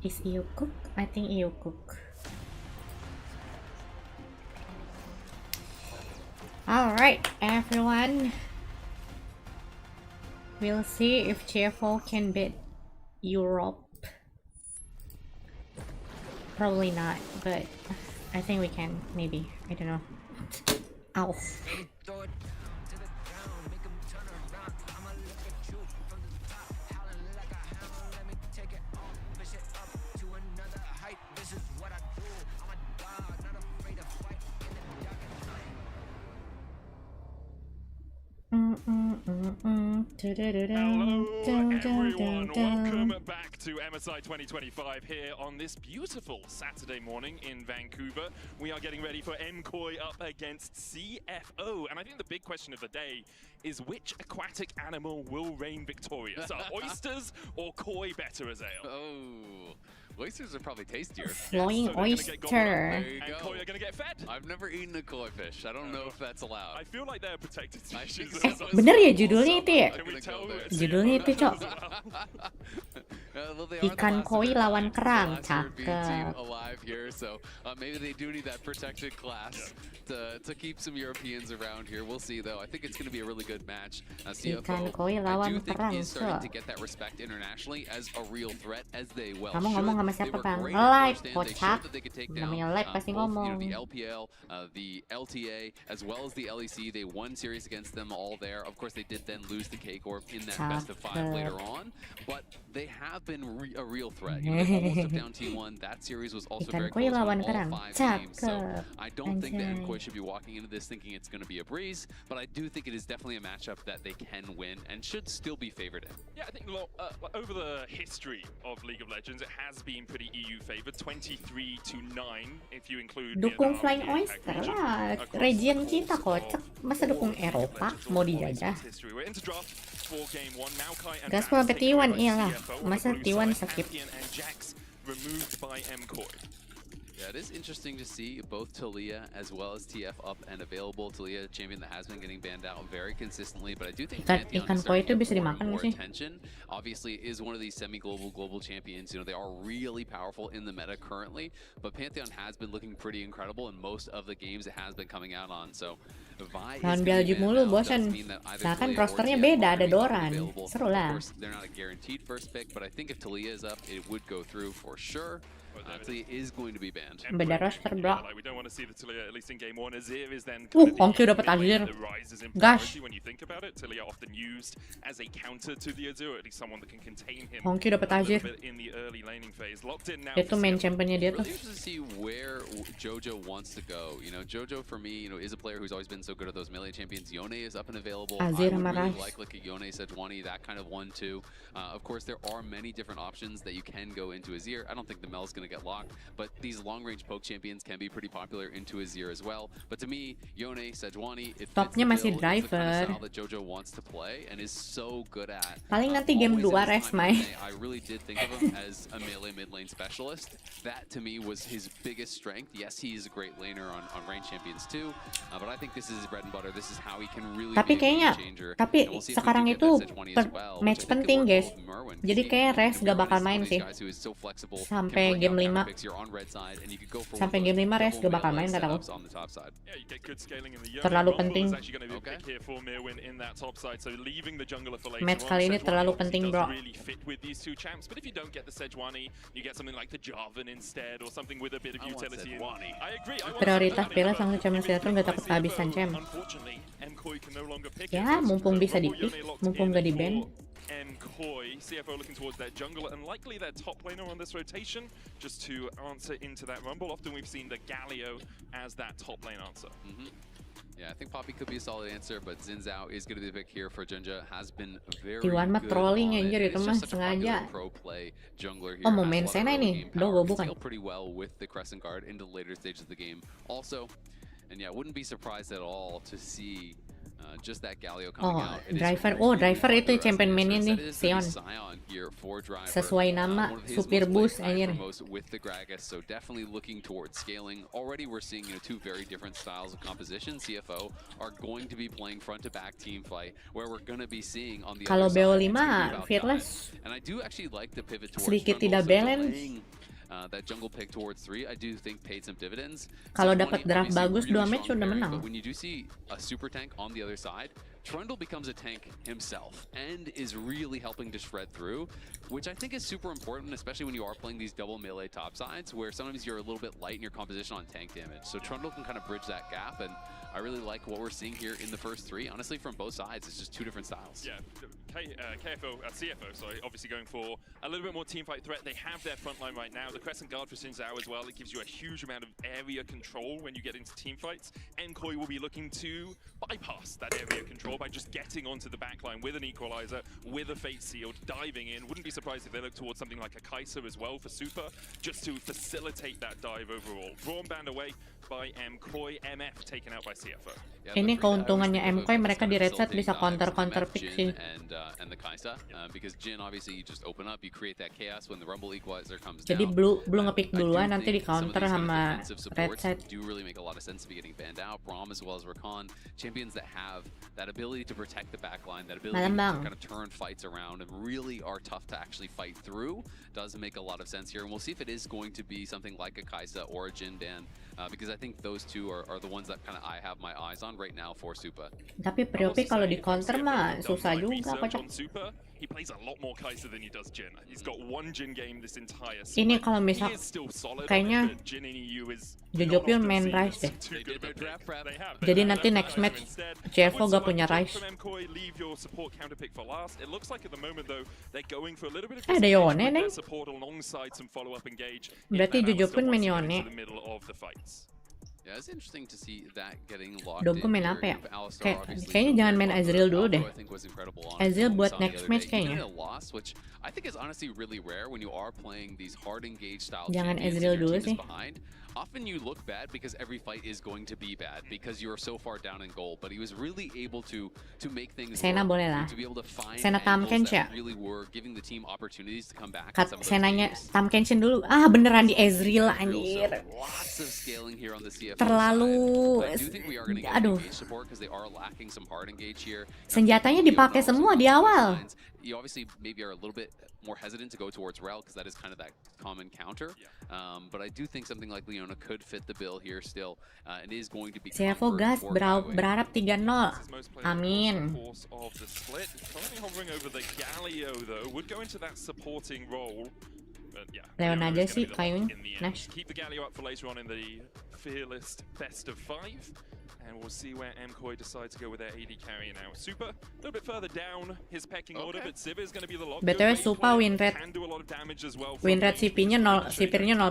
Is EU cook? I think EU cook. Alright, everyone. We'll see if GFO can beat Europe. Probably not, but I think we can, maybe. I don't know. Ow. Hello everyone, welcome back to MSI 2025 here on this beautiful Saturday morning in Vancouver. We are getting ready for MKOI up against CFO, and I think the big question of the day is which aquatic animal will reign victorious? Are oysters or koi better as ale? Oh, oysters are probably tastier. Flying oyster. And koi are going to get fed. I've never eaten a koi fish. I don't know if that's allowed. I feel like they're protected species. Bener ya judulnya itu ya? Can we tell Judulnya itu, Cok. Well, they are the Ikan last koi of their lawan kind, kerang, the last European team cakep. alive here, so maybe they do need that protected class to keep some Europeans around here. We'll see though. I think it's going to be a really good match. Ikan CFO, koi I lawan do think perang, he is starting to Cok. get that respect internationally as a real threat, as they well Kamu should. ngomong sama They siapa, were Bang? great at Live, first, and they kocak. showed that they could take down Namanya live pasti both, ngomong. the LPL, the LTA, as well as the LEC. They won series against them all there. Of course, they did then lose to K-Corp in that best of 5 later on, but they have been a real threat. You know, they almost took down T1. That series was also Ikan very koi close lawan on kerang. all 5 games. So Cakep. I don't think that Anjay. MKOI should be walking into this thinking it's going to be a breeze, but I do think it is definitely a matchup that they can win and should still be favored in. Yeah, I think over the history of League of Legends, it has been pretty EU favored, 23-9 if you include Dukung Vietnam, Flying the APAC Oyster region, lah. across Region the kita course kocak. of Masa dukung all League of Eropa? Legends Mau or dijajah? history. We're into draft for game 1. Maokai and Gas Bats sampai taken T1 by iyalah. CFO on the Masa blue T1 side, skip? Pantheon and Jax removed by MKOI. Yeah, it is interesting to see both Talia as well as TF up and available. Talia, champion that has been getting banned out very consistently, but I do think Pantheon Ikan is koi starting itu to bisa get more dimakan and nggak more sih? attention. Obviously, it is one of these global champions. You know, they are really powerful in the meta currently, but Pantheon has been looking pretty incredible in most of the games it has been coming out on. So, Vi is Lawan gonna be BLG banned mulu, out. bosan. Does mean that either Nah kan Talia or rosternya TF beda, are ada gonna be Doran. available. Seru Of lah. course, they're not a guaranteed first pick, but I think if Talia is up, it would go through for sure. Talia is going to be banned. Beda roster, bro. Like, we don't want to see the Talia, at least in game 1. Azir is then Hongkyu dapat Azir. Gosh. when you think about it. Talia often used as a counter to the Azir, at least someone that can contain him Hongkyu dapat a little Azir. bit in the early laning phase. Locked in now. Itu main championnya dia tuh. Really interested to see where Jojo wants to go. You know, Jojo for me, you know, is a player who's always been so good at those melee champions. Yone is up and available. Azir I would sama really Rice. like a Yone Sejuani, that kind of one too. Of course, there are many different options that you can go into Azir. I don't think the Mel's going to get locked, but these long-range poke champions can be pretty popular into Azir as well. But to me, Yone Sejuani, it fits Topnya the masih bill. It's the kind of driver. style that Jojo wants to play and is so good at. Paling nanti game Always 2 in his Res, time Mai. in LA, I really did think of him as a melee mid lane specialist. That to me was his biggest strength. Yes, he is a great laner on range champions too, but I think this is his bread and butter. This is how he can really Tapi be a game kayaknya, changer. tapi And we'll see if we sekarang do get itu that Sejuani as well, which match I think could penting, work guys. well with Merwin. Jadi See, kayak Res you know, gak Merwin bakal is one main of these sih. guys who is so flexible, can Sampai bring game out 5. counter picks. You're on red side, and you could go for one Sampai of game those 5 Res double gak bakal melee main kataku. setups on the top side. Yeah, you get good scaling in the Yone. Terlalu Rumble penting. is actually going to be a Okay. pick here for Merwin in that top side, so leaving the jungler for later Match on. kali ini Sejuani terlalu obviously penting, does bro. really fit with these two champs, but if you don't get the Sejuani, you get something like the Jarvan instead, or something with a bit of I want utility. Sejuani. I agree. I want Prioritas Sejuani, pilih but langsung cuma if it's sinetron picked gak takut by kehabisan CFO, cem. unfortunately, MKOI can no longer pick Ya, it. mumpung bisa Rumble di-pick, Yone locked mumpung in gak di-ban. for MKOI. CFO looking towards that jungler and likely their top laner on this rotation, just to answer into that Rumble. Often we've seen the Galio as that top lane answer. Yeah, I think Poppy could be a solid answer, but Xin Zhao is going to be the pick here for Junja. Has been very T1 mah good trolling on it. anjir, itu It's mah just such a popular sengaja. pro play jungler here. Oh, mau Has a main lot of Sena early nih. game Dogo power, can bukan. scale pretty well with the Crescent Guard into the later stages of the game. Also, and yeah, wouldn't be surprised at all to see Just that Galio coming Oh, out. It is driver. really Oh, driver itu underestimated. champion mainnya So nih, that is Sion. the Scion here for driver. Sesuai nama, One of his supir most bus played anjir. most with the Gragas, so definitely looking towards scaling. Already we're seeing two very different styles of composition. CFO are going to be playing front to back team fight, where we're going to be seeing on the Kalau other side. BO5 it's gonna be about fearless dive. And I do actually like the pivot towards sedikit jungle, tidak so balance. delaying, that jungle pick towards 3, I do think paid some dividends. Kalau 620 dapat draft obviously bagus really 2 match strong udah pairing, menang. But when you do see a super tank on the other side, Trundle becomes a tank himself and is really helping to shred through, which I think is super important, especially when you are playing these double melee top sides, where sometimes you're a little bit light in your composition on tank damage. So Trundle can kind of bridge that gap, and I really like what we're seeing here in the first 3. Honestly, from both sides, it's just 2 different styles. Yeah, CFO, sorry, obviously going for a little bit more teamfight threat. They have their front line right now. The Crescent Guard for Xin Zhao as well. It gives you a huge amount of area control when you get into teamfights. Nkoi will be looking to bypass that area control by just getting onto the backline with an Equalizer, with a Fate Sealed, diving in. Wouldn't be surprised if they look towards something like a Kaiser as well for Super, just to facilitate that dive overall. Brawn banned away by Nkoi, MF taken out by CFO. Yeah, Ini the 3 keuntungannya divers MK mereka di red set facilitating bisa dives from counter MF, pick Jin, sih. and the Kaisa, because Jin obviously you just open up, you create that chaos when the Rumble Equalizer comes Jadi down. blue And ngepick I do duluan nanti di think some of counter these kind of sama defensive red supports set. do really make a lot of sense to be getting banned out. Braum as well as Rakan, champions that have that ability to protect the backline, that ability Malam to bang. kind of turn fights around and really are tough to actually fight through, does make a lot of sense here. And we'll see if it is going to be something like a Kaisa or a Jin Dan, because I think those 2 are the ones that kind of I have my eyes on right now for Supa. Tapi Priopi kalau di counter mah susah juga kocak. He plays a lot more Kaiser than he does Jin. He's got 1 Jin game this entire Ini split. kalau misal He is still solid on kayaknya it, but Jin in EU is Jojo not Pion often main seen Rice as deh. too good of a pick. They have. Jadi They nanti have next Kaiser match instead. CFO I would gak select punya Jin Rice. from Nkoi, leave your support counter pick for last. It looks like at the moment though they're going for a little bit of Ada disengagement Yone, with neng. their support alongside some follow-up engage. Berarti If Jojo still Pion wants main to get Yone. into the middle of the fights. Yeah, it's interesting to see that getting locked Doggo in main here. apa ya? Alistar obviously Kayaknya so jangan good, main but Ezreal dulu Alpha, deh. I think was incredible on Ezreal what we buat saw the next other match day. Even kayaknya. in a loss, which I think is honestly really rare when you are playing these hard engage style Jangan champions and Ezreal your dulu team is sih. behind. Often you look bad because every fight is going to be bad because you're so far down in gold. But he was really able to make things Sena work, boleh lah. to be able to find Sena angles Tamkens ya? that really were giving the team opportunities to come back. in some of those Senanya games. Tamkenshin dulu. Ah beneran di Ezreal So anjir. lots of scaling here on the CFO Terlalu side. But I do think we are going to get aduh. engage support because they are lacking some hard engage here. Senjatanya dipakai semua di awal. You obviously maybe are a little bit more hesitant to go towards Rel because that is kind of that common counter. But I do think something like Leona could fit the bill here still, and is going to be. CFO gas berharap 3-0. Amin. Leon aja sih kayaknya. Nice. Keep the Galio up for later on in the fearless best of 5. And we'll see where Nkoi decides to go with their AD carry now. Super, a little bit further down his pecking order, but Ziv is going to be the lock. BTW Supa win rate. Win rate CP-nya 0, CP-nya 0%.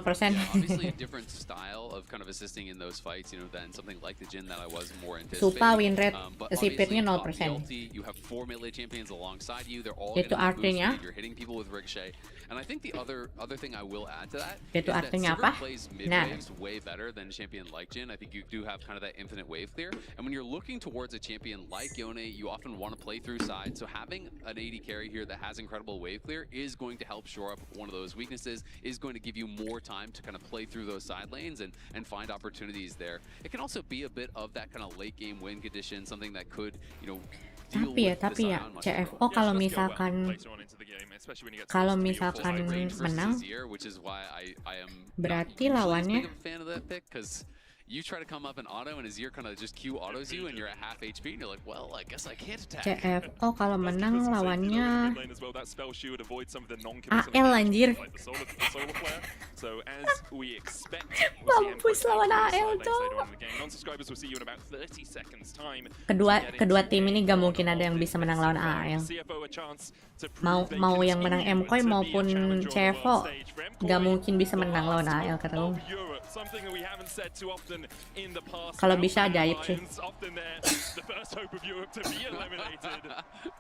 Obviously a different style of kind of assisting in those fights, than something like the Jin that I was more anticipating. Supa win rate But CP-nya obviously, 0%. PLT, you have 4 melee champions alongside you. They're all Itu going to be artinya? boosted. You're hitting people with Ricochet. And I think the other thing I will add to that Itu is that artinya Sivir apa? plays mid Nah. waves way better than a champion like Jin. I think you do have kind of that infinite wave clear. And when you're looking towards a champion like Yone, you often want to play through sides. So having an AD carry here that has incredible wave clear is going to help shore up one of those weaknesses, is going to give you more time to kind of play through those side lanes and find opportunities there. It can also be a bit of that kind of late game win condition, something that could, Tapi ya CFO kalau misalkan menang berarti lawannya you try to come up in auto and Azir kind of just Q autos you and you're at half HP and you're like, well, I guess I can't attack. CFO kalau menang lawannya AL anjir. Mampus lawan AL tuh. Kedua tim ini gak mungkin ada yang bisa menang lawan AL. Mau yang menang MKOI maupun CFO gak mungkin bisa menang lawan AL kata lu. something that we haven't said too often in the past. Kalau bisa ajaib sih. Often they're the first hope of Europe to be eliminated.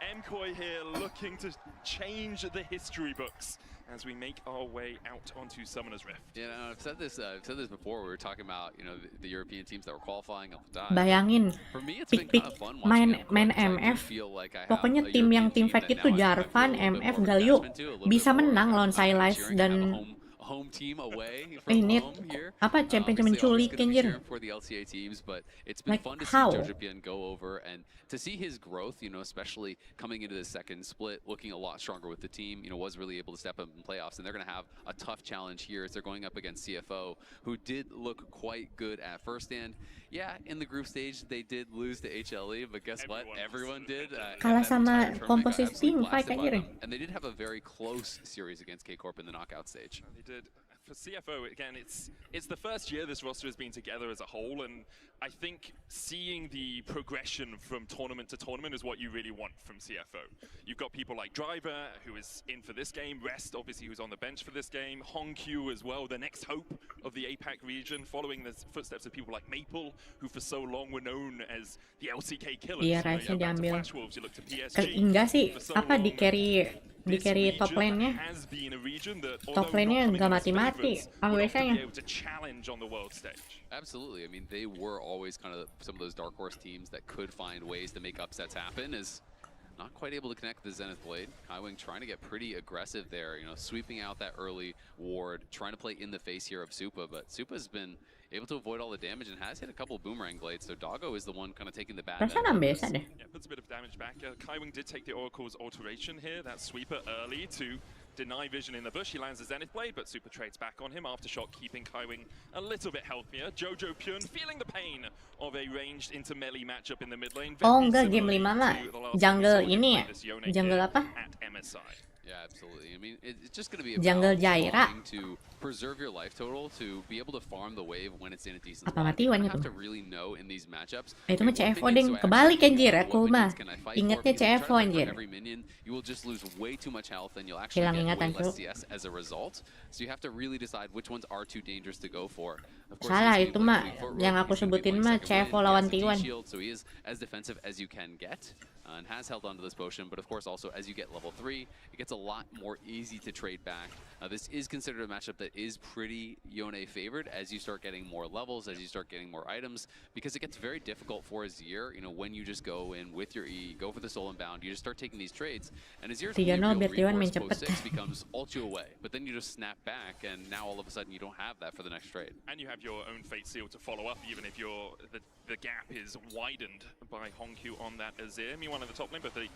Mkoi here looking to change the history books as we make our way out onto Summoner's Rift. Yeah, no, I've said this before. We were talking about, you know, the European teams that were qualifying all the time. Bayangin, For me, it's been pick kind of fun main watching MF. feel like I have Pokoknya a tim yang European tim fight that itu now I have Jarvan, a little bit MF, more Galio attachment to, a little bisa bit more, menang lawan Silas cheering. I have dan a home team away from ini home here. apa champion menculik Obviously, always gonna be anjir. cheering for the LCA teams, but it's been Like, fun to how? see Jojopian go over and to see his growth, you know, especially coming into the second split, looking a lot stronger with the team, you know, was really able to step up in playoffs, and they're going to have a tough challenge here as they're going up against CFO, who did look quite good at first, and yeah, in the group stage, they did lose to HLE, but guess what? Everyone did. Kalah That sama entire tournament got komposisi absolutely tim fight blasted by anjir. them. And they did have a very close series against K-Corp in the knockout stage. They did. For CFO, again, it's the first year this roster has been together as a whole, and I think seeing the progression from tournament to tournament is what you really want from CFO. You've got people like Driver, who is in for this game, Rest, obviously, who's on the bench for this game, Hongq as well, the next hope of the APAC region, following the footsteps of people like Maple, who for so long were known as the LCK killers. Iya, You know, Rice-nya back to diambil. Flash Wolves, you look to PSG. Enggak sih, For so apa long, di carry top lane-nya. Top lane-nya nggak mati-mati. AWS-nya. Absolutely. I mean, they were always kind of some of those dark horse teams that could find ways to make upsets happen. Is not quite able to connect the Zenith Blade. Kaiwing trying to get pretty aggressive there, you know, sweeping out that early ward, trying to play in the face here of Supa, but Supa's been able to avoid all the damage and has hit a couple boomerang blades, so Doggo is the one kind of taking the bad Perasaan biasa deh. Yeah, puts a bit of damage back. Kaiwing did take the Oracle's alteration here, that sweeper early to deny vision in the bush. He lands the Zenith Blade, but Super trades back on him. Aftershock keeping Kaiwing a little bit healthier. Jojo Pyun feeling the pain of a ranged into melee matchup in the mid lane. Oh enggak, game 5 mah jungle ini ya? Jungle apa? At MSI. Yeah, absolutely. I mean, it's just going to be Jungle about Jaira. trying to preserve your life total to be able to farm the wave when it's in a decent Apa spot. mati You wannya have tuh? to really know in these matchups. Itu mah what CFO minions deng, do I kebalik actually anjir need? aku What mah. minions can I fight for? Ingatnya Because if you try to CFO fight for anjir. every minion, you will just lose way too much health and you'll actually Hilang get way ingatan less tuh. CS as a result. So you have to really decide which ones are too dangerous to go for. Of course, Salah, he's itu gonna be mah playing Fleet Foot yang Rogue, aku he's gonna be sebutin playing mah second lane, CFO he lawan has the T1. T-shield, so he is as defensive as you can get. And has held onto this potion, but of course also as you get level 3, it gets a lot more easy to trade back. This is considered a matchup that is pretty Yone favored as you start getting more levels, as you start getting more items, because it gets very difficult for Azir, you know, when you just go in with your E, go for the soul and bound, you just start taking these trades, and Azir's only 3-0 real biar T1 main recourse post cepet. 6 becomes ult you away, but then you just snap back, and now all of a sudden you don't have that for the next trade. And you have your own Fate Seal to follow up, even if the gap is widened by Hongq on that Azir. Meanwhile in the top lane, but the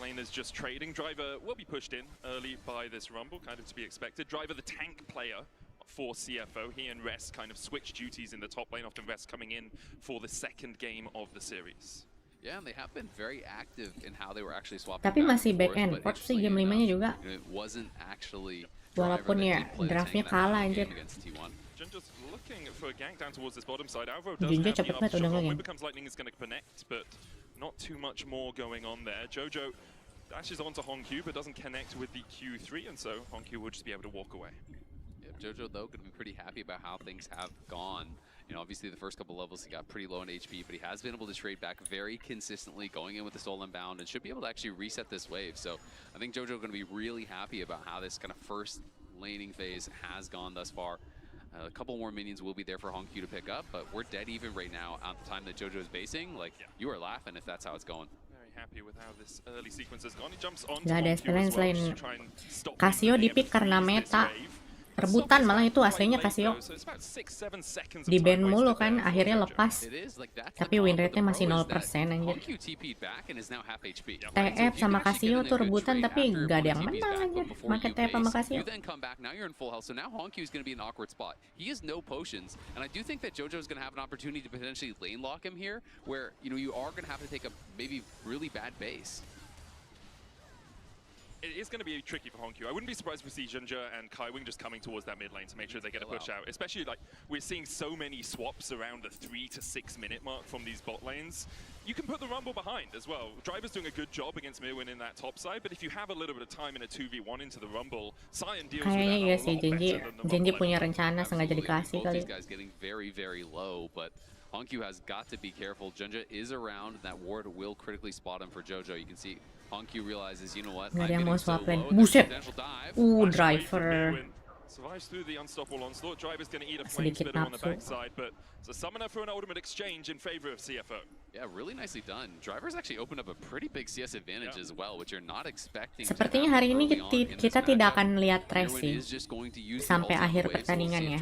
lane is just trading. Driver will be pushed in early by this Rumble, kind of to be expected. Driver, the tank player for CFO. He and Rest kind of switch duties in the top lane, often Rest coming in for the second game of the series. Yeah, and they have been very active in how they were actually swapping. Tapi back masih and back forth, and but forth sih interestingly game 5-nya juga. enough, it wasn't actually Walaupun Driver ya, that did play the draftnya tank in that kalah, game anjir. against T1. Jun just looking for a gank down towards this bottom side. Alvaro does Junjo have the cepet banget udah aftershock on. nge-gank. When becomes lightning is going to connect, but not too much more going on there. Jojo dashes onto Hongq, but doesn't connect with the Q3, and so Hongq will just be able to walk away. Yeah, Jojo though going to be pretty happy about how things have gone. You know, obviously the first couple levels he got pretty low in HP, but he has been able to trade back very consistently, going in with the soul unbound, and should be able to actually reset this wave. So I think Jojo going to be really happy about how this kind of first laning phase has gone thus far. A couple more minions will be there for Hongq to pick up, but we're dead even right now at the time that Jojo is basing. Like, you are laughing if that's how it's going. Very happy with how this early sequence has gone. He jumps on Gak ada Hongq as well, selain just to try and stop him Casio from di being pick able to karena freeze this meta. wave. Rebutan malah itu aslinya Casio. Di ban mulu kan, akhirnya lepas. Tapi win rate-nya masih 0% anjir. TF sama Casio tuh rebutan tapi gak ada yang menang anjir. Make TF sama Casio. You then come back, now you're in full health, so now Hongq is going to be in an awkward spot. He has no potions, and I do think that Jojo is going to have an opportunity to potentially lane lock him here, where, you know, you are going to have to take a maybe really bad base. it is going to be tricky for Hongkyu. I wouldn't be surprised if we see Junja and Kaiwing just coming towards that mid lane to make sure they get a push out. Especially like we're seeing so many swaps around the 3 to 6 minute mark from these bot lanes. You can put the Rumble behind as well. Driver's doing a good job against Mirwin in that top side, but if you have a little bit of time in a 2v1 into the Rumble, Sion deals with that Kayaknya a iya lot sih, better than the Genji Rumble punya ever. rencana sengaja dikasih Both kali. these guys getting very, very low, but Hongkyu has got to be careful. Junja is around, and that ward will critically spot him for Jojo. You can see Hongkyu realizes, you know what, Nggak ada I'm yang mau getting so swap lane. low, there's Buset! potential dive. Flash away from Driver. Mirwin. Survives through the unstoppable onslaught. Driver's going to eat a flame Sedikit spitter on the nafsu. backside, but it's a summoner for an ultimate exchange in favor of CFO. Yeah, really nicely done. Driver's actually opened up a pretty big CS advantage as well, which you're not expecting. Sepertinya hari ini kita tidak akan lihat Tracy sampai akhir pertandingan ya.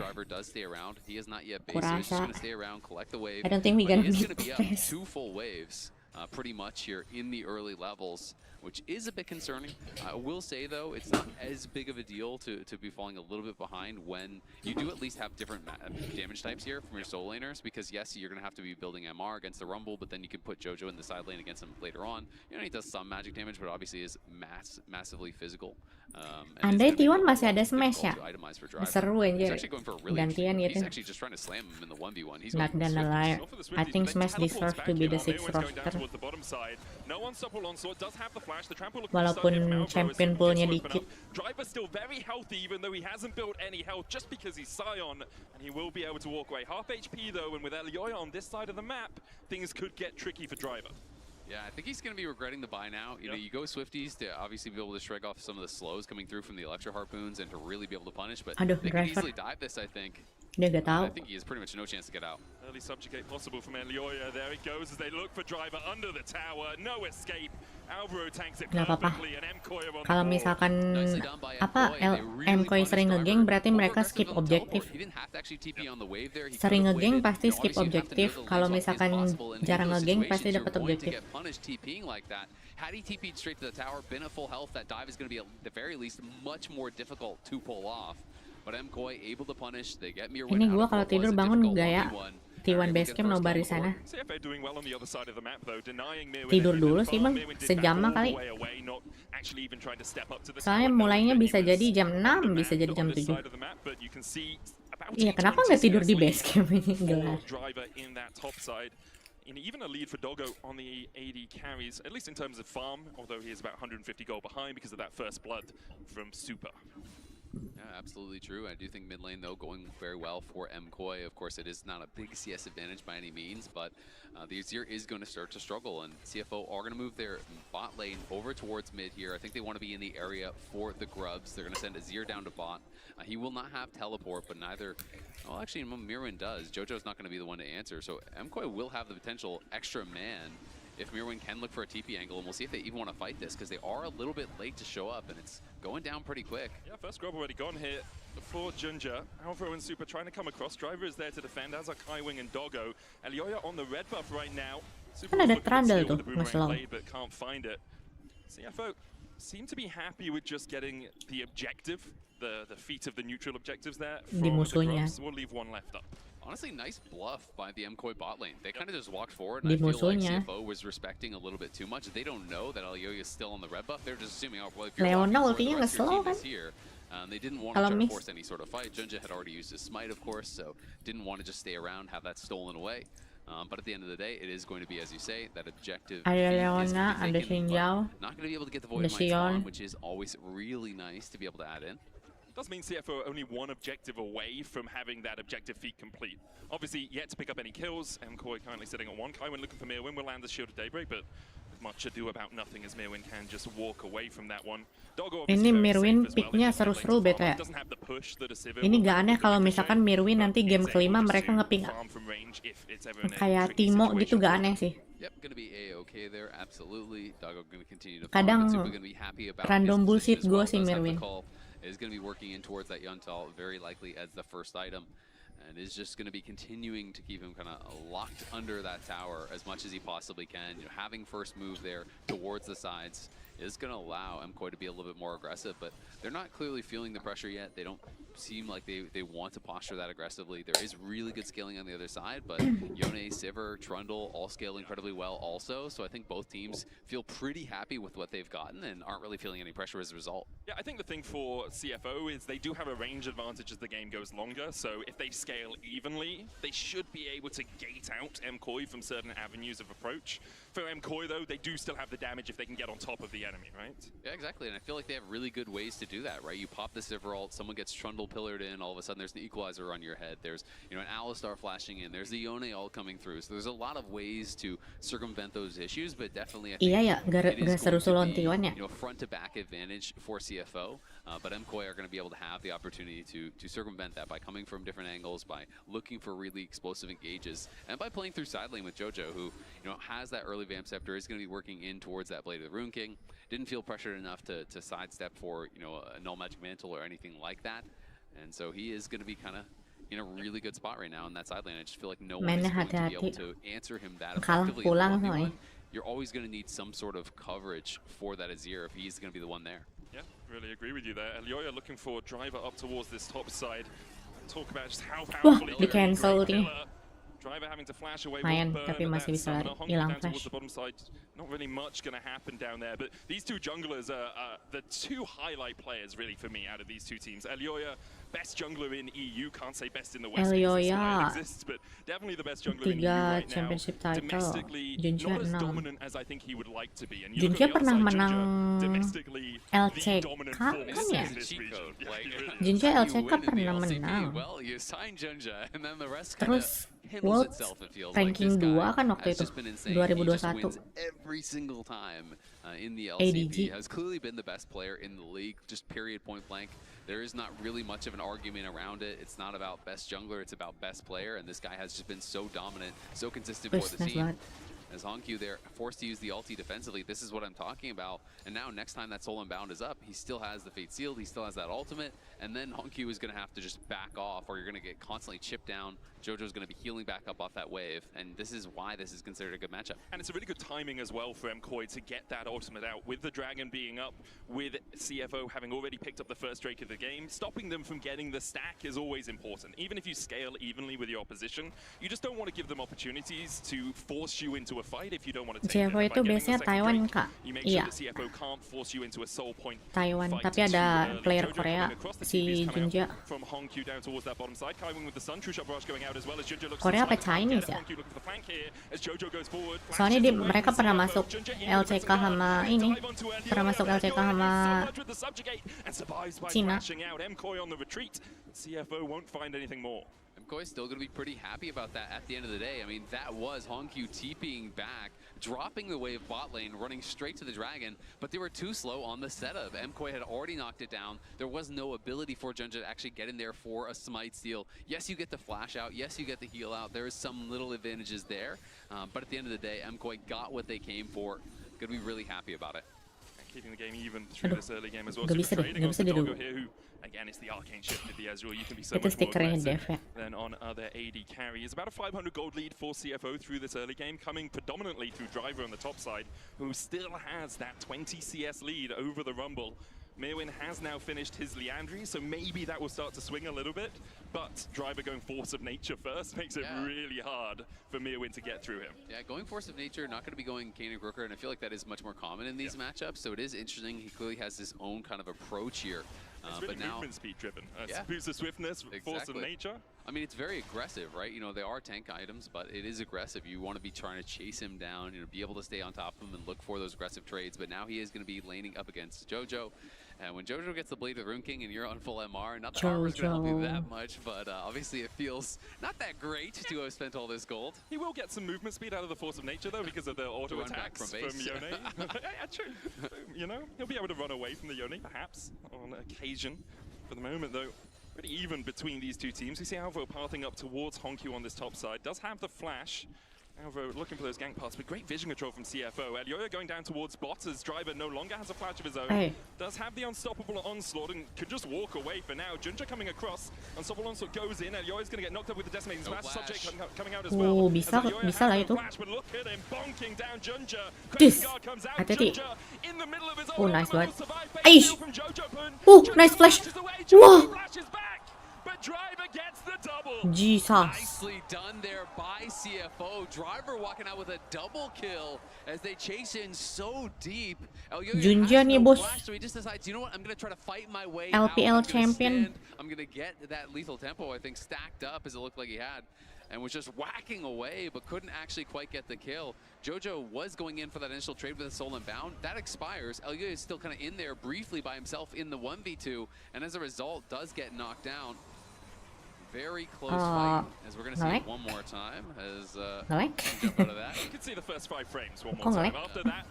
Kurasa. I don't think we gonna meet Tracy. 2 full waves, pretty much here in the early levels, which is a bit concerning. I will say though, it's not as big of a deal to be falling a little bit behind when you do at least have different damage types here from your solo laners, because yes, you're going to have to be building MR against the Rumble, but then you can put Jojo in the side lane against him later on. You know, he does some magic damage, but obviously is massively physical. Andai T1 masih ada smash ya, seru anjir. Gantian gitu. Not gonna lie, I think Smash deserve to be the 6th roster. Walaupun champion poolnya dikit. Driver still very healthy, even though he hasn't built any health, just because he's Sion, and he will be able to walk away. Half HP though, and with Elioya on this side of the map, things could get tricky for Driver. Yeah, I think he's going to be regretting the buy now. You know, you go Swifties to obviously be able to shrug off some of the slows coming through from the Electro Harpoons and to really be able to punish, but Aduh, they can easily dive this, I think. Dia gak tahu. I think he has pretty much no chance to get out. Early subjugate possible from Elioya. There it goes as they look for Driver under the tower. No escape. Alvaro tanks it perfectly, and Mkoy on the Kalau misalkan Mkoy sering ngegeng, berarti mereka skip objektif. Sering ngegeng pasti skip objektif. Kalau misalkan jarang ngegeng pasti dapat objektif. Had he TP'd straight to the tower, been at full health, that dive is going to be at the very least much more difficult to pull off. But Mkoy able to punish. They get Mirwin. Ini gua kalau tidur bangun gaya T1 Basecamp nobar di sana. Tidur dulu sih bang, sejam mah kali. Soalnya mulainya bisa jadi jam 6, bisa jadi jam 7. Iya, kenapa nggak tidur di Basecamp ini? Gelar. Even a lead for Doggo on the AD carries, at least in terms of farm, although he is about 150 gold behind because of that first blood from Super. Yeah, absolutely true. I do think mid lane, though, going very well for Mkoy. Of course, it is not a big CS advantage by any means, but the Azir is going to start to struggle, and CFO are going to move their bot lane over towards mid here. I think they want to be in the area for the grubs. They're going to send Azir down to bot. He will not have teleport, but neither... Well, actually, Mirwin does. Jojo's not going to be the one to answer, so Mkoy will have the potential extra man if Mirwin can look for a TP angle, and we'll see if they even want to fight this, because they are a little bit late to show up, and it's going down pretty quick. Yeah, first grub already gone here for Junja. Alvaro and Super trying to come across. Driver is there to defend, as are Kaiwing and Doggo. Elioya on the red buff right now. Kan ada Trundle tuh, nge-slow. But can't find it. CFO seem to be happy with just getting the objective, the feat of the neutral objectives there. Di musuhnya. We'll leave one left up. Honestly, nice bluff by the Mkoy bot lane. They kind of just walked forward, and I feel like CFO was respecting a little bit too much. They don't know that Elioya is still on the red buff. They're just assuming, oh, well, if you're Leona walking forward, the ultinya rest of your nge-slow team kan? is here. They didn't want to try to force any sort of fight. Junja had already used his smite, of course, so didn't want to just stay around, have that stolen away. But at the end of the day, it is going to be, as you say, that objective. Ada Leona, ada Xinjiao, not going to be able to get the Void Mites on, which is always really nice to be able to add in. Does mean CFO are only one objective away from having that objective feat complete. Obviously, yet to pick up any kills. Mkoy currently sitting on 1. Kaiwin looking for Mirwin, will land the Shield of Daybreak, but much ado about nothing as Mirwin can just walk away from that one. Ini Mirwin picknya seru-seru beta. Ini gak aneh kalau misalkan Mirwin nanti game kelima mereka nge-pick kayak Timo gitu, gak aneh sih. Kadang random bullshit gue sih Mirwin. Is going to be working in towards that Yuntal very likely as the first item, and is just going to be continuing to keep him kind of locked under that tower as much as he possibly can. You know, having first move there towards the sides is going to allow MKOI to be a little bit more aggressive, but they're not clearly feeling the pressure yet. They don't seem like they want to posture that aggressively. There is really good scaling on the other side, but Yone, Sivir, Trundle all scale incredibly well also, so I think both teams feel pretty happy with what they've gotten and aren't really feeling any pressure as a result. Yeah, I think the thing for CFO is they do have a range advantage as the game goes longer, so if they scale evenly, they should be able to gate out MKOI from certain avenues of approach. For MKOI though, they do still have the damage if they can get on top of the enemy, right? Yeah, exactly, and I feel like they have really good ways to do that, right? You pop the Sivir ult, someone gets Trundle pillared in, all of a sudden there's an equalizer on your head, there's an Alistar flashing in, there's the Yone ult coming through, so there's a lot of ways to circumvent those issues, but definitely I think it is going to be, front to back advantage for CFO, but MKOI are going to be able to have the opportunity to circumvent that by coming from different angles, by looking for really explosive engages, and by playing through side lane with Jojo, who has that early Vamp Scepter, is going to be working in towards that Blade of the Rune King. Didn't feel pressured enough to sidestep for a Null Magic Mantle or anything like that, and so he is going to be kind of in a really good spot right now in that side lane. I just feel like no one is going to be able to answer him that effectively. You're always going to need some sort of coverage for that Azir if he's going to be the one there. Yeah, really agree with you there. Elioya looking for Driver up towards this top side. Talk about just how powerful he is. Di-cancel nih. Driver having to flash away. Lumayan, tapi masih bisa hilang flash. The bottom side. Not really much going to happen down there, but these two junglers are the two highlight players really for me out of these two teams. Elioya, best jungler in EU, can't say best in the West. Elioya exists, but definitely the best jungler in EU right now. Championship title. Domestically, not as dominant as I think he would like to be. And you Junja look at the pernah other side, menang domestically, LCK the dominant kan force ya? in this region. Junja LCK pernah menang. Well, you sign Junja, and then the rest Terus handles World itself, it feels ranking like. This 2 kan waktu has itu just been insane. He just 2021. wins every single time in the LCP. ADG. Has clearly been the best player in the league, just period, point blank. There is not really much of an argument around it. It's not about best jungler, it's about best player, and this guy has just been so dominant, so consistent for the team. As Hongq there, forced to use the ulti defensively, this is what I'm talking about. And now next time that Soul Unbound is up, he still has the Fate Sealed, he still has that ultimate, and then Hongq is going to have to just back off, or you're going to get constantly chipped down. Jojo's going to be healing back up off that wave, and this is why this is considered a good matchup. And it's a really good timing as well for MKOI to get that ultimate out, with the Dragon being up, with CFO having already picked up the first Drake of the game. Stopping them from getting the stack is always important. Even if you scale evenly with your opposition, you just don't want to give them opportunities to force you into a fight if you don't want to take CFO it. itu biasanya Taiwan, Kak. Iya. Taiwan, tapi ada player Korea, si Junja. Korea apa Chinese ya? Soalnya mereka pernah masuk LCK sama ini, pernah masuk LCK sama Cina. MKOI still going to be pretty happy about that at the end of the day. I mean, that was Hongq TPing back, dropping the wave bot lane, running straight to the Dragon, but they were too slow on the setup. MKOI had already knocked it down. There was no ability for Junja to actually get in there for a smite steal. Yes, you get the flash out. Yes, you get the heal out. There is some little advantages there, but at the end of the day, MKOI got what they came for. Going to be really happy about it. Keeping the game even through this early game as well. So trading on Doggo here, who again is the arcane shift of the Ezreal. You can be so much more aggressive than on other AD carry. It's about a 500 gold lead for CFO through this early game, coming predominantly through Driver on the top side, who still has that 20 CS lead over the Rumble. Mirwin has now finished his Liandry, so maybe that will start to swing a little bit, but Driver going Force of Nature first makes it really hard for Mirwin to get through him. Yeah, going Force of Nature, not going to be going Kaede Brooker, and I feel like that is much more common in these matchups, so it is interesting. He clearly has his own kind of approach here. It's really but now, movement speed driven. Boost of swiftness, Force of Nature. I mean, it's very aggressive, right? They are tank items, but it is aggressive. You want to be trying to chase him down, be able to stay on top of him and look for those aggressive trades, but now he is going to be laning up against Jojo. And when Jojo gets the Blade of the Rune King and you're on full MR, not that armor's going to help you that much, but obviously it feels not that great to have spent all this gold. He will get some movement speed out of the Force of Nature, though, because of the auto attacks from Yone. Yeah, true. He'll be able to run away from the Yone, perhaps, on occasion. For the moment, though, pretty even between these two teams. We see Alvo pathing up towards Hongq on this top side. Does have the flash. Alvaro looking for those gank paths, but great vision control from CFO. Elioya going down towards bot as Driver no longer has a flash of his own. Hey. Does have the unstoppable onslaught and could just walk away for now. Junja coming across. Unstoppable onslaught goes in. Elioya's going to get knocked up with the decimating smash. Subject coming out as well. Bisa lah itu. Flash, but look at him bonking down Junja. Dis. Guard comes out. Hati-hati. Junja in the middle of his Oh, own nice will banget. survive. Aish. From Jojo Pun. Nice flash. Flashes away. Wah. Jojo flashes back, but Driver gets the double. Jesus. Nicely done there by CFO. Driver walking out with a double kill as they chase in so deep. Junja nih, bos. Flash, so he just decides, you know what, I'm going to try to fight my way LPL out. I'm gonna champion. stand. I'm going to get that lethal tempo, I think, stacked up as it looked like he had. And was just whacking away, but couldn't actually quite get the kill. Jojo was going in for that initial trade with a soul unbound. That expires. Elioya is still kind of in there briefly by himself in the 1v2, and as a result, does get knocked down. Very close fight, as we're going to see it one more time. As jump out of that. You can see the first 5 frames one Oh, more time. After that,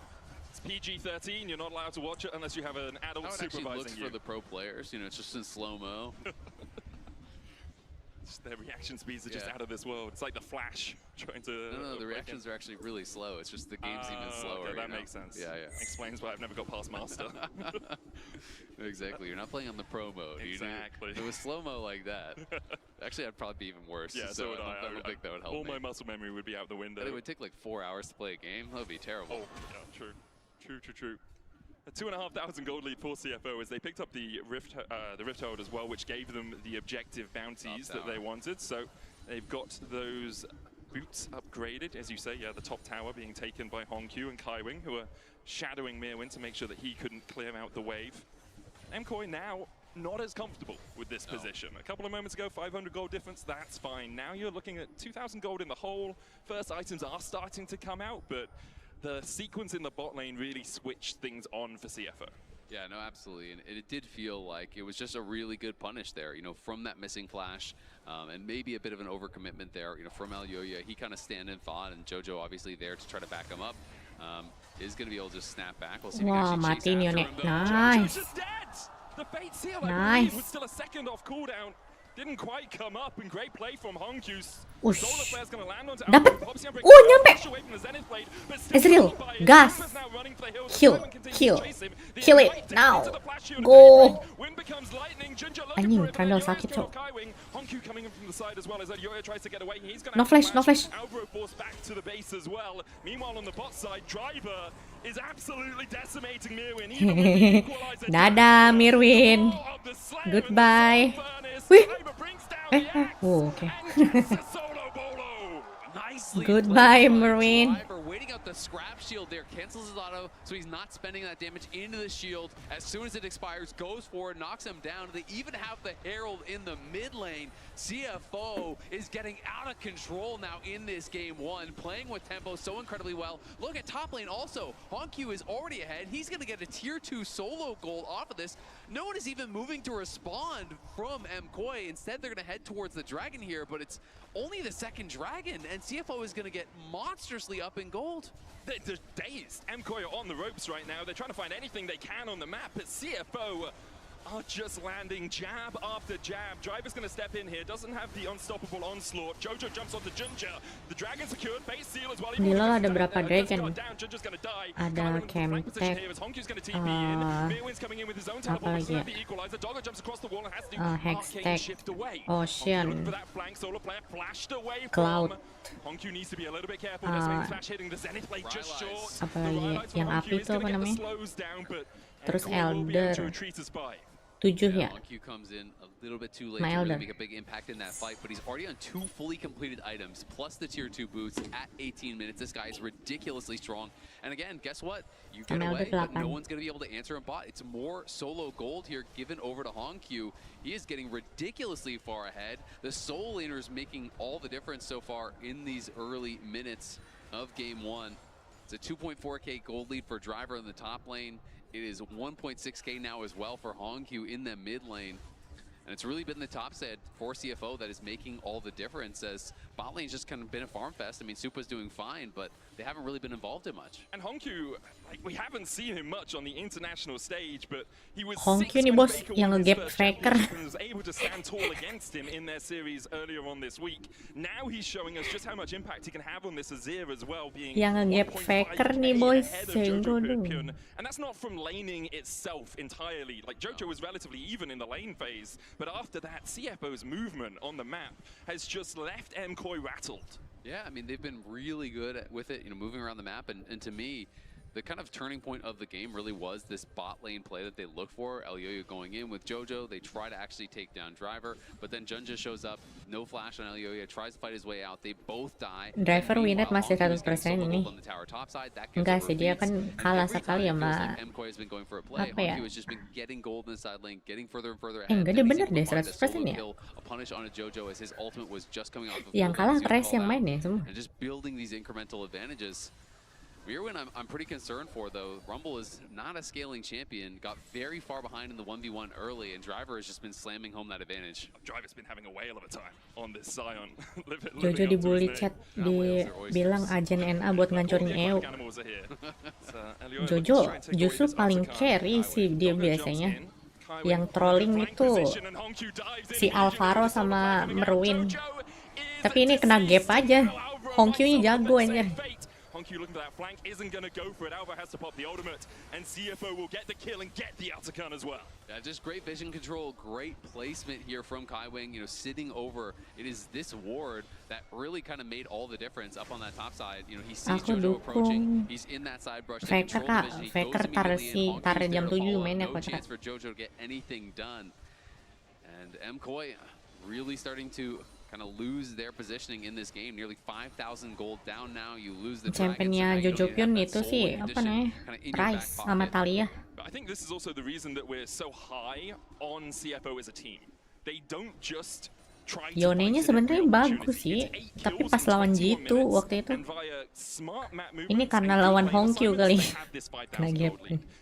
it's PG-13. You're not allowed to watch it unless you have an adult supervising looks you. for the pro players. You know, it's just in slow-mo. Their reaction speeds are just out of this world. It's like the Flash trying to... No, the reactions are actually really slow. It's just the game's even slower. Okay, that makes sense. Yeah. Explains why I've never got past Master. Exactly. You're not playing on the pro mode. Exactly. If it was slow-mo like that, actually, I'd probably be even worse. Yeah, so would I don't think that would help all me. my muscle memory would be out the window. But it would take like 4 hours to play a game. That would be terrible. Oh, yeah, true. A 2,500 gold lead for CFO as they picked up the Rift Herald as well, which gave them the objective bounties that they wanted. So they've got those boots upgraded, as you say. Yeah, the top tower being taken by Hongkyu and Kaiwing, who are shadowing Mirwin to make sure that he couldn't clear out the wave. MKOI now not as comfortable with this position. A couple of moments ago, 500 gold difference, that's fine. Now you're looking at 2,000 gold in the hole. First items are starting to come out, but the sequence in the bot lane really switched things on for CFO. Yeah, no, absolutely. And it did feel like it was just a really good punish there, you know, from that missing flash and maybe a bit of an overcommitment there, you know, from Elioya. He kind of stand and fought, and Jojo obviously there to try to back him up. Is going to be able to just snap back. We'll see if he can actually chase after him, though. Nice. Just dead! The Fate Seal, Nice. was still a second off cooldown. Didn't quite come up, and great play from Hongkyu. Ush. Solar Flare's gonna land onto Dapat. Alpha. Nyampe. Ezreal, gas. Kill it now. Go. Anjing, Trundle sakit, cok. Hongkyu coming in from the side as well as Elioya tries to get away. He's gonna No flash. Alvaro forced back to the base as well. Meanwhile, on the bot side, Driver is absolutely decimating Mirwin. Even with the equalizer. Dadah, Mirwin. Goodbye. Wih. Okay. Goodbye, Marine. Waiting out the scrap shield there, cancels his auto, so he's not spending that damage into the shield. As soon as it expires, goes forward, knocks him down. They even have the Herald in the mid lane. CFO is getting out of control now in this game one, playing with tempo so incredibly well. Look at top lane also. Hongkyu is already ahead. He's going to get a tier 2 solo gold off of this. No one is even moving to respond from MKOI. Instead, they're going to head towards the dragon here, but it's only the second dragon, and CFO is going to get monstrously up in gold. They're dazed. MKOI are on the ropes right now. They're trying to find anything they can on the map, but CFO are just landing jab after jab. Driver's going to step in here. Doesn't have the unstoppable onslaught. Jojo jumps onto Junja. The dragon secured. Base seal as well. Gila, ada berapa dragon? Junja's going to die. Ada Kemtek. Mirwin's coming in with his own teleport. Apa lagi ya? The equalizer. Doggo jumps across the wall and has to do arcane Hextech, shift away. Ocean, For that flank, Solar Player flashed away Cloud. from. Hongkyu needs to be a little bit careful. Decimating smash hitting the Zenith blade just short. Apa lagi ya? Yang api itu apa namanya? Terus Elder. 7 ya? Hongkyu comes in a little bit too late My to really Elder. make a big impact in that fight, but he's already on 2 fully completed items, plus the tier 2 boots at 18 minutes. This guy is ridiculously strong. And again, guess what? You get Elder away, but 8. no one's going to be able to answer in bot. It's more solo gold here given over to Hongkyu. He is getting ridiculously far ahead. The soul laner is making all the difference so far in these early minutes of game one. It's a 2.4k gold lead for Driver in the top lane. It is 1.6k now as well for Hongkyu in the mid lane. And it's really been the top side for CFO that is making all the difference, as bot lane's just kind of been a farm fest. I mean, Supa's doing fine, but they haven't really been involved in much. And Hongkyu, like, we haven't seen him much on the international stage, but he was Hongkyu nih bos yang nge-gap Faker. was able to stand tall against him in their series earlier on this week. Now he's showing us just how much impact he can have on this Azir as well, being yang nge-gap Faker nih boys, senggo dong. And that's not from laning itself entirely. Like, Jojo was relatively even in the lane phase, but after that, CFO's movement on the map has just left MKOI rattled. Yeah, I mean, they've been really good with it, you know, moving around the map, and to me, the kind of turning point of the game really was this bot lane play that they look for. Elyoyo going in with Jojo, they try to actually take down Driver, but then Junja shows up, no flash on Elyoyo, tries to fight his way out, they both die. Driver win rate masih 100% ini. Enggak sih, dia kan kalah sekali sama apa ya? Enggak, dia bener deh 100% ya. Yang kalah Res yang main ya semua. Mirwin, I'm pretty concerned for, though. Rumble is not a scaling champion, got very far behind in the 1v1 early, and Driver has just been slamming home that advantage. Driver's been having a whale of a time on this Sion. Jojo dibully chat, dibilang agen NA buat ngancurin EU. Jojo justru paling carry sih dia biasanya. Yang trolling itu si Alvaro sama Merwin. Tapi ini kena gap aja. Hongkyu-nya jago anjir. Hongkyu looking for that flank, isn't going to go for it. Alva has to pop the ultimate, and CFO will get the kill and get the Altacan as well. Yeah, just great vision control, great placement here from Kaiwing, you know, sitting over. It is this ward that really kind of made all the difference up on that top side. You know, he sees Jojo approaching, he's in that side brush, they control the vision, he goes immediately, and Hongkyu's there to follow, no chance for Jojo to get anything done. And MKOI really starting to kind of lose their positioning in this game. Nearly 5,000 gold down now. You lose the championnya Jojo Pion itu sih apa namanya? Price sama Talia. I think this is also the reason that we're so high on CFO as a team. They don't just Yone-nya sebenarnya bagus sih, tapi pas lawan G2 waktu itu. Ini karena lawan Hongkyu kali. Kena gap.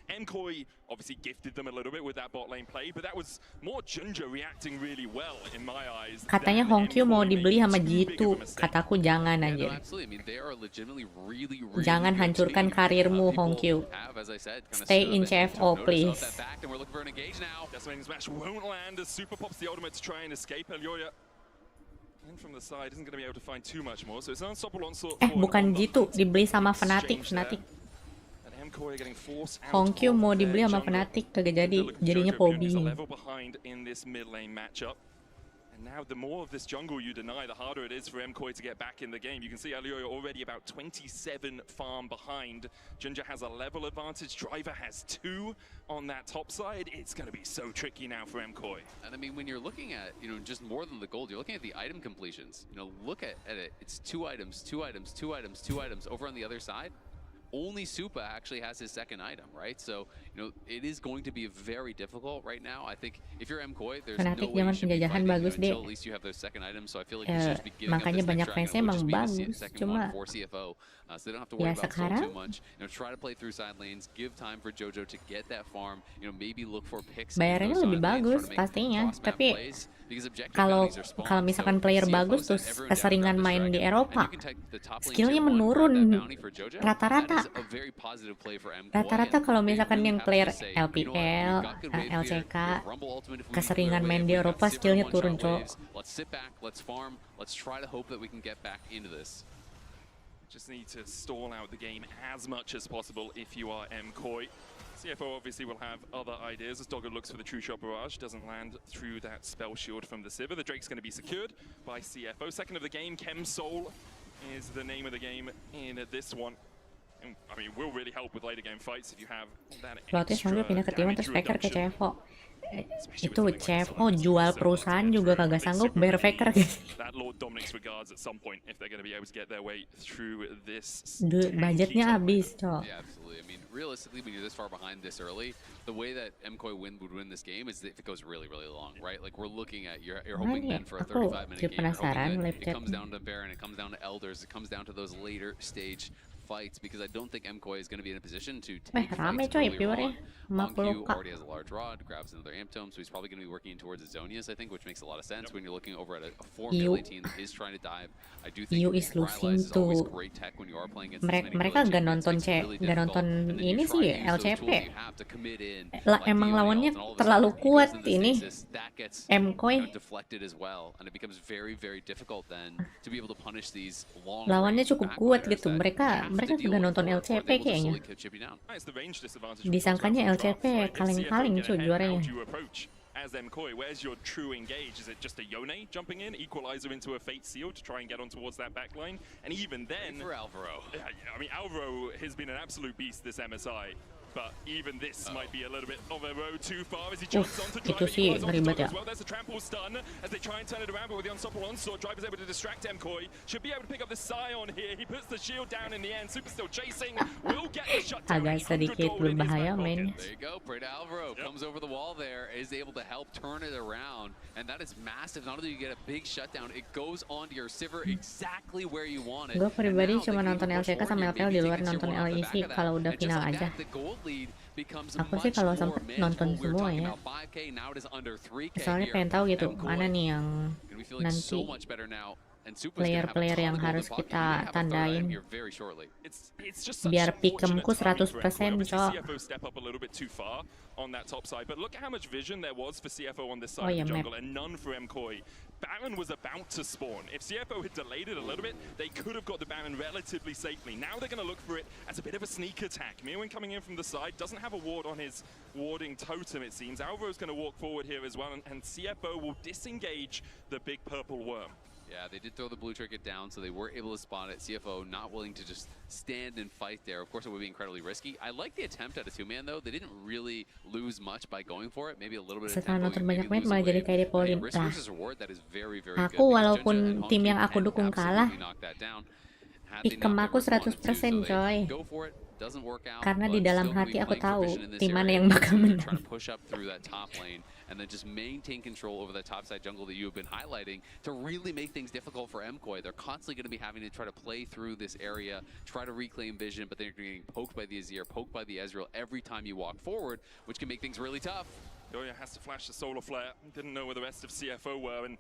MKOI obviously gifted them a little bit with that bot lane play, but that was more Junja reacting really well in my eyes. Katanya Hongkyu mau dibeli sama G2, kataku jangan aja. Jangan hancurkan karirmu Hongkyu. Stay in CFO please. Won't land as Super pops the ultimate to try and escape. Elyoyo in from the side isn't going to be able to find too much more, so it's an unstoppable onslaught. Bukan G2, dibeli sama Fnatic. Hongkyu mau dibeli sama Fnatic, kagak jadi, jadinya Pobi. And now the more of this jungle you deny, the harder it is for MKOI to get back in the game. You can see Elyoyo already about 27 farm behind. Junja has a level advantage, Driver has 2 on that top side. It's going to be so tricky now for MKOI. And I mean, when you're looking at, you know, just more than the gold, you're looking at the item completions. You know, look at it. It's 2 items, 2 items, 2 items, 2 items. Over on the other side, only Supa actually has his second item, right? So, you know, it is going to be very difficult right now. I think if you're MKOI, there's no way you should be fighting until at least you have those second items. So I feel like you should just be giving up this next dragon, which just means the second one for CFO. So they don't have to worry about soul too much. You know, try to play through side lanes, give time for Jojo to get that farm. You know, maybe look for picks. Bayarannya lebih bagus pastinya, tapi kalau misalkan player bagus terus keseringan main di Eropa, skillnya menurun rata-rata. Rata-rata kalau misalkan yang player LPL, LCK, keseringan main di Eropa, skillnya turun, cok. Just need to stall out the game as much as possible if you are MKOI. CFO obviously will have other ideas as Dogger looks for the True Shot Barrage, doesn't land through that spell shield from the Sivir. The Drake's going to be secured by CFO. Second of the game, Chem Soul is the name of the game in this one. And, I mean, will really help with later game fights if you have that extra pindah ke T1 terus Faker ke reduction. CFO. Itu CFO jual perusahaan juga kagak sanggup bayar Faker guys. Budgetnya habis, cok. Realistically, when you're this far behind this early, the way that MKOI would win this game is if it goes really, really long, right? Like we're looking at, you're hoping then for a 35-minute game. You're hoping that it comes down to Baron, it comes down to Elders, it comes down to those later stage fights because I don't think MKOI is going to be in a position to take rame fights coy earlier viewernya. on. Hongkyu 50k. already has a large rod, grabs another amp tome, so he's probably going to be working towards Azonius, I think, which makes a lot of sense when you're looking over at a 4 melee team that is trying to dive. I do think EU is losing Rylai's is always to great tech when you are playing against this many mereka melee gak champions, nonton makes it really gak difficult, nonton and then you ini try sih to use those LCP. tools that you have to commit in, Lah like emang the lawannya Onions, and all of a terlalu sudden he kuat goes into ini stasis. That gets MKOI. deflected as well, and it becomes very, very difficult then to be able to punish these long Lawannya range cukup kuat backliners gitu. that Mereka you have to deal gak with, nonton or LCP they will just kayaknya. slowly chip you down. It's the range disadvantage. Disangkanya LCP kaleng-kaleng cuy juaranya. As MKOI, where's your true engage? Is it just a Yone jumping in, equalizer into a Fate Seal to try and get on towards that backline? And even then, for Alvaro. I mean, Alvaro has been an absolute beast this MSI. But even this might be a little bit of a road too far as he jumps onto itu driver, sih equalize onto ribet Doggo ya. as well. There's a trample stun as they try and turn it around, but with the unstoppable onslaught, driver's able to distract MKOI. Should be able to pick up the Scion here. He puts the shield down in the end. Super still chasing. Will get the shutdown. Agak sedikit berbahaya main. There you go. Breda Alvaro comes over the wall there, is able to help turn it around, and that is massive. Not only do you get a big shutdown, it goes onto your Sivir exactly where you want it. Gue pribadi cuma nonton LCK sama LPL di luar nonton LEC kalau udah final aja. Aku sih kalau sempet nonton semua ya. Soalnya pengen tahu gitu mana nih yang nanti player-player yang harus kita tandain. Biar pikemku 100% cok. On that top side, but look at how much vision there was for CFO on this side Oh, yeah, of the jungle, map. and none for MKOI. Baron was about to spawn. If CFO had delayed it a little bit, they could have got the Baron relatively safely. Now they're going to look for it as a bit of a sneak attack. Mirwin coming in from the side, doesn't have a ward on his warding totem, it seems. Alvaro's going to walk forward here as well, and CFO will disengage the big purple worm. Yeah, they did throw the blue trinket down, so they were able to spot it. CFO not willing to just stand and fight there. Of course, it would be incredibly risky. I like the attempt at a two-man, though. They didn't really lose much by going for it. Maybe a little bit of Setelah tempo, nonton maybe banyak main lose a malah jadi wave. kayak I mean, Polin. risk versus reward, that is very, very good. Aku Because walaupun Junja and tim yang Hongkyu aku dukung absolutely kalah, knocked that down. Had they ikem not, aku they would've wanted to, 100% so they coy. go for it. Doesn't work out, Karena di but dalam still hati gonna be aku playing tahu proficient in this tim mana area. yang bakal They're menang. trying to push up through that top lane and then just maintain control over that top side jungle that you have been highlighting to really make things difficult for MKOI. They're constantly going to be having to try to play through this area, try to reclaim vision, but then you're getting poked by the Azir, poked by the Ezreal every time you walk forward, which can make things really tough. Yoya has to flash the solar flare. Didn't know where the rest of CFO were, and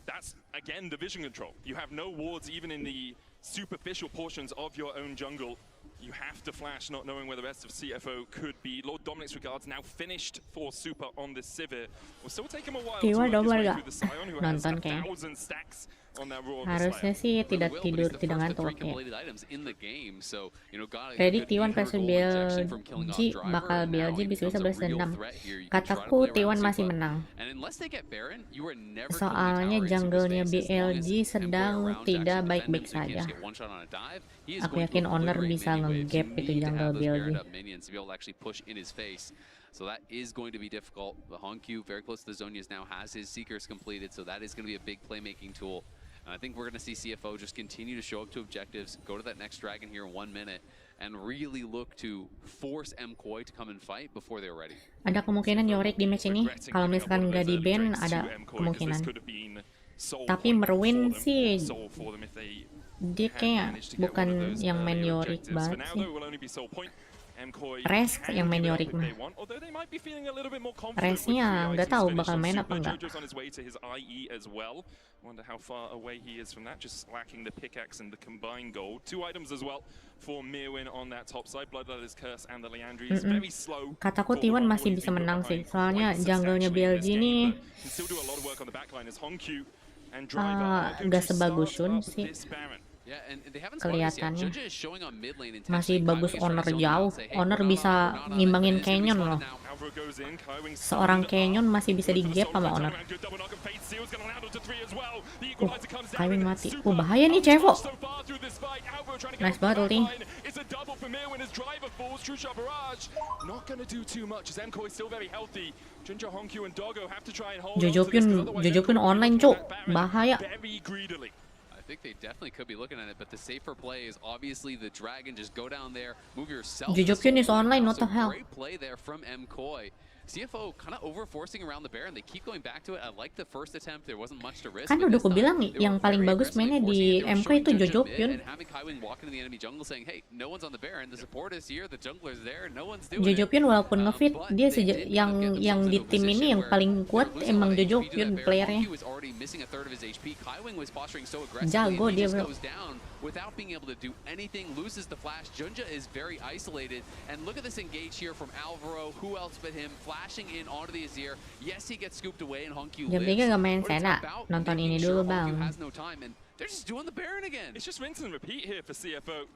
that's again the vision control. You have no wards even in the superficial portions of your own jungle. You have to flash, not knowing where the rest of CFO could be. Lord Dominic's regards now finished for Super on this Sivir. Will still take him a while to Tiwa work his double way gak? through the Scion, who has Nonton kayaknya. 1,000 stacks on that Raw. Harusnya sih tidak tidur, tidak ngantuk ya. Ready T1 versus BLG, bakal BLG bisa-bisa balas dendam. Kataku T1 masih menang. Soalnya jungle-nya BLG sedang tidak baik-baik saja. Aku yakin Owner bisa nge-gap itu jungle BLG. So that is going to be difficult. The Hongkyu, very close to the Zonias now, has his Seekers completed, so that is going to be a big playmaking tool. And I think we're going to see CFO just continue to show up to objectives, go to that next dragon here in 1 minute, and really look to force MKOI to come and fight before they're ready. Ada kemungkinan Yorick di match ini, kalau misalkan nggak di ban, ada kemungkinan. Tapi Merwin sih, dia kayak bukan yang main Yorick banget sih. Res yang main Yorick mah. Resnya nggak tahu bakal main apa enggak. Wonder how far away he is from that. Just lacking the pickaxe and the combined gold. 2 items as well for Mirwin on that top side. Bloodletter's Curse and the Liandry is very slow. Kataku T1 masih bisa menang sih. Soalnya jungle-nya BLG ini nggak sebagus Shun sih. Kelihatannya masih bagus Owner jauh. Owner bisa ngimbangin Canyon loh. Seorang Canyon masih bisa di-gap sama Owner. Kawin mati. Bahaya nih Cevo. Nice banget ulti. Jojopyun online cuk. Bahaya. I think they definitely could be looking at it, but the safer play is obviously the dragon. Just go down there, move yourself. Jojopyun is online, what the hell? Great play there from MKOI. CFO kind of over-forcing around the Baron. They keep going back to it. I like the first attempt. There wasn't much to risk. Kan udah aku bilang yang paling bagus mainnya di MK itu Jojo Pyun. Jojo Pyun walaupun ngefit, dia yang di tim ini yang paling kuat emang Jojo Pyun playernya. Jago dia bro. Without being able to do anything, loses the flash. Junja is very isolated, and look at this engage here from Alvaro. Who else but him flashing in onto the Azir? Yes, he gets scooped away, and Hongyu lives. Jam 3 gak main Sena, nonton ini dulu bang. They're just doing the Baron again. It's just rinse and repeat here for CFO.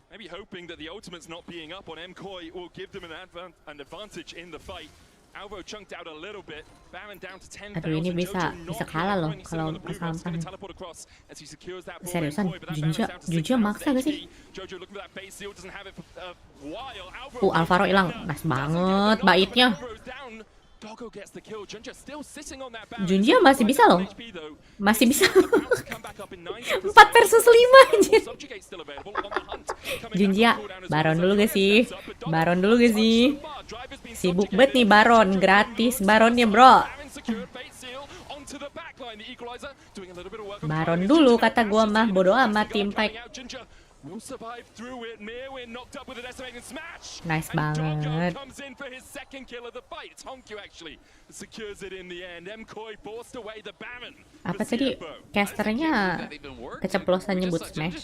Maybe hoping that the ultimates not being up on MKOI will give them an advantage in the fight. Alvaro chunked out a little bit. Baron down to 10,000. Aduh ini bisa kalah loh kalau kesampahan. Seriusan, Junja maksa gak sih? Alvaro hilang, nice banget baitnya. Junja masih bisa loh, masih bisa. 4 versus 5 anjir. Junja, Baron dulu gak sih? Baron dulu gak sih? Sibuk banget nih Baron, gratis Baronnya bro. Baron dulu kata gua mah, bodo amat tim fight. Nice banget. Apa tadi casternya keceplosan nyebut smash?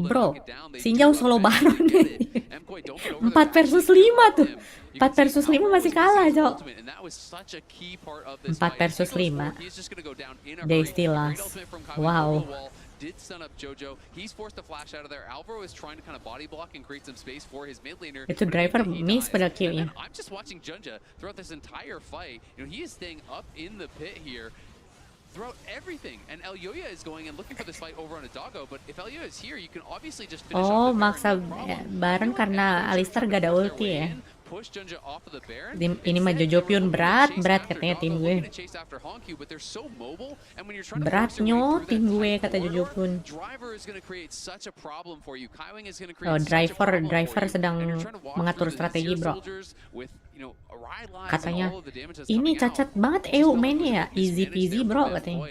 Bro, Sinjau solo Baron 4 versus 5 tuh. 4 versus 5 masih kalah, Cok. 4 versus 5. They still lost. Wow. Did stun up Jojo. He's forced to flash out of there. Alvaro is trying to kind of body block and create some space for his mid laner. Itu driver miss pada Q-nya. I'm just watching Junja throughout this entire fight. You know, he is staying up in the pit here throughout everything. And Elyoya is going and looking for this fight over on a doggo. But if Elyoya is here, you can obviously just finish Oh, off the maksa Baron karena Alistar gak ada ulti ya. Ini mah Jojo Pyun berat katanya tim gue. Beratnya tim gue kata Jojo Pyun. Oh, driver sedang mengatur strategi bro. Katanya ini cacat banget mainnya ya, easy peasy bro katanya.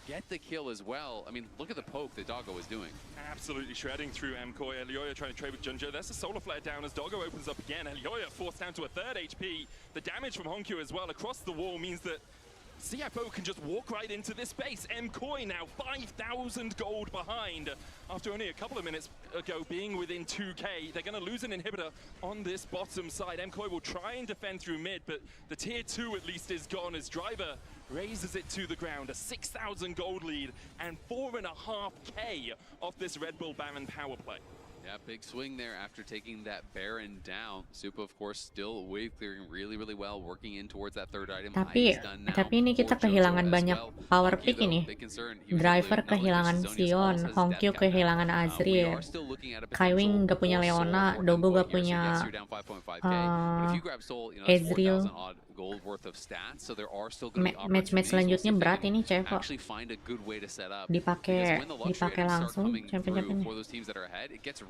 Get the kill as well. I mean, look at the poke that Doggo was doing. Absolutely shredding through MKOI. Elyoya trying to trade with Junja. There's a solar flare down as Doggo opens up again. Elyoya forced down to a 3rd HP. The damage from Hongyu as well across the wall means that CFO can just walk right into this space. MKOI now 5,000 gold behind. After only a couple of minutes ago being within 2k, they're going to lose an inhibitor on this bottom side. MKOI will try and defend through mid, but the tier 2 at least is gone as Driver raises it to the ground. A 6,000 gold lead and 4.5k off this Red Bull Baron power play. Yeah, big swing there after taking that Baron down. Supa, of course, still wave clearing really well, working in towards that 3rd item. Tapi ini kita kehilangan banyak power pick ini. Driver kehilangan Sion, Hongyu kehilangan Azir, Kaiwing gak punya Leona, Dogo gak punya Ezreal. Match selanjutnya berat ini Cevo. Dipakai langsung champion-championnya.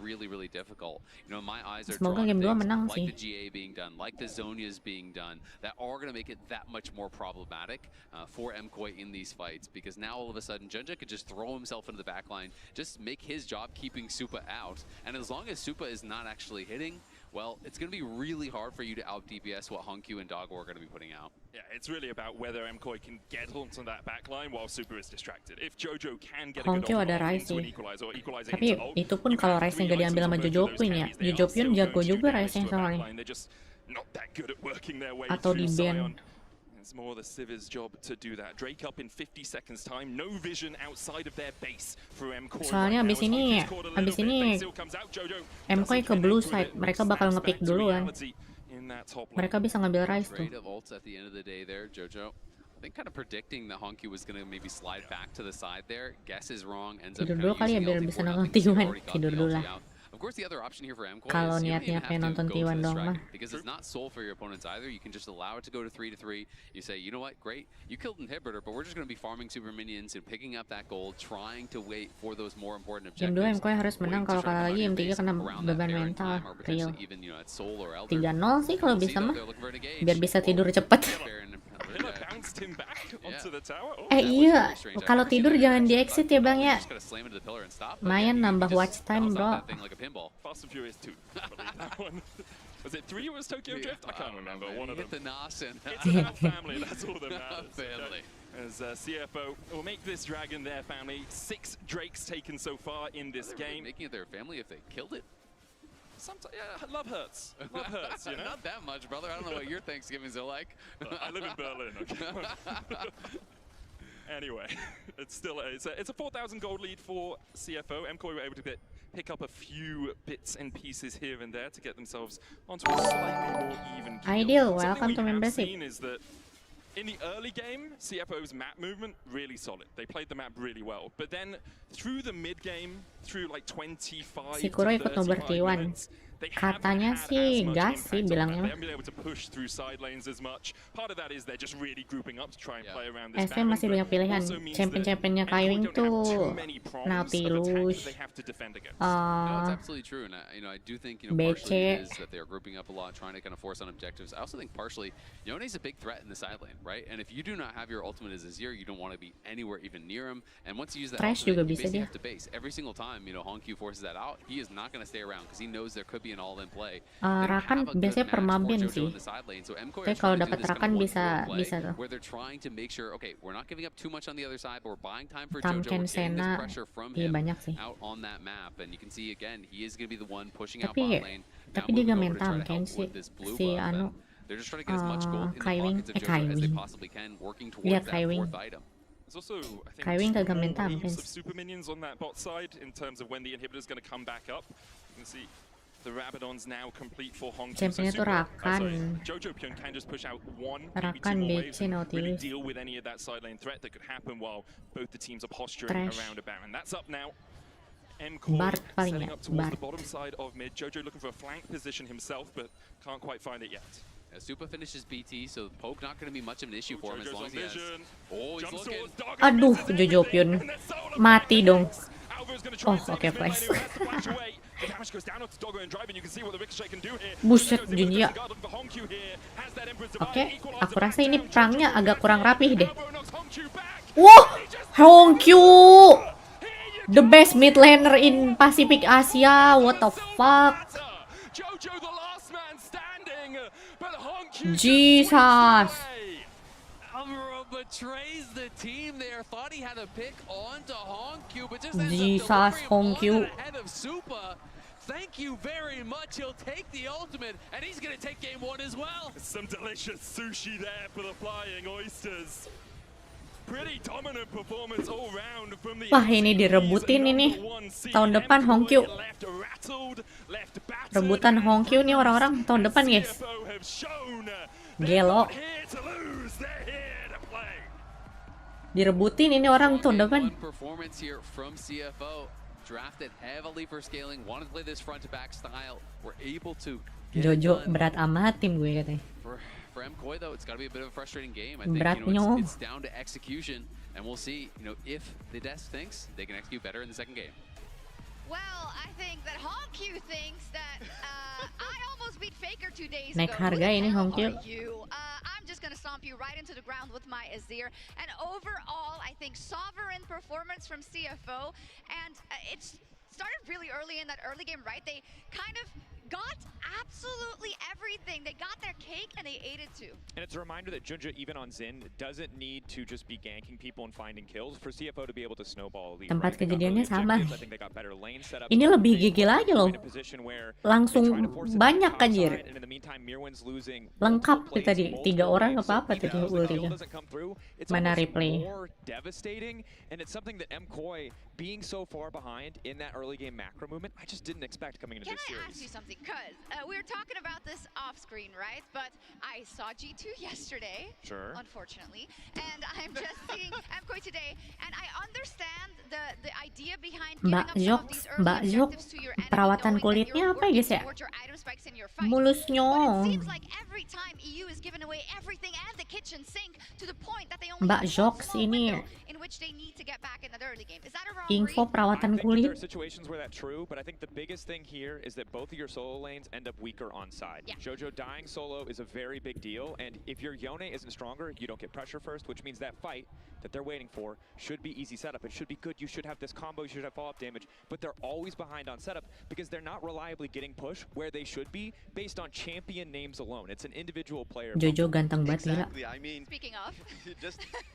Really difficult. You know, my eyes are semoga game 2 menang like sih. The GA being done, like the Zonia's being done, that are going to make it that much more problematic for MKOI in these fights, because now all of a sudden Junja could just throw himself into the back line, just make his job keeping Supa out, and as long as Supa is not actually hitting, well, it's going to be really hard for you to out DPS what Hongyu and Doggo are going to be putting out. Yeah, it's really about whether MKOI can get onto that back line while Supa is distracted. If Jojo can get a good ada Ryze sih. Tapi itu pun kalau Ryze yang gak diambil sama Jojo Pyun ya. Jojo Pyun jago juga Ryze-nya soalnya. Atau di ban. It's more the Civi's job to do that. Drake up in 50 seconds time. No vision outside of their base for MKOI. Soalnya abis ini MKOI ke blue side. Mereka bakal nge-pick dulu kan. Mereka bisa ngambil Ryze tuh. Kind of predicting that Hongyu was going to maybe slide back to the side there. Guess is wrong. Ends up tidur dulu kali ya biar bisa nonton T1. Tidur dulu lah. course, the other option here for MKOI Kalau is you don't niatnya even have pengen to nonton go for T1 this dong mah. dragon because it's not soul for your opponents either. You can just allow it to go to 3-3. You say, you know what, great, you killed inhibitor, but we're just going to be farming super minions and picking up that gold, trying to wait for those more important Game objectives. 2 MKOI harus menang, kalau kalah lagi game 3 kena beban mental. Real. 3-0 sih kalau bisa mah, biar bisa tidur cepet. Iya, kalau tidur jangan di exit ya bang ya. Lumayan nambah watch time bro. Fast and Furious 2. I believe that one. Was it 3 or was Tokyo Drift? I can't remember. One of them. It's about family, that's all that matters. Family. As CFO will make this dragon their family. 6 drakes taken so far in this game. Making it their family if they killed it? Sometimes, yeah, love hurts. Love hurts, you know? Not that much, brother. I don't know what your Thanksgivings are like. I live in Berlin, okay? Anyway, it's still it's a 4,000 gold lead for CFO. MKOI were able to pick up a few bits and pieces here and there to get themselves onto a slightly more even keel. Ideal, Something welcome we to have membership. seen is that in the early game, CFO's map movement really solid. They played the map really well, but then through the mid game, through like 25 Si Kuro to ikut 35 nobar T1. minutes, they Katanya haven't had sih as much gas impact sih on bilangnya. that. They haven't been able to push through side lanes as much. Part of that is they're just really grouping up to try and play around this SM masih banyak pilihan. Champion-championnya Kaiwing tuh Nautilus, No, it's absolutely true, and I do think partially it is that they're grouping up a lot, trying to kind of force on objectives. I also think partially Yone's a big threat in the side lane, right? And if you do not have your ultimate as Azir, you don't want to be anywhere even near him. And once you use that Trash ultimate, juga you bisa basically dia. have to base every single time. Hongq forces that out. He is not going to stay around because he knows there could be an all-in play. Rakan biasanya permaben sih. Tapi kalau dapat Rakan bisa tuh. Where they're trying to make sure, okay, we're not giving up too much on the other side, but we're buying time for Tamken, Jojo. We're getting this Sena, pressure from iya him banyak sih. out on that map, and you can see again, he is going to be the one pushing out Tapi bot lane. tapi dia gak main Tamken sih. Si anu They're just trying to get as much gold in the Kaiwing, pockets of Jojo as they possibly can, working towards lihat that Kaiwing. fourth item. There's also, I think, Kaiwing kagak main 2 Tamken. waves of super minions on that bot side in terms of when the inhibitor's going to come back up. You can see the Rabadon's now complete for Hongq. Championnya tuh Rakan. Jojo Pyun can just push out 1, maybe 2 Rakan, more waves BC, and really Nautilus. deal with any of that side lane threat that could happen while both the teams are posturing Trash. around a Baron. That's up now. MKOI Bart paling setting ya, up towards Bart. the bottom side of mid. Jojo looking for a flank position himself, but can't quite find it yet. Supa finishes BT, so poke not going to be much of an issue for him as long as he has. Oh, he's looking. Aduh, Jojo Pyun mati dong. Oh, oke, flash. Buset, Junia. Oke, aku rasa ini perangnya agak kurang rapih deh. Wah, Hongq, the best mid laner in Pacific Asia. What the fuck? Jesus. Betrays the team there. Thought he had a pick onto Hongq, but just Jesus, Hongq. ahead of Supa. Thank you very much. He'll take the ultimate, and he's going to take game 1 as well. Some delicious sushi there for the flying oysters. Pretty dominant performance all round from the. Wah, ini direbutin ini. Tahun depan Hongq. Rebutan Hongq nih orang-orang tahun depan, guys. Gelo. Direbutin ini orang tahun depan. Performance here from CFO. Drafted heavily for scaling, wanted to play this front to back style. We're able to Jojo berat amat tim gue katanya. For MKOI though, it's got to be a bit of a frustrating game. I think it's down to execution, and we'll see. If the desk thinks they can execute better in the second game. Well, I think that Hongq thinks that I almost beat Faker 2 days Naik ago. harga ini Hongq. I'm just gonna stomp you right into the ground with my Azir. And overall, I think sovereign performance from CFO, and it's started really early in that early game, right? They kind of got absolutely everything. They got their cake and they ate it too. And it's a reminder that Junja, even on Xin, doesn't need to just be ganking people and finding kills for CFO to be able to snowball a lead. Tempat kejadiannya sama. I think they got better lane setups. Ini lebih gigil aja loh. Langsung banyak anjir. And in the meantime, Mirwan's losing. Lengkap sih tadi. 3 orang apa tadi ultinya. Mana replay? More devastating, and it's something that MKOI being so far behind in that early game macro movement, I just didn't expect coming into Can this I series. ask you something? Because we were talking about this off screen, right? But I saw G2 yesterday, unfortunately, and I'm just seeing MKOI today, and I understand the idea behind giving up some of these early objectives to your enemy, perawatan knowing that kulitnya you're apa ya guys working ya? towards your item spikes in your fights. Mulusnya. But it seems like every time EU is giving away everything and the kitchen sink to the point that they only Mbak have one Jox small ini window in which they need to get back in the early game. Is that a wrong info read? perawatan I think that there kulit. are situations where that's true, but I think the biggest thing here is that both of your solo lanes end up weaker on side. Yeah. Jojo dying solo is a very big deal, and if your Yone isn't stronger, you don't get pressure first, which means that fight that they're waiting for should be easy setup. It should be good. You should have this combo. You should have follow-up damage, but they're always behind on setup because they're not reliably getting push where they should be based on champion names alone. It's an individual player. Jojo ganteng banget gila. Exactly. I mean, Speaking of,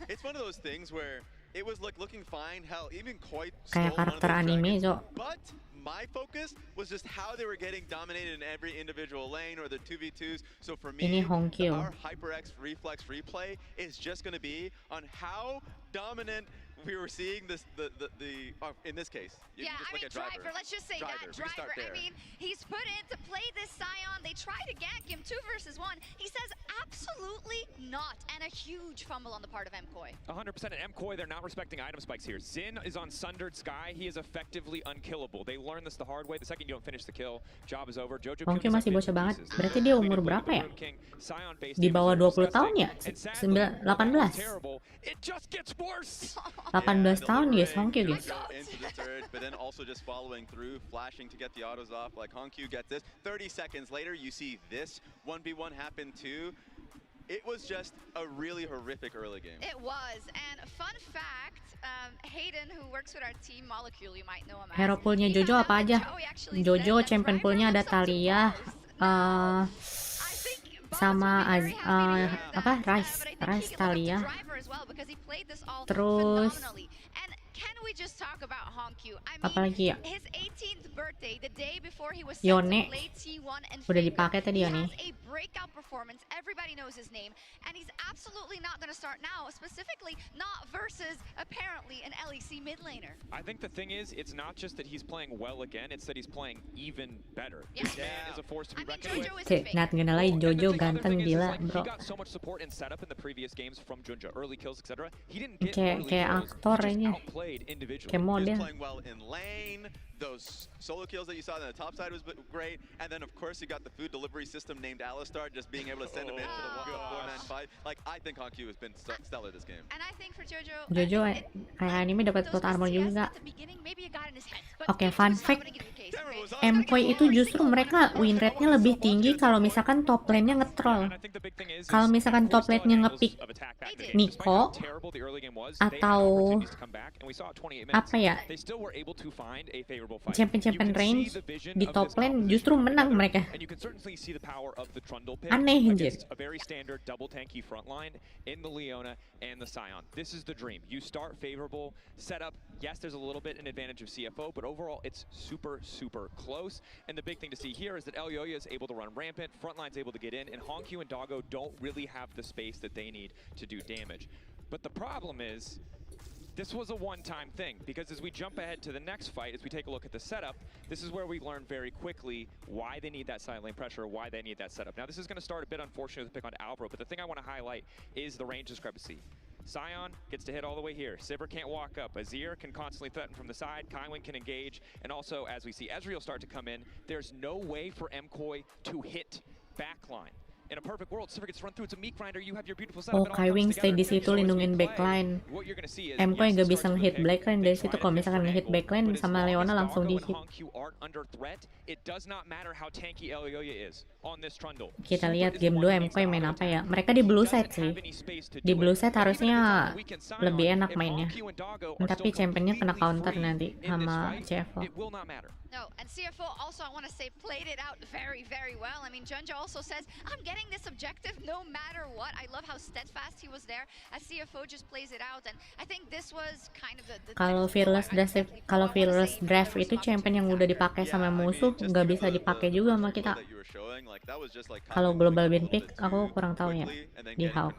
it's one of those things where it was looking fine. Hell, even quite Kayak karakter anime, Jo. But my focus was just how they were getting dominated in every individual lane or the 2v2s. So for me, Ini Hongkyo. our HyperX reflex replay is just going to be on how dominant we were seeing this in this case. You yeah, can just I look mean, at driver. Let's just say Driver, that we can start driver. I there. mean, he's put in to play this Scion. They try to gank him 2 versus 1. He says absolutely not, and a huge fumble on the part of MKOI. 100%. At MKOI, they're not respecting item spikes here. Zin is on Sundered Sky. He is effectively unkillable. They learned this the hard way. The second you don't finish the kill, job is over. Jojo Hongkyo kills masih him bocah 50 banget. pieces. Berarti dia umur berapa ya? Di bawah 20 tahun ya? 18? 18 tahun guys, Hongkyo guys. Into the third, but then also just following through, flashing to get the autos off. Like Hongkyo gets this. 30 seconds later, you see this 1v1 happen too. It was just a really horrific early game. It was, and fun fact, Hayden, who works with our team Molecule, you might know him as. Hero poolnya Jojo apa aja? Jojo champion poolnya ada Talia, sama apa Rice Talia. Terus apalagi ya? Yone udah dipakai tadi Yone. Everybody knows his name, and he's absolutely not going to start now, specifically not versus apparently an LEC mid laner. I think the thing is, it's not just that he's playing well again, it's that he's playing even better. Yeah. This man is a force to be reckoned with. Oke, not gonna lie, Jojo ganteng gila, bro. He got so much support and setup in the previous games from Junja, early kills, etc. He didn't get Kayak aktor aja. outplayed individually. Kayak model. He's playing well in lane. Those solo kills that you saw on the top side was great, and then of course you got the food delivery system named Alistar, just being able to send him into the 4-man fight. Like I think Hongkyo has been stellar this game. And I think for Jojo, kayak anime dapat plot armor juga. Oke, Okay, fun fact, MKOI itu justru mereka win rate-nya lebih tinggi kalau misalkan top lane-nya nge-troll. Kalau misalkan top lane-nya nge-pick Nico atau apa ya, champion range di top lane justru menang mereka. Aneh anjir. A very standard double tanky front line in the Leona and the Scion. This is the dream. You start favorable, setup. Yes, there's a little bit an advantage of CFO, but overall it's super close. And the big thing to see here is that Elyoya is able to run rampant, frontline's able to get in, and Hongkyo and Doggo don't really have the space that they need to do damage. But the problem is, this was a one-time thing, because as we jump ahead to the next fight, as we take a look at the setup, this is where we learn very quickly why they need that side lane pressure, why they need that setup. Now, this is going to start a bit unfortunate with the pick on Albro, but the thing I want to highlight is the range discrepancy. Scion gets to hit all the way here. Sivir can't walk up. Azir can constantly threaten from the side. Kaiwin can engage. And also, as we see Ezreal start to come in, there's no way for MKOI to hit backline. In a perfect world, Sivir gets run through. It's a meat grinder. You have your beautiful setup. Oh, Kaiwin stay di situ lindungin backline. MKOI nggak bisa ngehit backline dari situ. Kalau misalkan ngehit backline sama Leona langsung di hit. Kita lihat game 2 MKOI main apa ya. Mereka di blue side sih. Di blue side harusnya lebih enak mainnya. Tapi championnya kena counter nanti sama CFO. No, and CFO also, I want to say, played it out very well. I mean, Junja also says, I'm getting this objective no matter what. I love how steadfast he was there as CFO just plays it out. And I think this was kind of the Kalau fearless draft itu champion yang udah dipakai sama musuh nggak bisa dipakai juga sama kita. Kalau global win pick aku kurang tahu ya di HOK.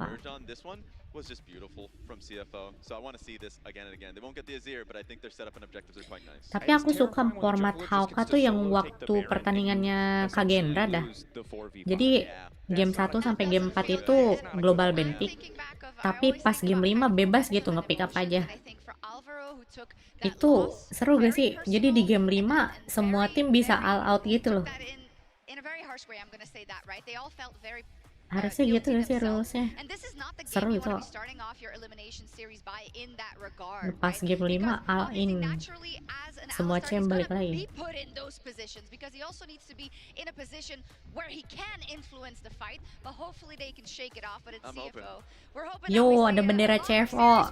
was just beautiful from CFO. So I want to see this again and again. They won't get the Azir, but I think their setup and objectives are quite nice. Tapi aku suka format Hauka tuh yang waktu pertandingannya Kagendra dah. Jadi game 1 sampai game 4 itu global ban pick. Tapi pas game 5 bebas gitu nge-pick up aja. Itu seru gak sih? Jadi di game 5 semua tim bisa all out gitu loh. Harusnya gitu gak sih rulesnya? Seru itu. Pas game 5 all in. Semua champ balik lagi. Yo, ada bendera CFO.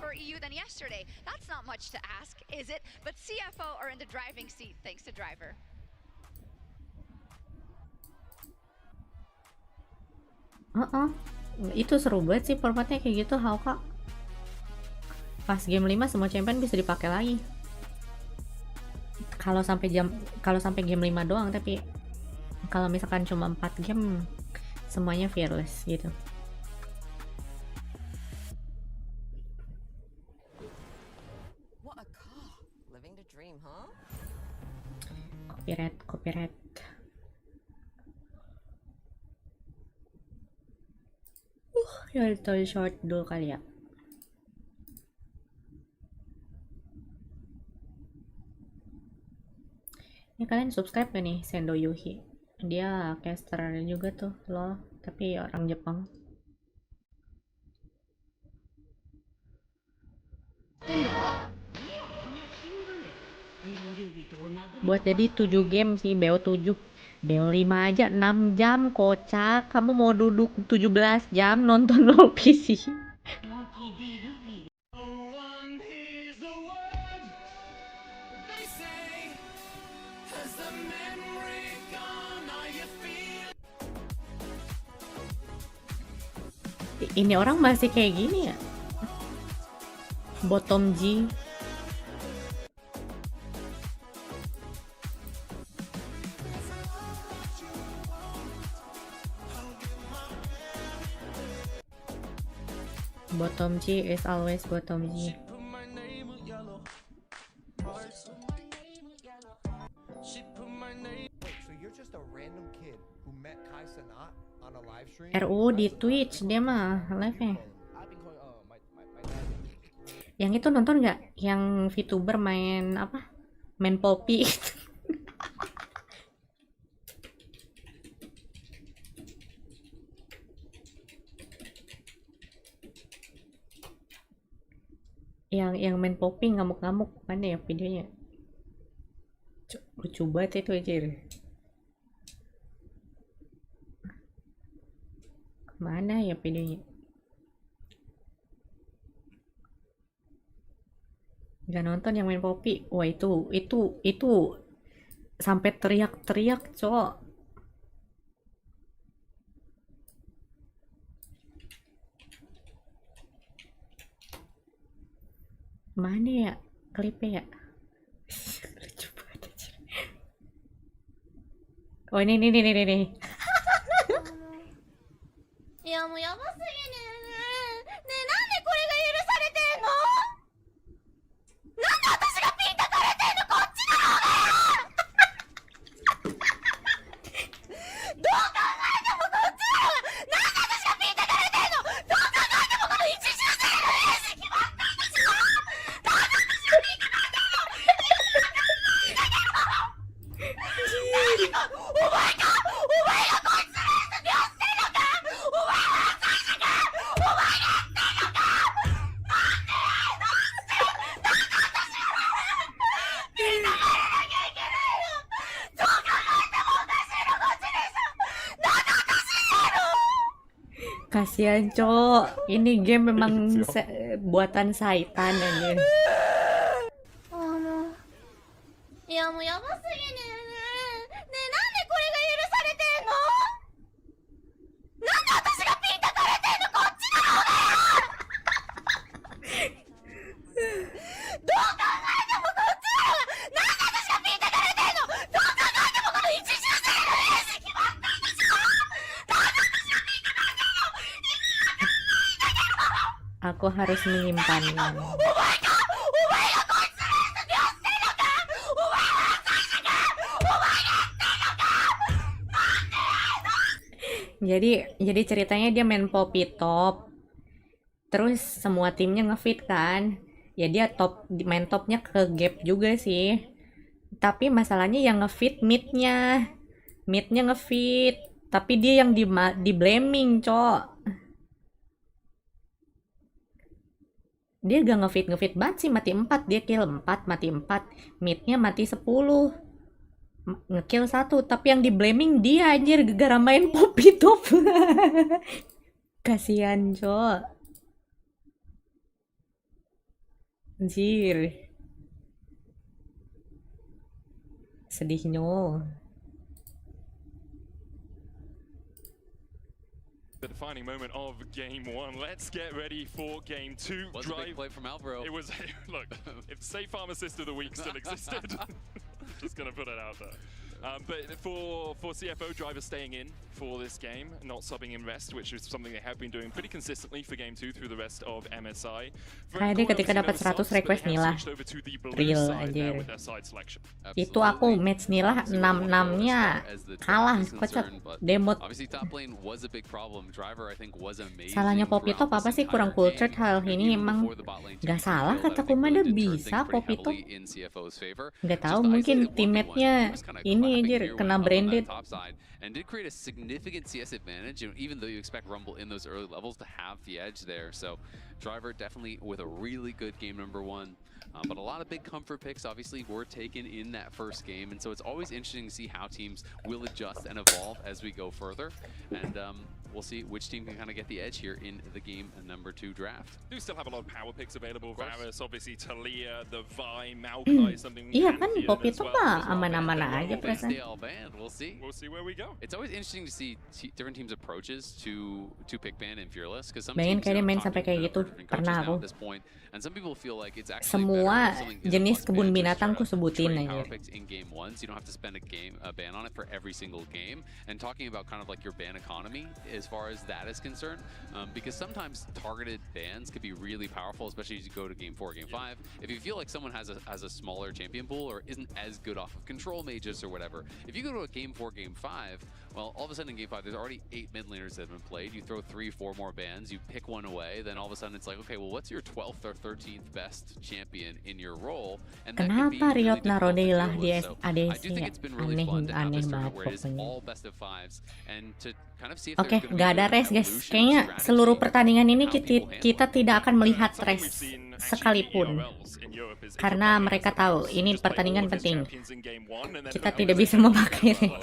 Itu seru banget sih formatnya kayak gitu Hauka. Pas game 5 semua champion bisa dipakai lagi. Kalau sampai game 5 doang, tapi kalau misalkan cuma 4 game semuanya fearless gitu. Copyright. Ya itu short dulu kali ya. Ini kalian subscribe gak nih Sendo Yuhi? Dia caster juga tuh loh, tapi orang Jepang. Buat jadi 7 game sih, BO 7. BO 5 aja 6 jam kocak. Kamu mau duduk 17 jam nonton LoL PC. Ini orang masih kayak gini ya? Bottom G. Bottom G is always bottom G. RU di Twitch dia mah live-nya. Yang itu nonton nggak? Yang VTuber main apa? Main Poppy. yang main Poppy ngamuk-ngamuk, mana ya videonya? Lucu banget itu aja. Mana ya videonya? Gak nonton yang main Poppy. Wah itu sampai teriak-teriak, cowok. Mana ya klipnya ya? Lucu banget aja. Oh ini. いやもうやばすぎねねえなんでこれが許されてんのなんで私がピンたかれてんのこっちだろうがどう考えてもこっちだろうがなんで私がピンたかれてんのどう考えてもこの一周生のエース決まったんでしょなんで私がピンたかれてんの何かお前がこいつのエースに押してんのかお前は犯罪者かお前がやってんのかなんでどうしてなんで私はみんながやらなきゃいけないのどう考えてもおかしいのこっちでしょなんで私なの Kasihan cowok, ini game memang buatan Saitan aja. いやもうやばすぎねねえなんでこれが許されてんのなんで私がピンたかれてんのこっちだろうがどう考えてもこっちだろうがなんで私がピンたかれてんのどう考えてもこの一周生のエース決まったんでしょなんで私がピンたかれてんの意味わかんないんだけど Aku harus menyimpannya. Jadi ceritanya dia main poppy top, terus semua timnya ngefit kan, ya dia main topnya ke gap juga sih, tapi masalahnya yang ngefit midnya ngefit, tapi dia yang di blaming, cok. Dia gak ngefit banget sih, mati 4, dia kill 4, mati 4, midnya mati 10, ngekill 1, tapi yang di blaming dia anjir gara-gara main poppy top. Kasihan, cok. Anjir. Sedihnya. The defining moment of game 1. Let's get ready for game 2. Was a big play from Alvaro. It was, look, if Safe Farm Assist of the Week still existed, just gonna put it out there. But for CFO, Driver staying in for this game, not subbing in rest, which is something they have been doing pretty consistently for game 2 through the rest of MSI. Kaede ketika dapat 100 request Nila, real aja. Itu aku match Nila 6-6-nya kalah, kocak, demot. Salahnya Poppy Top apa sih, kurang cultured hal ini emang gak salah kata Kumada, bisa Poppy Top. Gak tahu, mungkin teammate-nya ini aja kena branded. And did create a significant CS advantage, even though you expect Rumble in those early levels to have the edge there. So Driver definitely with a really good game number 1. But a lot of big comfort picks obviously were taken in that first game, and so it's always interesting to see how teams will adjust and evolve as we go further. And we'll see which team can kind of get the edge here in the game number 2 draft. Do still have a lot of power picks available. Varus, obviously Talia, the Vi, Maokai, something. Iya kan, Poppy Top mah aman-aman aja perasaan. We'll see. We'll see where we go. It's always interesting to see different teams' approaches to pick ban and fearless, because some Bayangin teams kayaknya main sampai kayak gitu, pernah aku. And some people feel like it's actually Semua jenis kebun binatang ku sebutin aja. In game 1, so you don't have to spend a ban on it for every single game. And talking about kind of like your ban economy as far as that is concerned, because sometimes targeted bans could be really powerful, especially as you go to game 4, game 5. If you feel like someone has a smaller champion pool or isn't as good off of control mages or whatever, if you go to a game 4, game 5, well, all of a sudden in game 5 there's already 8 mid laners that have been played. You throw 3, 4 more bans, you pick one away, then all of a sudden it's like, okay, well, what's your 12th or 13th best champion in your role? And that can be Kenapa really Riot naro difficult to Dela deal di with. So I ADC do think ya? it's been really fun to have Aneh this banget tournament where it is pokoknya. all best of 5s and to kind of see if Oke, there's going to be gak ada an race guys. evolution of Kayaknya strategy, seluruh pertandingan ini how people handle kita it. tidak akan melihat Something we've race seen actually sekalipun. ERLs in Europe is Karena Japan mereka against tahu the ini Bells. Just play pertandingan all of his penting. champions in game 1 and then Kita have tidak his bisa champions memakai in game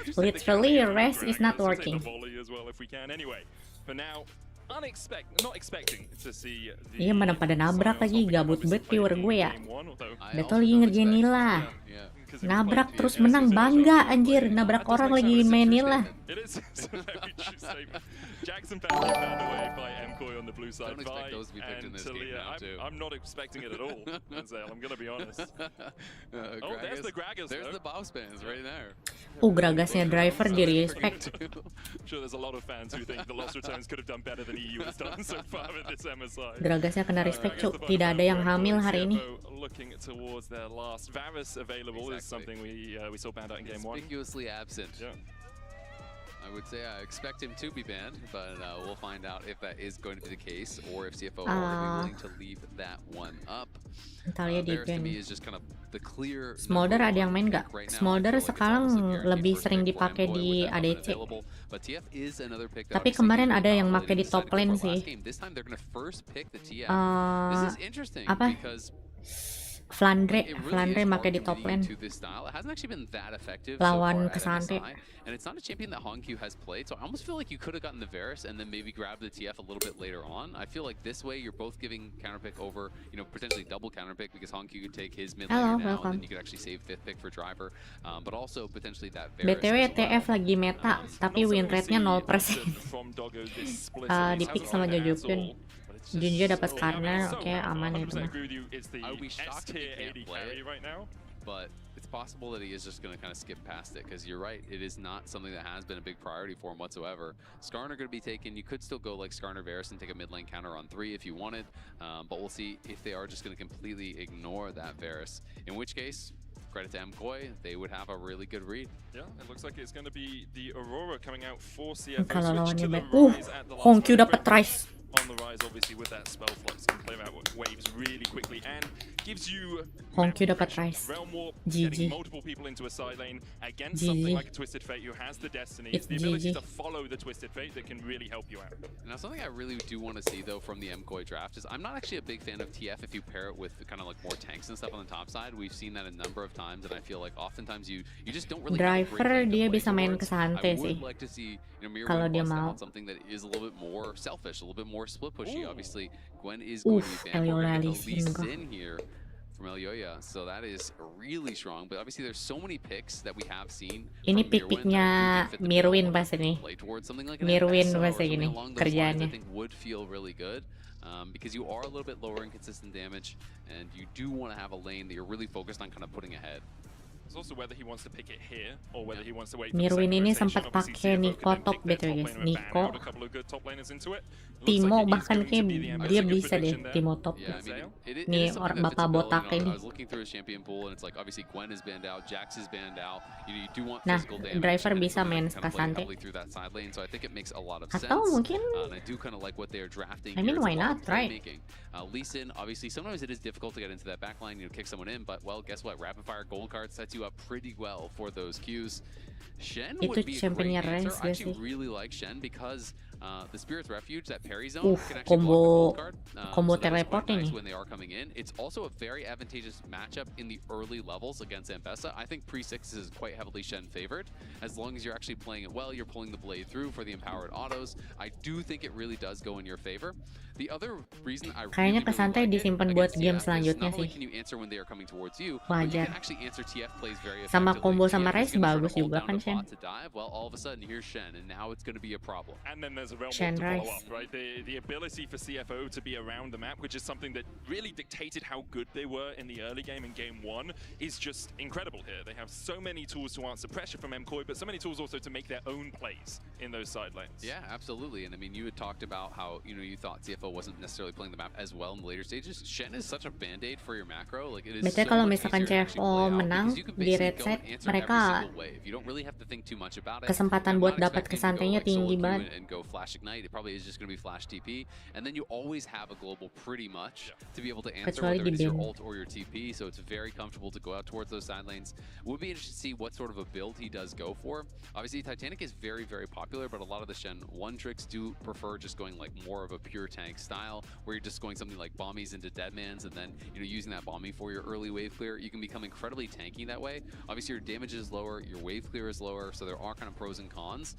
race. 1. Literally, race is not We'll take working. the volley as well if we can. Anyway, for now, not expecting to see the Iya, mana pada nabrak Sion lagi, stopping gabut obviously bet viewer played gue in ya. game 1, although I Betul also lagi don't ngerjain expect- Nila. Yeah. because it was Nabrak played terus via menang, SSL, bangga so anjir. played. Nabrak That does orang make lagi sense. main Nila. It is it's a very true statement. Jackson family found away by MKOI on the blue side. Don't expect Vi those to be picked in and this game Talia. now, too. I'm not expecting it at all, Zale, I'm gonna be honest. Oh, there's the Gragas, There's though. the bow spans right there. Gragasnya driver di respect. I'm sure there's a lot of fans who think the Lost Returns could have done better than EU has done so far in this MSI. Gragasnya kena respect, cuk. Tidak ada yang hamil hari ini. Looking towards their last Varus available is something we saw banned out in game 1. Conspicuously absent. Yeah. I would say I expect him to be banned, but we'll find out if that is going to be the case or if CFO are going to be willing to leave that one up. Talia di Varus to ban. me is just kind of the clear Smolder number ada yang one main nggak? pick right now. I Smolder feel like it's sekarang almost a guaranteed lebih first sering pick for dipakai MKOI di with that ADC. available. But TF is another pick that Tapi obviously kemarin they ada yang validated pakai di decided top to go lane for last sih. game. This time they're going to first pick the TF. This is interesting Apa? because Flandre it really is pakai hard di top competing lane. into this style. It hasn't actually been that effective Lawan so far at Cassandre. MSI, and it's not a champion that Hongq has played. So I almost feel like you could have gotten the Varus and then maybe grabbed the TF a little bit later on. I feel like this way you're both giving counterpick over, potentially double counterpick because Hongq could take his mid Hello, laner now, welcome. and then you could actually save fifth pick for Driver, but also potentially that Varus. BTW as well. TF lagi meta, tapi win rate-nya 0%. Di pick sama Jojopin. Junjo dapat corner, oke aman itu mah. It's the I'll be shocked if S he tier can't 80 play carry it. right now. but it's possible that he is just going to kind of skip past it, because you're right, it is not something that has been a big priority for him whatsoever. Skarner going to be taken. You could still go like Skarner Varus and take a mid lane counter on 3 if you wanted, but we'll see if they are just going to completely ignore that Varus, in which case, credit to MKOI, they would have a really good read. Yeah, it looks like it's going to be the Aurora coming out for CFO. Kalau Switch to lawannya the baik. Rise at the last Hongkyu moment. dapat Rice. On the Rise, obviously, with that spell flux, can clear out waves really quickly and gives you Hongkyu dapat Rice. realm warp, GG. getting multiple people into a side lane against GG. something like a Twisted Fate who has the destiny, It's the ability GG. to follow the Twisted Fate that can really help you out. Now, something I really do want to see, though, from the MKOI draft is I'm not actually a big fan of TF if you pair it with kind of like more tanks and stuff on the top side. We've seen that a number of times, and I feel like oftentimes you just don't really have a great Driver lane to dia play bisa main towards. ke Sante I sih. would like to see, you know, Kalau Mirror dia bust mau. out something that is a little bit more selfish, a little bit more split pushy. Obviously, Gwen is going to be banned. We're going to get the least in here from Elyoya, so that is really strong. But obviously, there's so many picks that we have seen. Ini from Mirwin pick-picknya that do fit the Mirwin bill. pasti nih. Play towards something like an Mirwin Ambessa or pasti something gini along those lines, I kerjaannya. think would feel really good. Because you are a little bit lower in consistent damage, and you do want to have a lane that you're really focused on kind of putting ahead. It's also whether he wants to pick it here or whether he wants to wait for the Mirwin second ini rotation. sempat Obviously, pakai CFO Nico can then top pick their BTW top guys. lane and ban Nico, out a couple of good top laners into it. Looks Timo like it is bahkan going to kayak be the dia Ambessa bisa deh prediction there. Timo top. Yeah, I mean, it Nih is something orang that fits bapak a bill. botak You know, ini. I was looking through his champion pool, and it's like obviously Gwen is banned out, Jax is banned out. You do want Nah, physical damage. driver and it's bisa something main that can kind of play Kasante. heavily through that side lane, so I think it makes a lot of sense. Atau mungkin, And I do kind of like what they're drafting. I mean, here. It's why a lot not, of right? playmaking. Lee Sin, obviously, sometimes it is difficult to get into that back line, you know, kick someone in, but well, guess what? Rapid fire gold card sets you up pretty well for those queues. Shen Itu would be a great championnya answer. Reigns I gak actually sih? really like Shen because the Spirit's Refuge, that parry zone, can actually combo block the gold card. combo So that is teleport quite nice ini. when they are coming in. It's also a very advantageous matchup in the early levels against Ambessa. I think pre-6 is quite heavily Shen favored. As long as you're actually playing it well, you're pulling the blade through for the empowered autos. I do think it really does go in your favor. The other reason I Kayaknya really Kasante like it disimpan buat against game TF is selanjutnya not only sih. can you answer when they are coming towards you, but you Wajar. can actually answer TF plays very Sama effectively. combo sama TF is Rice gonna try to bagus hold juga down kan the Shen. bot to dive. Well, all of a sudden here's Shen, and now it's going to be a problem. And then there's a realm Shen warp to follow Rice. up, right? The ability for CFO to be around the map, which is something that really dictated how good they were in the early game in game 1, is just incredible here. They have so many tools to answer pressure from MKOI, but so many tools also to make their own plays in those side lanes. Yeah, absolutely. And I mean, you had talked about how, you know, you thought CFO wasn't necessarily playing the map as well in the later stages. Shen is such a band-aid for your macro. Like, it is Biasanya so kalau much misalkan easier to actually CFO play out menang because you can di basically red go side, and answer mereka every single wave. You don't really have to think too much about it. kesempatan You're buat not dapat expecting to go, kesantainya like, tinggi solo queue banget. and go flash ignite. It probably is just going to be flash TP. And then you always have a global pretty much to be able to answer Kecuali whether di it's your bin. ult or your TP. So it's very comfortable to go out towards those side lanes. Would be interested to see what sort of a build he does go for. Obviously, Titanic is very, very popular, but a lot of the Shen 1 tricks do prefer just going like more of a pure tank style, where you're just going something like bombies into Deadmans, and then, you know, using that bombing for your early wave clear. You can become incredibly tanky that way. Obviously, your damage is lower, your wave clear is lower, so there are kind of pros and cons.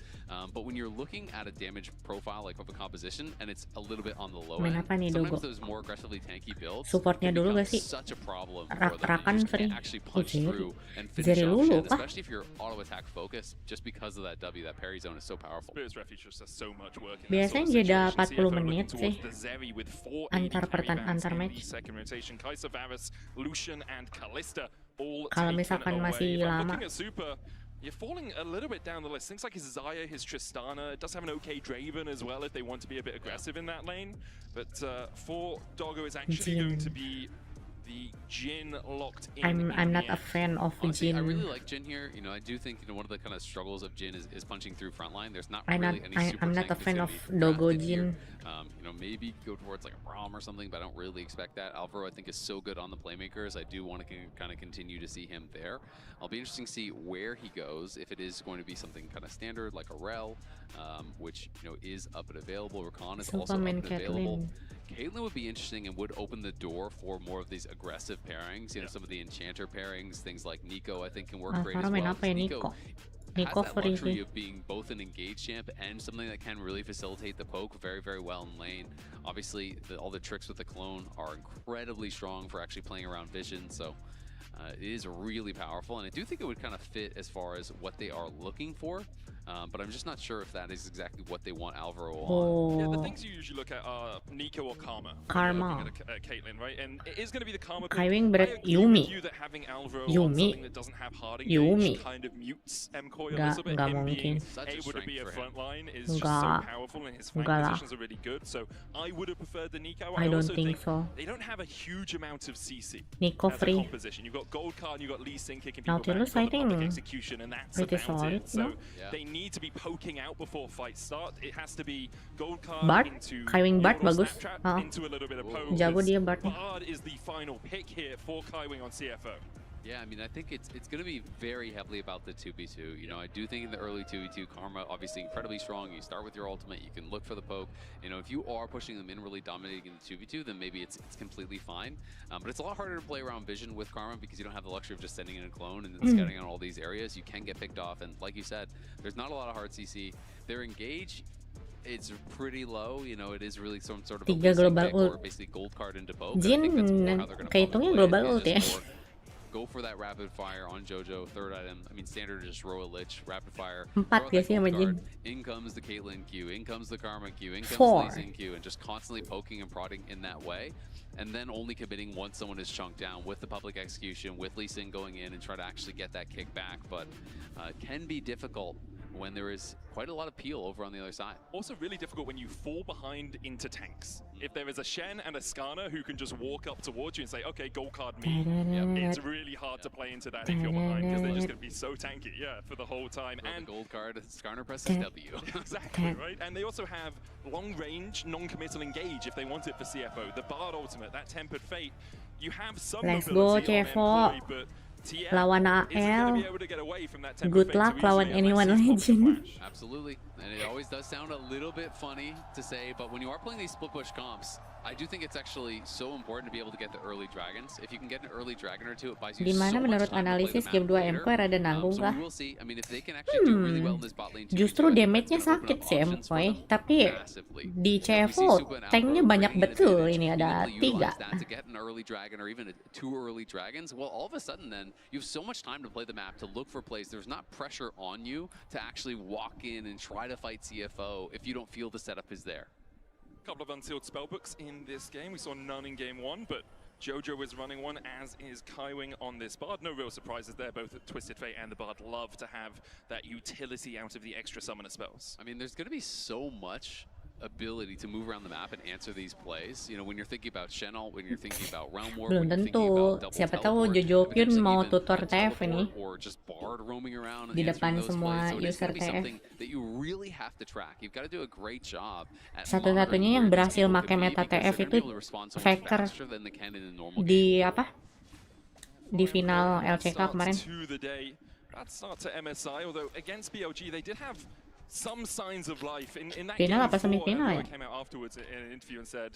But when you're looking at a damage profile like of a composition, and it's a little bit on the low Main end, apa nih, sometimes Dogo? those more aggressively tanky builds Supportnya can dulu become gak sih? such a problem for them. Rak-rakan You just free. can't actually punch Zeri. through and finish Zeri off dulu Shen, kah? especially if you're auto attack focused, just because of that W. That parry zone is so powerful. Spirit's Refuge just does so much work in Biasanya that sort jeda of situation. 40 CFO menit looking sih. towards the Zeri with 4 Antar AD carry bans antar in match. the second rotation. Kai'Sa, Varus, Lucian, and Kalista all Kalau taken misalkan away. masih But lama. looking at Super, you're falling a little bit down the list. Things like his Xayah, his Tristana, it does have an okay Draven as well if they want to be a bit aggressive in that lane. But for Doggo, it's actually going to be the Jhin locked in. I'm not a the end. fan of Honestly, I really Jhin. like Jhin here. You know, I do think, you know, one of the kind of struggles of Jhin is punching through frontline. There's not I'm really not- any super I'm not tank a that's fan gonna of be Dogo drafted here. Jhin. You know, maybe go towards like a Braum or something, but I don't really expect that. Alvaro, I think, is so good on the playmakers. I do want to kind of continue to see him there. I'll be interesting to see where he goes, if it is going to be something kind of standard like a Rel, which, you know, is up and available. Rakan is also up Sopan main and available. Caitlyn. Caitlyn would be interesting and would open the door for more of these aggressive pairings. You know, some of the enchanter pairings, things like Nico, I think, can work great as Alvaro main well. apa ya, 'cause Nico? has Nico that free luxury sih. of being both an engaged champ and something that can really facilitate the poke very, very well in lane. Obviously, all the tricks with the clone are incredibly strong for actually playing around vision, so it is really powerful, and I do think it would kind of fit as far as what they are looking for. But I'm just not sure if that is exactly what they want Alvaro on. Yeah, the Oh, things you usually look at are Nico or Karma. Karma. Looking at Caitlyn, right? And it is going to be the Karma pick. Kaiwing I berat agree Yumi. with you that having Alvaro Yumi. on something that doesn't have hard engage Yumi. kind of mutes MKOI a Nggak- little bit. nggak Him mungkin. being Such a able to strength be a for him. front line is just so Nggak. powerful, and his flank Nggak lah. positions are really good. So I would have preferred the Nico. I don't also think so. they don't have a huge amount of CC Nico as a free. composition. You've got Gold Card, you've got Lee Sin kicking people Nautilus, back, I you've got the public think, execution, and that's pretty about solid, it. So no? Yeah. they need to be poking out before fights start. It has to be Gold Card Bard? into Kaiwing Bard Euro bagus. Snapchat, Ah. into a little bit of poke. Jago 'cause dia Bard. Bard is the final pick here for Kaiwing on CFO. Yeah, I mean, I think it's going to be very heavily about the 2v2. You know, I do think in the early 2v2, Karma obviously incredibly strong. You start with your ultimate, you can look for the poke. You know, if you are pushing them in really dominating in the 2v2, then maybe it's completely fine. But it's a lot harder to play around Vision with Karma because you don't have the luxury of just sending in a clone and then scouting on all these areas. You can get picked off, and like you said, there's not a lot of hard CC. Their engage, it's pretty low. You know, it is really some sort of a 3 basic global pick ult. or basically gold card into poke. I Jin think that's more how they're going to kehitungnya global ult ya. go for that rapid fire on JoJo, third item. I mean, standard just row a lich, rapid fire. 4 throw out that biasanya sama gold Jin. card. In comes the Caitlyn Q, in comes the Karma Q, in comes 4. Lee Sin Q, and just constantly poking and prodding in that way. And then only committing once someone is chunked down with the public execution, with Lee Sin going in and try to actually get that kick back. But it can be difficult when there is quite a lot of peel over on the other side. Also really difficult when you fall behind into tanks. If there is a Shen and a Skarner who can just walk up towards you and say, okay, gold card me, it's really hard to play into that if you're behind because they're just going to be so tanky, for the whole time. Throw And the gold card, Skarner presses W. exactly, right? And they also have long range, non-committal engage if they want it for CFO. The Bard ultimate, that tempered fate, you have some Let's mobility go, on CFO. MKOI, but TF Lawan isn't going AL. to be able to get away from that tempered Good fate luck too lawan easily anyone unless he's legend. popping flash. Absolutely. And it always does sound a little bit funny to say, but when you are playing these split push comps, I do think it's actually so important to be able to get the early dragons. If you can get an early dragon or two, it buys you Gimana so much menurut time to play the analisis map game 2 later. MKOI rada nanggung So kah? we will see. I mean, if they can actually do really well in this bot lane too, Justru I think damage-nya that's gonna open sakit up sih options for MKOI, them tapi massively. di If we see CFO Supa and tanknya Alvaro banyak bringing an betul, advantage, ini being ada able to 3. utilize that to get an early dragon or even 2 early dragons, well, all of a sudden then you have so much time to play the map, to look for plays. There's not pressure on you to actually walk in and try to fight CFO if you don't feel the setup is there. Couple of unsealed spellbooks in this game. We saw none in game 1, but JoJo is running one, as is Kaiwing on this Bard. No real surprises there. Both Twisted Fate and the Bard love to have that utility out of the extra summoner spells. I mean, there's going to be so much ability to move around the map and answer these plays. You know, when you're thinking about Shen'Al, when you're thinking about Realm Warp, Belum when you're tentu. thinking about double Siapa tahu teleport, Jojo and Pyun potentially mau even tutor a TF teleport ini or just Bard roaming around and di answering depan those semua plays. So it is user going to be TF. something that you really have to track. You've got to do a great job at Satu-satunya yang berhasil make meta TF itu Faker di apa? Di final LCK kemarin. Bad start to MSI, although against BLG they did have some signs of life. In that Final game apa semifinal ya? came out afterwards in an interview and said,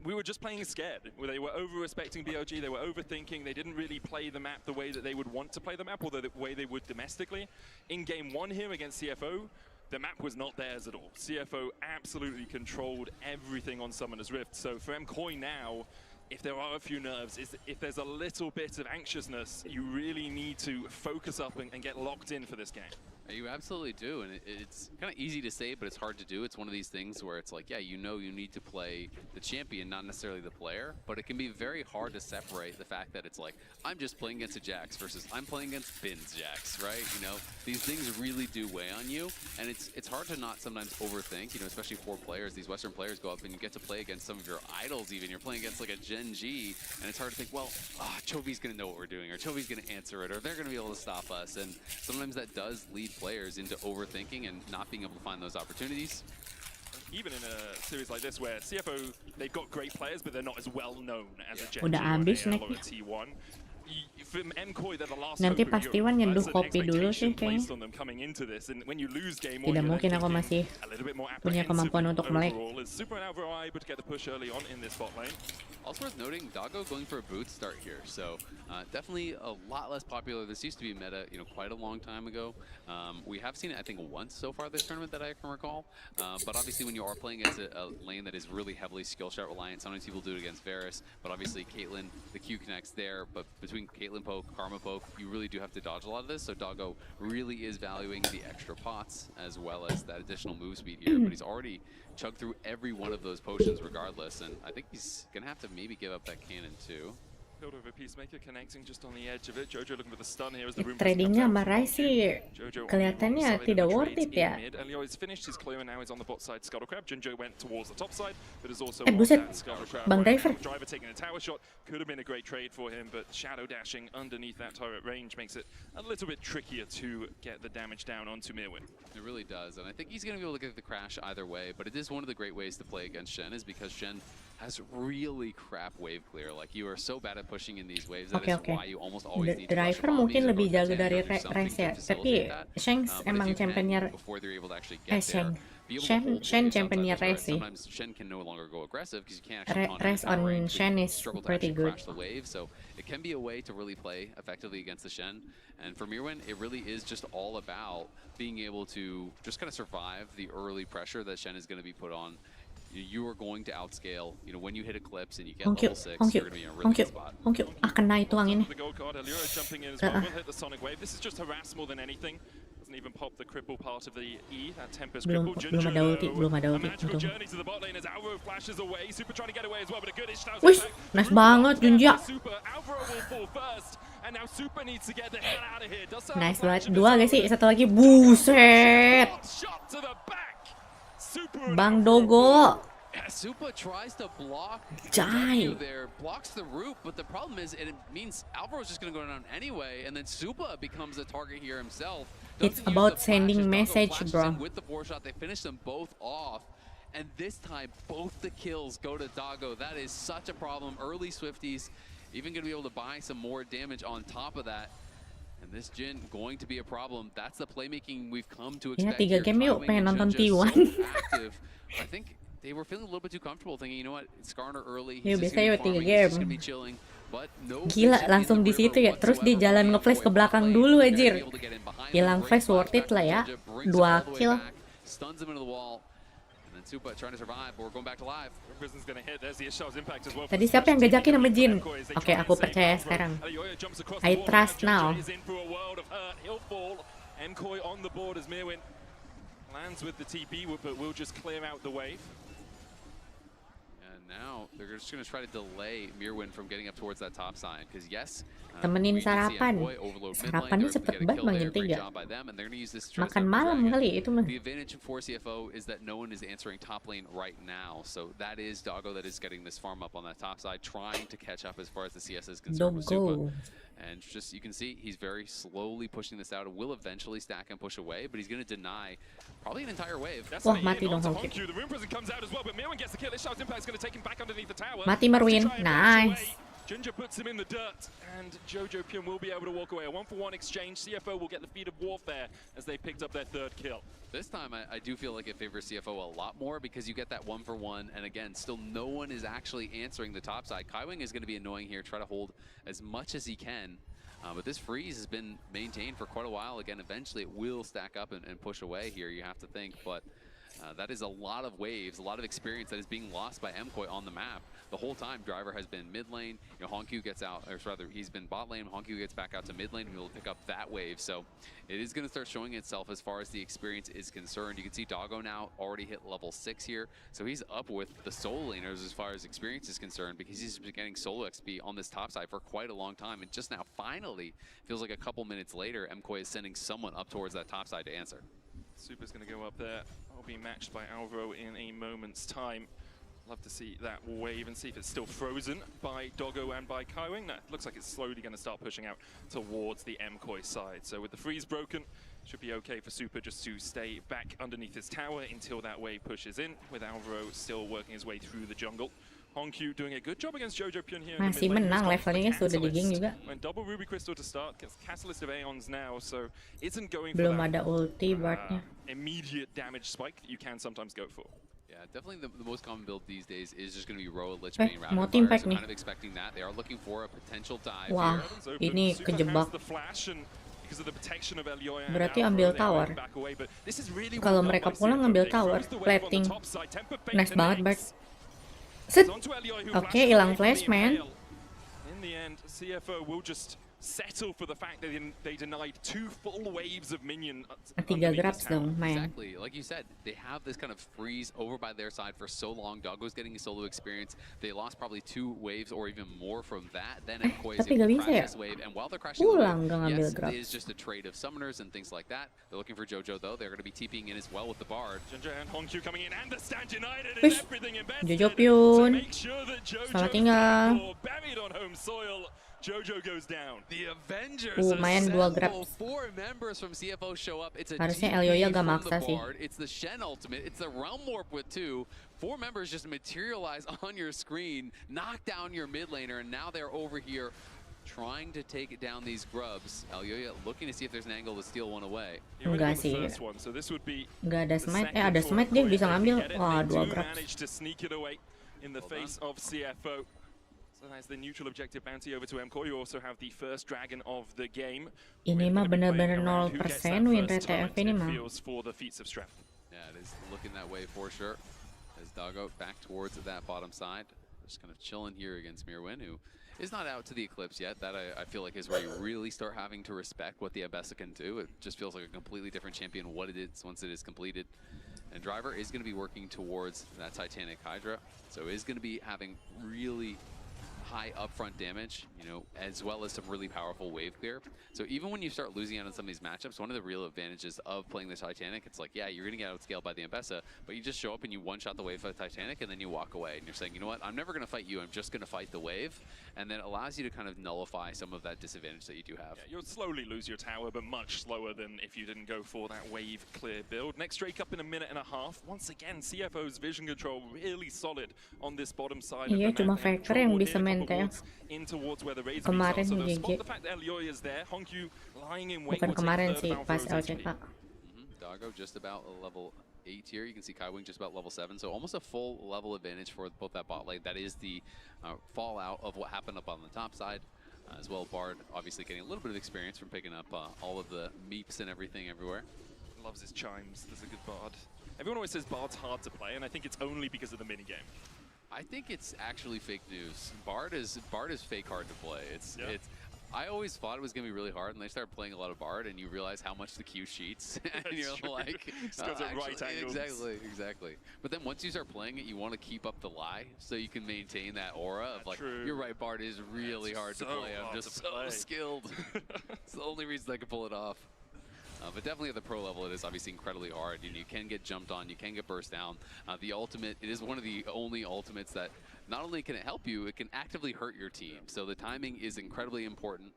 we were just playing scared. They were over-respecting BLG, they were overthinking, they didn't really play the map the way that they would want to play the map, or the way they would domestically. In game 1 here against CFO, the map was not theirs at all. CFO absolutely controlled everything on Summoner's Rift. So for MKOI now, if there are a few nerves, if there's a little bit of anxiousness, you really need to focus up and get locked in for this game. You absolutely do, and it's kind of easy to say, but it's hard to do. It's one of these things where it's like, yeah, you know you need to play the champion, not necessarily the player, but it can be very hard to separate the fact that it's like, I'm just playing against a Jax versus I'm playing against Bin's Jax, right? You know, these things really do weigh on you, and it's hard to not sometimes overthink, you know, especially for players. These Western players go up and you get to play against some of your idols even. You're playing against like a Gen G, and it's hard to think, well, Chovy's going to know what we're doing, or Chovy's going to answer it, or they're going to be able to stop us, and sometimes that does lead players into overthinking and not being able to find those opportunities. Even in a series like this where CFO, they've got great players, but they're not as well known as a Gen Udah G or an habis AL or a snacknya. T1. From MKOI, they're the last Nanti hope of pasti Europe. Wan nyeduh That's an kopi dulu sih expectation placed kayaknya. on them coming into this, and when you lose game Tidak 1, mungkin aku masih a little bit more punya kemampuan untuk melek. overall. As Super and Alvaro are able to get the push early on in this bot lane. Also worth noting, Doggo going for a boot start here, so definitely a lot less popular. This used to be meta, you know, quite a long time ago. We have seen it, I think, once so far this tournament that I can recall. But obviously, when you are playing against a lane that is really heavily skill shot reliant, sometimes people do it against Varus. But obviously, Caitlyn, the Q connects there. But between between Caitlyn poke, Karma poke, you really do have to dodge a lot of this. So Doggo really is valuing the extra pots as well as that additional move speed here. But he's already chugged through every one of those potions regardless. And I think he's going to have to maybe give up that cannon too. Tradingnya sama Rai sih kelihatannya tidak worth it ya. Buset, Bang Driver. Could have been a great trade for him, but shadow dashing underneath that turret range makes it a little bit trickier to get the damage down onto Mirwin. It really does, and I think he's going to be able to get the crash either way, but it is one of the great ways to play against Shen is because Shen has really crap wave clear. Like, you are so bad at pushing in these waves that is why you almost always need to Driver mungkin lebih jago dari Res ya, tapi Shanks emang championnya Shen championnya Res sih. Res on Shen is pretty good. So it can be a way to really play effectively against the Shen. And for Mirwin, it really is just all about being able to just kind of survive the early pressure that Shen is going to be put on. You are going to outscale. You know, when you hit Eclipse and you get level 6, you're going to be in a really good spot. Kena itu anginnya. Even pop the cripple part of the E, that Tempest belum ada ulti. Wih, nice banget Junja. Nice banget. Dua gak sih? Satu lagi. Buset. Bang Dogo. Supa tries to block there, blocks the root, but the problem is it means Alvaro's just going to go down anyway, and then Supa becomes a target here himself. It's about sending message, bro. With the 4-shot, they finish them both off, and this time both the kills go to Doggo. That is such a problem. Early Swifties even going to be able to buy some more damage on top of that. And this Jhin going to be a problem. That's the playmaking we've come to expect. Ya, 3 game yuk, pengen nonton T1. I think they were feeling a little bit too comfortable, thinking, you know what, it's Skarner early. Yuk, bisa yuk 3 game. Gila, langsung di situ ya. Terus dia jalan nge-flash ke belakang dulu anjir. Hilang flash worth it lah ya. 2 kill. Tadi siapa yang gajakin sama Jhin? Oke, aku percaya sekarang. I trust now. Lands with the TP, but we'll just clear out the wave. And now they're just going to try to delay Mirwin from getting up towards that top side. Because yes, temenin sarapan. Sarapannya cepet banget Bang Jhin 3. Makan malam kali itu mah. The advantage for CFO is that no one is answering top lane right now. So that is Doggo that is getting this farm up on that top side, trying to catch up as far as the CS is concerned with Supa. And just, you can see, he's very slowly pushing this out. It will eventually stack and push away, but he's going to deny probably an entire wave. Wah, mati dong Honky. Mati Marwin. Nice. Ginger puts him in the dirt, and Jojo Pyun will be able to walk away. A 1-for-1 exchange. CFO will get the feed of warfare as they picked up their 3rd kill. This time, I do feel like it favors CFO a lot more because you get that 1-for-1, and again, still no one is actually answering the top side. Kaiwing is going to be annoying here, try to hold as much as he can. But this freeze has been maintained for quite a while. Again, eventually it will stack up and push away here, you have to think. But that is a lot of waves, a lot of experience that is being lost by Mkoi on the map. The whole time, Driver has been mid lane. You know, Honkyu gets out, or rather, he's been bot lane. Honkyu gets back out to mid lane and will pick up that wave. So it is going to start showing itself as far as the experience is concerned. You can see Doggo now already hit level 6 here. So he's up with the solo laners as far as experience is concerned because he's been getting solo XP on this top side for quite a long time. And just now, finally, feels like a couple minutes later, Mkoi is sending someone up towards that top side to answer. Supa's going to go up there. I'll be matched by Alvaro in a moment's time. Love to see that wave and see if it's still frozen by Doggo and by Kaiwing. No, it looks like it's slowly going to start pushing out towards the Mkoi side. So with the freeze broken, should be okay for Supa just to stay back underneath his tower until that wave pushes in, with Alvaro still working his way through the jungle. Honkyu doing a good job against Jojo Pyun here. Masih menang, levelnya sudah di geng juga. Went double Ruby Crystal to start, gets Catalyst of Aeons now, so isn't going belum for ada ulti Bartnya. Immediate damage spike that you can sometimes go for. Yeah, definitely the most common build these days is just going to be Roa, Lich Bane, mau Rapid team Fire, pack so nih. kind of expecting that. They are looking for a potential dive Wah, here. ini kejebak. Berarti ambil tower. Kalau mereka pulang ambil tower, plating. Nice banget, Bart. Set. Oke, hilang flash, man. the end, CFO will just settle for the fact that they denied 2 full waves of minion. 3 grabs dong, main. Exactly. Like you said, they have this kind of freeze over by their side for so long. Doggo's getting a solo experience. They lost probably 2 waves or even more from that. Then MKOI is tapi able gak to bisa crash ya? this wave. And while they're crashing the Pulang wave, gak ngambil yes, grabs. it is just a trade of summoners and things like that. They're looking for Jojo though. They're going to be TPing in as well with the Bard. Junja and Hongkyu coming in, and the Stand United Wish. is everything invested Jojo to Pyun. make sure that Jojo's Selamat tinggal. buried on home soil. Jojo goes down. The Avengers main 2 assemble. grabs. 4 members from CFO show up. It's a Harusnya TP Elyoya agak from maksa the sih. Bard. It's the Shen ultimate. It's the Realm Warp with 2. 4 members just materialize on your screen, knock down your mid laner, and now they're over here trying to take down these grubs. Elyoya looking to see if there's an angle to steal one away. Enggak sih. So this would be Gak ada the smite. second Ada for smite dia MKOI. bisa They ngambil. get it. Wah, They 2 do grabs. manage to sneak it away in the face of CFO. So that's the neutral objective bounty over to MKOI. You also have the first dragon of the game. Ini mah bener-bener 0% win rate RTF ini mah. for the feats of strength. Yeah, it is looking that way for sure. As Doggo back towards that bottom side. Just kind of chilling here against Mirwin, who is not out to the Eclipse yet. That I feel like is where you really start having to respect what the Ambessa can do. It just feels like a completely different champion what it is once it is completed. And Driver is going to be working towards that Titanic Hydra. So is going to be having really high upfront damage, you know, as well as some really powerful wave clear. So even when you start losing out on some of these matchups, one of the real advantages of playing the Titanic, it's like, yeah, you're going to get outscaled by the Ambessa, but you just show up and you one-shot the wave of the Titanic and then you walk away. And you're saying, you know what, I'm never going to fight you, I'm just going to fight the wave. And then it allows you to kind of nullify some of that disadvantage that you do have. Yeah, you'll slowly lose your tower, but much slower than if you didn't go for that wave clear build. Next Drake up in a minute and a half. Once again, CFO's vision control really solid on this bottom side of Iya, the cuma map. They have Faker yang trouble bisa here, maintain. in towards where the raids Kemarin are. So they'll GG. spot the fact that Elyoya is there. Hongkyu lying in wait. Bukan will take kemarin third sih, of pas Alvaro's LCK. HP. Doggo just about a level 8 here. You can see Kaiwing just about level 7, so almost a full level advantage for both that bot lane. That is the fallout of what happened up on the top side. As well, Bard obviously getting a little bit of experience from picking up all of the meeps and everything everywhere. Loves his chimes. There's a good Bard. Everyone always says Bard's hard to play, and I think it's only because of the minigame. I think it's actually fake news. Bard is fake hard to play. It's I always thought it was gonna be really hard, and they started playing a lot of Bard, and you realize how much the queue cheats, and you're true. like, Just goes at right angles. exactly. But then once you start playing it, you want to keep up the lie, so you can maintain that aura of like, True. you're right, Bard is really hard to so play. I'm hard just to so play. skilled. It's the only reason I can pull it off. But definitely at the pro level, it is obviously incredibly hard. You can get jumped on, you can get burst down. The ultimate, it is one of the only ultimates that not only can it help you, it can actively hurt your team. So the timing is incredibly important.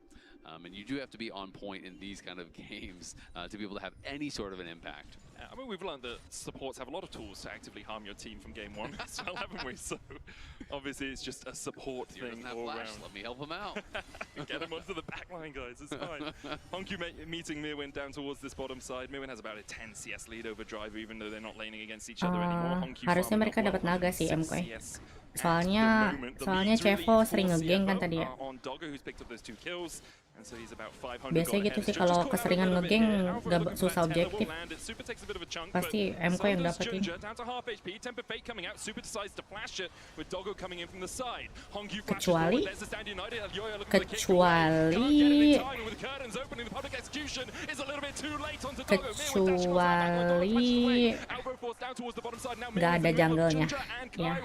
And you do have to be on point in these kind of games to be able to have any sort of an impact. I mean, we've learned that supports have a lot of tools to actively harm your team from game one as well, haven't we? So obviously it's just a support Here thing doesn't have all flash, around. let me help him out. Get him onto the back line, guys. It's fine. Hongkyu meeting Mirwin down towards this bottom side. Mirwin has about a 10 CS lead over Driver, even though they're not laning against each other anymore. Hongkyu Harusnya farming mereka up dapat well. naga sih, 6 MKOI. CS at Soalnya the moment. The lead's really Cevo for sering ngegeng kan CFO, tadi ya. On Doggo, who's picked up those 2 kills. And so he's about 500 Biasanya gitu sih, kalau keseringan ngegeng gak susah objektif. Pasti MK yang dapetin. Kecuali nggak ada jungle-nya. Ya.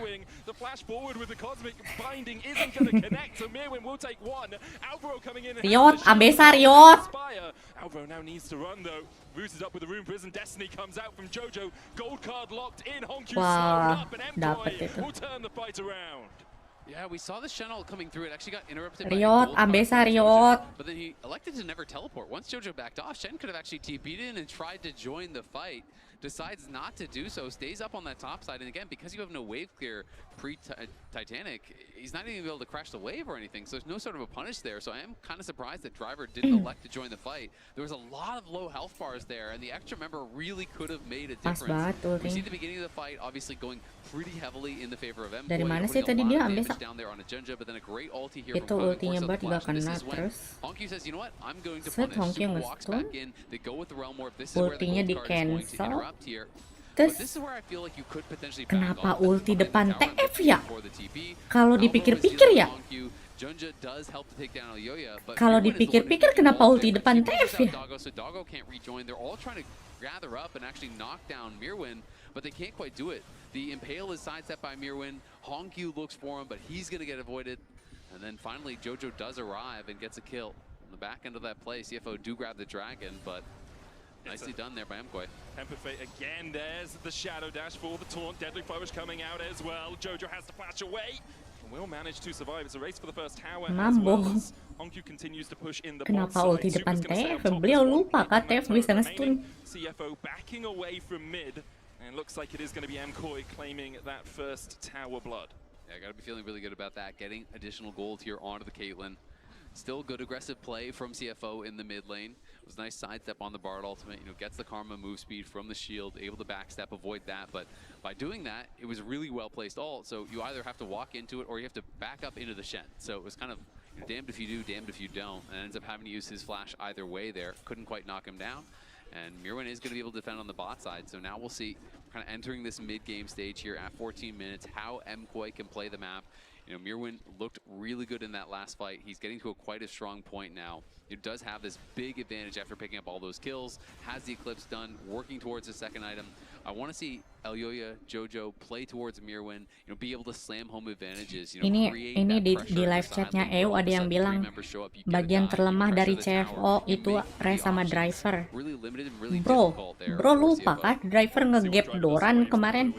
Riot, Ambessa, Riot. Alvaro now needs to run though. Rooted up with the Rune Prison. Destiny comes out from Jojo. Gold card locked in. Hongkyu slowed up, and MKOI will turn the fight around. Yeah, we saw the Shen ult coming through. It actually got interrupted Riot, by a gold Ambessa, card from Riot. Jojo, but then he elected to never teleport. Once Jojo backed off, Shen could have actually TP'd in and tried to join the fight. Decides not to do so, stays up on that top side, and again, because you have no wave clear pre-Titanic, he's not even able to crash the wave or anything, so there's no sort of a punish there, so I am kind of surprised that Driver didn't elect to join the fight. There was a lot of low health bars there, and the extra member really could have made a difference. We see the beginning of the fight obviously going pretty heavily in the favor of MKOI. Dari mana sih tadi dia Ambessa? Down there on a Junja, but then a great ulti here Itu from ultinya Bard juga kena terus. Hongkyu says, you know what, I'm going to Set punish. Hongkyu Super walks nge-stun. back in, they go with the Realm Warp. This is where the Ultinya gold card is going to di-cancel. interrupt here. Terus kenapa ulti depan TF ya? Kalau dipikir-pikir ya? Kalau dipikir-pikir kenapa ulti depan TF ya? But they can't quite do it. The Impale is sidestepped by Mirwin. Hongyu looks for him, but he's going to get avoided. And then finally, Jojo does arrive and gets a kill. On the back end of that play, CFO do grab the dragon, but nicely done there by Mkoy. Temper Fate again, there's the Shadow Dash for the taunt. Deadly Flourish coming out as well. Jojo has to flash away. And will manage to survive. It's a race for the first tower as well as Hongyu continues to push in the bot Kenapa ulti side. depan Super's gonna stay TF? up top Beliau as well, lupa kah keeping that TF bisa turret nge-stun. remaining. CFO backing away from mid. And it looks like it is going to be Mkoy claiming that first tower blood. Yeah, gotta be feeling really good about that. Getting additional gold here onto the Caitlyn. Still good aggressive play from CFO in the mid lane. It was a nice sidestep on the Bard ultimate, gets the Karma move speed from the shield, able to backstep, avoid that. But by doing that, it was really well placed ult. So you either have to walk into it or you have to back up into the Shen. So it was kind of damned if you do, damned if you don't. And ends up having to use his flash either way there. Couldn't quite knock him down. And Mirwin is going to be able to defend on the bot side. So now we'll see, kind of entering this mid-game stage here at 14 minutes, how Mkoy can play the map. Mirwin looked really good in that last fight. He's getting to quite a strong point now. He does have this big advantage after picking up all those kills. Has the Eclipse done, working towards the second item. I want to see Elyoya, Jojo play towards Mirwin, be able to slam home advantages. Ini di live chatnya EU ada yang bilang bagian terlemah dari CFO itu Res sama Driver. Bro lupa kan Driver nge-gap Doran kemarin.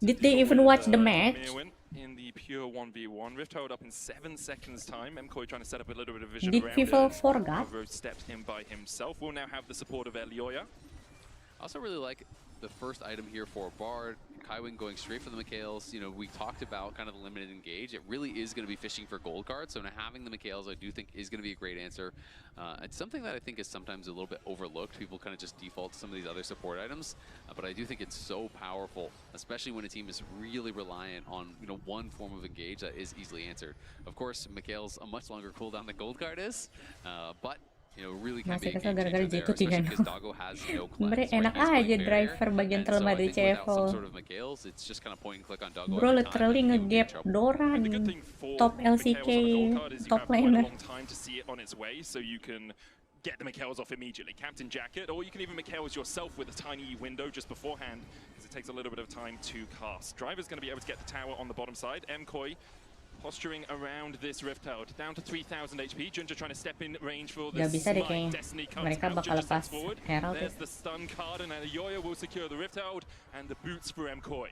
Did they even watch the match? In the pure 1v1, Rift held up in 7 seconds time. Mkoy trying to set up a little bit of vision Did around people it. forgot? Stepped in by himself. We'll now have the support of Elyoya. I also really like the first item here for Bard. Kaiwing going straight for the Mikhails. We talked about kind of the limited engage. It really is going to be fishing for gold cards. So now having the Mikhails, I do think is going to be a great answer. It's something that I think is sometimes a little bit overlooked. People kind of just default to some of these other support items. But I do think it's so powerful, especially when a team is really reliant on one form of engage that is easily answered. Of course, Mikhails a much longer cooldown than gold card is, but really can be a game changer there, especially because Doggo has no cleanse. Enak aja Driver bagian terlemah dari CFO. Bro literally nge-gap Doran, top LCK, top laner. Get the Mikhails off immediately. Captain Jacket, or you can even Mikhails yourself with a tiny window just beforehand, because it takes a little bit of time to cast. Driver's going to be able to get the tower on the bottom side. Mkoy posturing around this Rift Held. Down to 3000 HP. Junja trying to step in range for this. Destiny comes mereka out. bakal Junja lepas steps forward. Herald. There's the stun card, and Elyoya will secure the Rift Held and the boots for Mkoy.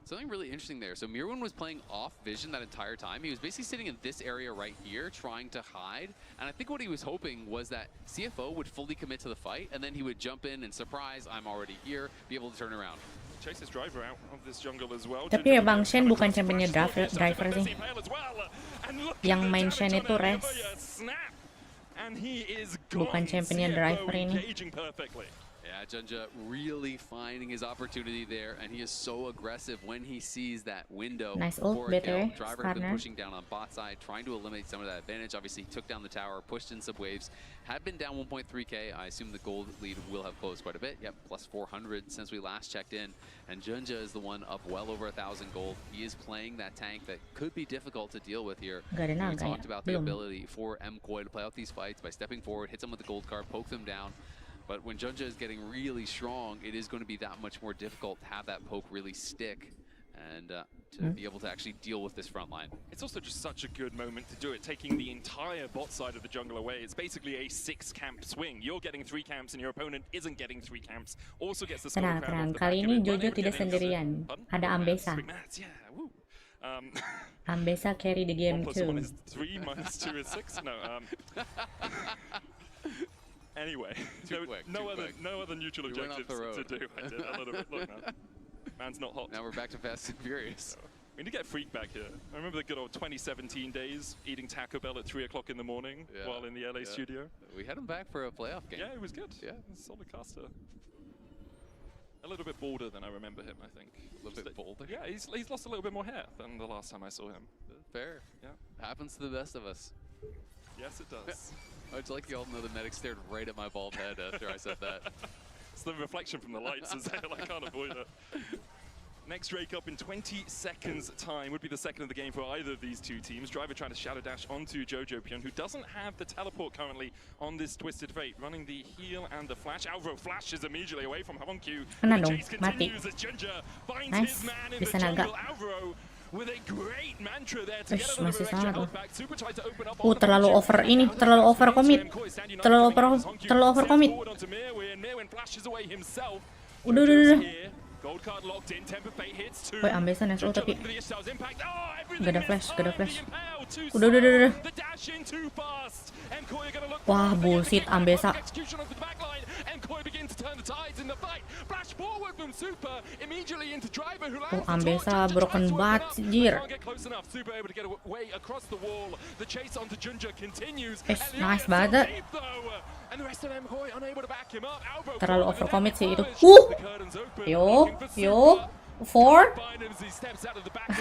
Something really interesting there. So Mirwin was playing off vision that entire time. He was basically sitting in this area right here trying to hide. And I think what he was hoping was that CFO would fully commit to the fight and then he would jump in and surprise, I'm already here, be able to turn around. Chase his driver out of this jungle as well. Tapi ya Bang Shen bukan championnya driver sih. Yang main Shen itu Res. Bukan championnya driver ini. Yeah, Junja really finding his opportunity there, and he is so aggressive when he sees that window. Nice ult, BTW. Driver had been pushing down on bot side, trying to eliminate some of that advantage. Obviously, he took down the tower, pushed in some waves, had been down 1.3k. I assume the gold lead will have closed quite a bit. Yep, plus 400 since we last checked in. And Junja is the one up well over 1,000 gold. He is playing that tank that could be difficult to deal with here. We talked about the ability for Mkoy to play out these fights by stepping forward, hit them with the gold card, poke them down. But when Junja is getting really strong, it is going to be that much more difficult to have that poke really stick and to be able to actually deal with this front line. It's also just such a good moment to do it, taking the entire bot side of the jungle away. It's basically a 6-camp swing. You're getting 3 camps and your opponent isn't getting 3 camps. Also gets the score Tenang, kali ini Jojo tidak sendirian. Ada Ambessa. Ambessa carry the game too. 1 + 1 is 3, -2 is 6. No. Anyway, no other neutral objectives to do. I did a little bit. Look, man. Man's not hot. Now we're back to Fast and Furious. We need to get Freak back here. I remember the good old 2017 days, eating Taco Bell at 3 o'clock in the morning while in the LA studio. We had him back for a playoff game. Yeah, it was good. Yeah, solid caster. A little bit bolder than I remember him, I think. A little bit bolder? Yeah, he's lost a little bit more hair than the last time I saw him. Fair. Yeah. Happens to the best of us. Yes, it does. I'd like you all to know the medic stared right at my bald head after I said that. It's the reflection from the lights as well. I can't avoid it. Next rake up in 20 seconds time would be the second of the game for either of these two teams. Driver trying to shadow dash onto Jojo Pion, who doesn't have the teleport currently on this Twisted Fate. Running the heal and the flash. Alvaro flashes immediately away from Hongkyu. Kena The dong, chase mati. continues as Ginger finds Nice, his man in bisa the naga. jungle. Alvaro with a great mantra there to get Ush, another masih extra sama tuh. health back. Super tried to open up on the Terlalu Hongkyu. over ini, terlalu over commit. Terlalu over commit. Flashes away himself. Udah, udah. Gold card locked in, temper fate hits two. Woi, ambesan SO tapi Gak ada flash, gak ada flash. Udah. Wah, bullshit Ambesa. Oh, Ambesa broken bat, jir. Nice banget. Terlalu over commit sih itu. Yo. 4.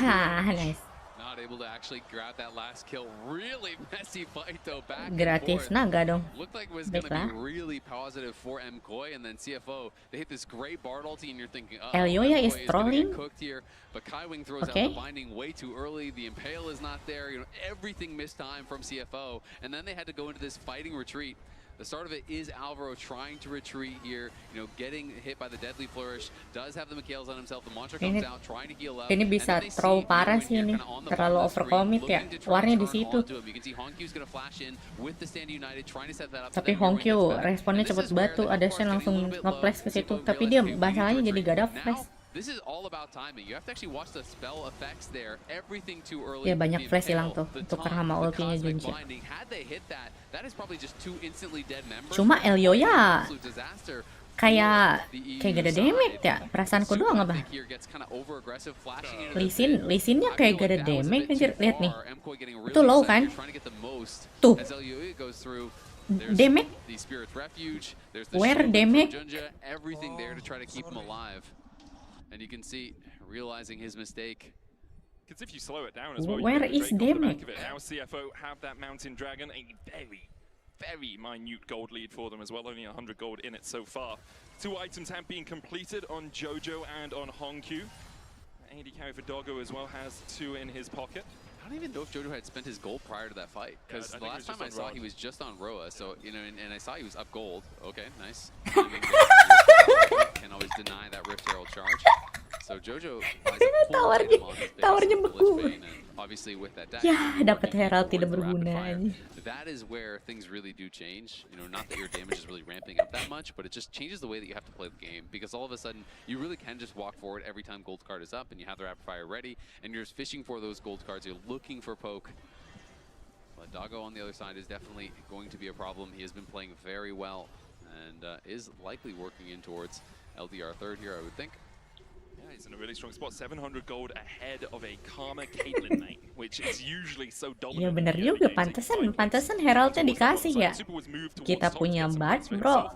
Nice. Not able to actually grab that last kill. Really messy fight though. Back and Gratis forth. naga dong. Looked like it was going to Baiklah. be really positive for MKOI, and then CFO, they hit this great Bard ulti and you're thinking, oh, Elioya is MKOI gonna trolling. get cooked here, but Kaiwing throws Okay. out the binding way too early. The Impale is not there. You know, everything missed time from CFO, and then they had to go into this fighting retreat. The start of it is Alvaro trying to retreat here, you know, getting hit by the deadly flourish. Does have the Mikhails on himself. The Mantra comes out trying to heal up. Ini bisa throw parah sih ini. Terlalu over commit ya. Warnya di situ. Tapi Hongkyu responnya cepet banget tuh. Ada Shen langsung nge-flash ke situ. Tapi dia masalahnya jadi gak ada flash. This is all about timing. You have to actually watch the spell effects there. Everything too early. Ya banyak flash hilang tuh. Tukar sama ultinya Junji. Had they hit that, that is probably just two instantly dead members. Cuma Elioya Absolute disaster. kayak gak ada damage ya. Perasaanku doang apa? Lisinnya kayak gak ada damage anjir. Lihat nih. Itu low kan? Tuh. Damage. Where damage? Everything there to try to keep him alive. And you can see, realizing his mistake. Because if you slow it down as well, Where is damage? Now CFO have that Mountain Dragon, a very minute gold lead for them as well, only 100 gold in it so far. 2 items have been completed on Jojo and on Hongkyu. AD carry for Doggo as well has 2 in his pocket. I don't even know if Jojo had spent his gold prior to that fight, because the last time I saw he was just on Roa, so, you know, and I saw he was up gold. Okay, nice. Can't always deny that Rift Herald charge. So Jojo Tawarnya beku. obviously with that deck. Ya, dapat Herald tidak berguna. That is where things really do change. You know, not that your damage is really ramping up that much, but it just changes the way that you have to play the game, because all of a sudden you really can just walk forward every time gold card is up and you have the rapid fire ready and you're just fishing for those gold cards. You're looking for poke. But Doggo on the other side is definitely going to be a problem. He has been playing very well and is likely working in towards LDR third here, I would think. Yeah, he's in a really strong spot. 700 gold ahead of a Karma Caitlyn lane, which is usually so dominant. Ya bener juga, pantesan Heraldnya dikasih ya. Kita punya Bard, bro.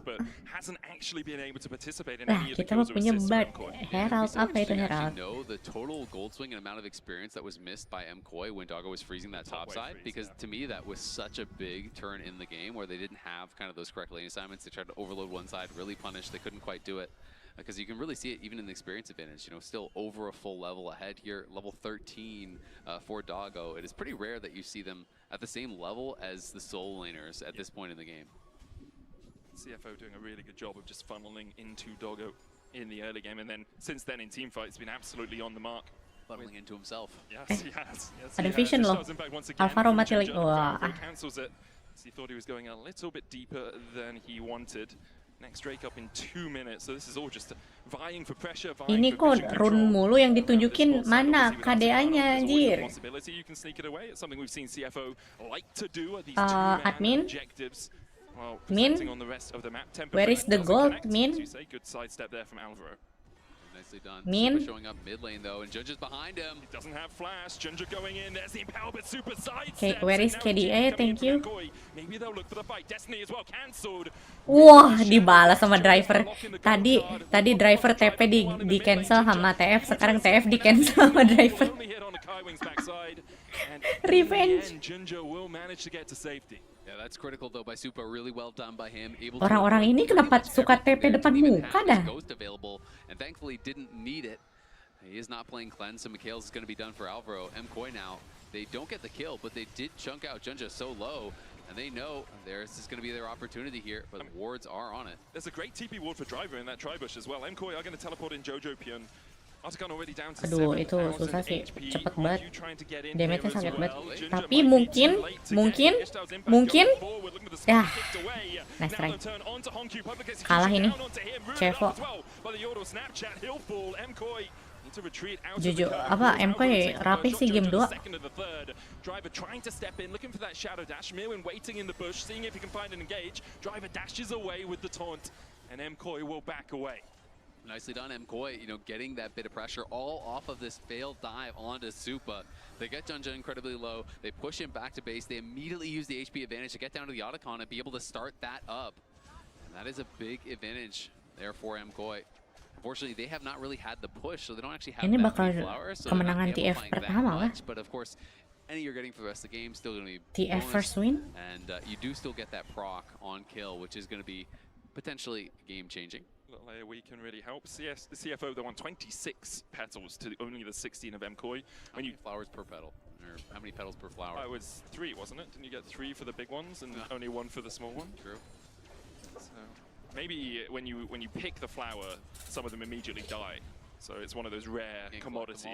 Lah, kita mah punya Bard. Herald, apa itu Herald? Know the total gold swing and amount of experience that was missed by MKOI when Doggo was freezing that top side, because to me that was such a big turn in the game where they didn't have kind of those correct lane assignments. They tried to overload one side, really punish. They couldn't quite do it. Because you can really see it even in the experience advantage, you know, still over a full level ahead here, level 13 for Doggo. It is pretty rare that you see them at the same level as the soul laners at this point in the game. CFO doing a really good job of just funneling into Doggo in the early game, and then since then in team fights been absolutely on the mark. Funneling into himself. Yes, yes. Ada vision loh. Alvaro mati lagi. Wah. Cancels it. He thought he was going a little bit deeper than he wanted. Next Drake up in 2 minutes, so this is all just vying for pressure. Ini kok run mulu yang ditunjukin, mana KDA-nya anjir. Admin? Min? Where is the gold, Min? Nicely done. Min? Super showing up mid lane though, and Ginger behind him. He doesn't have flash. Ginger going in. There's the Impel, but super side Okay, where is KDA? Thank you. Maybe they'll look for the fight. Destiny as well cancelled. Wah, dibalas sama driver. Tadi driver TP di cancel sama TF, sekarang TF di cancel sama driver. Revenge. Ginger will manage to get to safety. Orang-orang ini kenapa suka TP depan muka dah? He is not playing cleanse, so Mikhail's is going to be done for Alvaro. MKoi now, they don't get the kill, but they did chunk out Junja so low, and they know this is going to be their opportunity here, but wards are on it. There's a great TP ward for Driver in that Tribush as well. MKoi are going to teleport in Jojo Pyun. Aduh, itu susah sih, cepet banget, damage-nya sangat banget. Tapi mungkin, ya, nice try. Kalah ini, Cevo. Jujur, apa MKoi rapih sih game 2. Driver trying to step in, looking for that shadow dash. Mirwin waiting in the bush, seeing if he can find an engage. Driver dashes away with the taunt, and MKoi will back away. Nicely done, MKoi, getting that bit of pressure all off of this failed dive onto Supa. They get Junja incredibly low, they push him back to base, they immediately use the HP advantage to get down to the Otacon and be able to start that up. And that is a big advantage there for MKoi. Unfortunately, they have not really had the push, so they don't actually have Ini that bakal many flowers. So kemenangan TF pertama lah. But of course, any you're getting for the rest of the game still going to be TF bonus, first win. and you do still get that proc on kill, which is going to be potentially game changing. We can really help. The CFO, they won 26 petals to only the 16 of MKoi. How many flowers per petal? Or how many petals per flower? It was 3, wasn't it? Didn't you get 3 for the big ones and only 1 for the small one? True. So maybe when you pick the flower, some of them immediately die. So it's one of those rare commodities,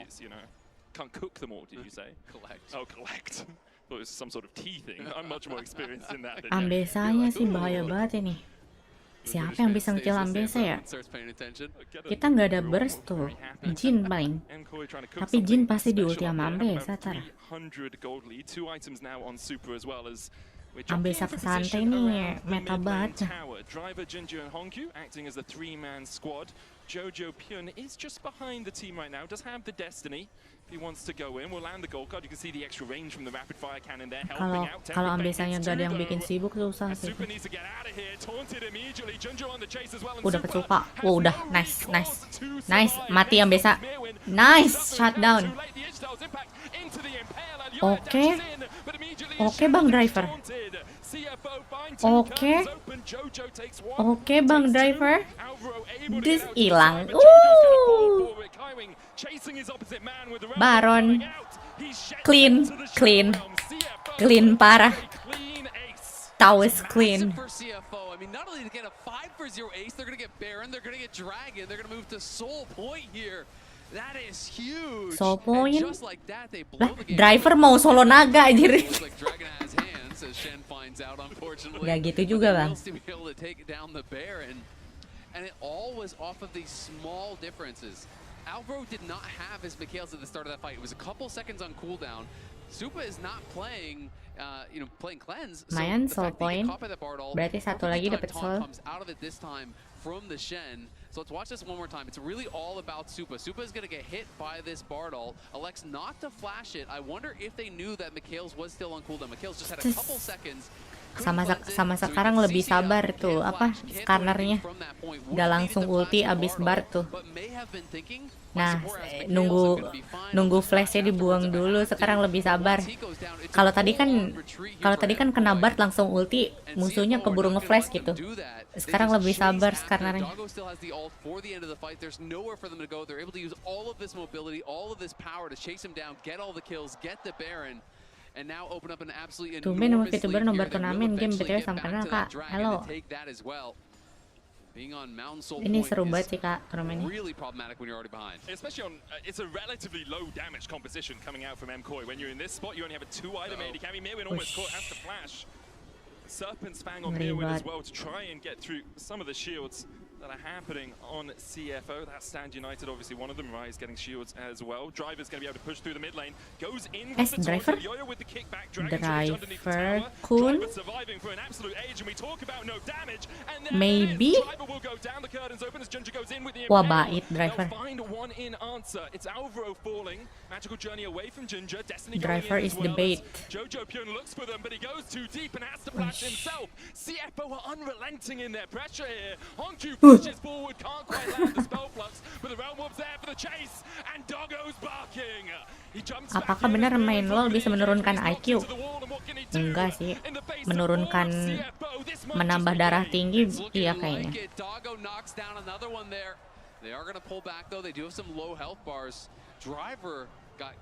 Can't cook them all, did you say? Collect. Oh, collect. Thought it was some sort of tea thing. I'm much more experienced in that than Ambesanya sih bahaya banget ini. Siapa yang bisa nge-kill Ambesa ya? Kita nggak ada burst tuh. Jin paling. Tapi Jin pasti di ulti sama Ambesa, Tar. Ambesa kesantai nih, meta banget. Driver, Jinju, and Hongkyu acting as the 3-man squad. Jojo Pyun is just behind the team right now, does have the destiny. If he wants to go in, we'll land the gold card. You can see the extra range from the rapid fire cannon there, helping out. Kalau Ambesanya gak ada yang bikin sibuk susah sih. Udah pecupa. Udah, nice. Mati Ambesa. Nice, shutdown. Oke Bang Driver. Oke Bang Driver. Dis hilang. Baron. Clean parah. Towers clean. I mean, not only to get a 5-for-0 ace, they're going to get Baron, they're going to get Dragon, they're going to move to Soul Point here. That is huge. Soul Point? Just like that, they blow the game. Driver mau solo naga anjir. Like Dragon has hands, as Shen finds out, unfortunately. Gak gitu juga, Bang. To be able to take down the Baron. And it all was off of these small differences. Alvaro did not have his Mikhails at the start of that fight. It was a couple seconds on cooldown. Supa is not playing, playing cleanse. Mayan soul point. Berarti satu lagi dapat soul. Comes out of it this time from the Shen. So let's watch this one more time. It's really all about Supa. Supa is going to get hit by this Bardol. Alex not to flash it. I wonder if they knew that Mikhails was still on cooldown. Mikhails just had a couple seconds. Sama sekarang lebih sabar tuh, apa, scannernya gak langsung ulti abis bar tuh. Nah, nunggu flashnya dibuang dulu, sekarang lebih sabar. Kalau tadi kan kena bar langsung ulti, musuhnya keburu nge-flash gitu. Sekarang lebih sabar scannernya. Tumben nomor VTuber nomor turnamen game BTW sama kenal Kak. Halo. Ini seru banget sih Kak turnamennya. Especially on it's a relatively low damage composition coming out from MKoi. When you're in this spot, you only have a 2-item AD carry. Mirwin almost caught, has to flash. Serpent's Fang on Mirwin as well to try and get through some of the shields that are happening on CFO. That's Stand United, obviously one of them. Rise getting shields as well. Driver's going to be able to push through the mid lane. Goes in with the Driver? Yo-Yo with the kickback. Dragon Charge underneath the tower. Cool. Driver surviving for an absolute age, and we talk about no damage. And then Maybe. Driver will go down. The curtains open as Junja goes in with the Wah, bait Driver. They'll find one in in answer. It's Alvaro falling. Magical journey away from Ginger. Destiny Driver going in is as the well bait. Jojo Pyun looks for them, but he goes too deep and has to flash himself. CFO are unrelenting in their pressure here. Hongju pushes forward, can't quite land the spell flux, but the Realm Orb's there for the chase, and Doggo's barking. He jumps back Apakah in benar and main LoL bisa menurunkan IQ? Enggak sih. Menurunkan, menambah darah tinggi, iya kayaknya. Doggo knocks down another one there. They are going to pull back though. They do have some low health bars. Driver got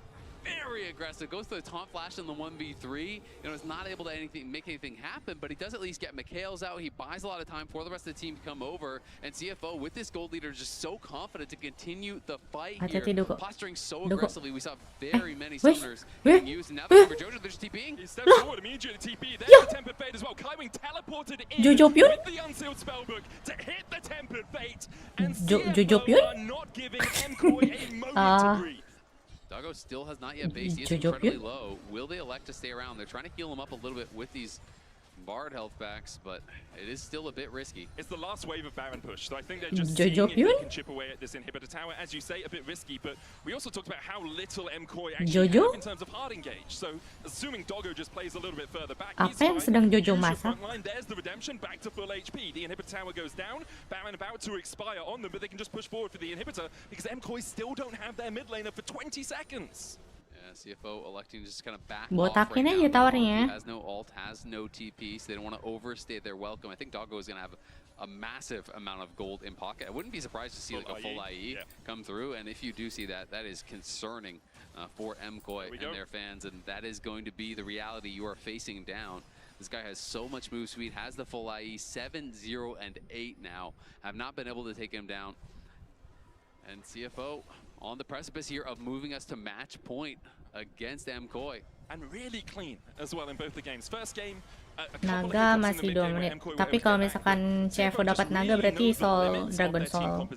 very aggressive, goes for the taunt flash in the 1v3. Is not able to make anything happen, but he does at least get Mikhail's out. He buys a lot of time for the rest of the team to come over, and CFO with this gold leader just so confident to continue the fight here. Posturing so aggressively, we saw very many summoners being used, and now they're for Jojo, they're just TPing. He steps forward immediately, TP, there's the Tempered Fate as well. Climbing teleported in Jojo Pyun? with the unsealed spellbook to hit the Tempered Fate, and Jojo CFO Pyun? are not giving MKOI a moment to breathe. Doggo still has not yet based. He is incredibly low. Will they elect to stay around? They're trying to heal him up a little bit with these Bard health backs, but it is still a bit risky. It's the last wave of Baron push, so I think they're just seeing if they can chip away at this inhibitor tower. As you say, a bit risky, but we also talked about how little MKOI actually have in terms of hard engage. So, assuming Doggo just plays a little bit further back, Apa yang sedang Jojo masak? There's the redemption, back to full HP. The inhibitor tower goes down, Baron about to expire on them, but they can just push forward for the inhibitor because MKOI still don't have their mid laner for 20 seconds. CFO electing to just kind of back Botakin off right aja now. towernya. Has no ult, has no TP, so they don't want to overstay their welcome. I think Doggo is going to have a massive amount of gold in pocket. I wouldn't be surprised to see like a full IE come through, and if you do see that, that is concerning for MKOI and their fans, and that is going to be the reality you are facing down. This guy has so much move speed, has the full IE, 7, 0, and 8 now. Have not been able to take him down. And CFO on the precipice here of moving us to match point against MKOI. And really clean as well in both the games. First game, Naga masih 2 menit. Tapi kalau misalkan CFO dapat Naga berarti Soul, Dragon Soul,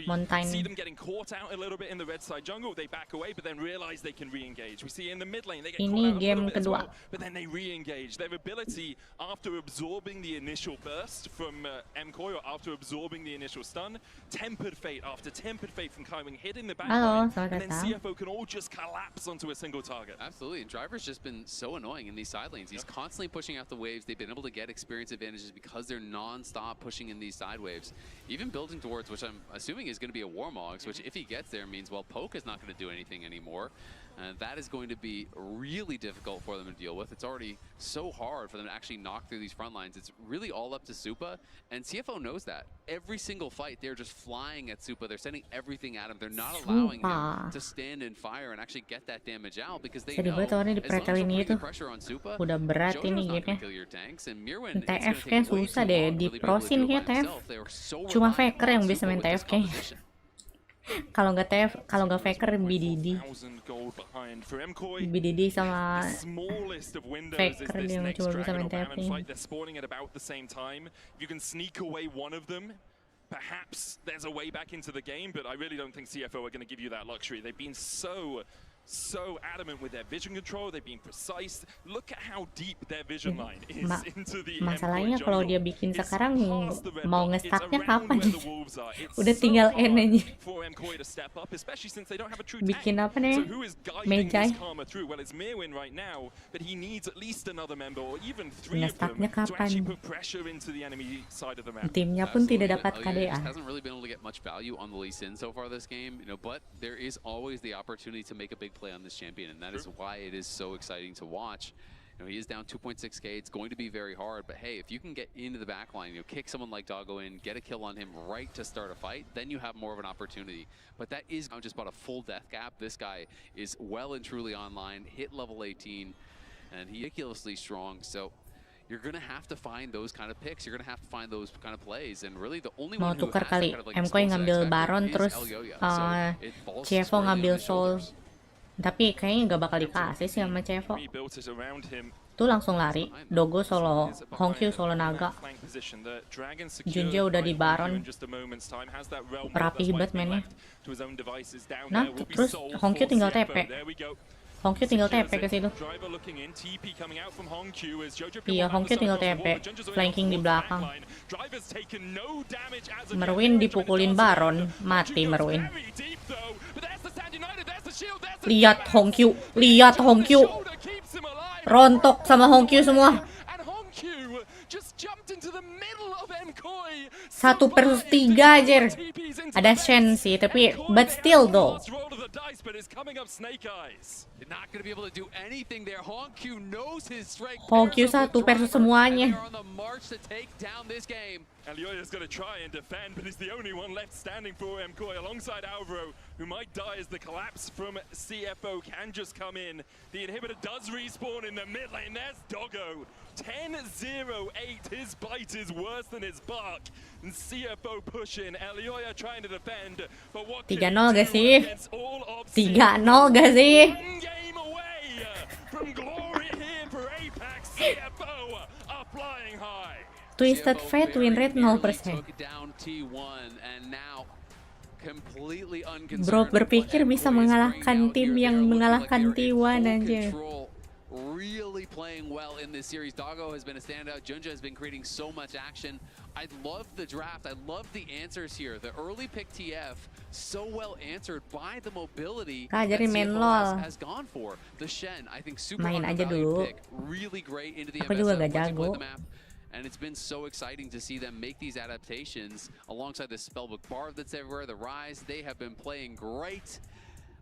Mountain. See them getting caught out a little bit in the red side jungle. They back away, but then realize they can re-engage. We see in the mid lane they get caught out a little bit as well, but then they re-engage. Their ability after absorbing the initial burst from MKOI, or after absorbing the initial stun, Tempered Fate after Tempered Fate from climbing, hitting the back line, and then CFO can all just collapse onto a single target. Absolutely, and Driver's just been so annoying in these side lanes. He's constantly pushing out the waves. They've been able to get experience advantages because they're non-stop pushing in these side waves. Even building towards, which I'm assuming is going to be a Warmogs, which if he gets there means, well, Poke is not going to do anything anymore. That is going to be really difficult for them to deal with. It's already so hard for them to actually knock through these front lines. It's really all up to Supa, and CFO knows that. Every single fight, they're just flying at Supa. They're sending everything at him. They're not allowing him to stand in fire and actually get that damage out because they know as long as they're putting the pressure on Supa, Jojo's not going to kill your tanks, and Mirwin is going to take way too long to really be able to do it by himself. They were so reliant on Supa with this composition. Kalau nggak Faker BDD sama Faker yang cuma bisa main TFK. Perhaps there's a way back into the game, but I really don't think CFO are going to give you that luxury. They've been so adamant with their vision control. They've been precise. Look at how deep their vision line is into the masalahnya kalau dia bikin sekarang mau nge-startnya kapan? Udah tinggal N aja. Bikin apa nih? Mejai. Nge-startnya kapan? Timnya pun tidak dapat KDA. Hasn't really been able to get much value on the Lee Sin so far this game, but there is always the opportunity to make a big play on this champion, and that is why it is so exciting to watch. He is down 2.6k. It's going to be very hard, but hey, if you can get into the back line, kick someone like Doggo in, get a kill on him right to start a fight, then you have more of an opportunity. But that is just about a full death gap. This guy is well and truly online, hit level 18, and he's ridiculously strong, so you're going to have to find those kind of picks. You're going to have to find those kind of plays, and really the only one who has that kind of like MKOI ngambil Baron terus CFO ngambil Soul. Tapi kayaknya nggak bakal dikasih sih sama CFO. Tuh langsung lari. Doggo solo Hongkyu solo Naga. Junja udah di Baron. Rapi banget mainnya. Nah, terus Hongkyu tinggal TP. Hongkyu tinggal TP ke situ. Iya, Hongkyu tinggal TP. Flanking di belakang. Merwin dipukulin Baron, mati Merwin. Lihat Hongkyu, lihat Hongkyu. Rontok sama Hongkyu semua. 1/3 aja. Ada Shen sih, tapi but still though. Hongkyu 1 semuanya. Alioya's going to try and defend, but he's the only one left standing for MKOI alongside Alvaro, who might die as the collapse from CFO can just come in. The inhibitor does respawn in the mid lane. There's Doggo. 10-0-8. His bite is worse than his bark. And CFO pushing. Alioya trying to defend. But what 3-0 gak sih? 3-0 gak sih? One game away from glory here for Apex. CFO are flying high. Twisted Fate win rate 0%. Bro berpikir bisa mengalahkan tim yang mengalahkan T1 aja. Really playing well in this series. Doggo has been a standout. Junja has been creating so much action. I love the draft. I love the answers here. The early pick TF so well answered by the mobility that CFO has gone for. The Shen, I think super Main aja dulu. pick. Really great into the Aku juga gak once you jago. play the map. And it's been so exciting to see them make these adaptations alongside the spellbook bar that's everywhere, the Rise. They have been playing great.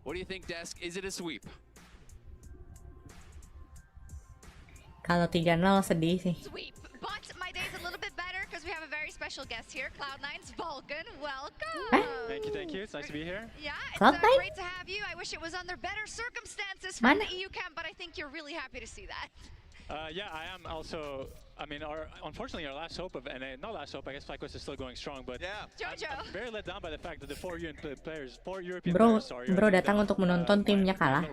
What do you think, Desk? Is it a sweep? Kalau 3-0 sedih sih. Sweep. But my day's a little bit better because we have a very special guest here, Cloud9's Vulcan. Welcome. Thank you. It's nice to be here. Yeah, it's Cloud9? great to have you. I wish it was under better circumstances from Mana? the EU camp, but I think you're really happy to see that. Yeah, I am also. I mean, unfortunately, our last hope of NA, not last hope. I guess FlyQuest is still going strong, but Yeah. Jojo. I'm very let down by the fact that the four European players Bro datang untuk menonton timnya kalah.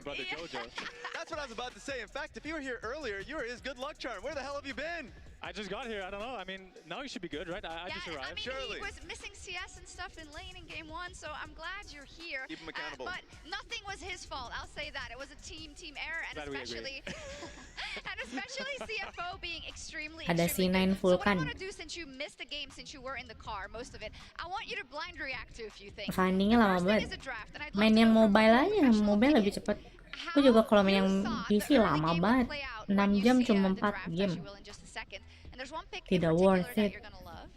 That's what I was about to say. In fact, if you were here earlier, you were his good luck charm. Where the hell have you been? I just got here. I don't know. I mean, now you should be good, right? I just Yeah, I arrived. mean, Surely. he was missing CS and stuff in lane in game 1, so I'm glad you're here. Keep him accountable. But nothing was his fault. I'll say that. It was a team error, and Glad we agree. especially CFO being extremely Ada extremely C9 good. So what I Vulcan. want to do, since you missed the game, since you were in the car, most of it, I want you to blind react to a few things. Fundingnya The lama first thing banget. is a draft, and I'd love Main to yang know from mobile your aja, professional mobile lebih opinion, cepet. how Aku juga kalau main you yang thought PC the early lama game would banget. play out 6 when you jam see, cuma the 4 draft, as game. you will in just a second. And there's one pick in Tidak particular worth that it. you're gonna love.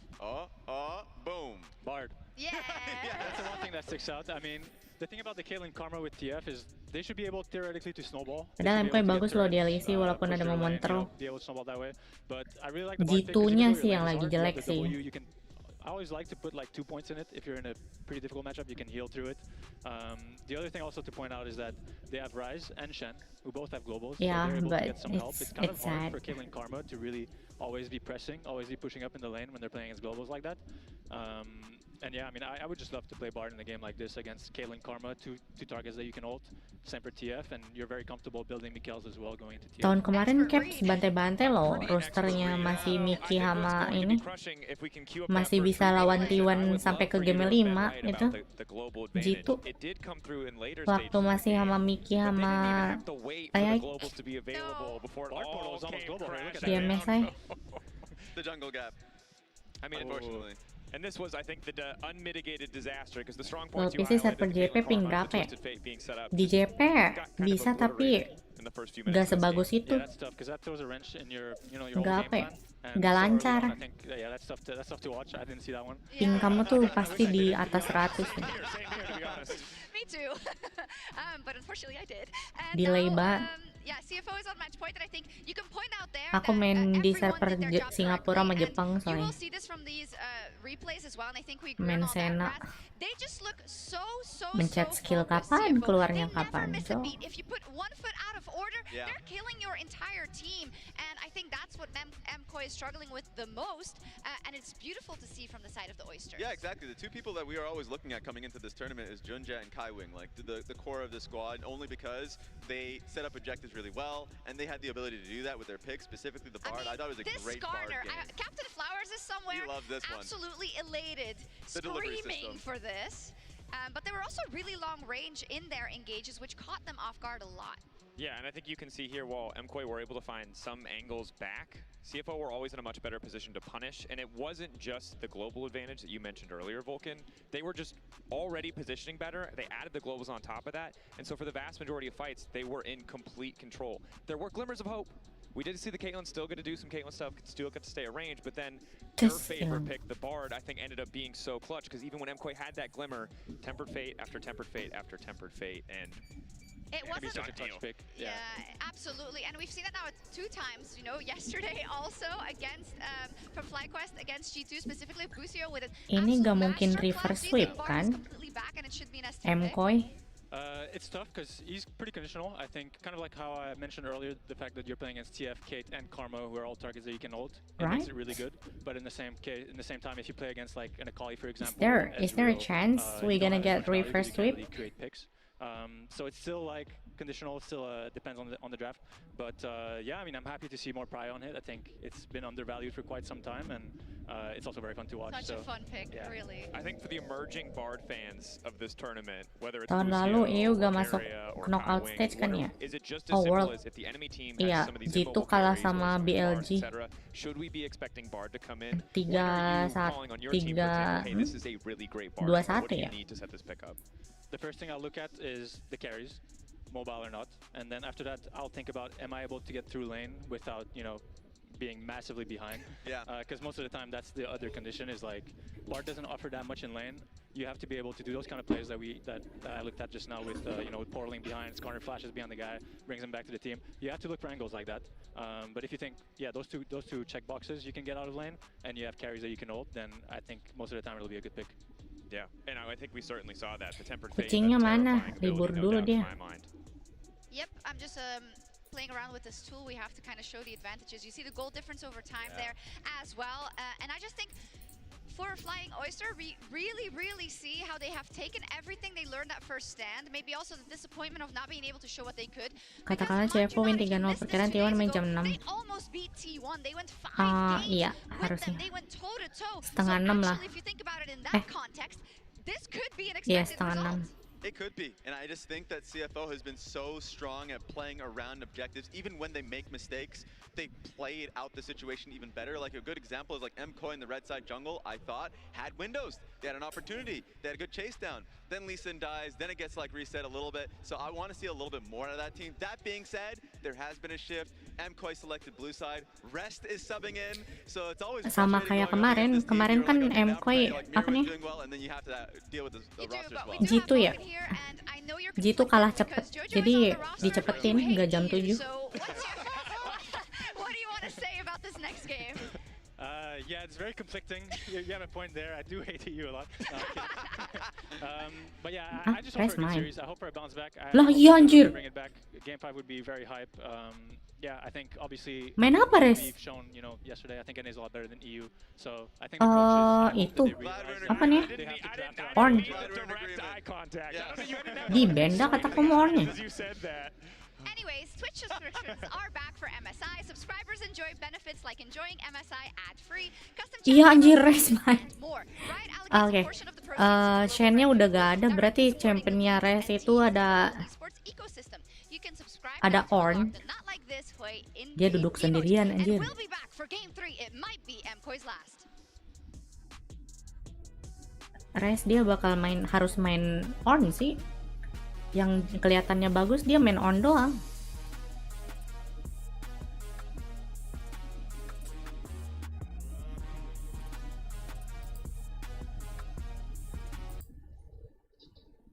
Boom. Bard. Yeah. That's the one thing that sticks out. I mean, the thing about the Caitlyn Karma with TF is they should be able theoretically to snowball. They Padahal should be MKOI able to bagus get loh di turrets, LEC walaupun push ada their lane, Momentar. be able to snowball that way. But I really like the Bard pick 'cause G2-nya even though sih your yang lane is lagi hard, jelek with the sih. W, you can. I always like to put like 2 points in it. If you're in a pretty difficult matchup, you can heal through it. The other thing also to point out is that they have Rise and Shen, who both have globals. Yeah, so they're able but to get some help. It's kind of it's hard sad. for Caitlyn Karma to really always be pressing, always be pushing up in the lane when they're playing against globals like that. And yeah, I mean, I would just love to play Bard in a game like this against Caitlyn Karma, two targets that you can ult, Semper TF, and you're very comfortable building Mikhails as well going into TF. Tahun kemarin Caps bantai-bantai loh, rosternya masih Miki sama ini masih bisa lawan T1 sampai ke game 5 itu. Gitu. Waktu masih sama Miki sama Baik di MSI. The jungle gap. I mean, Unfortunately. and this was, I think, the unmitigated disaster because the strong Loh, points you PC highlighted, server the JP Caitlyn ping Karma, berapa the ya? Twisted Fate being set up, Di JP got kind of bisa tapi obliterated in the first few minutes gak of this game. sebagus itu. Yeah, that's tough because that throws a wrench in your, your whole Nggak game apa ya? plan. And Nggak so early lancar. on, I think, yeah, that's tough to watch. I didn't see that one. Ping kamu tuh pasti di atas 100 nih. Same here, to be honest. Me too. But unfortunately I did. And Delay now, banget. yeah, CFO is on match point, and I think you can point out there Aku that, main di everyone server did their job Singapura sama correctly, Jepang and you soalnya. will see this from these replays as well, and I think we agree Main on all that, Sena. Raz. They just look so Mencet skill focused, kapan, CFO. keluarnya They kapan, never miss a so. beat. If you put one foot out of order, Yeah. they're killing your entire team, and I think that's what MKOI is struggling with the most, and it's beautiful to see from the side of the Oysters. Yeah, exactly. The two people that we are always looking at coming into this tournament is Junja and Kaiwing, like the core of the squad, only because they set up objectives really well, and they had the ability to do that with their picks, specifically the Bard. I thought it was a this great Bard Garner, game. Captain Flowers is somewhere loves this one. absolutely elated, The delivery screaming system. for this. But there were also really long range in their engages, which caught them off guard a lot. Yeah, and I think you can see here while MKOI were able to find some angles back, CFO were always in a much better position to punish, and it wasn't just the global advantage that you mentioned earlier, Vulcan. They were just already positioning better. They added the globals on top of that, and so for the vast majority of fights, they were in complete control. There were glimmers of hope. We did see the Caitlyn still get to do some Caitlyn stuff, still get to stay at range, but then their favorite pick, the Bard, I think ended up being so clutch, because even when MKOI had that glimmer, Tempered Fate after Tempered Fate after Tempered Fate, and it wasn't such a touch pick. Yeah, absolutely. And we've seen it now 2 times, you know, yesterday also against from FlyQuest against G2 specifically Busio with an Ini gak absolute mungkin masterclass. reverse Do you sweep think Bard is kan? completely back and it should be an STP? MKOI. It's tough because he's pretty conditional. I think kind of like how I mentioned earlier, the fact that you're playing against TF, Kate, and Karma, who are all targets that you can ult, it makes it really good. But in the same time, if you play against like an Akali, for example, Is there a chance we're gonna get reverse sweep? Create picks. So it's still like conditional. It still depends on the draft. But yeah, I mean, I'm happy to see more Pry on it. I think it's been undervalued for quite some time, and it's also very fun to watch. Such a fun pick, really. I think for the emerging Bard fans of this tournament, whether it's Tahun lalu EU gak masuk knockout stage kan ya? is it just Oh, as simple World. as if the enemy team Iya, has some of these G2 immobile kalah carries, sama or BLG. etc., should we be expecting Bard to come in? When Tiga are you sat- calling on your team, for example, hey, this is a really great Bard. Dua What do satu you ya? need to set this pick up? The first thing I'll look at is the carries, mobile or not, and then after that, I'll think about, am I able to get through lane without, you know, being massively behind? Yeah. Because most of the time, that's the other condition is like, Bard doesn't offer that much in lane. You have to be able to do those kind of plays that I looked at just now with, you know, with portaling behind, corner flashes behind the guy, brings him back to the team. You have to look for angles like that. But if you think, yeah, those two check boxes you can get out of lane, and you have carries that you can ult, then I think most of the time it'll be a good pick. Yeah, and I think we certainly saw that. The Tempered Fate, Kucingnya a mana? terrifying ability, Libur no dulu doubt, dia. in my mind. Yep, I'm just playing around with this tool. We have to kind of show the advantages. You see the goal difference over time there as well. And I just think for Flying Oyster, we really see how they have taken everything they learned at first stand. Maybe also the disappointment of not being able to show what they could. Katakanlah CFO win 3-0, perkiraan T1 main jam 6. They almost beat T1. They went 5 games Iya, with harusnya. them. They went toe to toe. Setengah So 6 lah. actually, if you think about it in that context, this could be an Iya, expected setengah 6. result. It could be, and I just think that CFO has been so strong at playing around objectives. Even when they make mistakes, they played out the situation even better. Like a good example is like MKOI in the red side jungle, I thought, had windows. They had an opportunity. They had a good chase down. Then Lee Sin dies, then it gets like reset a little bit. So I want to see a little bit more out of that team. That being said, there has been a shift. MKOI selected blue side. Rest is subbing in, so it's always Sama kayak kemarin kan MKOI apa nih? G2 ya? G2 kalah cepet, jadi dicepetin nggak jam 7. What do you want to say about this next game? Yeah, it's very conflicting. You have a point there. I do hate you a lot. No, I'm kidding. But yeah, I just hope for a good series. I hope for a bounce back. Lah iya anjir. Bring it back. Game 5 would be very hype. Yeah, I think obviously Main apa, Res? we've shown, you know, yesterday. I think NA is a lot better than EU. So I think itu apa nih? Orn. Di benda kataku Mohon. Anyways, Twitch subscriptions are back for MSI. Subscribers enjoy benefits like enjoying MSI ad-free, custom Iya anjir, Res and main. more. Riot allocates Oke, a portion of the proceeds to Shen-nya udah gak ada, directly berarti supporting championnya the Res itu NTE ada esports ecosystem. You can subscribe ada now to Orn. unlock the Not Like This Hui in Dia duduk sendirian and anjir. we'll be back for game 3. It might be MKOI's last. Res dia bakal harus main Orn sih. Yang kelihatannya bagus dia main Orn doang.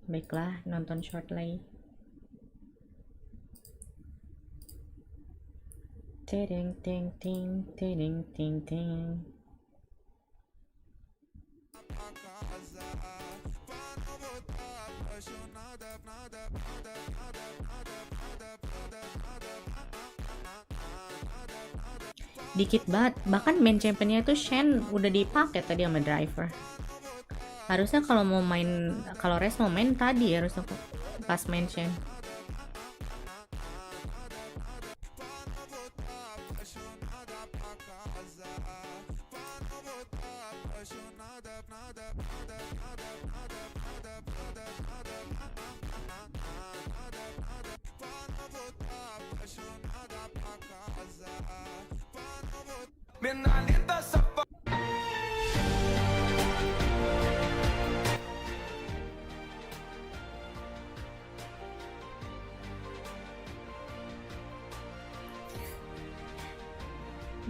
Baiklah, nonton short lagi. Ting ting ting ting ting ting. Dikit banget, bahkan main championnya itu Shen udah dipakai tadi sama driver. Harusnya kalau Res mau main tadi harusnya pas main Shen.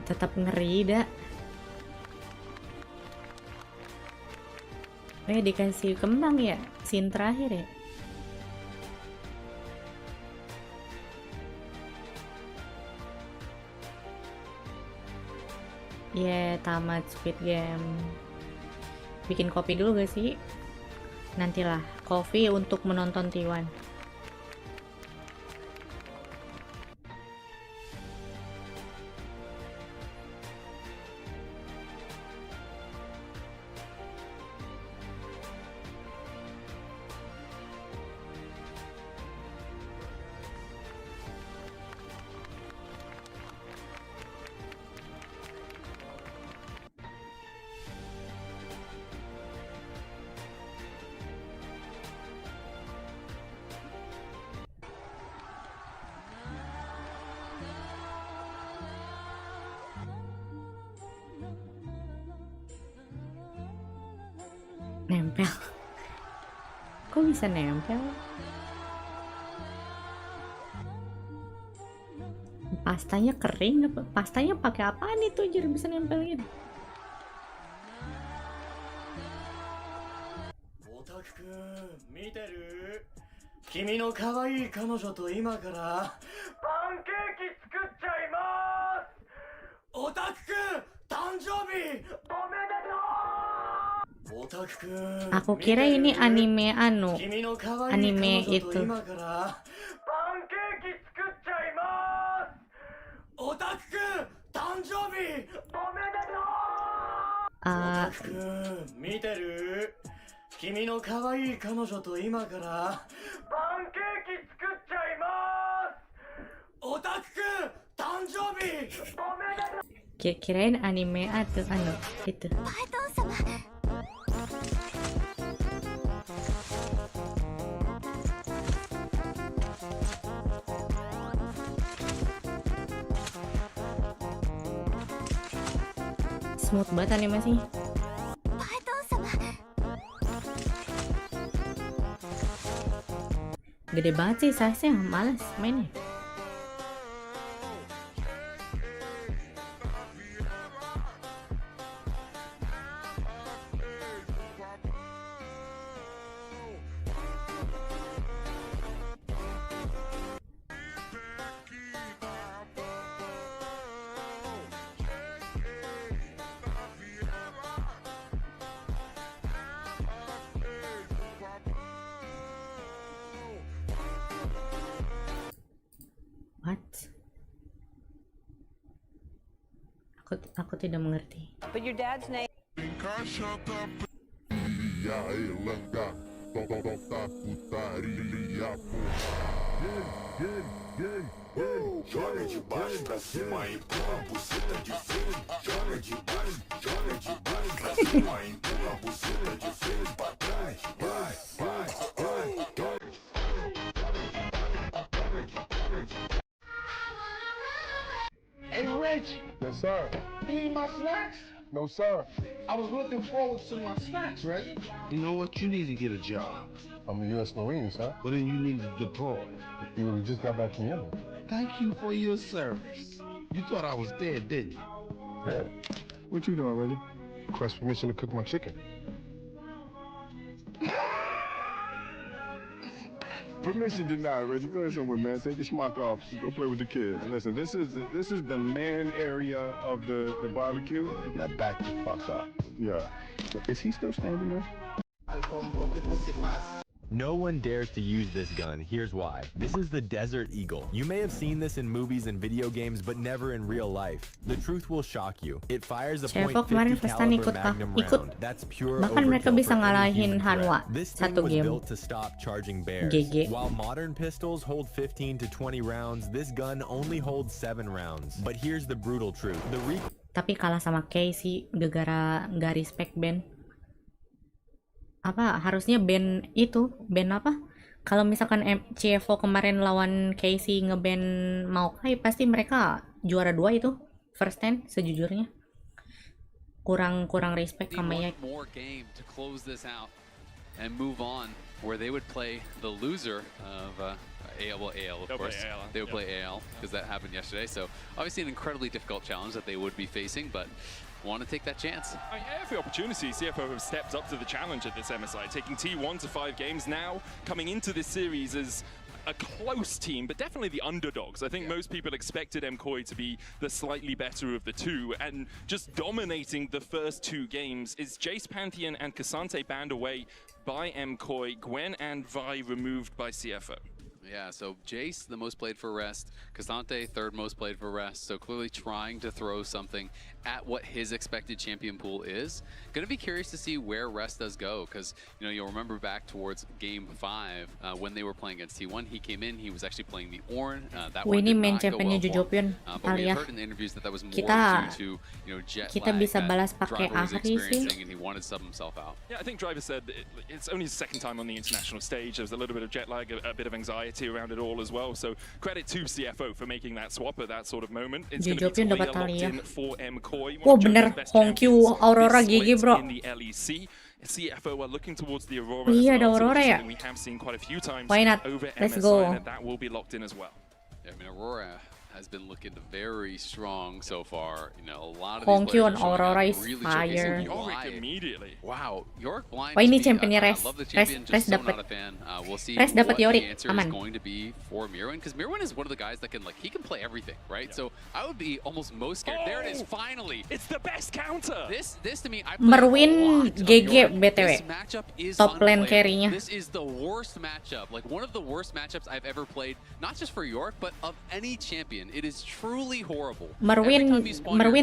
Tetap ngeri dah. Dikasih kembang ya, scene terakhir ya. Tamat Squid Game. Bikin kopi dulu gak sih? Nantilah, kopi untuk menonton T1. Nempel. Kok bisa nempel? Pastanya kering apa? Pastanya pakai apaan itu jadi bisa nempel gitu? Aku kira ini anime anime itu. Kirain anime atau itu. Smooth banget animasinya. Gede banget sih size-nya, males mainnya. What? Aku tidak mengerti. But your dad's name. Hey, Rich. Yes, sir. You need my snacks? No, sir. I was looking forward to my snacks, Reggie. You know what? You need to get a job. I'm a U.S. Marine, sir. Well, then you need to deploy. You just got back from Yemen. Thank you for your service. You thought I was dead, didn't you? Yeah. What you doing, Reggie? Request permission to cook my chicken. Permission denied, Reggie. Go ahead somewhere, man. Take your smock off. Go play with the kids. Listen, this is the man area of the barbecue. Now back the fuck up. Yeah. Is he still standing there? No one dares to use this gun. Here's why. This is the Desert Eagle. You may have seen this in movies and video games, but never in real life. The truth will shock you. It fires a .50 caliber Magnum round. That's pure Bahkan mereka overkill bisa for any ngalahin human Hanwa threat. This thing satu was game. built to stop charging bears. GG. While modern pistols hold 15 to 20 rounds, this gun only holds 7 rounds. But here's the brutal truth. The recoil. Tapi kalah sama Casey gara-gara nggak respect band. Apa harusnya band itu band apa? Kalau misalkan CFO kemarin lawan Casey ngeband Maokai, pasti mereka juara 2 itu first 10 sejujurnya. kurang respect Need sama one ya. more game to close this out and move on, where they would play the loser of AL, of They'll course. play AL, They would play AL, because that happened yesterday. So obviously an incredibly difficult challenge that they would be facing, but want to take that chance. Every opportunity, CFO have stepped up to the challenge at this MSI, taking T1 to 5 games now, coming into this series as a close team, but definitely the underdogs. I think most people expected MKOI to be the slightly better of the two, and just dominating the first 2 games is Jace, Pantheon, and Cassante banned away by MKOI, Gwen and Vi removed by CFO. Yeah, so Jace, the most played for Rest. Cassante, 3rd most played for Rest. So clearly trying to throw something at what his expected champion pool is. Going to be curious to see where Rest does go, because you'll remember back towards Game 5 when they were playing against T1. He came in, he was actually playing the Ornn. That one Ini did main not go championnya well for him. Jojopion. But we Talia. had heard in the interviews that was more Kita- due to jet kita lag bisa that balas pakai Driver was Ahri sih. experiencing, and he wanted to sub himself out. Yeah, I think Driver said it's only his 2nd time on the international stage. There was a little bit of jet lag, a bit of anxiety around it all as well. So credit to CFO for making that swap at that sort of moment. It's going to be Jojopion dapat Talia locked Talia. in for MKOI. Wah, bener. Hongkyu Aurora GG, bro. In the LEC. CFO are looking towards the Aurora. Iya, as ada well, so Aurora it's ya? something we have seen quite a few times Why not? over Let's MSI, go. and that will be locked in as well. Yeah, I mean, Aurora has been looking very strong so far. A lot of Hongkyu these players on are showing Aurora up, is really fire. showcasing Yorick why. immediately. Wow, Yorick blind. Wah, ini to me. championnya I Res. love the Res champion, just so dapet. not a fan. We'll see Res what dapet the Yorick, answer aman. is going to be for Mirwin, because Mirwin is one of the guys that he can play everything, right? So I would be almost most scared. There it is, finally. It's the best counter. This to me, I Merwin played a lot of GG Yorick. BTW. This matchup is Top lane unplayable. carry-nya. This is the worst matchup, like one of the worst matchups I've ever played, not just for Yorick, but of any champion. It is truly horrible. Merwin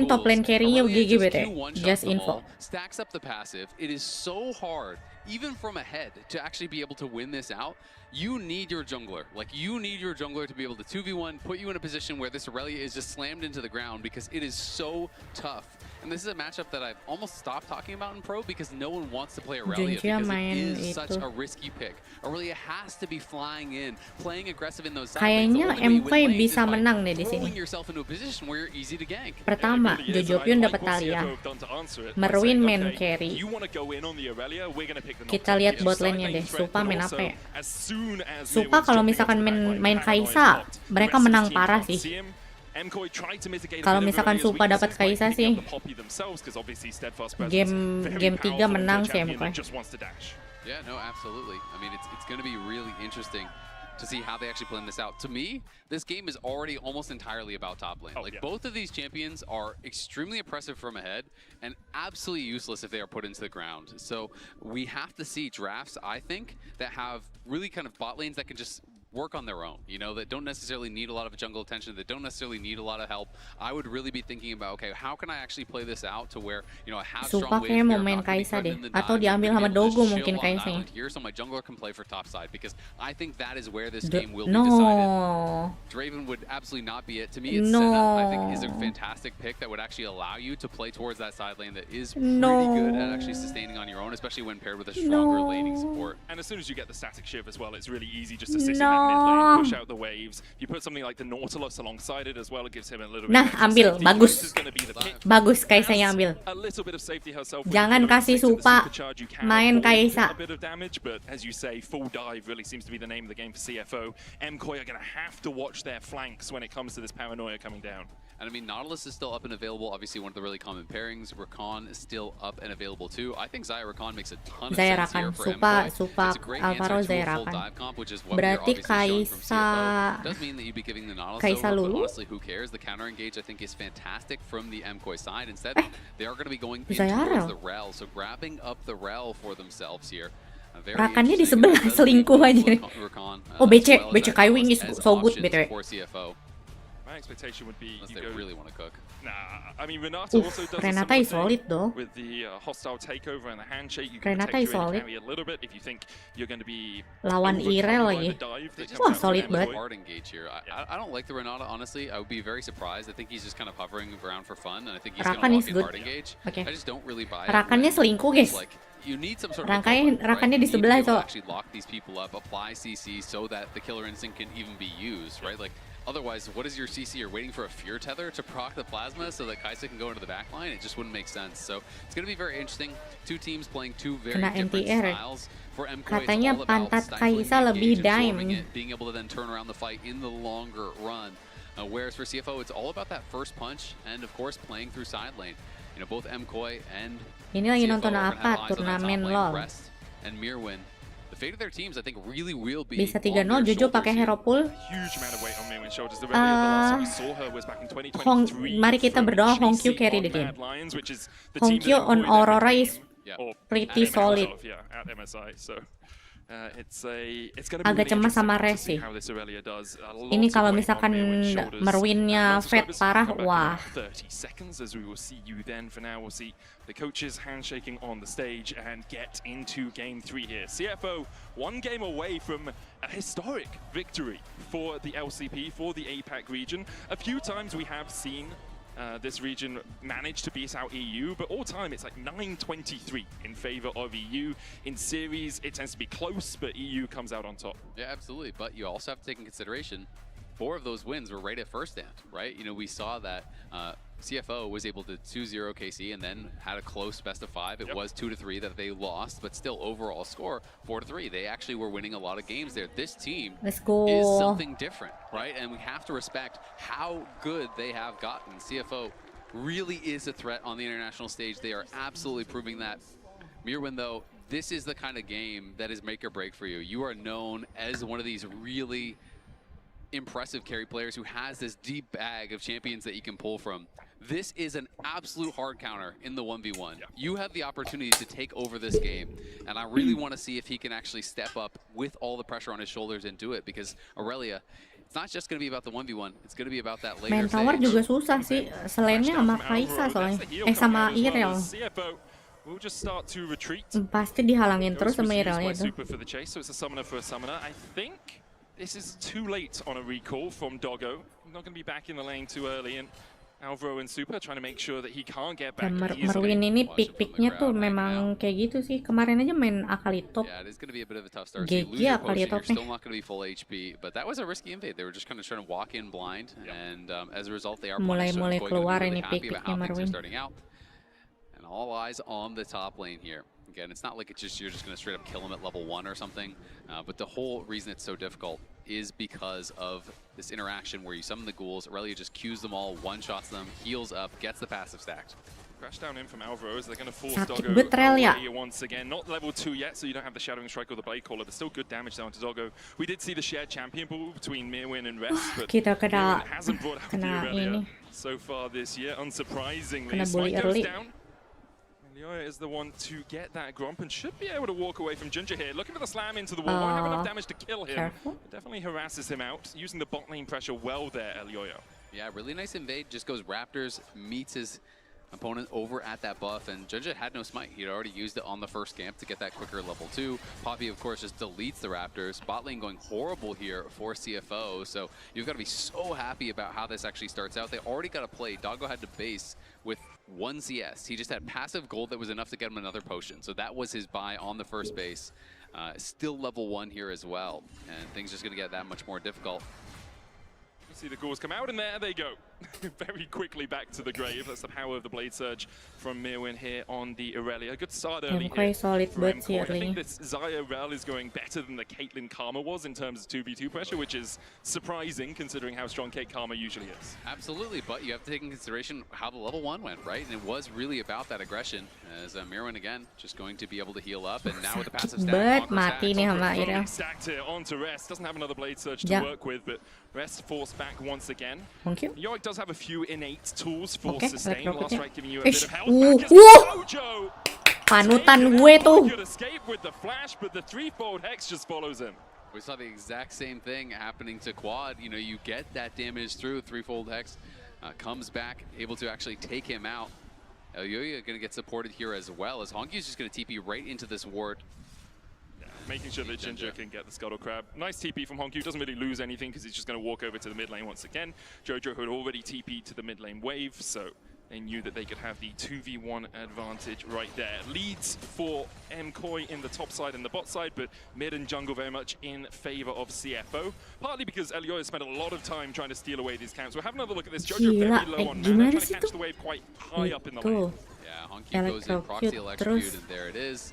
top lane carry-nya GG BTW. Just info. Stacks up the passive. It is so hard, even from ahead, to actually be able to win this out. You need your jungler. You need your jungler to be able to 2v1, put you in a position where this Aurelia is just slammed into the ground, because it is so tough. And this is a matchup that I've almost stopped talking about in Pro, because no one wants to play Aurelia, because it is such a risky pick. Aurelia has to be flying in, playing aggressive in those side lanes. Kayaknya MKOI bisa menang deh di sini. Throwing yourself into a position where you're easy to gank. Pertama, Jojopion dapat Talia. Merwin main carry. Kita lihat bot lane-nya deh. Supa main apa ya? Supa kalau misalkan main Kaisa, mereka menang parah sih. Kalau misalkan Supa dapat Kaisa sih, game 3 menang sih MKOI. Yeah, no, absolutely. I mean, it's going to be really interesting to see how they actually plan this out. To me, this game is already almost entirely about top lane. Both of these champions are extremely impressive from ahead and absolutely useless if they are put into the ground. So we have to see drafts, I think, that have really kind of bot lanes that can just work on their own, that don't necessarily need a lot of jungle attention, that don't necessarily need a lot of help. I would really be thinking about, okay, how can I actually play this out to where, I have Supa strong waves kayaknya mau here, main not gonna be Kaisa threatened deh. in the Atau dive, diambil but sama be able to Dogo just mungkin chill on an Kaisanya. island here so my jungler can play for top side, because I think that is where this game will be No. decided. Draven would absolutely not be it. To me, it's No. Senna, I think, is a fantastic pick that would actually allow you to play towards that side lane that is pretty No. good at actually sustaining on your own, especially when paired with a stronger laning support. And as soon as you get the static shiv as well, it's really easy just to sit in that mid lane, push out the waves. You put something like the Nautilus alongside it as well, it gives him a little bit Nah, of ambil. safety. Bagus. This is gonna be the pick. Bagus Kaisanya ambil. A little bit of safety herself. Jangan kasih Supa main Kaisa. A bit of damage, but as you say, full dive really seems to be the name of the game for CFO. MKOI are going to have to watch their flanks when it comes to this paranoia coming down. And I mean, Nautilus is still up and available. Obviously, one of the really common pairings. Rakan is still up and available too. I think Xayah Rakan makes a ton of sense here for MKOI. It's a great Alvaro answer to a Xayah full Rakan. dive comp, which is what we're Berarti obviously showing from Kaisa CFO. Does mean that you'd be giving the Nautilus Kaisa over, but Lulu? honestly, who cares? The counter engage, I think, is fantastic from the MKOI side. Instead, they are going to be going in Xayah towards Rel. the Rel, so grabbing up the Rel for themselves here. Very Rakannya di interesting. sebelah, It does selingkuh leave aja. Rakan, Oh, as well as BC Kaiwing is as so good, options BTW. for CFO. My expectation would be Unless you they go. really want to cook. Nah, I mean Renata also does Renata a is similar solid thing though. with the hostile takeover and the handshake. You can Renata protect is your solid. carry a little bit if you think you're going to be Lawan overcome Irel by lagi. the dive that Just comes Wah, out from solid MKOI. banget. hard engage here. I don't like the Renata, honestly. I would be very surprised. I think he's just kind of hovering around for fun, and I think he's going to Rakan lock is in good. hard engage. Okay. I just don't really buy it. Rakannya when selingkuh, guys. it's like, you need some sort of Rakannya You need di sebelah, to be able to Cok. actually lock these people up, apply CC so that the killer instinct can even be used, right? Like, Otherwise, what is your CC? You're waiting for a fear tether to proc the plasma so that Kaisa can go into the back line? It just wouldn't make sense. So it's going to be very interesting. Two teams playing two very different styles. For MKOI, Katanya it's all about pantat stifling Kaisa the lebih engage, absorbing dime. it, being able to then turn around the fight in the longer run. Whereas for CFO, it's all about that first punch and, of course, playing through side lane. You know, both MKOI and Ini lagi CFO nonton are going to have apa? eyes on that top Turnamen lane. LOL. Rest and Mirwin. The fate of their teams, I think, really will be Bisa on 3-0 their Jojo pakai shoulders hero here. pool. Huge amount of weight on Mirwin's shoulders. The last time we saw her was back in 2023. Mari kita berdoa Hongkyu carry the game. Hongkyu on Aurora is pretty solid. At MSI, so it's going to be Agak cemas sama Res sih. Ini kalau misalkan Merwinnya fat parah, wah. 30 seconds as we will see you then. For now, we'll see the coaches handshaking on the stage and get into game 3 here. CFO, one game away from a historic victory for the LCP, for the APAC region. A few times we have seen this region managed to beat out EU, but all time it's like 9-23 in favor of EU. In series, it tends to be close, but EU comes out on top. Yeah, absolutely. But you also have to take in consideration 4 of those wins were right at first stand, right? You know, we saw that CFO was able to 2-0 KC and then had a close best of 5. It was 2-3 that they lost, but still overall score 4-3. They actually were winning a lot of games there. This team is something different, right? And we have to respect how good they have gotten. CFO really is a threat on the international stage. They are absolutely proving that. Mirwin, though, this is the kind of game that is make or break for you. You are known as one of these really impressive carry players who has this deep bag of champions that you can pull from. This is an absolute hard counter in the 1v1. You have the opportunity to take over this game, and I really want to see if he can actually step up with all the pressure on his shoulders and do it, because Aurelia, it's not just going to be about the 1v1, it's going to be about that later Main tower juga susah sih, selainnya sama Kaisa soalnya, sama Irel. We'll just start to retreat. Pasti dihalangin terus sama Irelnya itu. Super for the chase, so it's a summoner for a summoner. I think this is too late on a recall from Doggo. I'm not going to be back in the lane too early, and Alvaro and Super trying to make sure that he can't get back easily. Merwin ini pick-picknya tuh memang kayak gitu sih. Kemarin aja main Akali top. Yeah, it is going to be a bit of a tough start. GG Akali top You're still not going to be full HP, but that was a risky invade. They were just kind of trying to walk in blind, and as a result, they are mulai keluar really ini pick-picknya Merwin. And all eyes on the top lane here. Again, it's not like it's just you're just going to straight up kill him at level 1 or something, but the whole reason it's so difficult is because of this interaction where you summon the ghouls, Aurelia just queues them all, one-shots them, heals up, gets the passive stacked. Crash down in from Alvaro as they're going to force Sakit Doggo betrayal ya. away once again. Not level 2 yet, so you don't have the Shadowing Strike or the Blade Caller. There's still good damage down to Doggo. We did see the shared champion pool between Mirwin and Rest, but Kita Mirwin hasn't brought out the Aurelia so far this year, unsurprisingly. Smite goes down. Lyoya is the one to get that Gromp and should be able to walk away from Ginger here. Looking for the slam into the wall. Won't have enough damage to kill him. It definitely harasses him out. Using the bot lane pressure well there, Lyoya. Yeah, really nice invade. Just goes Raptors, meets his opponent over at that buff, and Ginger had no smite. He had already used it on the first camp to get that quicker level 2. Poppy, of course, just deletes the Raptors. Bot lane going horrible here for CFO, so you've got to be so happy about how this actually starts out. They already got a play. Doggo had to base with 1 CS. He just had passive gold that was enough to get him another potion, so that was his buy on the first base. Still level 1 here as well, and things just going to get that much more difficult. See the ghouls come out, and there they go. Very quickly back to the grave. That's the power of the Blade Surge from Mirwin here on the Aurelia. Good start early here solid for MKOI. I think this Xayah Rel is going better than the Caitlyn Karma was in terms of 2v2 pressure, which is surprising considering how strong Kate Karma usually is. Absolutely, but you have to take in consideration how the level 1 went, right? And it was really about that aggression, as Mirwin again just going to be able to heal up, and now with the passive stack, mati nih sama Irel. Stacked here onto Rest. Doesn't have another Blade Surge to work with, but Rest forced back once again. Yorick does have a few innate tools for sustain. Last right giving you a bit of health. Mojo! Panutan gue tuh. Could escape with the flash, but the threefold hex just follows him. We saw the exact same thing happening to Quad. You know, you get that damage through threefold hex, comes back, able to actually take him out. Lyoya going to get supported here as well, as Honkyu's just going to TP right into this ward. Making sure that Ginger can get the Scuttle Crab. Nice TP from Hongkyu. Doesn't really lose anything because he's just going to walk over to the mid lane once again. Jojo had already TP'd to the mid lane wave, so they knew that they could have the 2v1 advantage right there. Leads for MKOI in the top side and the bot side, but mid and jungle very much in favor of CFO. Partly because Elioya spent a lot of time trying to steal away these camps. We'll have another look at this. Jojo very low on mana, trying to catch the wave quite high up in the lane. Yeah, Honky goes in, proxy electrocute, and there it is.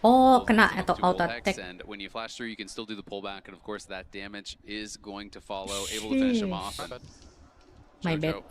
Oh, kena itu auto attack. And when you flash through, you can still do the pullback, and of course that damage is going to follow, able to finish him off. And My bad.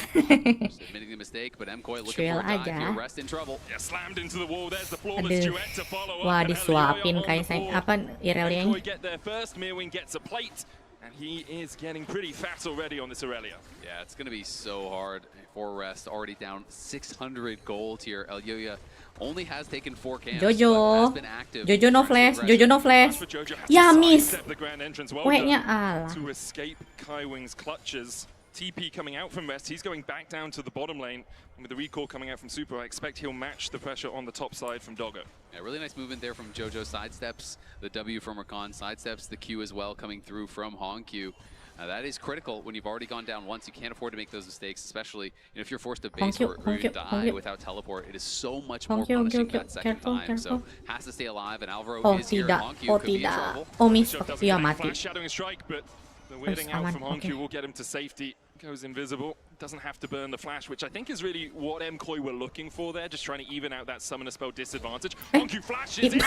just admitting the mistake, but MKOI looking for a dive here, Rest in trouble. Yeah, slammed into the wall. There's the flawless duet to follow up. Wah, disuapin kayak apa Irelianya. MKOI get there first. Mirwin gets a plate, and he is getting pretty fat already on this Irelia. Yeah, it's going to be so hard for Rest. Already down 600 gold here. Elioya only has taken 4 camps. Jojo. Jojo no flash. Jojo no flash. Ya, miss. Wait-nya alah. To escape Kaiwing's clutches. TP coming out from Rest. He's going back down to the bottom lane. And with the recall coming out from Super, I expect he'll match the pressure on the top side from Doggo. Yeah, really nice movement there from Jojo. Sidesteps the W from Rakan. Sidesteps the Q as well coming through from Hongq. That is critical when you've already gone down once. You can't afford to make those mistakes, especially if you're forced to base or you die without teleport. It is so much more punishing that second time. So has to stay alive, and Alvaro is here. Hongq could be in trouble. Oh, miss. Yeah, mati. Shadowing strike, but the weirding out from Hongq will get him to safety. Goes invisible. Doesn't have to burn the flash, which I think is really what MKOI were looking for there, just trying to even out that summoner spell disadvantage. Hongq flashes in.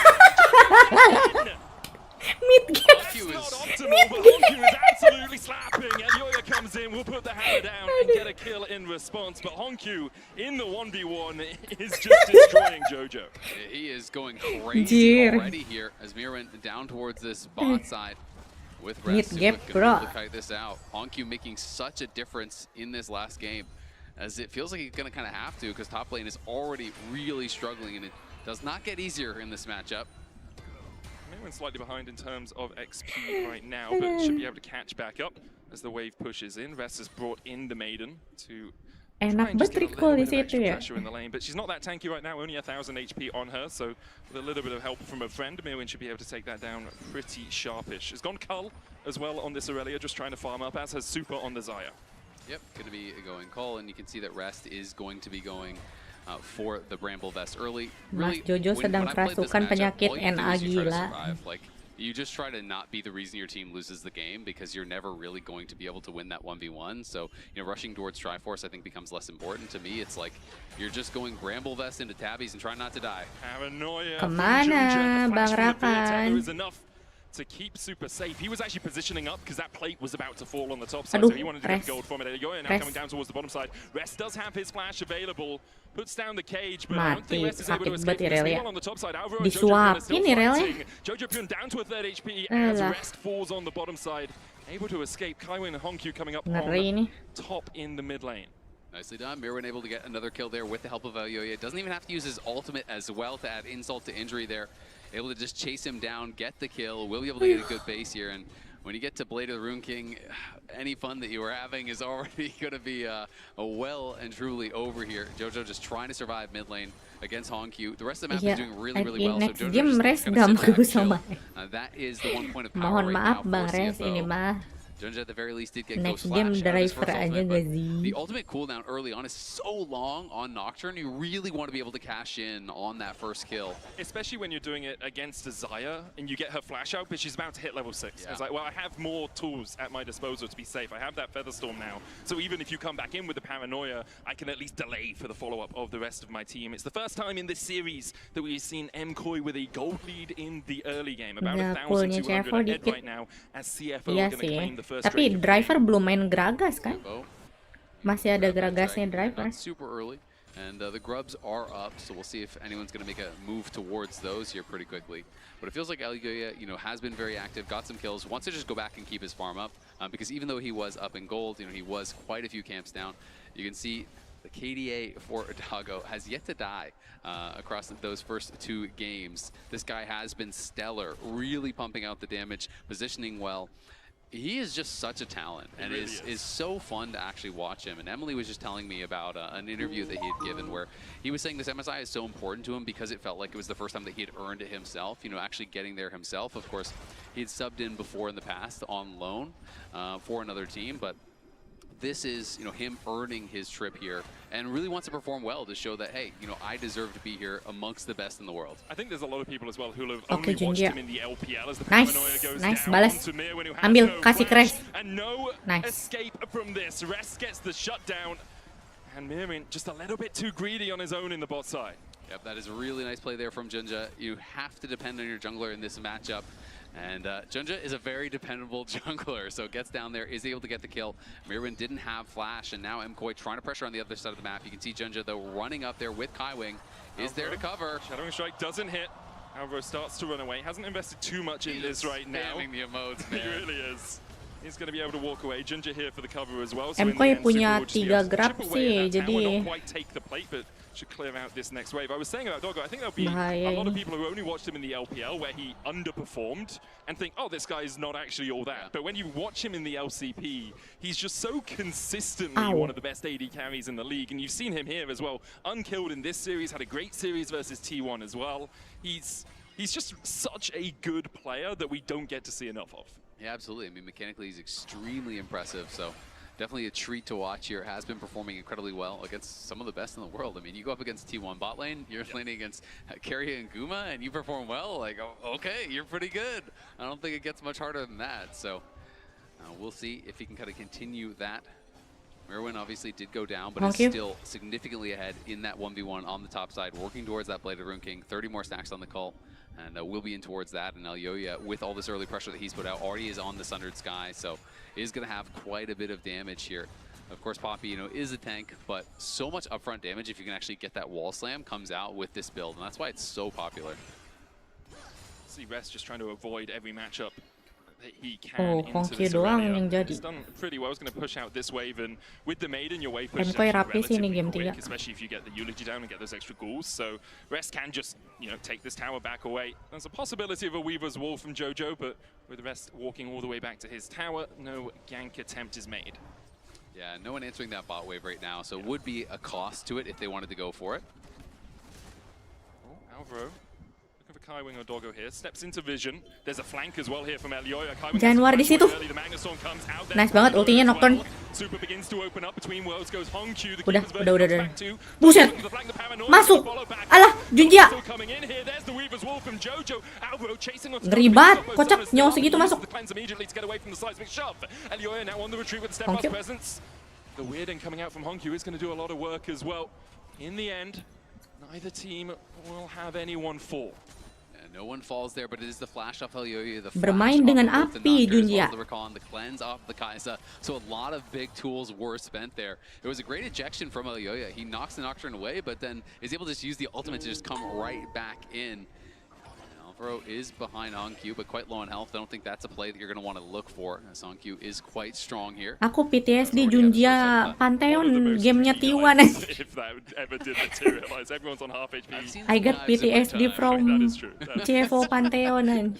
Mid game. Not optimal, but Hongq is absolutely slapping. Elioya comes in, will put the hammer down and get a kill in response. But Hongq in the 1v1 is just destroying Jojo. He is going crazy already here as Mir went down towards this bot side. With Rest, gap, gonna kite this out. Hongq making such a difference in this last game, as it feels like he's gonna kind of have to, because top lane is already really struggling, and it does not get easier in this matchup. Maybe slightly behind in terms of XP right now, but should be able to catch back up as the wave pushes in. Rest has brought in the Maiden to enak banget recall di situ ya. In the lane, but she's not that tanky right now, only 1,000 HP on her, so with a little bit of help from a friend, Mirwin should be able to take that down pretty sharpish. Has gone Cull as well on this Irelia, just trying to farm up, as has Super on the Xayah. Yep, going to be going Cull, and you can see that Rest is going to be going for the Bramble Vest early. Mas Jojo sedang kerasukan penyakit NA gila. You just try to not be the reason your team loses the game, because you're never really going to be able to win that 1v1. So, you know, rushing towards Triforce I think becomes less important. To me, it's like you're just going Bramble Vest into Tabbies and trying not to die. Kemana, Bang Rakan? To keep Super safe. He was actually positioning up because that plate was about to fall on the top side, so he wanted to get gold from it. Elioya now coming down towards the bottom side. Rest does have his flash available, puts down the cage, but I don't think Rest is able to escape this. Meanwhile on the top side, Alvaro and Jojo still fighting. Jojo Pyun down to a 3rd HP as Rest falls on the bottom side, able to escape. Kaiwing and Hongq coming up on top in the mid lane. Nicely done. Mirwin able to get another kill there with the help of Elioya. Doesn't even have to use his ultimate as well to add insult to injury there. Able to just chase him down, get the kill. Will be able to get a good base here. And when you get to Blade of the Rune King, any fun that you were having is already going to be well and truly over here. Jojo just trying to survive mid lane against Hongq. The rest of the map is doing really, really well. So Jojo just gonna sit back, chill. That is the 1 point of power Mohon right maaf now Bang for Res, ini CFO. mah Jojo at the very least did get next Ghost game Flash driver aja gak sih? The ultimate cooldown early on is so long on Nocturne. You really want to be able to cash in on that first kill. Especially when you're doing it against a Xayah and you get her flash out, but she's about to hit level 6. Yeah. It's like, well, I have more tools at my disposal to be safe. I have that Featherstorm now. So even if you come back in with the Paranoia, I can at least delay for the follow-up of the rest of my team. It's the first time in this series that we've seen MKOI with a gold lead in the early game. About 1,200 ahead right now as CFO are going to claim the first tapi driver belum main Gragas kan? Masih ada Gragasnya driver. Super early, and the grubs are up, so we'll see if anyone's going to make a move towards those here pretty quickly. But it feels like Elioya, you know, has been very active, got some kills, wants to just go back and keep his farm up, because even though he was up in gold, you know, he was quite a few camps down. You can see the KDA for Doggo has yet to die across those first 2 games. This guy has been stellar, really pumping out the damage, positioning well. He is just such a talent, and really is so fun to actually watch him. And Emily was just telling me about an interview that he had given where he was saying this MSI is so important to him because it felt like it was the first time that he had earned it himself, you know, actually getting there himself. Of course, he had subbed in before in the past on loan for another team, but this is, him earning his trip here and really wants to perform well to show that, hey, I deserve to be here amongst the best in the world. I think there's a lot of people as well who have only watched him in the LPL as the Nice, paranoia goes nice, down balas. onto Mirwin, who has Ambil, no kasih flash crash. and no Nice. escape from this. Rest gets the shutdown, and Mirwin just a little bit too greedy on his own in the bot side. Yep, that is a really nice play there from Junja. You have to depend on your jungler in this matchup. And Junja is a very dependable jungler, so gets down there, is able to get the kill. Mirwin didn't have flash, and now MKoi trying to pressure on the other side of the map. You can see Junja, though, running up there with Kaiwing, is there to cover. Shadowing Strike doesn't hit. Alvaro starts to run away. Hasn't invested too much in this right now. Spamming the emotes, man. He really is. He's going to be able to walk away. Junja here for the cover as well. So MKoi punya 3 grab sih, jadi not quite take the plate, but should clear out this next wave. I was saying about Doggo, I think there'll be a lot of people who only watched him in the LPL where he underperformed and think, oh, this guy is not actually all that. But when you watch him in the LCP, he's just so consistently one of the best AD carries in the league. And you've seen him here as well, unkilled in this series, had a great series versus T1 as well. He's just such a good player that we don't get to see enough of. Yeah, absolutely. I mean, mechanically, he's extremely impressive. So definitely a treat to watch here. Has been performing incredibly well against some of the best in the world. I mean, you go up against T1 bot lane, you're laning against Keria and Guma, and you perform well. Like, oh, okay, you're pretty good. I don't think it gets much harder than that. So we'll see if he can kind of continue that. Mirwin obviously did go down, but is still significantly ahead in that 1v1 on the top side, working towards that Blade of Rune King. 30 more stacks on the call. And we'll be in towards that. And Elyoya, with all this early pressure that he's put out, already is on the Sundered Sky, so is going to have quite a bit of damage here. Of course, Poppy, is a tank, but so much upfront damage if you can actually get that wall slam comes out with this build, and that's why it's so popular. See Rest just trying to avoid every matchup that he can into this doang area. yang jadi. He's done pretty well. He's going to push out this wave, and with the Maiden, your wave push is MKoi actually rapi sih ini relatively game quick, 3. especially if you get the Eulogy down and get those extra ghouls. So Rest can just, take this tower back away. There's a possibility of a Weaver's Wall from Jojo, but with Rest walking all the way back to his tower, no gank attempt is made. Yeah, no one answering that bot wave right now, so it would be a cost to it if they wanted to go for it. Oh, Alvaro. Kaiwing or Doggo here, steps into vision. There's a flank as well here from Elyoya. Januar di situ. Nice banget ultinya Nocturne. Super begins to open up between worlds, goes Hongqiu. Udah. Buset. Masuk. Alah, Junja. Ngeri banget, kocak nyawa segitu masuk. The weirding coming out from Hongqiu is going to do a lot of work as well. In the end, neither team will have anyone fall. No one falls there, but it is the flash off Elyoya, the Bermain dengan api, Junja. The recon, the cleanse off the Kaisa. So a lot of big tools were spent there. It was a great ejection from Elyoya. He knocks the Nocturne away, but then is able to just use the ultimate to just come right back in. Alvaro is behind Hongqiu, but quite low on health. I don't think that's a play that you're going to want to look for, as Hongqiu is quite strong here. Aku PTSD Junja Pantheon gamenya T1. If that ever did materialize, everyone's on half HP. I got PTSD from CFO Pantheon.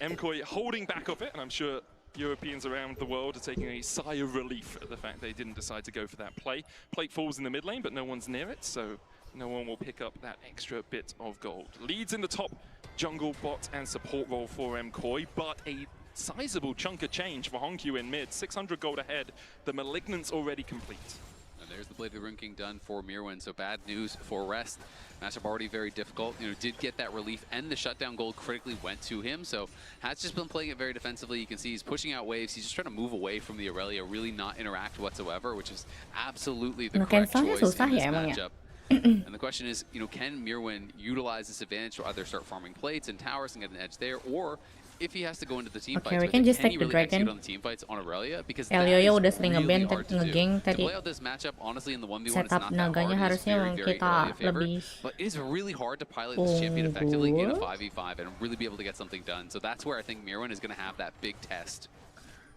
MKoi holding back of it, and I'm sure Europeans around the world are taking a sigh of relief at the fact they didn't decide to go for that play. Plate falls in the mid lane, but no one's near it, so no one will pick up that extra bit of gold. Leads in the top jungle, bot, and support role for MKoi, but a sizable chunk of change for Hongqiu in mid. 600 gold ahead. The Malignant's already complete. And there's the Blade of the Rune King done for Mirwin, so bad news for Rest. Matchup already very difficult. Did get that relief, and the shutdown gold critically went to him, so has just been playing it very defensively. You can see he's pushing out waves. He's just trying to move away from the Aurelia, really not interact whatsoever, which is absolutely the correct choice in this matchup. And the question is, can Mirwin utilize this advantage to either start farming plates and towers and get an edge there, or if he has to go into the team fights, we can just take the really dragon. on the team fights on Aurelia? Because Elyoya udah sering really nge-ban nge-gang to tadi. play out this matchup, honestly, in the 1v1, Setup it's not that naganya hard. It's harusnya very, very kita Aurelia favored, lebih but it's really hard to pilot this champion effectively in a 5v5 and really be able to get something done. So that's where I think Mirwin is going to have that big test.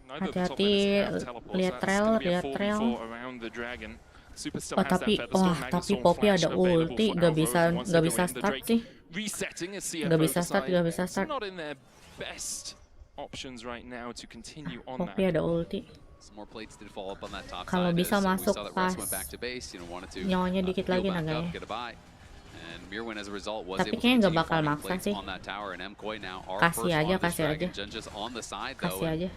Hati-hati, lihat trail. Oh tapi Poppy ada ulti, gak bisa start sih. Gak bisa start. Poppy ada ulti. Kalau bisa masuk pas nyawanya dikit lagi naganya. Tapi kayaknya gak bakal maksa sih. Kasih aja.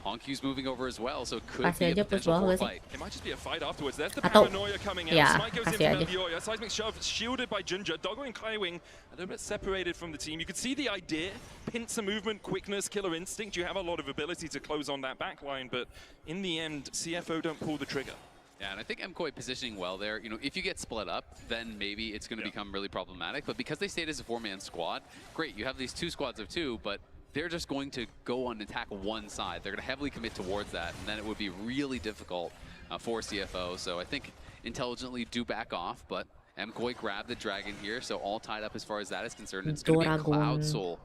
Honkyu's moving over as well, so it could Kasih be a aja push potential bawah for a gak sih? fight. It might just be a fight afterwards. There's the Atau- paranoia coming ya, out. Smite goes kasih into aja. the Oya. Seismic shove shielded by Ginger. Doggo and Kaiwing a little bit separated from the team. You could see the idea. Pincer movement, quickness, killer instinct. You have a lot of ability to close on that backline, but in the end, CFO don't pull the trigger. Yeah, and I think MKOI positioning well there. You know, if you get split up, then maybe it's going to become really problematic. But because they stayed as a 4-man squad, great. You have these 2 squads of 2, but they're just going to go and attack one side. They're going to heavily commit towards that, and then it would be really difficult for CFO. So I think intelligently do back off, but MKOI grabbed the dragon here, so all tied up as far as that is concerned. It's going to be a Cloud Soul,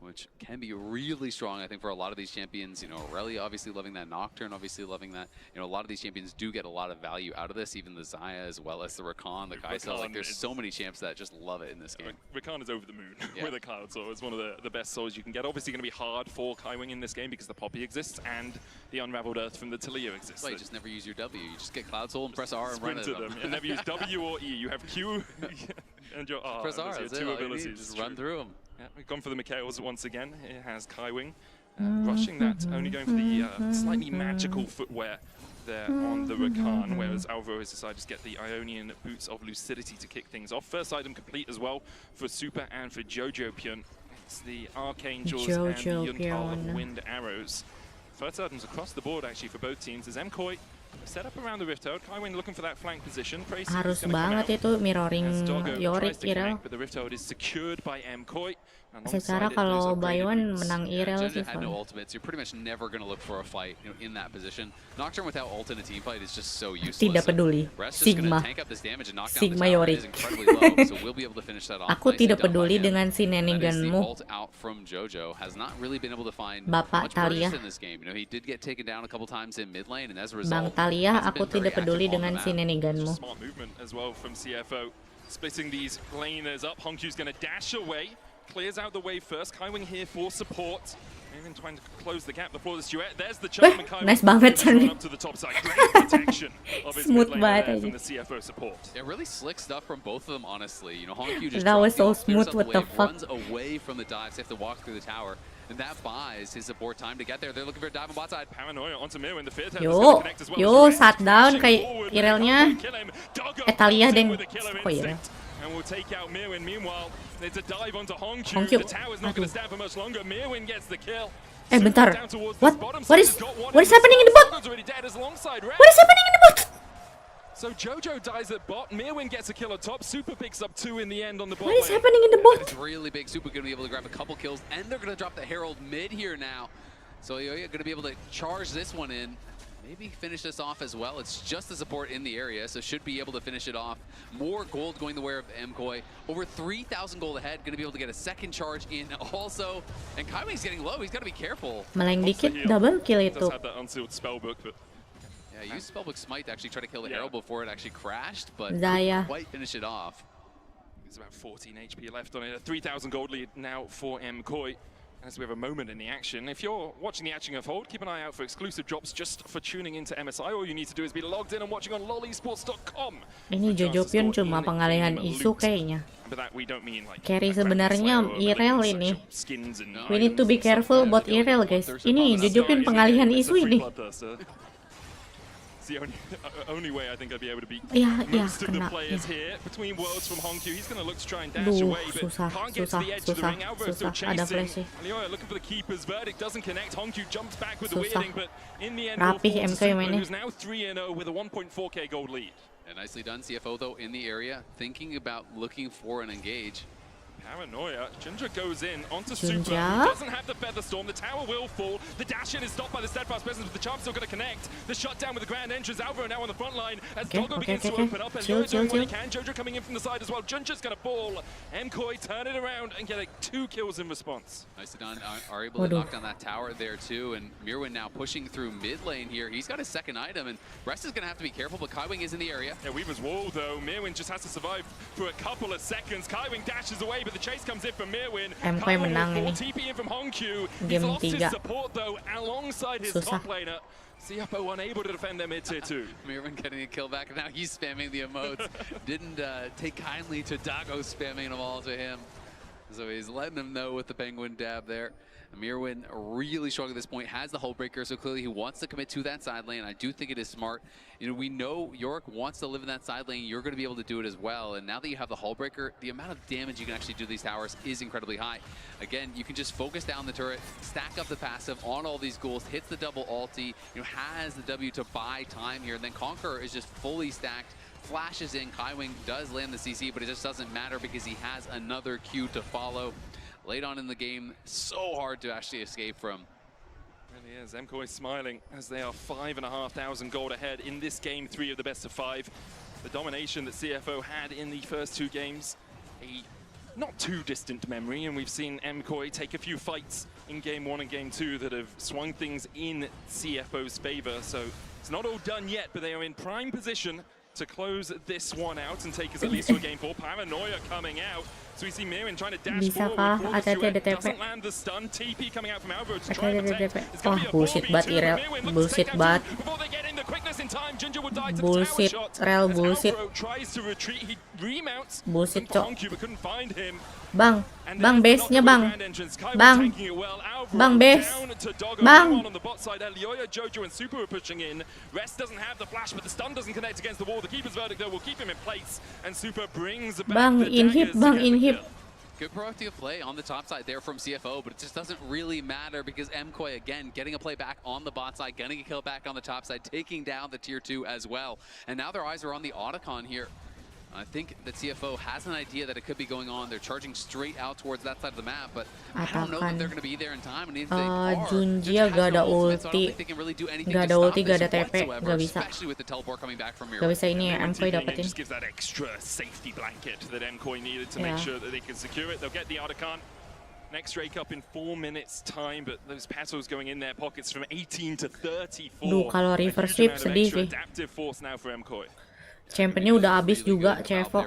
which can be really strong, I think, for a lot of these champions. You know, Aurelia obviously loving that, Nocturne obviously loving that. You know, a lot of these champions do get a lot of value out of this, even the Xayah as well as the Rakan, the Kaisa. Like, there's so many champs that just love it in this game. Rakan is over the moon with a Cloud Soul. It's one of the best souls you can get. Obviously going to be hard for Kaiwing in this game because the Poppy exists and the Unraveled Earth from the Talia exists. Well, you just never use your W. You just get Cloud Soul and press R and run Sprint at them. You never use W or E. You have Q and your R. Press R, Those are that's your 2 it. abilities. Just run through them. Yeah, we've gone for the Mikhails once again. It has Kaiwing rushing that, only going for the slightly magical footwear there on the Rakan, whereas Alvaro has decided to get the Ionian Boots of Lucidity to kick things off. First item complete as well for Super and for Jojo Pyun. It's the Archangels and the Yuntal of Wind Arrows. First items across the board actually for both teams as MKOI set up around the Rift Toad. Kaiwing looking for that flank position. Harus banget itu mirroring Yorick Irel. But the Rift Toad is secured by MKOI. Secara kalau Bayuan menang Irel sih. Had no ultimates. You're pretty much never going to look for a fight, you know, in that position. Nocturne without ult in a team fight is just so useless. Tidak peduli. Sigma. Sigma Yorick. So we'll be able to finish that off. Aku tidak peduli dengan si neniganmu. Ult out from Jojo has not really been able to find Bapak much burst Talia. in this game. You know, he did get taken down a couple times in mid lane, and as a result, Bang Talia, aku tidak peduli dengan si neniganmu. Smart movement as well from CFO. Splitting these laners up. Honkyu's going to dash away. Clears out the wave first. Kaiwing here for support. Even trying to close the gap before this duet. There's the charm, and Kaiwing nice banget run up to the top side. Great protection of his mid laner there from the CFO support. Yeah, really slick stuff from both of them, honestly. You know, Honkyu just That was so clears smooth, out what the wave, fuck? runs away from the dives. They have to walk through the tower. And that buys his support time to get there. They're looking for a dive on bot side. Paranoia onto Mir in the fear Yo, yo, sat down kayak Irelnya. Talia deng. Oh iya. And we'll take out Mirwin. Meanwhile, there's a dive onto Honkyu. The tower's not going to stand for much longer. Mirwin gets the kill. Bentar. What is happening in the bot? What is happening in the bot? So Jojo dies at bot. Mirwin gets a kill at top. Super picks up 2 in the end on the bot. What is happening in the bot? It's really big. Super going to be able to grab a couple kills, and they're going to drop the Herald mid here now. So you're going to be able to charge this one in. Maybe finish this off as well. It's just the support in the area, so should be able to finish it off. More gold going the way of MKOI. Over 3,000 gold ahead. Going to be able to get a second charge in also. And Kaiwing's getting low. He's got to be careful. Meleng dikit, double kill itu. Does have that unsealed spellbook, but yeah, he used Spellbook Smite to actually try to kill the Herald before it actually crashed, but Xayah. couldn't quite finish it off. There's about 14 HP left on it. A 3,000 gold lead now for MKOI. As we have a moment in the action. If you're watching the action of Hold, keep an eye out for exclusive drops just for tuning into MSI. All you need to do is be logged in and watching on lolesports.com. Ini Jojo Pyun cuma pengalihan isu kayaknya. Like Carry sebenarnya Irel ini. We need to be careful about Irel, guys. Ini Jojo Pyun pengalihan isu ini. The only way I think I'd be able to beat Yeah, most of the kena, players here. Between worlds from Honkyu, he's going to look to try and dash away, but can't get to the edge of the ring. Alvaro still chasing. Leoya looking for the keeper's verdict, doesn't connect. Honkyu jumps back with the weirding, but in the end, Rapih MK who's now 3-0 with a 1.4k gold lead. Yeah, nicely done, CFO though in the area, thinking about looking for an engage. Paranoia. Ginger goes in onto Ginger? Super. Who doesn't have the Feather Storm. The tower will fall. The dash in is stopped by the Steadfast Presence, but the charm's still going to connect. The shutdown with the Grand Entrance. Alvaro now on the front line as Doggo begins to open up. And Leo doing what he can. Jojo coming in from the side as well. Ginger's going to fall. MKOI turn it around and get 2 kills in response. Nicely done. Are able to knock down that tower there too. And Mirwin now pushing through mid lane here. He's got his second item, and Rest is going to have to be careful, but Kaiwing is in the area. Yeah, Weaver's wall though. Mirwin just has to survive for a couple of seconds. Kaiwing dashes away, but the chase comes in from Mirwin. MKOI menang ini. TP in from Honkyu. He's Game lost his 3. support though alongside his top laner. CFO unable to defend them mid tier 2. Mirwin getting a kill back, and now he's spamming the emotes. Didn't take kindly to Doggo spamming them all to him. So he's letting him know with the penguin dab there. Mirwin really struggling at this point, has the hull breaker, so clearly he wants to commit to that side lane. I do think it is smart. You know, we know Yorick wants to live in that side lane. You're going to be able to do it as well. And now that you have the hull breaker, the amount of damage you can actually do to these towers is incredibly high. Again, you can just focus down the turret, stack up the passive on all these ghouls, hits the double ulti, you know, has the W to buy time here. And then Conqueror is just fully stacked, flashes in. Kaiwing does land the CC, but it just doesn't matter because he has another Q to follow. Late on in the game, so hard to actually escape from. Really is. MKOI smiling as they are 5,500 gold ahead in this game 3 of the best of 5. The domination that CFO had in the first 2 games, a not too distant memory, and we've seen MKOI take a few fights in game 1 and game 2 that have swung things in CFO's favor. So it's not all done yet, but they are in prime position to close this one out and take us at least to a game 4. Paranoia coming out. So we see Mirwin trying to dash Bisakah forward. ada TP? Doesn't land the stun. TP coming out from Alvaro to Ada try and protect. TP. It's going to Wah, be a bullshit 4v2. banget Irel. Mirwin looks to Bullshit take out banget. two before they get in the quickness in time. Ginger will die to the Bullshit, tower shot. Rel, As bullshit. Alvaro tries to retreat, he remounts. Bullshit, Looking for cok. Honku, but couldn't find him. Bang, And bang there's the base-nya knock bang. on the grand entrance. Kaiwing Bang. tanking it well. Alvaro Bang, base. down to Doggo. Bang. Memang on the bot side. Elioya, Jojo, and Super are pushing in. Rest doesn't have the flash, but the stun doesn't connect against the wall. The keeper's verdict, though, will keep him in place. And Super brings back Bang, the inhib, daggers bang, to get the inhib. kill. Good proactive play on the top side there from CFO, but it just doesn't really matter because MKOI, again, getting a play back on the bot side, getting a kill back on the top side, taking down the tier 2 as well. And now their eyes are on the Otacon here. I think that CFO has an idea that it could be going on. They're charging straight out towards that side of the map, but I don't know that they're going to be there in time. And if they are, Junjia gak ada ulti, gak ada ulti, gak ada TP, gak bisa. Especially with the teleport coming back from Gak Mirwin. bisa ini ya, Mirwin MKOI TPing in dapetin. just gives that extra safety blanket that MKOI needed to make Yeah. sure that they can secure it. They'll get the Otacon. Next rake up in 4 minutes time, but those petals going in their pockets from 18 to 34. Duh, kalau A reverse huge sweep amount of sedih extra sih. adaptive force now for MKOI. Championnya udah habis juga, Cevo.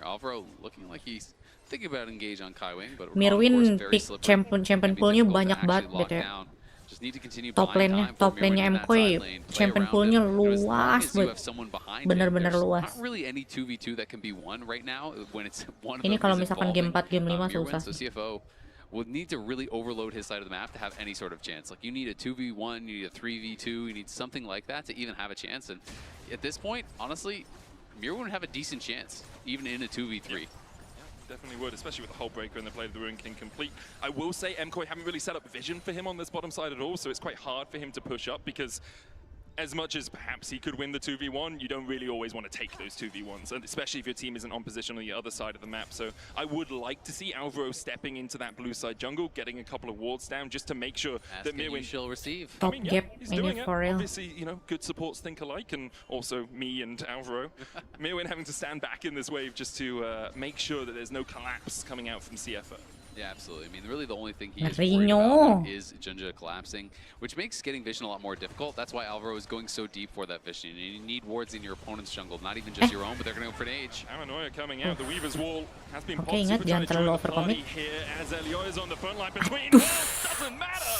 Alvaro looking like he's thinking about engage on Kaiwing, but Mirwin pick champion poolnya banyak banget gitu ya. Top lane-nya MKOI, champion poolnya luas banget. Bener-bener luas. Ini kalau misalkan game 4, game 5 susah. Will need to really overload his side of the map to have any sort of chance. Like, you need a 2v1, you need a 3v2, you need something like that to even have a chance. And at this point, honestly, Mirwin would have a decent chance, even in a 2v3. Definitely would, especially with the hull breaker and the play of the Ruin King complete. I will say MKOI haven't really set up vision for him on this bottom side at all, so it's quite hard for him to push up because as much as perhaps he could win the 2v1, you don't really always want to take those 2v1s, and especially if your team isn't on position on the other side of the map. So I would like to see Alvaro stepping into that blue side jungle, getting a couple of wards down just to make sure that Mirwin shall receive. Top gap he's ini doing it. for real. Obviously, you know, good supports think alike, and also me and Alvaro. Mirwin having to stand back in this wave just to make sure that there's no collapse coming out from CFO. Yeah, absolutely. I mean, really the only thing he is Rino. worried about is Junja collapsing, which makes getting vision a lot more difficult. That's why Alvaro is going so deep for that vision. You need wards in your opponent's jungle, not even just your own, but they're going to go for an age. Paranoia coming out. The Weaver's Wall has been Oke, ingat jangan terlalu overcommit. here as Elioya's on the front line between. Doesn't matter.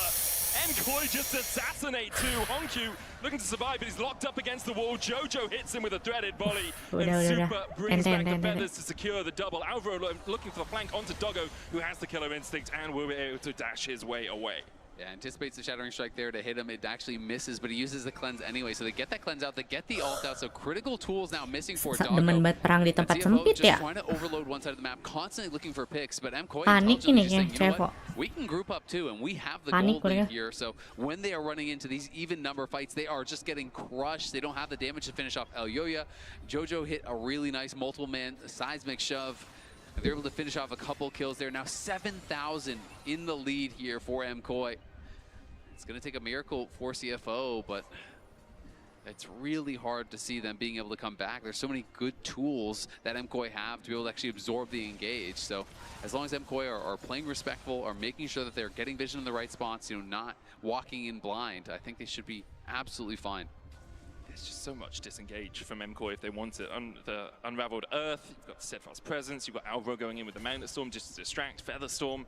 MKOI just assassinate two. Honku looking to survive, but he's locked up against the wall. Jojo hits him with a threaded volley. And Super brings back the feathers to secure the double. Alvaro looking for the flank onto Doggo, who has the killer instinct and will be able to dash his way away. Yeah, anticipates the Shattering Strike there to hit him. It actually misses, but he uses the cleanse anyway. So they get that cleanse out, they get the ult out. So critical tools now missing for Doggo. Demen banget perang di tempat sempit just ya. trying to overload one side of the map, constantly looking for picks, but MKOI Panik ini ya, you know Cevo. what? We can group up too, and we have the Panik gold lead mereka. here. So when they are running into these even number fights, they are just getting crushed. They don't have the damage to finish off Elioya. Jojo hit a really nice multiple man seismic shove. They're able to finish off a couple kills there. Now 7,000 in the lead here for MKOI. It's going to take a miracle for CFO, but it's really hard to see them being able to come back. There's so many good tools that MKOI have to be able to actually absorb the engage. So as long as MKOI are playing respectful, are making sure that they're getting vision in the right spots, you know, not walking in blind, I think they should be absolutely fine. There's just so much disengage from MKOI if they want it. The Unraveled Earth, you've got the Steadfast Presence, you've got Alvaro going in with the Magnet Storm just to distract, Feather Storm.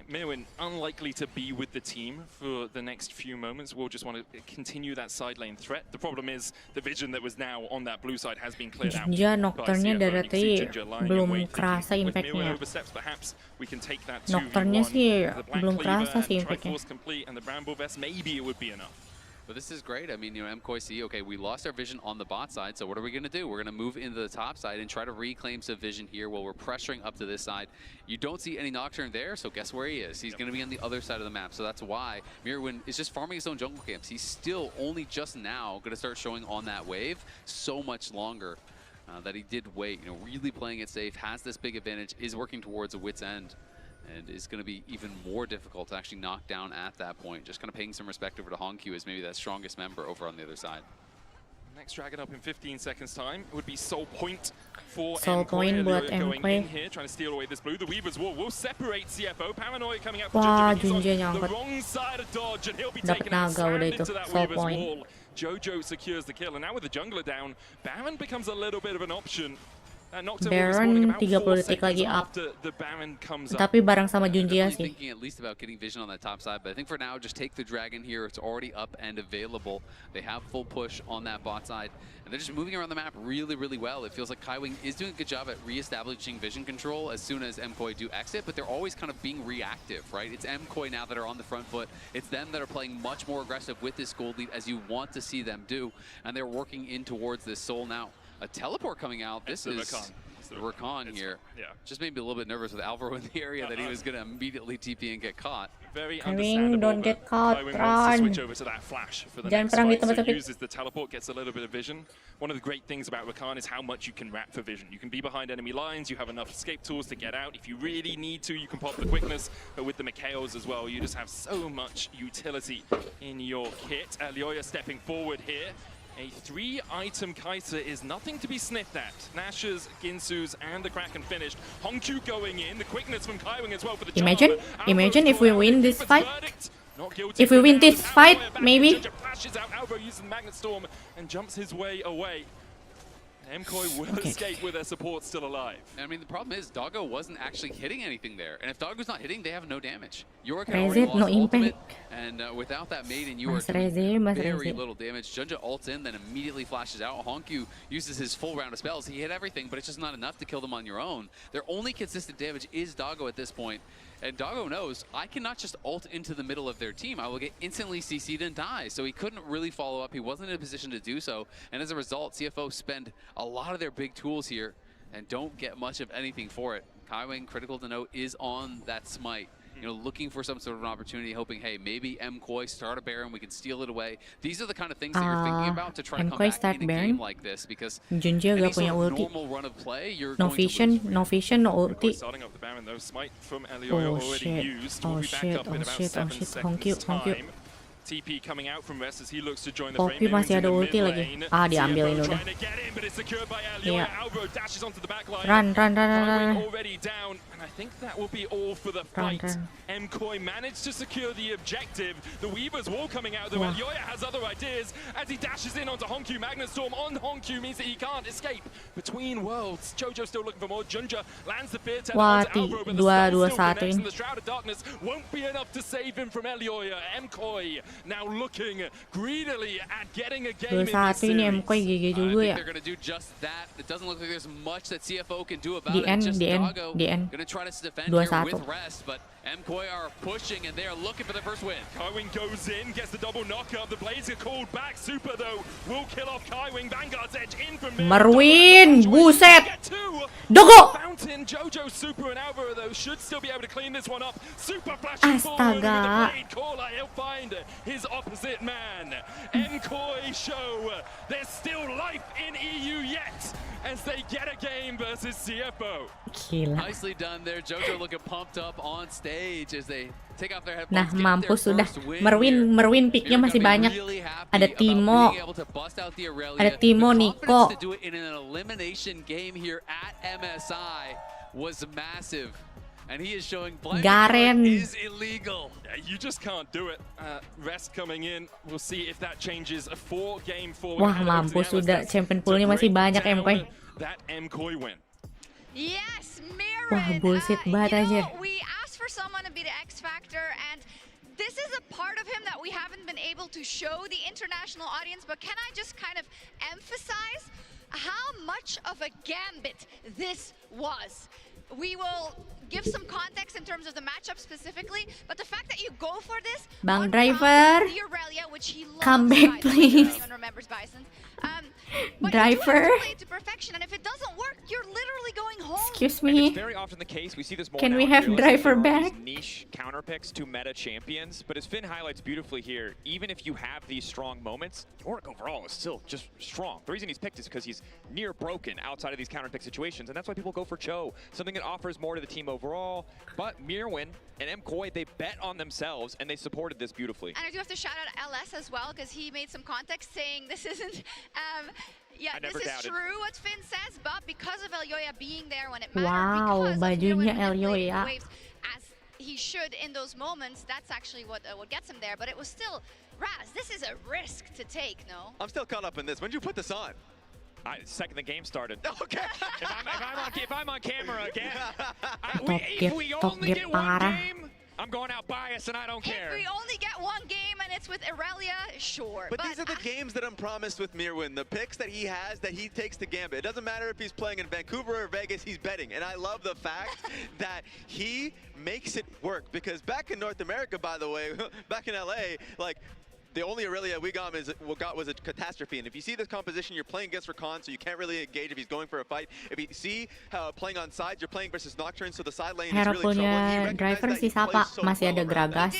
Mirwin unlikely to be with the team for the next few moments. We'll just want to continue that side lane threat. The problem is the vision that was now on that blue side has been cleared out. Ginger Nocturne-nya dari tadi belum kerasa impact-nya. Nocturne-nya sih belum kerasa sih impact-nya. But this is great. I mean, you know, MKOI see, okay, we lost our vision on the bot side, so what are we going to do? We're going to move into the top side and try to reclaim some vision here while we're pressuring up to this side. You don't see any Nocturne there, so guess where he is? He's going to be on the other side of the map, so that's why Mirwin is just farming his own jungle camps. He's still only just now going to start showing on that wave so much longer that he did wait. You know, really playing it safe, has this big advantage, is working towards a wit's end. And is going to be even more difficult to actually knock down at that point. Just kind of paying some respect over to Hongkyu as maybe that strongest member over on the other side. Next dragon up in 15 seconds time. It would be Soul Point for Soul Point buat MKOI. Here, trying to steal away this blue. The Weaver's Wall will separate CFO. Paranoia coming out. Wah, Junja nyangkut. The wrong side of dodge, and he'll be Dapat taken out naga udah straight itu. into that Soul Weaver's Point. Wall. Jojo secures the kill, and now with the jungler down, Baron becomes a little bit of an option. Baron 30 detik lagi up. Tapi bareng sama Junjia sih. Thinking at least about getting vision on that top side, but I think for now just take the dragon here. It's already up and available. They have full push on that bot side, and they're just moving around the map really, really well. It feels like Kaiwing is doing a good job at re-establishing vision control as soon as MKOI do exit, but they're always kind of being reactive, right? It's MKOI now that are on the front foot. It's them that are playing much more aggressive with this gold lead as you want to see them do, and they're working in towards this soul now. A teleport coming out. This is Rakan here. Yeah. Just made me a little bit nervous with Alvaro in the area that he was going to immediately TP and get caught. Very Kaiwing, don't get caught, wants to switch over to that flash for the Jangan next perang di fight, so tempat he sepi. uses the teleport, gets a little bit of vision. One of the great things about Rakan is how much you can wrap for vision. You can be behind enemy lines, you have enough escape tools to get out. If you really need to, you can pop the quickness, but with the Mikaels as well, you just have so much utility in your kit. Lyoya stepping forward here. A 3-item Kai'Sa is nothing to be sniffed at. Nash's, Ginsu's, and the Kraken finished. Hongkyu going in, the quickness from Kaiwing as well for the Imagine if we win this fight. If we win this fight, maybe. Flashes out, Alvaro uses Magnet Storm and jumps his way away. MKOI will escape with their support still alive. I mean, the problem is Doggo wasn't actually hitting anything there. And if Doggo's not hitting, they have no damage. Yorick had already lost ultimate, and without that Maiden, Yorick doing very little damage. Junja ults in, then immediately flashes out. Hongkyu uses his full round of spells. He hit everything, but it's just not enough to kill them on your own. Their only consistent damage is Doggo at this point. And Doggo knows, I cannot just ult into the middle of their team. I will get instantly CC'd and die. So he couldn't really follow up. He wasn't in a position to do so. And as a result, CFO spend a lot of their big tools here and don't get much of anything for it. Kaiwing, critical to note, is on that smite. You know, looking for some sort of an opportunity, hoping, hey, maybe MKOI start a Baron, we can steal it away. These are the kind of things that you're thinking about to try to come back in a game like this, because Junja any gak sort punya of ulti. normal run of play, you're No going vision, to lose. no vision, no ulti. Starting up the Baron though, smite from Lyoya already used. We'll be back up in about 7 seconds time. TP coming out from Rest as he looks to join the frame. Poppy masih ada ulti lagi. Ah, diambilin udah. Yeah. Run. Already down, and I think that will be all for the fight. MKOI managed to secure the objective. The Weaver's Wall coming out, though. Lyoya has other ideas as he dashes in onto Hongkyu. Magnet Storm on Hongkyu means that he can't escape between worlds. Jojo still looking for more. Junja lands the fear tether onto Alvaro, but the stun still connects, and the Shroud of Darkness won't be enough to save him from Lyoya. MKOI now looking greedily at getting a game in this series. Ini MKOI GG juga ya. They're going to do just that. It doesn't look like there's much that CFO can do about The it. end, Just the end, Doggo the end. going to try to defend 2-1. here with Rest, but MKOI are pushing and they are looking for the first win. Kaiwing goes in, gets the double knockup. The Blades are called back. Super though will kill off Kaiwing. Vanguard's edge in from Marwin, buset. Dogo. Fountain, Jojo, Super, and Alvaro though should still be able to clean this one up. Super flashing forward with the Blade caller. He'll find his opposite man. MKOI show there's still life in EU yet as they get a game versus CFO. Gila. Nicely done there. Jojo looking pumped up on stage as they take off their Nah, headphones. mampus sudah. Merwin picknya masih banyak. Ada Timo. Ada Timo, Nico. To do it in an elimination game here at MSI was massive. And he is showing Garen is illegal. You just can't do it. Rest coming in. We'll see if that changes. A 4-game forward. Wah, mampus sudah. Champion poolnya masih banyak MKOI. That MKOI win. Yes, Wah, bullshit banget aja. We asked for someone to be the X factor, and this is a part of him that we haven't been able to show the international audience, but can I just kind of emphasize how much of a gambit this was? We will give some context in terms of the matchup specifically, but the fact that you go for this, Bang Driver, the Aurelia, which he loves, come back please. anyone remembers Bison. But Driver, you do have to play it to perfection, and if it doesn't work, you're literally going home. excuse And me. it's very often the case. We see this more Can now we in have Fearless, Driver that there are back? these niche counter picks to meta champions, but as Finn highlights beautifully here, even if you have these strong moments, Yorick overall is still just strong. The reason he's picked is because he's near broken outside of these counter pick situations, and that's why people go for Cho, something that offers more to the team overall. But Mirwin and MKoi, they bet on themselves, and they supported this beautifully. And I do have to shout out LS as well, because he made some context saying this isn't, yeah, this is true what Finn says, but because of Elyoya being there when it mattered, Wow, because of bajunya Mirwin manipulating Elyoya. the waves as he should in those moments, that's actually what gets him there. But it was still, Raz, this is a risk to take, no? I'm still caught up in this. When did you put this on? Second the game started. Okay. if I'm on camera again, If we only get one game, I'm going out biased and I don't care. If we only get one game and it's with Aurelia, sure. But these are the games that I'm promised with Mirwin. The picks that he has, that he takes to Gambit. It doesn't matter if he's playing in Vancouver or Vegas, he's betting. And I love the fact that he makes it work. Because back in North America, by the way, back in LA, like, the only Aurelia we got was a catastrophe. And if you see this composition, you're playing against Rakan, so you can't really engage if he's going for a fight. If you see how playing on sides, you're playing versus Nocturne, so the side lane is Harap really trouble. punya driver sisa Pak, masih ada Gragas.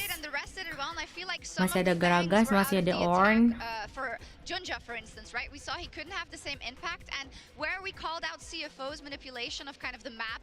Masih ada Gragas, masih ada Ornn. For Junja, for instance, right? We saw he couldn't have the same impact, and where we called out CFO's manipulation of kind of the map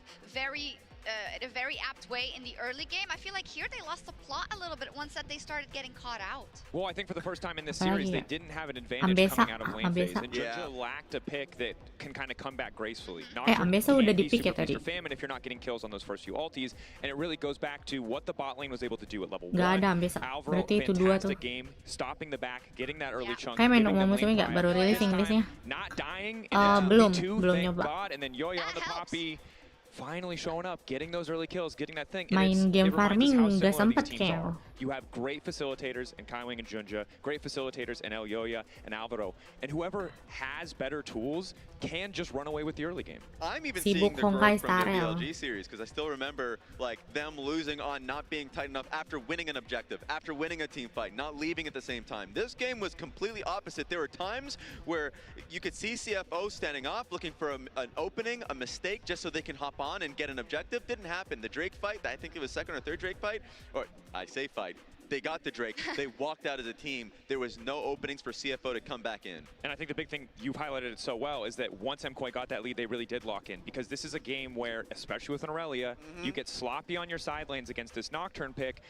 in a very apt way in the early game, I feel like here they lost the plot a little bit once that they started getting caught out. Well, I think for the first time in this series, they didn't have an advantage coming out of lane phase, and Junja lacked a pick that can kind of come back gracefully. Ambessa udah di pick ya tadi. Famine if you're not getting kills on those first few ultis, and it really goes back to what the bot lane was able to do at level 1. Gak ada Ambessa, berarti itu dua tuh. Game, stopping the back, getting that early chunk. Kayak main umum musuhnya gak baru rilis Inggrisnya. Not dying, belum nyoba. God, and then Yoya on the Poppy. Finally showing up, getting those early kills, getting that thing. Main game farming gak sempet kayak. You have great facilitators in Kaiwing and Junja, great facilitators in Elyoya and Alvaro, and whoever has better tools can just run away with the early game. I'm even seeing the growth from the BLG series, because I still remember like them losing on not being tight enough after winning an objective, after winning a team fight, not leaving at the same time. This game was completely opposite. There were times where you could see CFO standing off, looking for an opening, a mistake, just so they can hop on and get an objective. Didn't happen. The Drake fight, I think it was second or third Drake fight, or I say fight. They got the Drake. They walked out as a team. There was no openings for CFO to come back in. And I think the big thing, you've highlighted it so well, is that once MKoi got that lead, they really did lock in. Because this is a game where, especially with an Aurelia, you get sloppy on your side lanes against this Nocturne pick.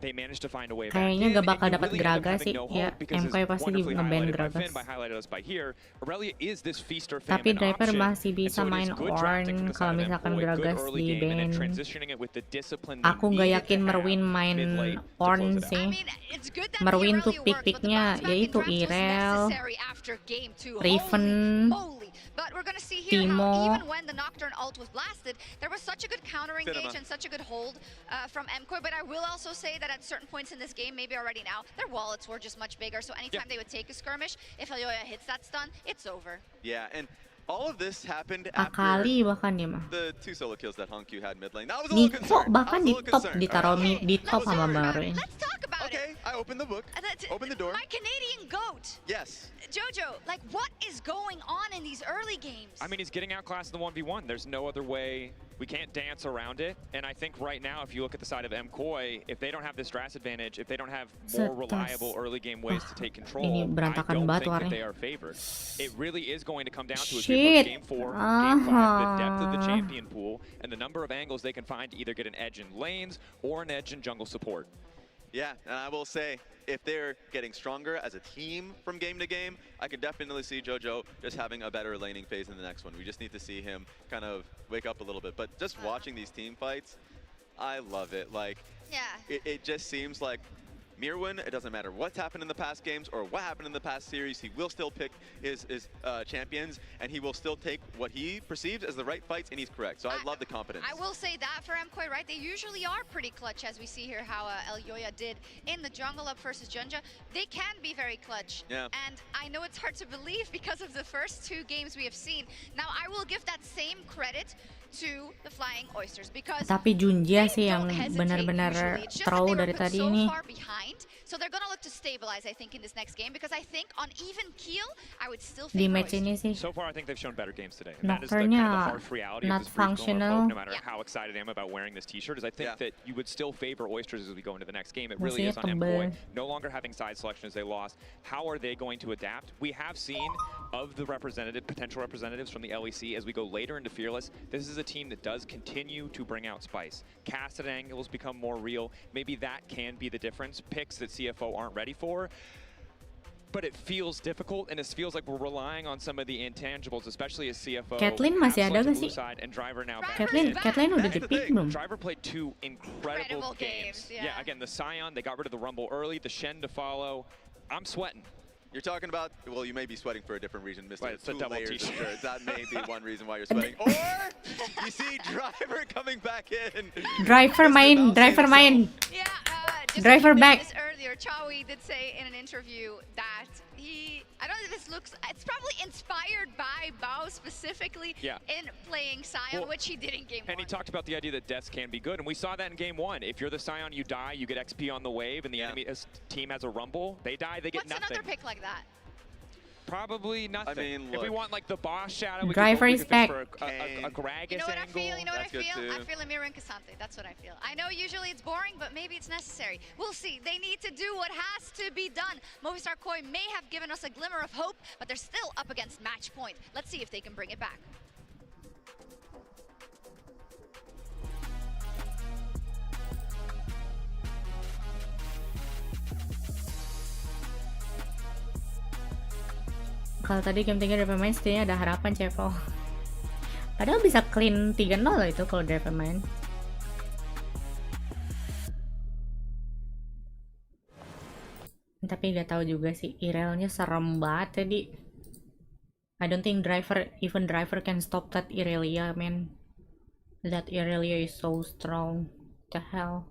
They managed to find a way back in. Kayaknya gak bakal dapat Gragas sih. Ya, MKoi pasti nge-ban Gragas. Tapi driver masih bisa main Ornn kalau misalkan Gragas di-ban. Aku gak yakin Merwin main Ornn sih. Merwin tuh pick-picknya yaitu Irel, Riven, But we're going to see here how even when the Nocturne ult was blasted, there was such a good counter engage and such a good hold from MKoi. But I will also say that at certain points in this game, maybe already now, their wallets were just much bigger. So anytime they would take a skirmish, if Elyoya hits that stun, it's over. Yeah, and all of this happened after the 2 solo kills that Hongkyu had mid lane. That was a little concern. Bahkan ditaruh di top sama Marwin. Let's talk about it. I opened the book. Open the door. My Canadian goat. Yes. Jojo, like what is going on in these early games? I mean, he's getting outclassed in the 1v1. There's no other way. We can't dance around it. And I think right now, if you look at the side of MKoi, if they don't have this Dras advantage, if they don't have more reliable early game ways to take control, I don't think that they are favored. It really is going to come down to game 4, game 5, the depth of the champion pool, and the number of angles they can find to either get an edge in lanes or an edge in jungle support. Yeah, and I will say, if they're getting stronger as a team from game to game, I could definitely see JoJo just having a better laning phase in the next one. We just need to see him kind of wake up a little bit. But just watching these team fights, I love it. Like, it just seems like Mirwin, it doesn't matter what's happened in the past games or what happened in the past series, he will still pick his champions, and he will still take what he perceives as the right fights, and he's correct. So I love the confidence. I will say that for MKOI, right? They usually are pretty clutch, as we see here how El Yoya did in the jungle up versus Junja. They can be very clutch. Yeah. And I know it's hard to believe because of the first 2 games we have seen. Now, I will give that same credit to the Flying Oysters because Tapi Junja sih yang benar-benar throw dari tadi ini. So they're gonna look to stabilize, I think, in this next game because I think on even keel, I would still Di favor match ini sih. So far, I think they've shown better games today. And that is the Knockernya harsh reality not of this brief going functional. no matter how excited I am about wearing this t-shirt, is I think that you would still favor Oysters as we go into the next game. It really is on MKOI. No longer having side selection as they lost. How are they going to adapt? We have seen of the potential representatives from the LEC as we go later into Fearless, this is a team that does continue to bring out spice. Casted angles become more real. Maybe that can be the difference. Picks that CFO aren't ready for. But it feels difficult, and it feels like we're relying on some of the intangibles, especially as CFO. Caitlyn masih ada gak sih? Caitlyn udah di pick belum? Driver played 2 incredible games. Yeah, again, the Scion, they got rid of the Rumble early, the Shen to follow. I'm sweating. You're talking about, well, you may be sweating for a different reason, Mr. Right, it's a double t-shirt. That may be one reason why you're sweating. Or you see Driver coming back in. Driver main. Yeah, Driver back. This earlier, Chawi did say in an interview that I don't know if this looks, it's probably inspired by Bao specifically in playing Scion, which he did in game 1. And he talked about the idea that deaths can be good, and we saw that in game 1. If you're the Scion, you die, you get XP on the wave, and the enemy team has a rumble, they die, they get nothing. What's another pick like that? Probably nothing. I mean, if we want like the boss shadow, we Driver is back. For a Gragas You know what I feel? angle. You know what I feel? I feel a Mirror and Cassante. That's what I feel. I know usually it's boring, but maybe it's necessary. We'll see. They need to do what has to be done. Movistar Koi may have given us a glimmer of hope, but they're still up against match point. Let's see if they can bring it back. Kalau tadi game 3 dari pemain setidaknya ada harapan Cevo. Padahal bisa clean 3-0 loh itu kalau dari pemain. Tapi gak tahu juga sih, Irelnya serem banget tadi. I don't think even driver can stop that Irelia, man. That Irelia is so strong. The hell.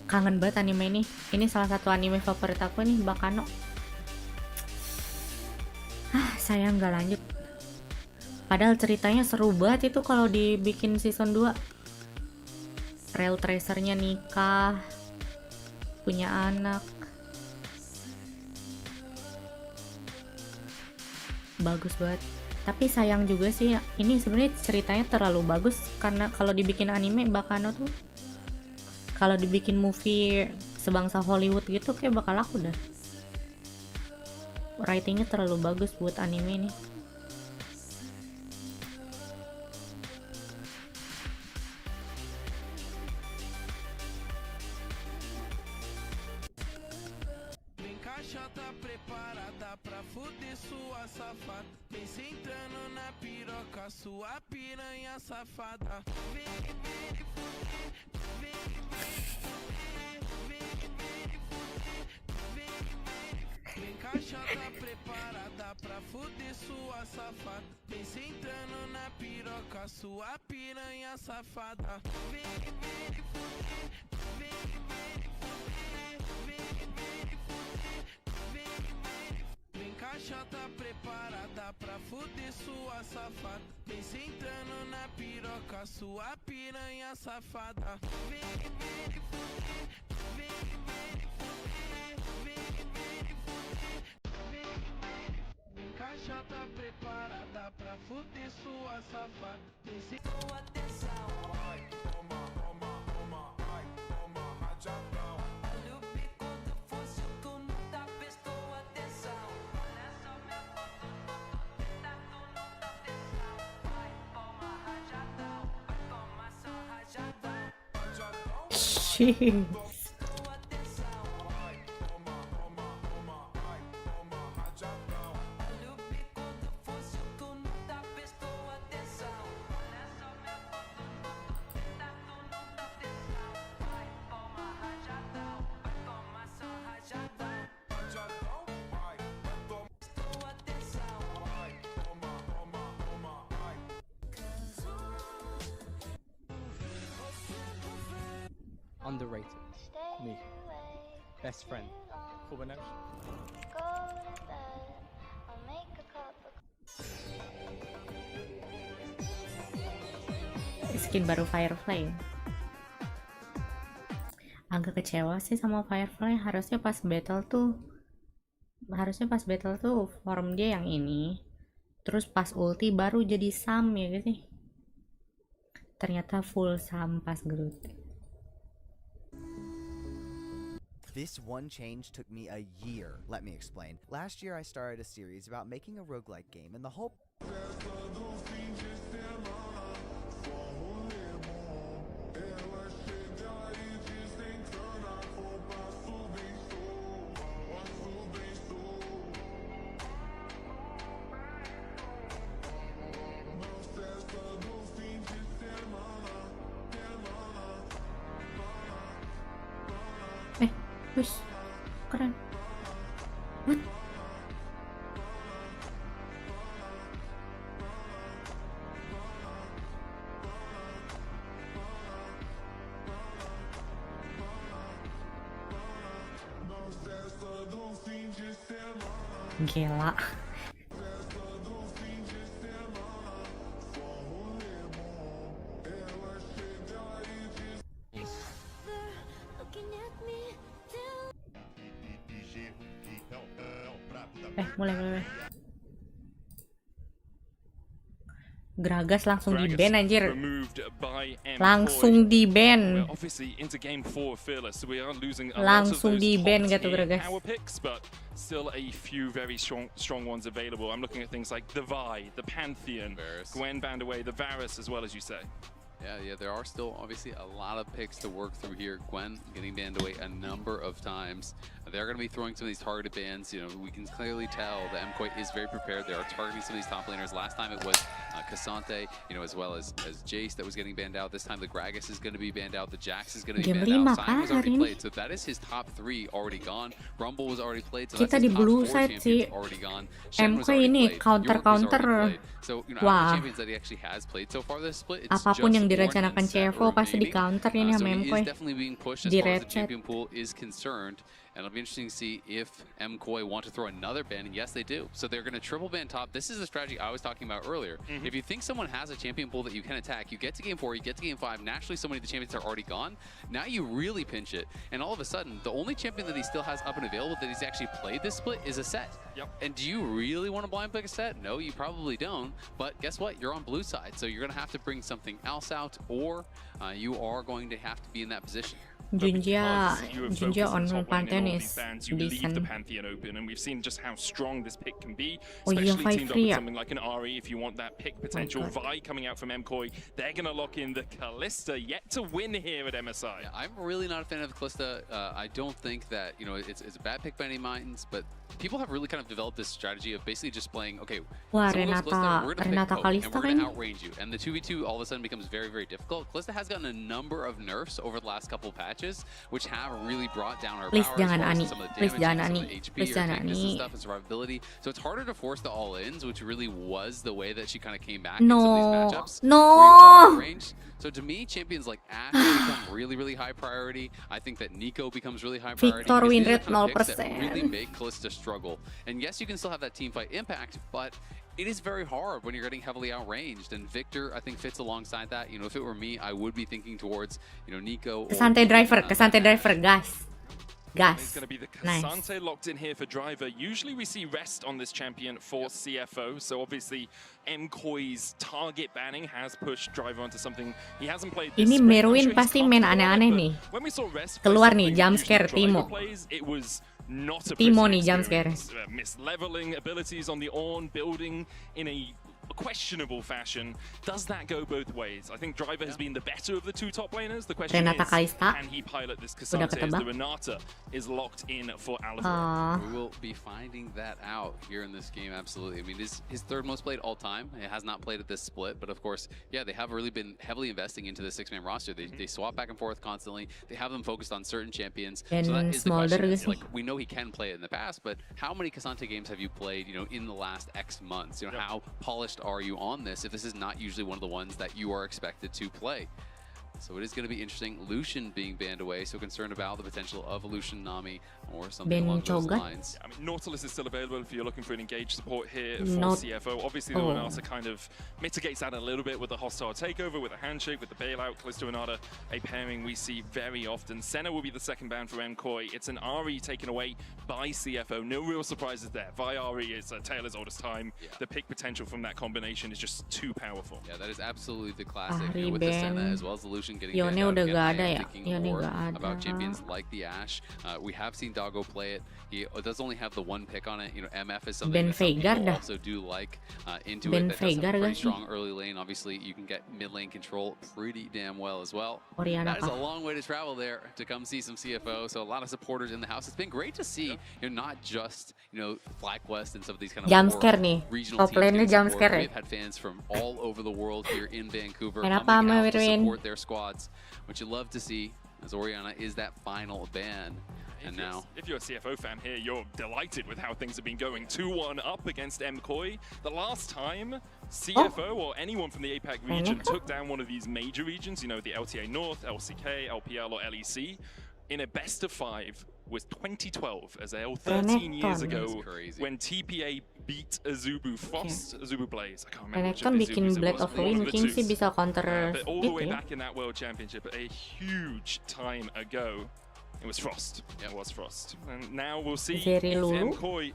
Kangen banget anime ini. Ini salah satu anime favorit aku nih, Bakano. Sayang nggak lanjut. Padahal ceritanya seru banget itu kalau dibikin season 2. Rail Tracernya nikah, punya anak. Bagus banget. Tapi sayang juga sih, ini sebenarnya ceritanya terlalu bagus karena kalau dibikin anime Bakano tuh, kalau dibikin movie sebangsa Hollywood gitu kayak bakal laku dah. Writingnya terlalu bagus buat anime ini. Jeez. Underrated. Me. Best friend. Kubernetes. Skin baru Firefly. Agak kecewa sih sama Firefly. Harusnya pas battle tuh form dia yang ini. Terus pas ulti baru jadi Sam ya gitu sih. Ternyata full Sam pas Groot. This one change took me a year. Let me explain. Last year I started a series about making a roguelike game, and the whole Wih, keren. What? Gila. Mulai. Gragas langsung di ban anjir. Langsung di ban. Langsung di ban gitu Gragas. Still a few very strong ones available. I'm looking at things like the Vi, the Pantheon, Gwen banned away, the Varus as well, as you say. Yeah, there are still obviously a lot of picks to work through here. Gwen getting banned away a number of times. They're going to be throwing some of these targeted bans. You know, we can clearly tell that MKOI is very prepared. They are targeting some of these top laners. Last time it was Cassante, you know, as well as Jace that was getting banned out. This time the Gragas is going to be banned out. The Jax is going to be banned out. Sion was already played, so that is his top 3 already gone. Rumble was already played, so that's his top 4 champions already gone. Shen was already played. counter. So, you know, out of the champions that he actually has played so far this split, it's apapun yang just direncanakan CFO pasti di counter ini sama so he MKOI. is definitely being pushed as far as the champion pool is concerned. And it'll be interesting to see if MKOI want to throw another ban, and yes, they do. So they're going to triple ban top. This is the strategy I was talking about earlier. If you think someone has a champion pool that you can attack, you get to game 4, you get to game 5, naturally so many of the champions are already gone. Now you really pinch it, and all of a sudden, the only champion that he still has up and available that he's actually played this split is a set. And do you really want to blind pick a set? No, you probably don't. But guess what? You're on blue side, so you're going to have to bring something else out, or you are going to have to be in that position. Junja on Pantheon is you leave the Pantheon open, and we've seen just how strong this pick can be, especially teamed up with something like an Ari if you want that pick potential. Vi coming out from MKOI, they're going to lock in the Kalista, yet to win here at MSI. Yeah, I'm really not a fan of Kalista. I don't think that, you know, it's a bad pick by any means, but people have really kind of developed this strategy of basically just playing, okay, wah, Kalista, we're going to pick Kalista and we're going to outrange you, and the 2v2 all of a sudden becomes very, very difficult. Kalista has gotten a number of nerfs over the last couple of patches. matches, which have really brought down our Please power as jangan far as Ani. some of the Please damage, jangan some Ani. of the HP, Please or jangan tankiness and Ani. stuff, and survivability. So it's harder to force the all-ins, which really was the way that she kind of came back No. in some of these matchups. No. where you are outrange. So to me, champions like Ashe become really, really high priority. I think that Nico becomes really high priority. Victor because win these are rate the kind of picks that 0%. really make Kalista struggle. And yes, you can still have that team fight impact, but it is very hard when you're getting heavily outranged. And Victor, I think, fits alongside that. You know, if it were me, I would be thinking towards, you know, Nico. Kesante driver, gas. It's going to be the Nice. Kasante locked in here for driver. Usually we see rest on this champion for CFO, so obviously MKOI's target banning has pushed driver onto something he hasn't played this Ini split. I'm Merwin sure he's pasti main comfortable on it, aneh-aneh but nih. when we saw rest play Keluar nih, something jump usually scare driver Timo. plays, it was not a Timo pretty nih, jump experience. Misleveling abilities on the Ornn, building in a questionable fashion. Does that go both ways? I think driver has been the better of the two top laners. The question Renata is, Kalista. can he pilot this Udah Kasante as ketebak. the Renata is locked in for Alpha? We will be finding that out here in this game, absolutely. I mean, his third most played all time. It has not played at this split, but of course, yeah, they have really been heavily investing into the six-man roster. They swap back and forth constantly. They have them focused on certain champions. Dan So that is the Smolder question. gak sih? Like, we know he can play it in the past, but how many Kasante games have you played, you know, in the last X months? You know, how polished are you on this if this is not usually one of the ones that you are expected to play? So it is going to be interesting. Lucian being banned away, so concerned about the potential of a Lucian Nami or something along those lines. I mean, Nautilus is still available if you're looking for an engaged support here for Not- CFO. Obviously, the Renata kind of mitigates that a little bit with the hostile takeover, with the handshake, with the bailout. Kalista Renata, a pairing we see very often. Senna will be the second ban for MKOI. It's an Ari taken away by CFO. No real surprises there. Vi Ari is a tale as old as time. The pick potential from that combination is just too powerful. Yeah, that is absolutely the classic. Ari You know, with the ban. Senna as well as the Lucian getting Yone banned out udah again, gak I ada am ya? thinking Yone more gak ada. about champions like the Ashe. We have seen Doggo play it. He does only have the one pick on it. You know, MF is something Ben that some Veigar people dah. also do like into Ben it. That does have Veigar a gak pretty sih? strong early lane. Obviously, you can get mid lane control pretty damn well as well. Oriana That is a kah? long way to travel there to come see some CFO. So a lot of supporters in the house. It's been great to see, you know, not just, you know, FlyQuest and some of these kind of Jump more scare nih. regional Top teams lane-nya getting jump support. scare ya. We've had fans from all over the world here in Vancouver Kenapa, coming out to Merwin? support their squads, which you love to see, as Oriana is that final ban. And now, If you're a CFO fan here, you're delighted with how things have been going. 2-1 up against MKOI. The last time CFO or anyone from the APAC region took down one of these major regions, you know, the LTA North, LCK, LPL, or LEC, in a best of 5 was 2012, as 13 years ago, when TPA beat Azubu Frost, Azubu Blaze. I can't remember which of Renekton the bikin Azubus it Blade was, of but one of the Winking sih two. bisa counter But all the way gitu ya. back in that World Championship, a huge time ago, it was Frost. It was Frost. And now we'll see Zeri if Lulu. MKOI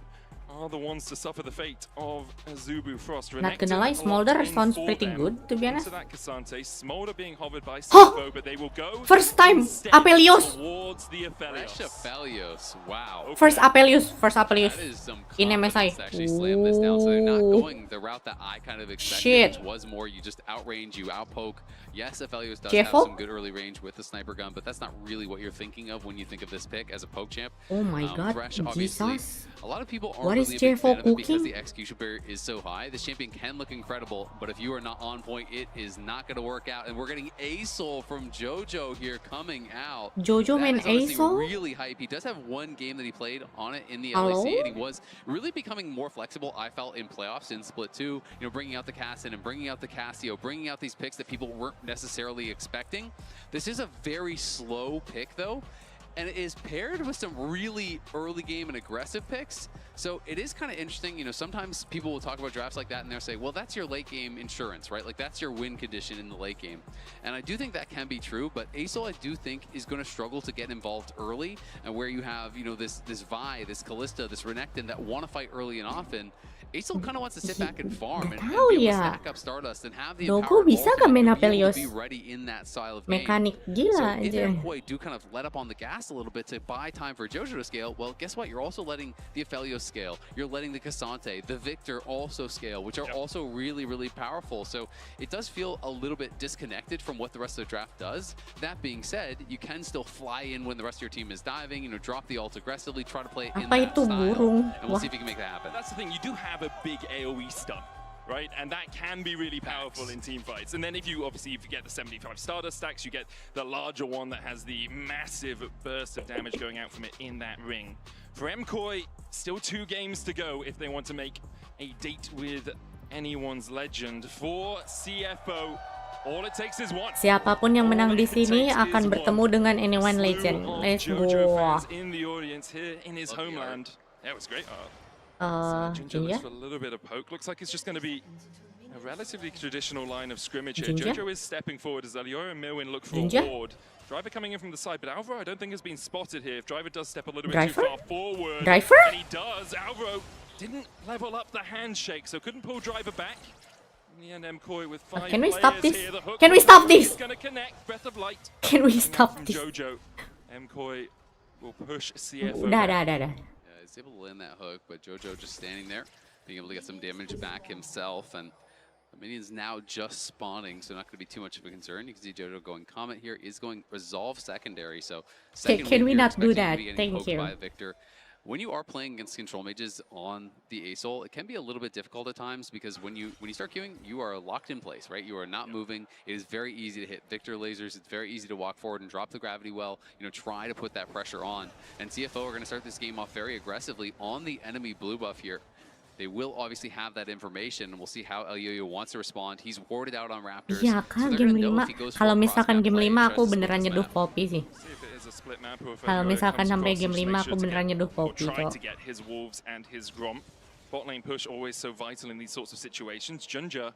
are the ones to suffer the fate of Azubu Frost. Not gonna Renekton lie, Smolder locked in sounds for pretty them good, to be honest. into that Kasante. Smolder being hovered by Huh! CFO, but they will go First time, instead Apelios. towards the Fresh Aphelios. Aphelios. Wow. First Apelios. That is some In confidence MSI. to actually slam this down. So they're not Ooh. going the route that I kind of expected, Shit. which was more you just outrange, you outpoke. Yes, Aphelios does Jeffo? have some good early range with the sniper gun, but that's not really what you're thinking of when you think of this pick as a poke champ. Oh my god, Thresh, obviously, Jesus. a lot of people aren't What is really a big Jeffo fan of it because cooking? the execution barrier is so high. This champion can look incredible, but if you are not on point, it is not going to work out. And we're getting A-Soul from JoJo here coming out. JoJo That main is honestly A-Soul? really hype. He does have one game that he played on it in the Hello? LEC, and he was really becoming more flexible, I felt, in playoffs in Split 2. You know, bringing out the Cassin and bringing out the Cassio, bringing out these picks that people weren't necessarily expecting. This is a very slow pick, though, and it is paired with some really early game and aggressive picks. So it is kind of interesting. You know, sometimes people will talk about drafts like that and they'll say, well, that's your late game insurance, right? Like that's your win condition in the late game. And I do think that can be true, but A-Soul I do think is going to struggle to get involved early, and where you have, you know, this Vi, this Kalista, this Renekton that want to fight early and often. A-Soul kind of wants to sit back and farm and be able to stack up Stardust and have the Dogo empowered bisa ultimate kan main to be able Aphelios? to be ready in that style of game. Mekanik So gila if aja. MKOI do kind of let up on the gas a little bit to buy time for JoJo to scale, well, guess what? You're also letting the Aphelios scale. You're letting the Kasante, the Victor also scale, which are also really, really powerful. So it does feel a little bit disconnected from what the rest of the draft does. That being said, you can still fly in when the rest of your team is diving, you know, drop the ult aggressively, try to play it in Apa that itu style, burung? and we'll Wah. see if you can make that happen. That's the thing, you do have a big AoE stun. right? And that can be really powerful in team fights. And then if you get the 75 Stardust stacks, you get the larger one that has the massive burst of damage going out from it in that ring. For MKOI, still 2 games to go if they want to make a date with anyone's legend. For CFO, all it takes is one. Siapapun yang menang di sini akan bertemu dengan anyone legend. Let's go. In the audience here in his homeland. That was great. Ginger? Looks for a little bit of poke. Looks like it's just going to be a relatively traditional line of scrimmage here. Ginger? Jojo is stepping forward as Elioya and Milwin look for Ginger? a ward. Driver coming in from the side, but Alvaro I don't think has been spotted here. If Driver does step a little bit too far forward, Driver? and he does, Alvaro didn't level up the handshake, so couldn't pull Driver back. In the end, MKOI with 5 Can we stop this? here. The hook Can we stop this? is gonna connect. Breath of Light. Can we Coming out stop from this? Jojo. MKOI will push CFO. Dah. Yeah, he's able to land that hook, but Jojo just standing there, being able to get some damage back himself, and the minions now just spawning, so not going to be too much of a concern. You can see Jojo going Comet here, is going Resolve secondary, so second Can we wave here, not do expecting to that? be getting Thank poked you. by Victor. When you are playing against control mages on the ASOL, it can be a little bit difficult at times because when you start queuing, you are locked in place, right? You are not moving. It is very easy to hit Victor lasers. It's very easy to walk forward and drop the gravity well. You know, try to put that pressure on. And CFO are going to start this game off very aggressively on the enemy blue buff here. They will obviously have that information, and we'll see how Elioya wants to respond. He's warded out on Raptors. Iya kan, game 5. Kalau misalkan game 5 aku beneran nyeduh Poppy sih. Kalau misalkan sampai game 5 aku beneran nyeduh Poppy kok. To get his wolves and his Gromp. Bot lane push always so vital in these sorts of situations. Junja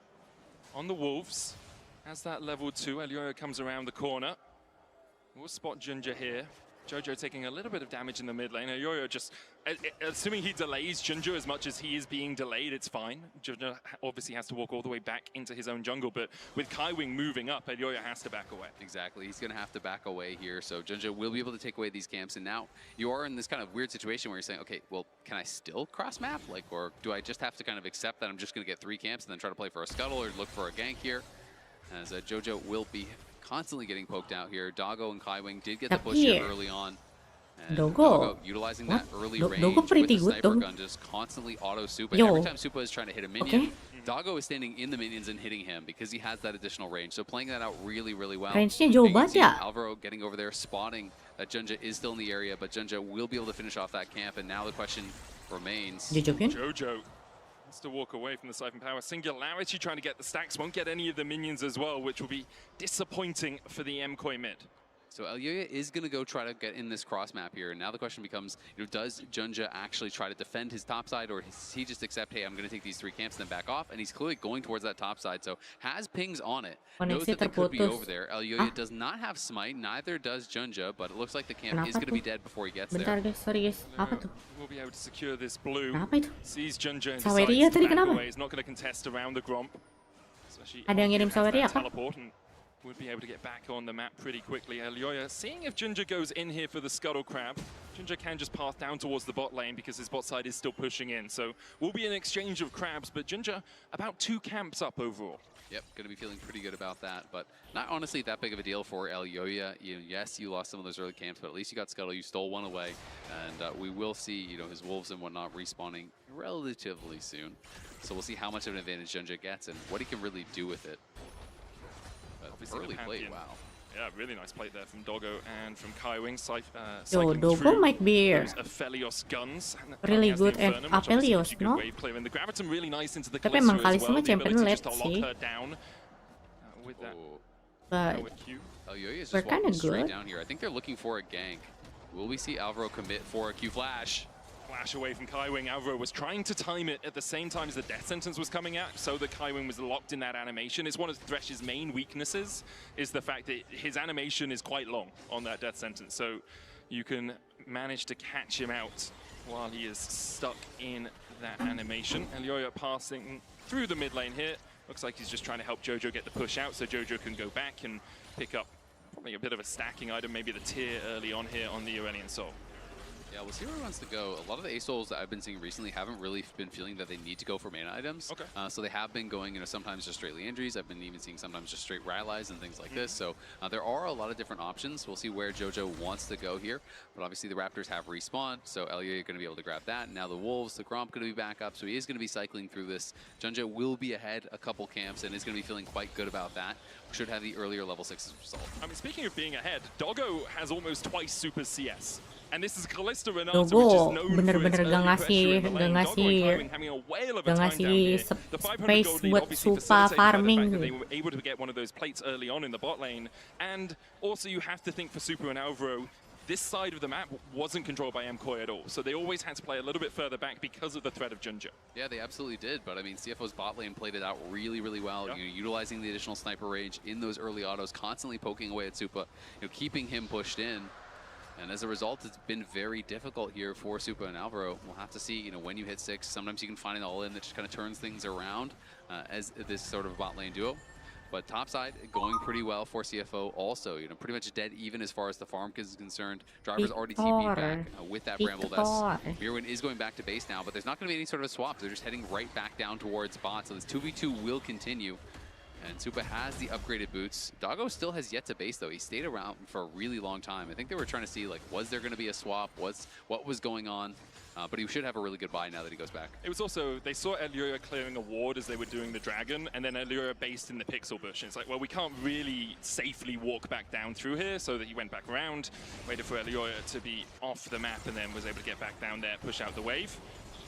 on the wolves has that level 2. Elioya comes around the corner. We'll spot Junja here. Jojo taking a little bit of damage in the mid lane. Elioya just, assuming he delays Junja as much as he is being delayed, it's fine. Junja obviously has to walk all the way back into his own jungle, but with Kaiwing moving up, Elioya has to back away. Exactly, he's going to have to back away here, so Junja will be able to take away these camps, and now you are in this kind of weird situation where you're saying, okay, well, can I still cross map? Like, or do I just have to kind of accept that I'm just going to get 3 camps and then try to play for a scuttle or look for a gank here? As Jojo will be constantly getting poked out here. Doggo and Kaiwing did get the push here early on. And Doggo utilizing that early range with the sniper gun, just constantly auto Supa. Every time Supa is trying to hit a minion, Doggo is standing in the minions and hitting him because he has that additional range. So playing that out really, really well. Range-nya jauh banget ya. Alvaro getting over there, spotting that Junja is still in the area, but Junja will be able to finish off that camp. And now the question remains. Jojo has to walk away from the Siphon Power. Singularity trying to get the stacks, won't get any of the minions as well, which will be disappointing for the MKOI mid. So Elioya is going to go try to get in this cross map here. And now the question becomes, you know, does Junja actually try to defend his top side, or does he just accept, hey, I'm going to take these 3 camps and then back off? And he's clearly going towards that top side, so has pings on it. Knows that they could be over there. Elioya does not have smite, neither does Junja, but it looks like the camp is going to be dead before he gets there. Bentar guys, sorry guys. Apa tuh? Will be able to secure this blue. Apa itu? Sees Junja and Saweria decides to tadi back kenapa? away. He's not going to contest around the Gromp. Ada yang ngirim Saweria apa? Would be able to get back on the map pretty quickly. Elioya seeing if Junja goes in here for the Scuttle Crab. Junja can just pass down towards the bot lane because his bot side is still pushing in. So will be an exchange of crabs, but Junja about 2 camps up overall. Yep, going to be feeling pretty good about that, but not honestly that big of a deal for Elioya. Yes, you lost some of those early camps, but at least you got Scuttle, you stole 1 away, and we will see, you know, his wolves and whatnot respawning relatively soon. So we'll see how much of an advantage Junja gets and what he can really do with it. But early play, wow. Yeah, really nice play there from Doggo and from Kaiwing. Yo, Doggo might be Aphelios guns. really good at Aphelios, no? The Graviton really nice into the Tapi emang Callisto as well. Kalisma champion late sih. But we're kind of good. Down here. I think they're looking for a gank. Will we see Alvaro commit for a Q flash? Flash away from Kaiwing. Alvaro was trying to time it at the same time as the death sentence was coming out, so that Kaiwing was locked in that animation. It's one of Thresh's main weaknesses, is the fact that his animation is quite long on that death sentence. So you can manage to catch him out while he is stuck in that animation. Elioya passing through the mid lane here. Looks like he's just trying to help Jojo get the push out so Jojo can go back and pick up probably a bit of a stacking item, maybe the tier early on here on the Aurelion Soul. Yeah, we'll see where he wants to go. A lot of the ace souls that I've been seeing recently haven't really been feeling that they need to go for mana items. Okay. So they have been going, sometimes just straight Leandries. I've been even seeing sometimes just straight Rylai's and things like this. So there are a lot of different options. We'll see where Jojo wants to go here. But obviously the Raptors have respawned, so Elioya going to be able to grab that. Now the Wolves, the Gromp going to be back up, so he is going to be cycling through this. Junjo will be ahead a couple camps and is going to be feeling quite good about that. Should have the earlier level 6 result. I mean, speaking of being ahead, Doggo has almost twice Super CS. And this is Kalista Renata, which is known bener-bener for gak its early pressure in the lane. Doggo and Kyrene having a whale of a time down here. The 500 gold lead buat obviously Supa facilitated by the fact farming. that they were able to get one of those plates early on in the bot lane. And also you have to think for Super and Alvaro, this side of the map wasn't controlled by MKOI at all. So they always had to play a little bit further back because of the threat of Junjo. Yeah, they absolutely did. But I mean, CFO's bot lane played it out really, really well. Yeah. Utilizing the additional sniper range in those early autos, constantly poking away at Supa, keeping him pushed in. And as a result, it's been very difficult here for Supa and Alvaro. We'll have to see, when you hit 6, sometimes you can find an all-in that just kind of turns things around as this sort of bot lane duo. But topside going pretty well for CFO also, pretty much dead even as far as the farm is concerned. Driver's already TP'd back with that Bramble Dust. Mirwin is going back to base now, but there's not going to be any sort of a swap. They're just heading right back down towards bot, so this 2v2 will continue. And Supa has the upgraded boots. Doggo still has yet to base, though. He stayed around for a really long time. I think they were trying to see, was there going to be a swap? What was going on? But he should have a really good buy now that he goes back. It was also, they saw Elioya clearing a ward as they were doing the dragon, and then Elioya based in the pixel bush. And it's like, well, we can't really safely walk back down through here, so that he went back around, waited for Elioya to be off the map, and then was able to get back down there, push out the wave.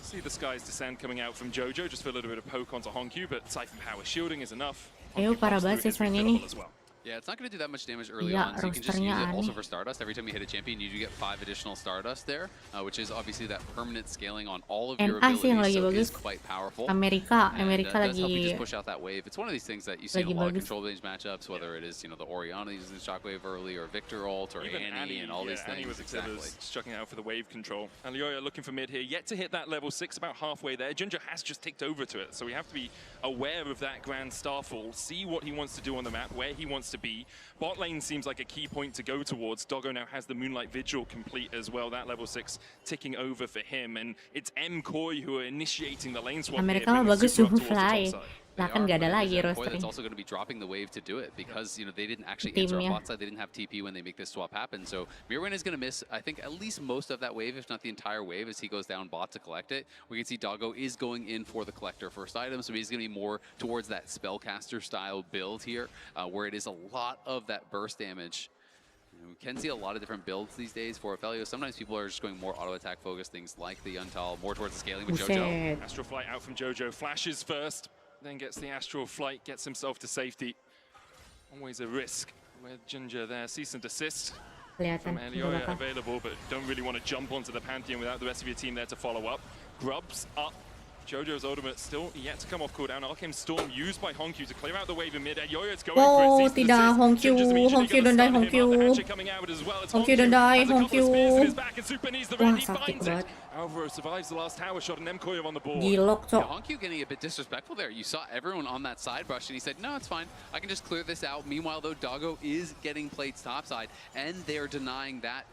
See the Sky's Descent coming out from Jojo, just for a little bit of poke onto Honku, but Siphon Power shielding is enough. Ayo, parah banget siswanya ini. Yeah, it's not going to do that much damage early on, so you can just use it also for Stardust. Every time you hit a champion, you do get 5 additional Stardust there, which is obviously that permanent scaling on all of your abilities, so it's quite powerful. Amerika does lagi help you just push out that wave. It's one of these things that you see in a lot of control range matchups, whether it is, the Orianna using Shockwave early, or Victor ult, or even Annie, and all these things. Annie with exactly. just chucking out for the wave control. And Elioya looking for mid here, yet to hit that level 6, about halfway there. Junjo has just ticked over to it, so we have to be aware of that grand starfall, see what he wants to do on the map, where he wants to be. Bot lane seems like a key point to go towards. Doggo now has the Moonlight Vigil complete as well. That level 6 ticking over for him. And it's MKOI who are initiating the lane swap. Amerika mah bagus suhu fly. Lah kan gak ada lagi rosternya. rosternya. That's also going to be dropping the wave to do it because they didn't actually enter our bot side. They didn't have TP when they make this swap happen. So Mirwin is going to miss, I think, at least most of that wave, if not the entire wave, as he goes down bot to collect it. We can see Doggo is going in for the collector first item, so he's going to be more towards that spellcaster style build here, where it is a lot of that burst damage. We can see a lot of different builds these days for Ophelio. Sometimes people are just going more auto attack focused, things like the Untal, more towards the scaling with Jojo. Astral Flight out from Jojo, flashes first, then gets the Astral Flight, gets himself to safety. Always a risk with Ginger there. Cease and desist from Elioya available, but don't really want to jump onto the Pantheon without the rest of your team there to follow up. Grubs up. Jojo's ultimate still yet to come off cooldown. Arcane Storm used by Honku to clear out the wave in mid. Elioya's going for it. Tidak, Honku don't die, Honku. Honku don't die, Honku. Wah, sakit banget. Alvaro survives the last tower shot and MKOI on the board. Gilok, cok. Honku getting a bit disrespectful there. You saw everyone on that side brush and he said, no, it's fine. I can just clear this out. Meanwhile, though, Doggo is getting plates topside and they're denying that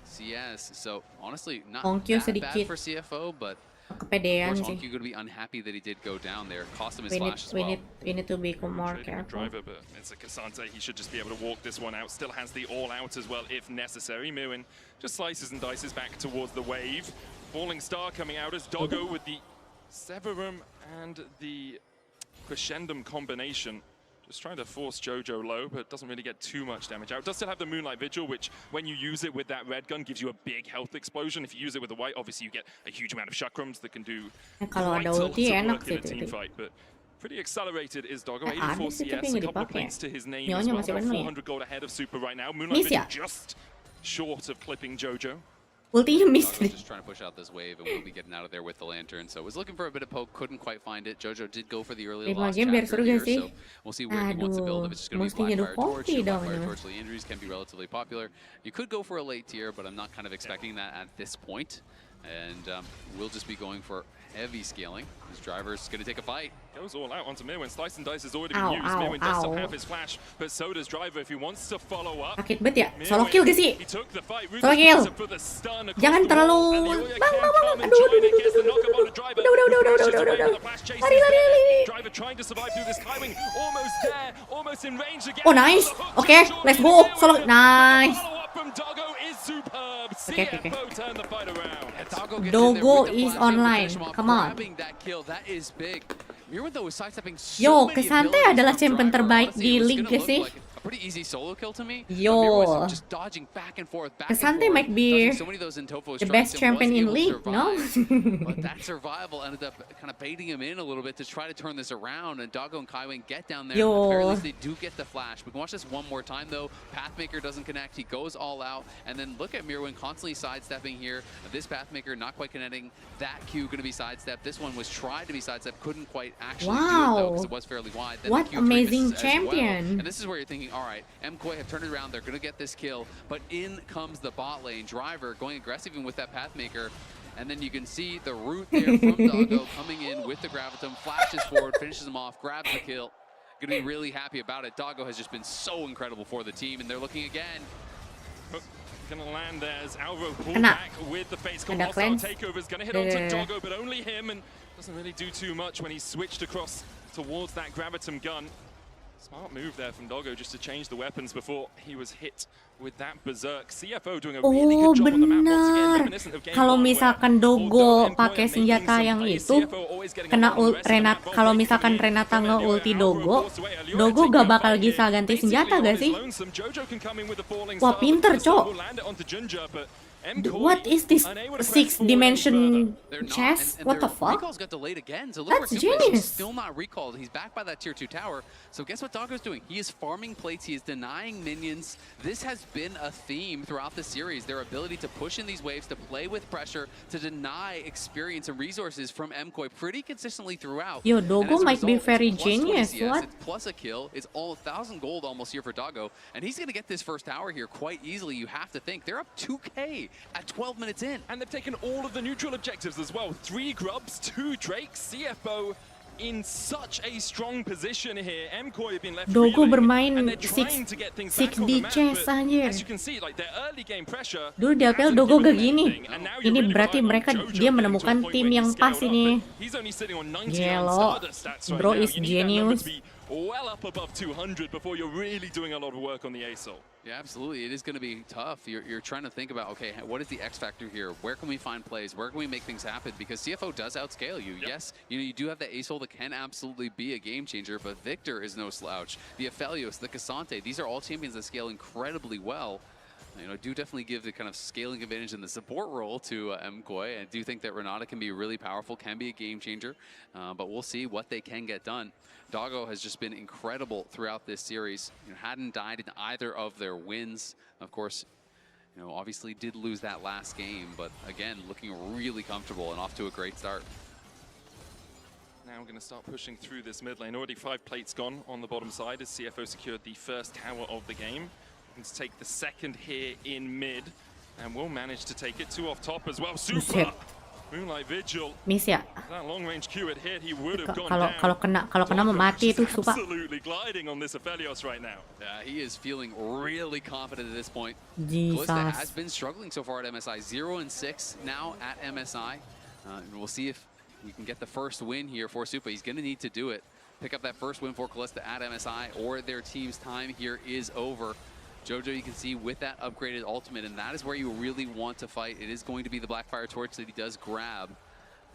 CS. So, honestly, not that bad for CFO, but kepedean sih. Honku going to be unhappy that he did go down there. Cost him his flash as well. We need to be more careful. Driver, but it's a Cassante. He should just be able to walk this one out. Still has the all out as well if necessary. Mirwin just slices and dices back towards the wave. Falling Star coming out as Doggo with the Severum and the Crescendum combination. Just trying to force Jojo low, but doesn't really get too much damage out. Does still have the Moonlight Vigil, which when you use it with that red gun gives you a big health explosion. If you use it with the white, obviously you get a huge amount of chakrams that can do quite a lot of work in a team fight. But pretty accelerated is Doggo, 84 CS, a couple of points to his name as well. Got 400 gold ahead of Super right now. Moonlight Vigil just short of clipping Jojo. Ultinya missed. Just trying to push out this wave and we'll be getting out of there with the lantern. So was looking for a bit of poke, couldn't quite find it. Jojo did go for the early lost chapter here, so we'll see where he wants to build. If it's just going to be Blackfire Torch, Blackfire Torch Leandries can be relatively popular. You could go for a late tier, but I'm not kind of expecting that at this point. And we'll just be going for heavy scaling. His driver's going to take a bite. Goes all out onto Mirwin. Slice and Dice has already been used. Mirwin does still have his flash, but so does Driver if he wants to follow up. Sakit banget ya. Solo kill gak sih? He took the fight. Solo kill. Jangan terlalu. Bang. Aduh. Udah. Lari. Driver trying to survive through this climbing. Almost there. Almost in range again. Oh nice. Oke, let's go. Solo nice. From Doggo is superb. Okay. CFO turned the fight around. Dogo is online. Come on. Yo, Kesante adalah champion terbaik di league gak sih? Pretty easy solo kill to me. Yo, just dodging back and forth. Kesante might be the best champion in league, no? But that survival ended up kind of baiting him in a little bit to try to turn this around. And Doggo and Kaiwing get down there. Yo. At the very least, they do get the flash. We can watch this one more time though. Pathmaker doesn't connect. He goes all out. And then look at Mirwin constantly sidestepping here. This Pathmaker not quite connecting. That Q going to be sidestepped. This one was tried to be sidestepped. Couldn't quite actually do it though because it was fairly wide. Then what the Q amazing as champion. well. And this is where you're thinking, all right, MKOI have turned it around. They're going to get this kill. But in comes the bot lane. Driver going aggressive even with that Pathmaker. And then you can see the root there from Doggo coming in with the Gravitum. Flashes forward, finishes him off, grabs the kill. Going to be really happy about it. Doggo has just been so incredible for the team. And they're looking again. Gonna land there as Alvo pulled back with the face comp. Hostile takeover's gonna hit onto Doggo, but only him, and doesn't really do too much when he switched across towards that Gravitum gun. Smart move there from Doggo just to change the weapons before he was hit with that Berserk. CFO doing a really good job on the map once again, reminiscent of game Kalau 1 misalkan Dogo pakai senjata yang itu kena Renat, kalau misalkan Renata nge-ulti Dogo gak bakal bisa ganti senjata gak sih? Wah pinter cok. What is this 6-dimension chess? What the fuck? That's genius. Still not recalled. He's back by that tier 2 tower. So guess what Doggo's doing? He is farming plates. He is denying minions. This has been a theme throughout the series. Their ability to push in these waves, to play with pressure, to deny experience and resources from MKOI pretty consistently throughout. Yo, Dogo might be very genius. What? It's plus a kill. It's all 1,000 gold almost here for Doggo. And he's going to get this first tower here quite easily. You have to think. They're up 2K. At 12 minutes in. And they've taken all of the neutral objectives as well. 3 grubs, 2 drakes, CFO in such a strong position here. MKOI have been left Dogo bermain and they're trying to get things back on the map. chess anjir. As you can see, like their early game pressure. Dulu di APL Dogo gak gini. Ini berarti dia menemukan tim yang pas ini. Gelo, bro is genius. Well up above 200 before you're really doing a lot of work on the ASOL. Yeah, absolutely. It is going to be tough. You're trying to think about, okay, what is the X factor here? Where can we find plays? Where can we make things happen? Because CFO does outscale you. Yep. Yes, you do have the ASOL that can absolutely be a game changer, but Victor is no slouch. The Aphelios, the Cassante, these are all champions that scale incredibly well. Do definitely give the kind of scaling advantage in the support role to MKOI. I do think that Renata can be really powerful, can be a game changer, but we'll see what they can get done. Doggo has just been incredible throughout this series. Hadn't died in either of their wins. Of course, obviously did lose that last game, but again, looking really comfortable and off to a great start. Now we're going to start pushing through this mid lane. Already 5 plates gone on the bottom side as CFO secured the first tower of the game. Let's take the second here in mid, and we'll manage to take it 2 off top as well. Super! Moonlight Vigil. Miss ya. That long range Q had hit, he would have gone kalau kena mau mati itu suka. Absolutely gliding on this Aphelios right now. Yeah, he is feeling really confident at this point. Jesus. Kalista has been struggling so far at MSI. 0-6 now at MSI. We'll see if we can get the first win here for Supa. He's going to need to do it. Pick up that first win for Kalista at MSI, or their team's time here is over. Jojo, you can see with that upgraded ultimate, and that is where you really want to fight. It is going to be the Blackfire Torch that he does grab.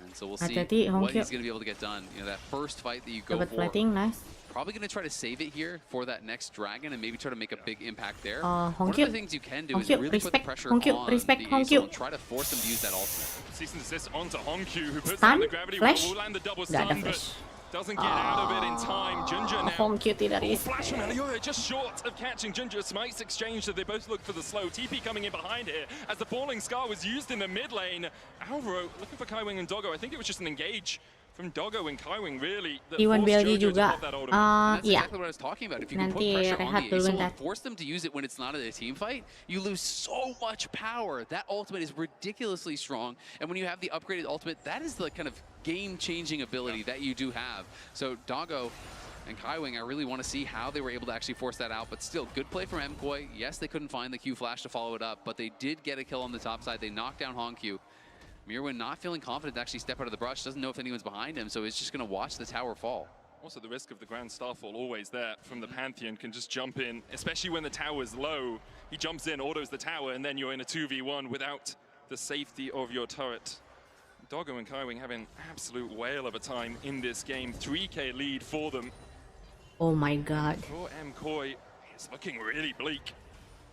And so we'll see what he's going to be able to get done. That first fight that you go for, nice. probably going to try to save it here for that next dragon and maybe try to make a big impact there. One of the things you can do is really put the pressure on the ASOL and try to force them to use that ultimate. Cease and desist onto Honkyu, who puts down the gravity will land the double stun, but doesn't get out of it in time. Ginger now. Flash from Elioya just short of catching Ginger. Smites exchanged, so they both look for the slow. TP coming in behind here as the Falling Scar was used in the mid lane. Alvaro looking for Kaiwing and Doggo. I think it was just an engage from Doggo and Kaiwing really that Iwan forced BLG Jojo to juga. pop that ultimate. That's Iya. exactly what I was talking about. If you can put Nanti pressure on rehat the dulu Ace bentar. and force them to use it when it's not in a team fight, you lose so much power. That ultimate is ridiculously strong, and when you have the upgraded ultimate, that is the kind of game-changing ability that you do have. So Doggo and Kaiwing, I really want to see how they were able to actually force that out, but still, good play from MKOI. Yes, they couldn't find the Q flash to follow it up, but they did get a kill on the top side. They knocked down Hongq. Mirwin not feeling confident to actually step out of the brush, doesn't know if anyone's behind him, so he's just going to watch the tower fall. Also, the risk of the Grand Starfall always there from the Pantheon, can just jump in, especially when the tower's low. He jumps in, autos the tower, and then you're in a 2v1 without the safety of your turret. Doggo and Kaiwing having absolute whale of a time in this game. 3k lead for them. Oh my god. For MKOI, it's looking really bleak.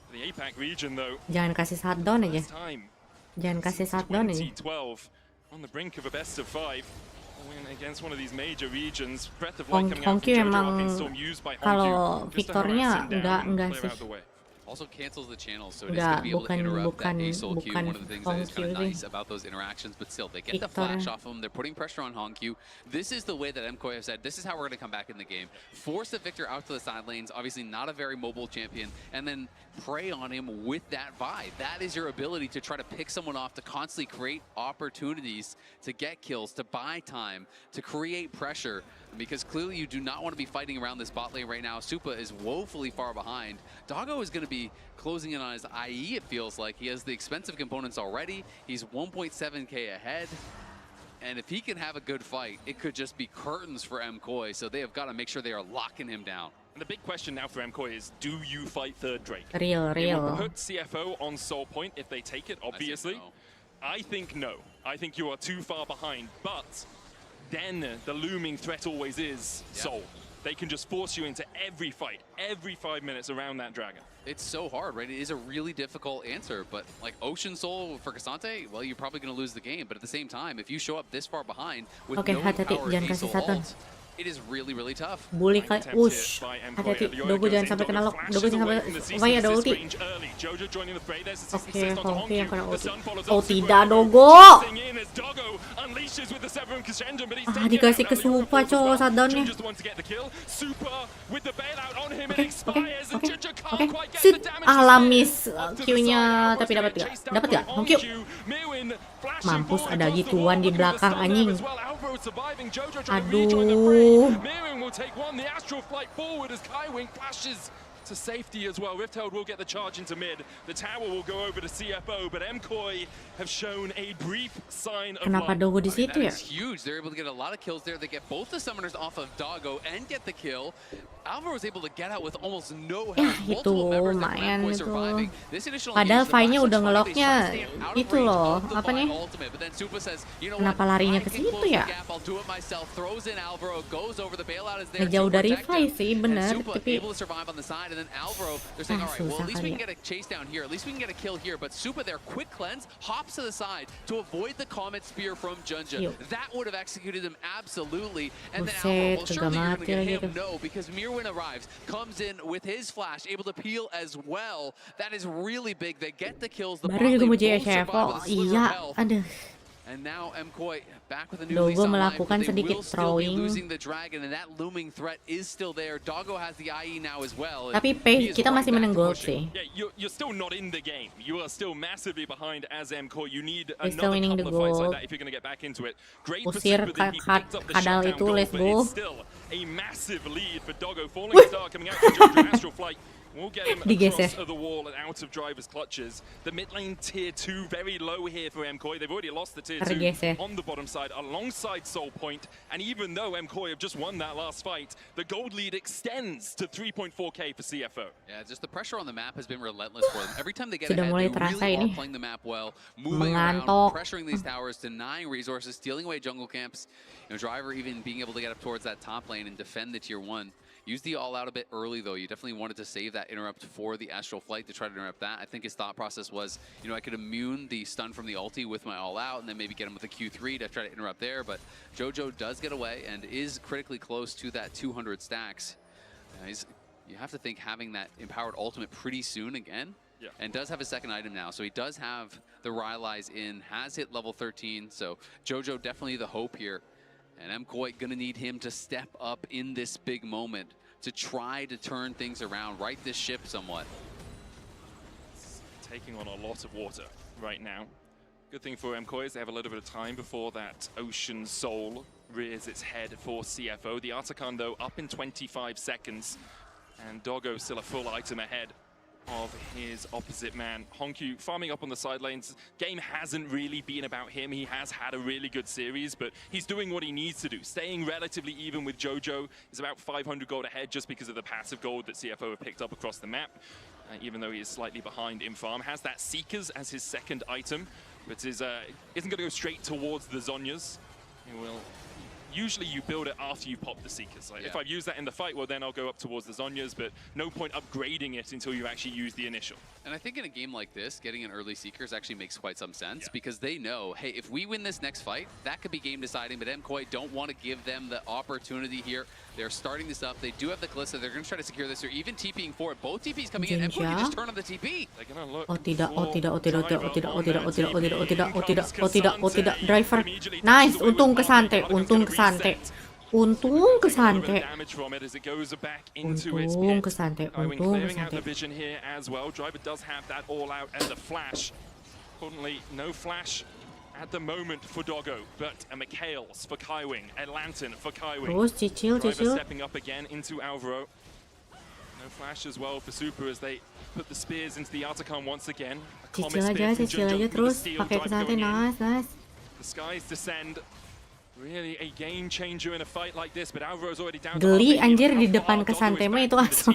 For the APAC region, though, Jangan kasih shutdown aja. first time Jangan kasih shutdown aja. 2012 on the brink of a best of 5 win against one of these major regions. Breath of light coming out from Hongq Jojo, emang Arcane Storm used by kalau Hongq just to Victornya harass him down and enggak clear sih. out the way. Also cancels the channel, so it is going to be able to interrupt that ASOL Q. One of the things that is kind of nice about those interactions, but still, they get the flash off of them. They're putting pressure on Hongq. This is the way that MKOI have said, this is how we're going to come back in the game. Force the Victor out to the side lanes, obviously not a very mobile champion, and then prey on him with that vibe. That is your ability to try to pick someone off, to constantly create opportunities to get kills, to buy time, to create pressure, because clearly you do not want to be fighting around this bot lane right now. Supa is woefully far behind. Doggo is going to be closing in on his IE, it feels like. He has the expensive components already. He's 1.7k ahead. And if he can have a good fight, it could just be curtains for MKOI. So they have got to make sure they are locking him down. And the big question now for MKOI is, do you fight third Drake? Real. It will put CFO on Soul Point if they take it, obviously. I think no. I think you are too far behind. But then the looming threat always is Soul. They can just force you into every fight, every 5 minutes around that dragon. It's so hard, right? It is a really difficult answer, but like Ocean Soul for Cassante, well, you're probably going to lose the game. But at the same time, if you show up this far behind with no power Ace ult, it is really, really tough. Bully kayak ush. Hati-hati, Dogo jangan sampai kena lock. Dogo jangan sampai. Wah, ada ulti. Oke, Hongq yang kena ulti. Oh tidak, Dogo. Dikasih ke Supa cowok shutdownnya. Oke. Sit. Alamis Q-nya, tapi dapat gak? Dapat gak? Hongq. Mampus, ada gituan di belakang anjing. Aduh. Memang will take one. The astral flight forward as Kaiwing flashes to safety as well. Riftheld will get the charge into mid. The tower will go over to CFO, but MKOI have shown a brief sign of Kenapa Dogo di situ ya? That is huge. They're able to get a lot of kills there. They get both the summoners off of Doggo and get the kill. Alvaro was able to get out with almost no help. Itu lumayan itu. Padahal Fai-nya udah ngeloknya itu loh, apa nih? Kenapa larinya ke situ ya? Ngejauh dari Fai sih, bener. Tapi susah kali ya. But Supa there, quick cleanse, hops to the side to avoid the Comet Spear from Junja. That would have executed him absolutely. And then Alvaro, well, surely you're going to get him, no, because Mirwin arrives, comes in with his flash, able to peel as well. That is really big. They get the kills. The baru juga mau JSFO. Iya, aduh. And now MKOI back with a new lease Dogo on life, melakukan but they sedikit will still be throwing. losing the dragon, and that looming threat is still there. Doggo has the IE now as well. Tapi pace kita masih menang gold sih. Yeah, you're still not in the game. You are still massively behind as MKOI. You need still another winning the couple of fights like gold. that if you're going to get back into it. Great for Usir Supa that he picked up the kadal shutdown itu, goal, let's but go. it's still a massive lead for Doggo. Falling star coming out from Jojo Astral Flight. We'll get him across the wall and out of driver's clutches. The mid lane tier 2 very low here for MKOI. They've already lost the tier 2 on the bottom side alongside Soul Point. And even though MKOI have just won that last fight, the gold lead extends to 3.4k for CFO. Yeah, just the pressure on the map has been relentless for them. Every time they get Sudah ahead, mulai they terasa really ini. are playing the map well, moving around, pressuring these towers, denying resources, stealing away jungle camps. You know, Driver even being able to get up towards that top lane and defend the tier 1. Used the all-out a bit early, though. You definitely wanted to save that interrupt for the Astral Flight to try to interrupt that. I think his thought process was, you know, I could immune the stun from the ulti with my all-out and then maybe get him with a Q3 to try to interrupt there. But Jojo does get away and is critically close to that 200 stacks. You have to think having that empowered ultimate pretty soon again. Yeah. And does have a second item now. So he does have the Rylai's in, has hit level 13. So Jojo definitely the hope here. And MKOI gonna need him to step up in this big moment to try to turn things around, right this ship somewhat. Taking on a lot of water right now. Good thing for MKOI is they have a little bit of time before that Ocean Soul rears its head for CFO. The Artican, though, up in 25 seconds. And Doggo still a full item ahead of his opposite man. Honkyu farming up on the side lanes. Game hasn't really been about him. He has had a really good series, but he's doing what he needs to do. Staying relatively even with Jojo. Is about 500 gold ahead just because of the passive gold that CFO have picked up across the map. Even though he is slightly behind in farm. Has that Seekers as his second item, but isn't going to go straight towards the Zhonyas. He will. Usually you build it after you pop the Seekers. Like, if I use that in the fight, well then I'll go up towards the Zhonyas, but no point upgrading it until you actually use the initial. And I think in a game like this, getting an early Seekers actually makes quite some sense because they know, hey, if we win this next fight, that could be game deciding, but MKOI don't want to give them the opportunity here. They're starting this up. They do have the Kalista. They're going to try to secure this. They're even TPing for it. Both TPs coming in. MKOI can just turn on the TP. They're going to look. Oh tidak, oh tidak, oh tidak, oh tidak, oh tidak, oh tidak, oh tidak, oh tidak, oh tidak, oh tidak, oh tidak, driver. Nice, untung kesante, untung kesante. Untung kesante. Untung kesante. Untung kesante. Driver does have that all out and the flash. Importantly, no flash at the moment for Doggo, but a Mikhails for Kaiwing, a Lantern for Kaiwing. Terus cicil, Driver cicil. stepping up again into Alvaro. No flash as well for Super as they put the spears into the Artican once again. Cicil aja terus. Pakai kesante, nice, nice. The skies descend. Really a game changer in a fight like this, but Alvaro's already down. Geli anjir di depan kesante mah itu langsung.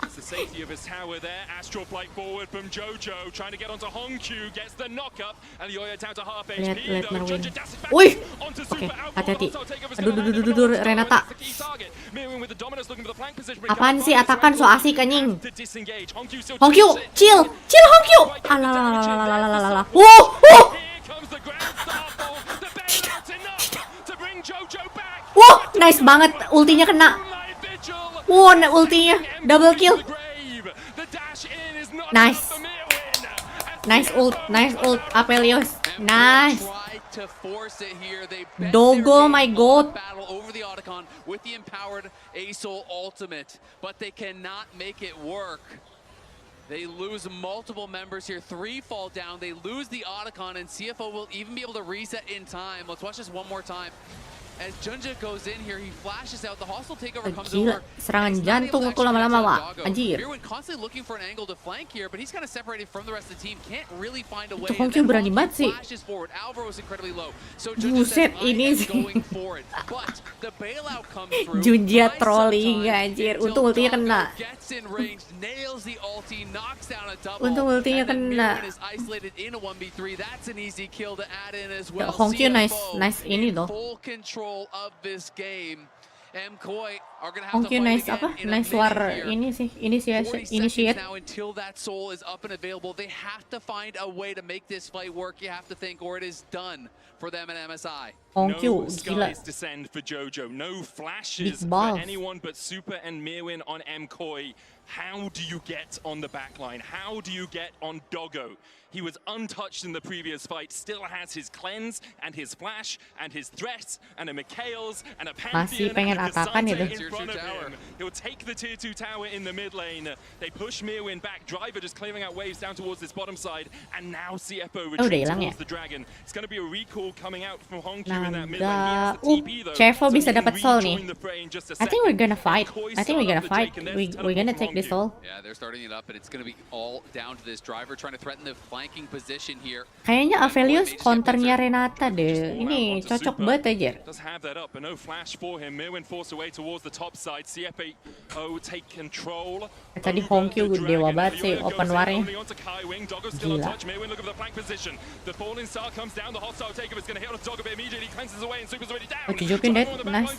It's the safety of his tower there. Astral flight forward from Jojo, trying to get onto Honkyu, gets the knock up, and the Oya down to half HP. Lihat Marwin. Wih, oke, hati-hati. Aduh, Renata. Apaan sih atakan so asik anjing? Honkyu, chill Honkyu. Alalalalalalala. Wow, nice banget, ultinya kena. Wow, ultinya double kill. Nice. Nice ult, Apelios. Nice. Doggo, my god. Over the Otacon with the empowered Asol ultimate, but they cannot make it work. They lose multiple members here. 3 fall down. They lose the Otacon, and CFO will even be able to reset in time. Let's watch this one more time. As Junja goes in here, he flashes out. The hostile takeover comes over. Serangan jantung aku lama-lama, Wak. Anjir. Mirwin constantly looking for an angle to flank here, but he's kind of separated from the rest of the team. Can't really find a way. Itu Honkyu berani banget sih. Buset, ini sih. Junja trolling anjir. Untung ultinya kena. Untung ultinya kena. Honkyu nice ini loh. Of this game. MKOI are going to have Honkyu to nice apa? Nice war ini sih, initiate. Now until that soul is up and available, they have to find a way to make this fight work. You have to think, or it is done for them at MSI. Honkyu, no gila. skies descend for Jojo. No flashes for anyone but Super and Mirwin on MKOI. How do you get on the backline? How do you get on Doggo? He was untouched in the previous fight, still has his cleanse and his flash and his threat and a Mikhails and a Pantheon and a Cassandra in front of him. He'll take the tier 2 tower in the mid lane. They push Mirwin back. Driver just clearing out waves down towards this bottom side, and now CFO retreats towards the dragon. It's going to be a recall coming out from Honkyu in that mid lane. He has the TP though. CFO bisa dapat soul nih. I think we're gonna fight. We're gonna take this soul. Yeah, they're starting it up, and it's going to be all down to this driver trying to threaten the flanking position here. Kayaknya Avelius counternya Renata deh. Ini cocok banget aja. Does have that up, but no flash for him. Mirwin forced away towards the top side. CFO take control. Tadi Honkyu dewa banget sih open war-nya. Gila. Mirwin look at the flank position. The falling star comes down. The hostile takeover is going to hit on Doggo, but immediately cleanses away and Super's already down. Jujukin dead, nice.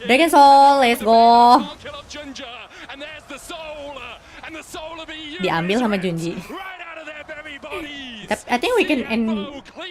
Dragon Soul, let's go. And there's the soul, and the soul of EU. Diambil sama Junji. Right out of there, I think we can end.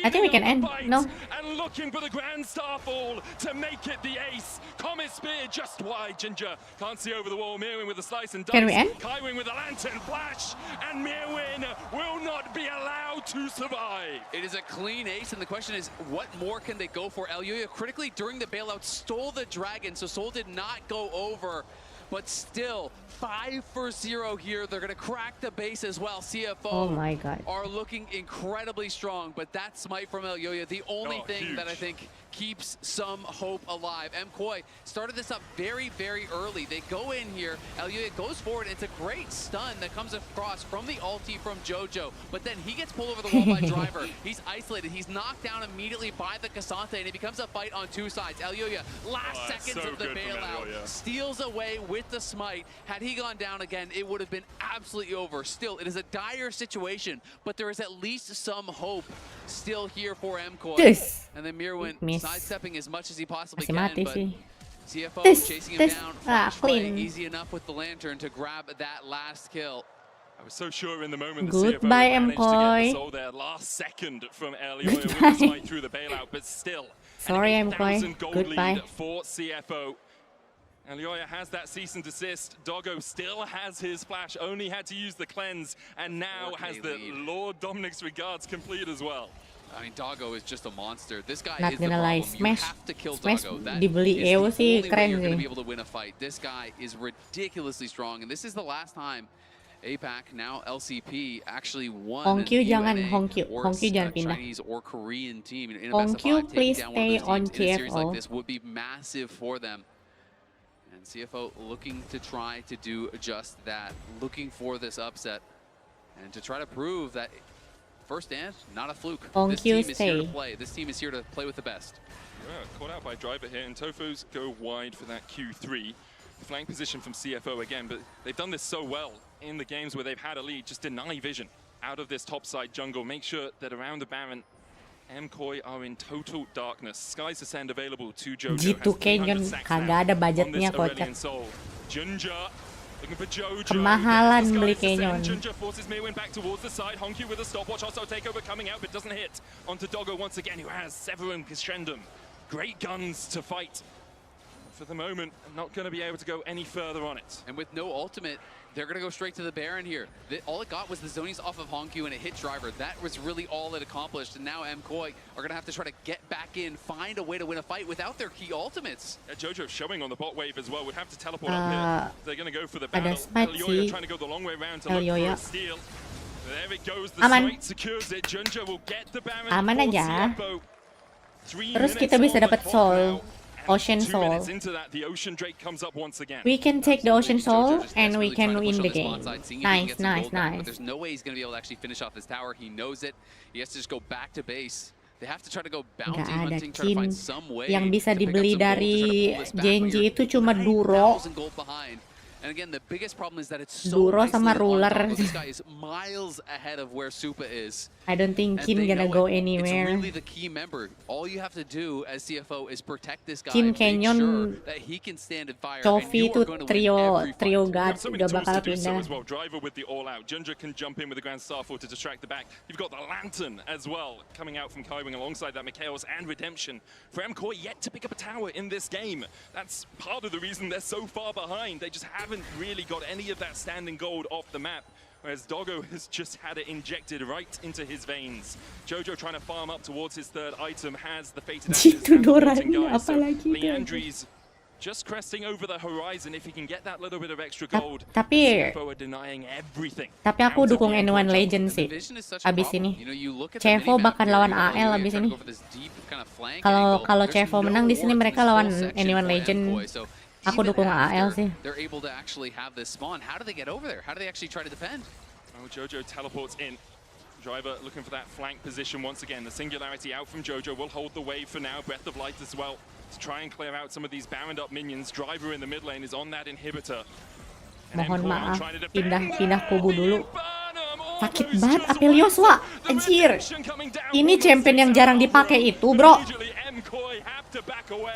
I think we can end. No. And looking for the Grand Starfall to make it the ace. Comet Spear just wide. Ginger can't see over the wall. Mirwin with a slice and dice. Can we end? Kaiwing with a lantern flash. And Mirwin will not be allowed to survive. It is a clean ace, and the question is, what more can they go for? Elyoya critically during the bailout stole the dragon, so Soul did not go over. But still, 5 for 0 here. They're going to crack the base as well. CFO Oh my God. are looking incredibly strong, but that smite from Elyoya, the only thing that I think keeps some hope alive. MKOI started this up very, very early. They go in here. Elyoya goes forward. It's a great stun that comes across from the ulti from Jojo, but then he gets pulled over the wall by Driver. He's isolated. He's knocked down immediately by the Cassante, and it becomes a fight on two sides. Elyoya, last seconds of the bailout, steals away with the smite. Had he gone down again, it would have been absolutely over. Still, it is a dire situation, but there is at least some hope still here for MKOI. And then Mirwin sidestepping as much as he possibly can, but CFO chasing him down, flash play, easy enough with the lantern to grab that last kill. I was so sure in the moment Goodbye, the CFO managed to get MKOI. the soul there last second from Elyoya with the smite through the bailout, but still, Sorry, an MKOI. 8,000 gold Goodbye. lead for CFO. Elyoya has that cease and desist. Doggo still has his flash, only had to use the cleanse, and now has the Lord Dominic's regards complete as well. I mean, Doggo is just a monster. This guy Not is the gonna problem. lie, You Smash, have to kill Smash Doggo. That dibeli is EO the sih only way keren you're going to sih. be able to win a fight. This guy is ridiculously strong, and this is the last time APAC, now LCP, actually won Hongkyu an jangan, UNA Hongkyu. or Hongkyu jangan pindah. Chinese or Korean team in a best of Hongkyu, five. please Taking down one of stay those on teams in a series like TFO. this would be massive for them. And CFO looking to try to do just that, looking for this upset, and to try to prove that first stand, not a fluke. This team is here to play. This team is here to play with the best. Yeah, caught out by Driver here, and Tofu's go wide for that Q3. Flank position from CFO again, but they've done this so well in the games where they've had a lead. Just deny vision out of this topside jungle. Make sure that around the Baron, MKOI are in total darkness. Sky's Ascend available to Jojo. G2K kan kagak ada budgetnya kocak. Ginger looking for Jojo. Kemahalan beli Kenyon. Ginger forces Mirwin back towards the side. Hongkyu with a stopwatch. Also takeover coming out, but doesn't hit onto Doggo once again, who has Severin Pistrendum. Great guns to fight. For the moment, I'm not going to be able to go any further on it. And with no ultimate, they're going to go straight to the Baron here. All it got was the zonies off of Hongkyu and a hit Driver. That was really all it accomplished. And now MKOI are going to have to try to get back in, find a way to win a fight without their key ultimates. Jojo showing on the bot wave as well. Would have to teleport up here. They're going to go for the battle. Smite Elyoya trying to go the long way around to look for a steal. There it goes. The smite secures it. Ginger will get the Baron. Aman aja. Terus kita bisa dapat soul. Ocean Soul. We can take the Ocean Soul and we can win the game. Nice, nice, nice. But there's no way he's going to be able to actually finish off this tower. He knows it. He has to just go back to base. They have to try to go bounty hunting, try to find some way. Yang bisa dibeli dari Genji itu cuma Duro. And again, the biggest problem is that it's so Duro sama Ruler. This guy is miles ahead of where Supa is. I don't think Kim gonna go anywhere. It's really the key member. All you have to do as CFO is protect this guy. Kim Make Canyon, sure that he can stand and fire. Chofi itu trio guard udah bakal pindah. As well. Driver with the all out. Ginger can jump in with the Grand Starfall to distract the back. You've got the Lantern as well coming out from Kaiwing alongside that Mikhails and Redemption. For MKOI yet to pick up a tower in this game. That's part of the reason they're so far behind. They just haven't really got any of that standing gold off the map. Whereas Doggo has just had it injected right into his veins. Jojo trying to farm up towards his third item, has the fated ashes and the floating guys. So Leandri's just cresting over the horizon. If he can get that little bit of extra gold, CFO are denying everything. Tapi aku dukung N1 Legend sih. Abis ini, CFO bakal lawan AL abis ini. Kalau CFO menang di sini mereka lawan N1 Legend. Aku dukung AL sih. They're able to actually have this spawn. How do they get over there? How do they actually try to defend? Oh, Jojo teleports in. Driver looking for that flank position once again. The singularity out from Jojo will hold the wave for now. Breath of Light as well to try and clear out some of these barrened up minions. Driver in the mid lane is on that inhibitor. Mohon maaf, pindah kubu dulu. Sakit banget Apelios wa, anjir. Ini champion yang jarang dipakai itu, bro.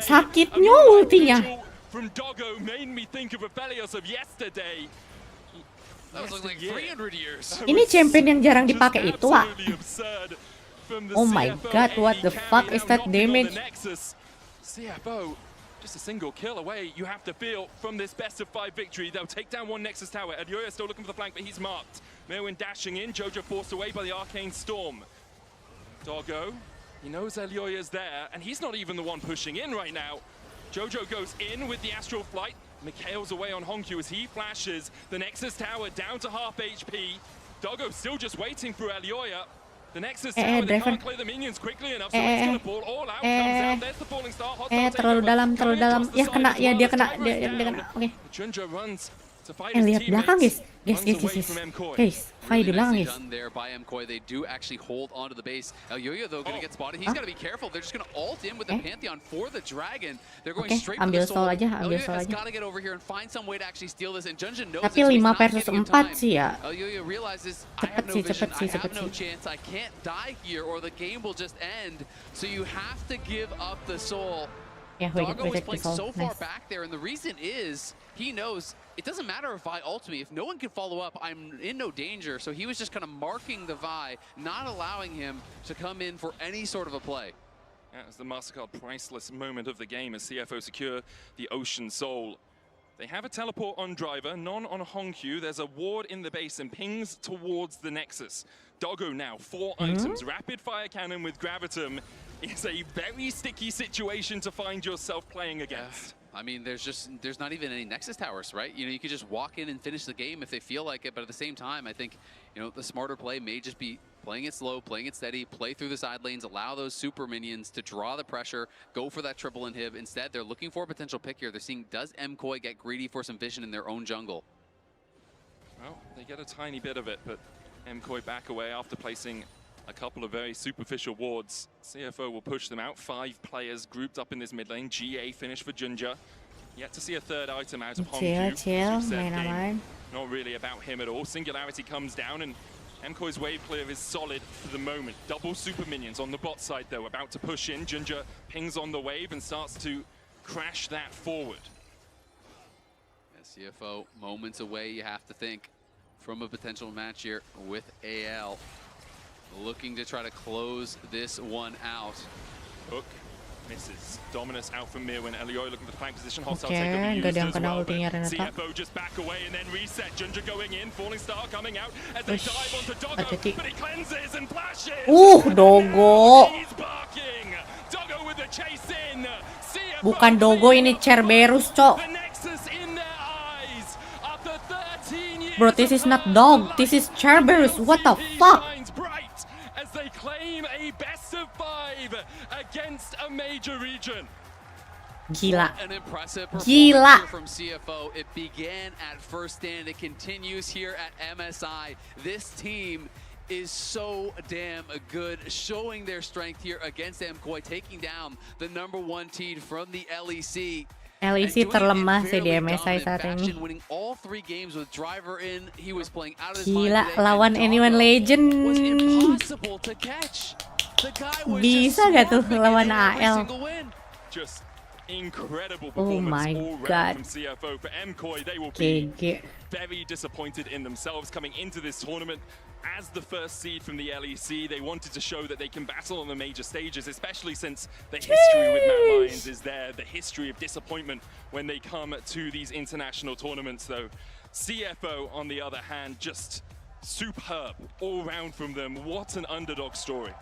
Sakitnya ultinya. From Doggo made me think of Aphelios of yesterday. That was like 300 years. Ini champion yang jarang dipakai itu, Wak. Oh my god, what the fuck is that damage? CFO, just a single kill away. You have to feel from this best of 5 victory. They'll take down one Nexus tower. Elioya still looking for the flank, but he's marked. Merwin dashing in. Jojo forced away by the Arcane Storm. Doggo, he knows Elioya's there, and he's not even the one pushing in right now. Jojo goes in with the Astral Flight. Mikhail's away on Honkyu as he flashes. The Nexus tower down to half HP. Doggo still just waiting for Elioya. The Nexus tower, they can't clear the minions quickly enough, so it's gonna fall all out. Comes out, there's the falling star. Terlalu dalam. Ya kena, ya dia kena. Oke. Junja runs to fight Lihat his belakang, teammates. guys. Guys, fight di belakang, guys. Done there by MKOI. They do actually hold onto the base. Elioya though gonna get spotted. He's gotta be careful. They're just gonna ult in with the Pantheon for the dragon. They're going straight for the soul. Elioya has gotta get over here and find some way to actually steal this. And Junja knows Tapi 5 versus 4 sih ya. Elioya realizes I have no vision. I have no chance. I can't die here or the game will just end. So you have to give up the soul. Yeah, Doggo is playing so far back there, and the reason is he knows it doesn't matter if Vi ults me. If no one can follow up, I'm in no danger. So he was just kind of marking the Vi, not allowing him to come in for any sort of a play. That was the MasterCard priceless moment of the game as CFO secure the Ocean Soul. They have a teleport on Driver, none on Honkyu. There's a ward in the base and pings towards the Nexus. Doggo now, 4 items. Rapid fire cannon with Gravitum is a very sticky situation to find yourself playing against. I mean, there's not even any Nexus towers, right? You know, you could just walk in and finish the game if they feel like it, but at the same time, I think, you know, the smarter play may just be playing it slow, playing it steady, play through the side lanes, allow those super minions to draw the pressure, go for that triple inhib. Instead, they're looking for a potential pick here. They're seeing, does MKOI get greedy for some vision in their own jungle? Well, they get a tiny bit of it, but MKOI back away after placing a couple of very superficial wards. CFO will push them out. 5 players grouped up in this mid lane. GA finish for Junja. Yet to see a third item out of Honkyu. Not really about him at all. Singularity comes down and MKOI's wave clear is solid for the moment. Double super minions on the bot side though, about to push in. Junja pings on the wave and starts to crash that forward. Yeah, CFO moments away, you have to think, from a potential match here with AL. Looking to try to close this one out. Hook misses. Dominus out from Mirwin. Elioya looking for the flank position. Hostile Okay, takeover used yang as kena well. But ultinya Renata. CFO just back away and then reset. Junja going in. Falling Star coming out as they dive onto Doggo. But he cleanses and flashes. Doggo. He's barking. Doggo with the chase in. CFO Bukan Doggo, ini Cerberus, cok. the Nexus in their eyes. After 13 years Bro, this is not dog. This is Cerberus. What the fuck? as they claim a best of 5 against a major region. Gila. An impressive Gila. performance from CFO. It began at First Stand. It continues here at MSI. This team is so damn good, showing their strength here against MKOI, taking down the #1 team from the LEC. LEC terlemah sih di MSI saat ini. Winning all 3 games with Driver in, he was playing out of his Gila, mind today, lawan and Anyone Doggo Legend. was impossible to catch. The guy was Bisa just gak tuh swamping lawan in every AL? single win. Just incredible Oh performance my all God. round from CFO. For MKOI, they will be GG. very disappointed in themselves coming into this tournament. As the first seed from the LEC, they wanted to show that they can battle on the major stages, especially since the history with Mad Lions is there, the history of disappointment when they come to these international tournaments, though. CFO, on the other hand, just superb all round from them. What an underdog story.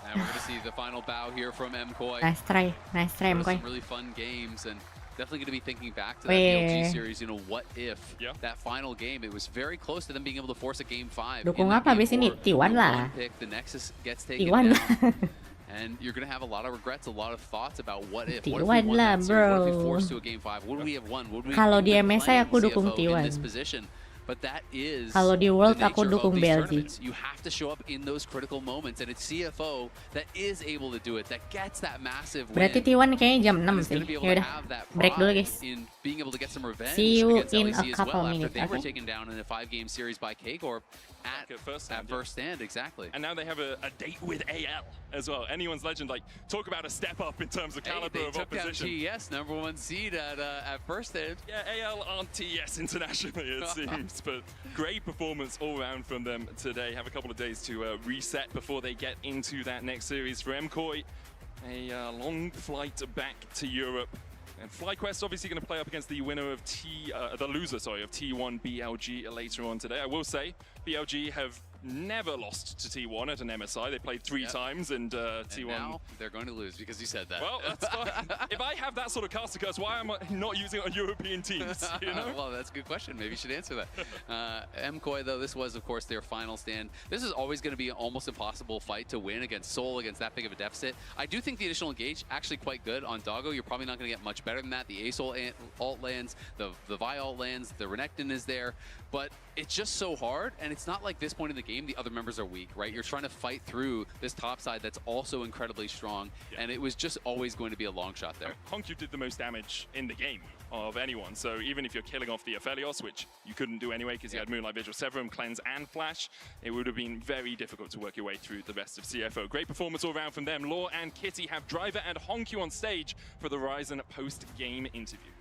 Now we're going to see the final bow here from MKOI. Nice try MKOI. Some really fun games, and definitely going to be thinking back to that BLG series. You know, what if that final game, it was very close to them being able to force a game 5. Dukung apa abis ini? T1 lah. The Nexus gets taken T1 down. And you're going to have a lot of regrets, a lot of thoughts about what if. What if T1 we won lah, that series? What if we bro. forced to a game 5? Would we have won? Would we Kalau di have been MSI aku playing dukung CFO in this T1. position? But that is Kalau di World the aku nature of dukung these BLG. tournaments. You have to show up in those critical moments, and it's CFO that is able to do it, that gets that massive win. Berarti T1 kayaknya jam 6 And is sih. gonna be able to Yaudah, have that break dulu pride guys. in being able to get some revenge See you against in LEC a as couple well after minutes, they were okay? taken down in a 5-game series by K-Corp at first stand, exactly. And now they have a date with AL as well. Anyone's Legend, like, talk about a step up in terms of caliber they of took opposition. down TES, #1 seed at first stand. Yeah, AL aren't TES internationally, it seems, but great performance all round from them today. Have a couple of days to reset before they get into that next series. For MKOI, a long flight back to Europe. And FlyQuest obviously going to play up against the winner of the loser, sorry, of T1 BLG later on today. I will say, BLG have never lost to T1 at an MSI. They played 3 times, and T1... And now they're going to lose because you said that. Well, that's fine. If I have that sort of caster curse, why am I not using it on European teams? You know? Well, that's a good question. Maybe you should answer that. MKOI, though, this was, of course, their final stand. This is always going to be an almost impossible fight to win against Seoul, against that big of a deficit. I do think the additional engage actually quite good on Doggo. You're probably not going to get much better than that. The Ace alt lands, the Vi alt lands, the Renekton is there. But it's just so hard, and it's not like this point in the game the other members are weak, right? You're trying to fight through this top side that's also incredibly strong, and it was just always going to be a long shot there. Hongkyu did the most damage in the game of anyone, so even if you're killing off the Aphelios, which you couldn't do anyway because you had Moonlight Vigil, Severum, Cleanse, and Flash, it would have been very difficult to work your way through the best of CFO. Great performance all around from them. Law and Kitty have Driver and Hongkyu on stage for the Ryzen post-game interview.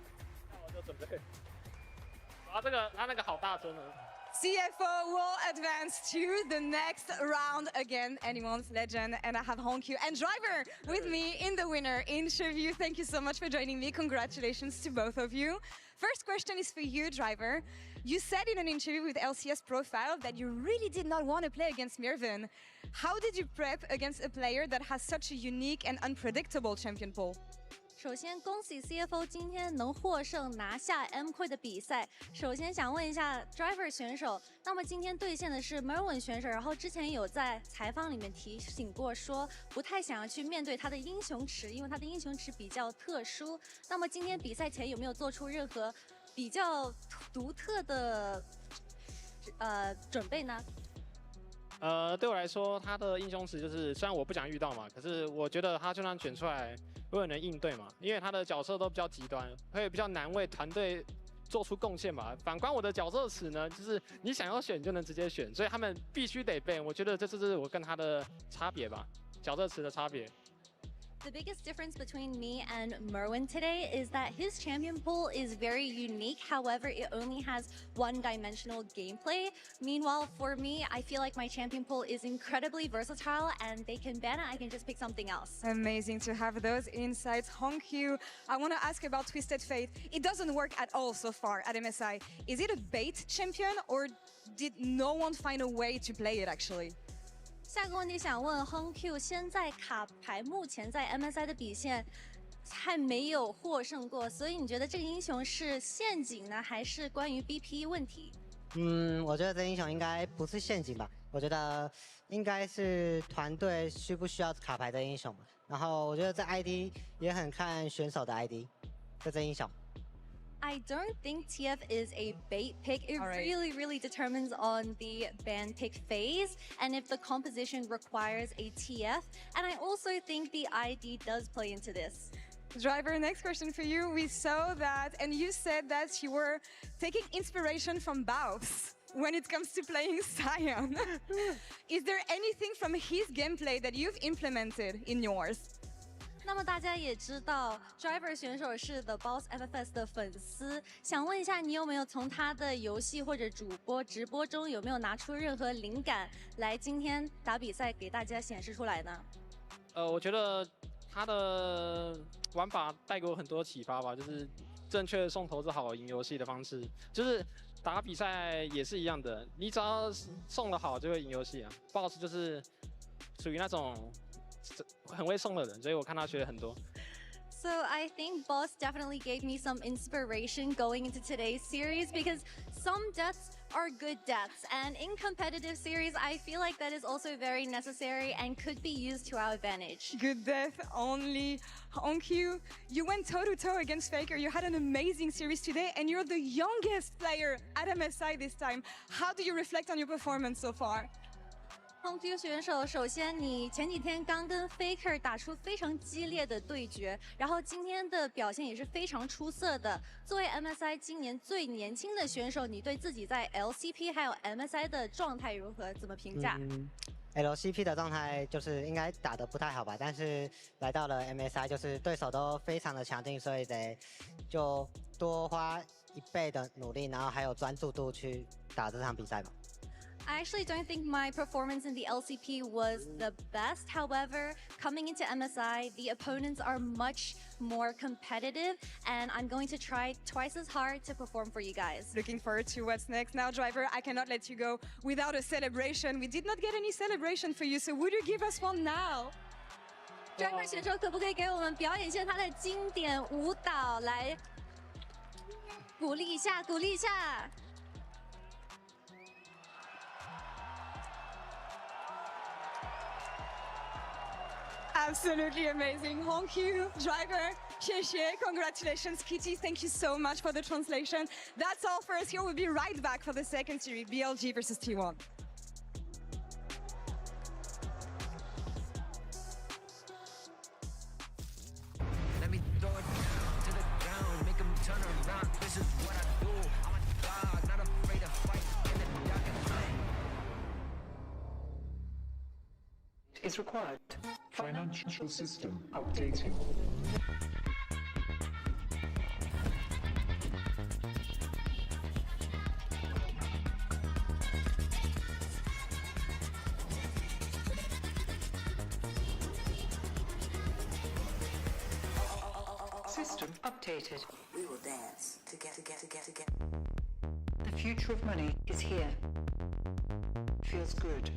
CFO will advance to the next round again, anyone's Legend, and I have Hongkyu and Driver with me in the winner interview. Thank you so much for joining me. Congratulations to both of you. First question is for you, Driver. You said in an interview with LCS Profile that you really did not want to play against Mirvan. How did you prep against a player that has such a unique and unpredictable champion pool? 首先，恭喜 CFO 今天能获胜拿下 MKOI 的比赛。首先想问一下 Driver 选手，那么今天对线的是 Merwin 选手，然后之前有在采访里面提醒过说，不太想要去面对他的英雄池，因为他的英雄池比较特殊。那么今天比赛前有没有做出任何比较独特的准备呢？对我来说，他的英雄池就是虽然我不想遇到嘛，可是我觉得他就算选出来，我也能应对嘛，因为他的角色都比较极端，会比较难为团队做出贡献吧。反观我的角色池呢，就是你想要选就能直接选，所以他们必须得背。我觉得这就是我跟他的差别吧，角色池的差别。 The biggest difference between me and Merwin today is that his champion pool is very unique. However, it only has one-dimensional gameplay. Meanwhile, for me, I feel like my champion pool is incredibly versatile, and they can ban it. I can just pick something else. Amazing to have those insights. Hongkyu, I want to ask about Twisted Fate. It doesn't work at all so far at MSI. Is it a bait champion, or did no one find a way to play it actually? 下个问题想问 Hongkyu， 现在卡牌目前在 MSI 的比线还没有获胜过，所以你觉得这个英雄是陷阱呢，还是关于 BP 问题？我觉得这英雄应该不是陷阱吧，我觉得应该是团队需不需要卡牌的英雄，然后我觉得这 ID 也很看选手的 ID， 这英雄。 I don't think TF is a bait pick. It really determines on the ban pick phase and if the composition requires a TF. And I also think the ID does play into this. Driver, next question for you. We saw that, and you said that you were taking inspiration from Baus when it comes to playing Sion. Is there anything from his gameplay that you've implemented in yours? 那么大家也知道 ，Driver 选手是 The Boss FFS 的粉丝，想问一下，你有没有从他的游戏或者主播直播中有没有拿出任何灵感来今天打比赛给大家显示出来呢？我觉得他的玩法带给我很多启发吧，就是正确送投资好赢游戏的方式，就是打比赛也是一样的，你只要送得好就会赢游戏啊。Boss 就是属于那种。 很会送的人，所以我看他学了很多。So I think Boss definitely gave me some inspiration going into today's series because some deaths are good deaths, and in competitive series, I feel like that is also very necessary and could be used to our advantage. Good death only. Hongkyu, you went toe-to-toe against Faker. You had an amazing series today, and you're the youngest player at MSI this time. How do you reflect on your performance so far? HONQ 选手，首先你前几天刚跟 Faker 打出非常激烈的对决，然后今天的表现也是非常出色的。作为 MSI 今年最年轻的选手，你对自己在 LCP 还有 MSI 的状态如何？怎么评价？LCP 的状态就是应该打得不太好吧，但是来到了 MSI，就是对手都非常的强劲，所以得就多花1倍的努力，然后还有专注度去打这场比赛吧。I actually don't think my performance in the LCP was the best. However, coming into MSI, the opponents are much more competitive, and I'm going to try twice as hard to perform for you guys. Looking forward to what's next. Now, Driver, I cannot let you go without a celebration. We did not get any celebration for you, so would you give us one now? Driver 选手可不可以给我们表演一下他的经典舞蹈，来鼓励一下，鼓励一下。Absolutely amazing. HONQ, Driver, 谢谢. Congratulations, Kitty. Thank you so much for the translation. That's all for us here. We'll be right back for the second series, BLG versus T1. Let me throw it down to the ground, make them turn around. This is what I do. I'm a dog, not afraid to fight in the dark and light. Is required. Financial system updating. System updated. We will dance together. The future of money is here. Feels good.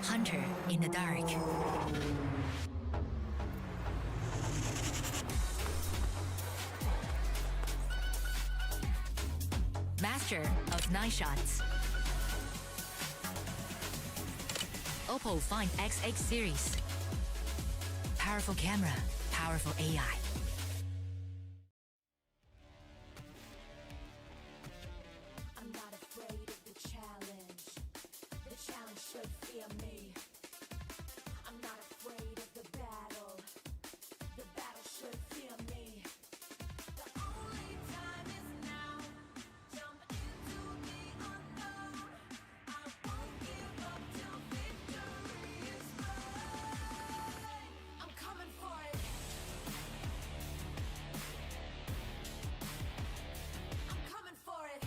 Hunter in the dark. Master of night shots. Oppo Find X8 series. Powerful camera, powerful AI. I'm not afraid of the challenge. The challenge should fear me. I'm not afraid of the battle. The battle should fear me. The only time is now. Jump into the unknown. I won't give up till victory is mine. I'm coming for it. I'm coming for it.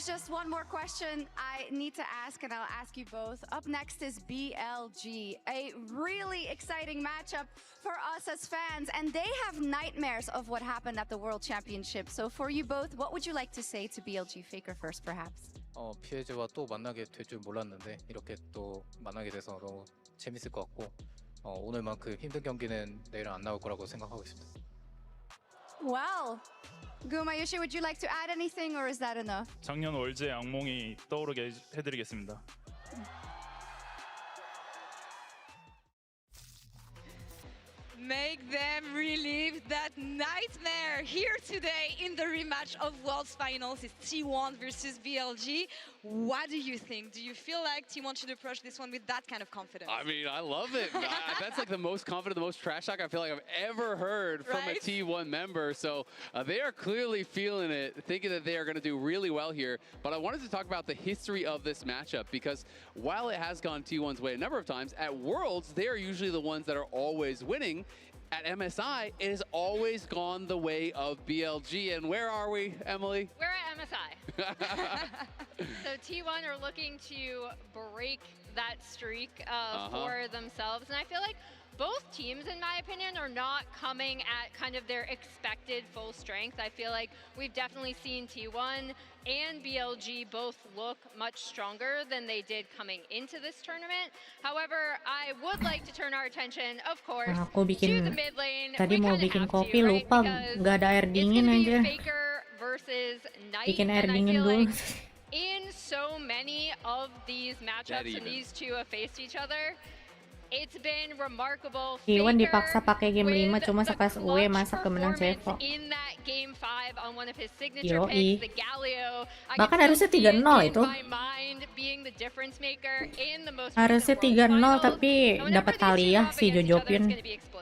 there's just one more question I need to ask, and I'll ask you both. Up next is BLG, a really exciting matchup for us as fans, and they have nightmares of what happened at the World Championship. So for you both, what would you like to say to BLG? Faker first, perhaps. PLG와 또 만나게 될 줄 몰랐는데 이렇게 또 만나게 돼서 너무 재밌을 것 같고 오늘만큼 힘든 경기는 내일은 안 나올 거라고 생각하고 있습니다. Well, Gumayushi, would you like to add anything, or is that enough? 작년 월드의 악몽이 떠오르게 해드리겠습니다. Make them relive that nightmare here today in the rematch of World's Finals. It's T1 versus BLG. What do you think? Do you feel like T1 should approach this one with that kind of confidence? I mean, I love it. That's like the most confident, the most trash talk I feel like I've ever heard from a T1 member. So they are clearly feeling it, thinking that they are going to do really well here. But I wanted to talk about the history of this matchup, because while it has gone T1's way a number of times, at Worlds, they are usually the ones that are always winning. At MSI, it has always gone the way of BLG. And where are we, Emily? We're at MSI. So T1 are looking to break that streak for themselves. And I feel like both teams, in my opinion, are not coming at kind of their expected full strength. I feel like we've definitely seen T1 and BLG both look much stronger than they did coming into this tournament. However, I would like to turn our attention, of course, to the mid lane. Tadi mau bikin kopi lupa, nggak ada air dingin aja. Faker versus Knight, Bikin air and I dingin feel dulu. like in so many of these matchups, and these two have faced each other, it's been remarkable. T1 dipaksa pakai game 5, cuma sekelas UE masa kemenang Cevo. In that game 5 on one of his signature picks, the Galio. Bahkan harusnya 3-0 itu. Harusnya 3-0 tapi dapat Talia si Jojopin.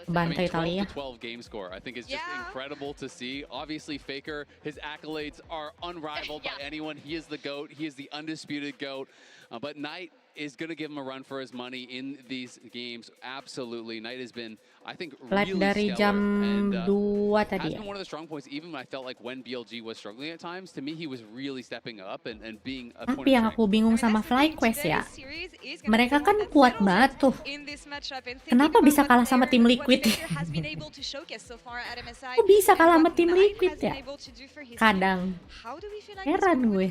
Bantai Talia. 12 game score, I think, is just incredible to see. Obviously, Faker, his accolades are unrivaled by anyone. He is the GOAT. He is the undisputed GOAT. But Knight is going to give him a run for his money in these games. Absolutely. Knight has been, I think, really dari stellar. jam And 2 tadi has ya. been one of the strong points, even when I felt like when BLG was struggling at times, to me, he was really stepping up and being a point Tapi yang aku bingung sama FlyQuest ya, mereka kan kuat banget tuh. Kenapa bisa kalah sama tim Liquid? Kok bisa kalah sama tim Liquid ya? Kadang heran gue.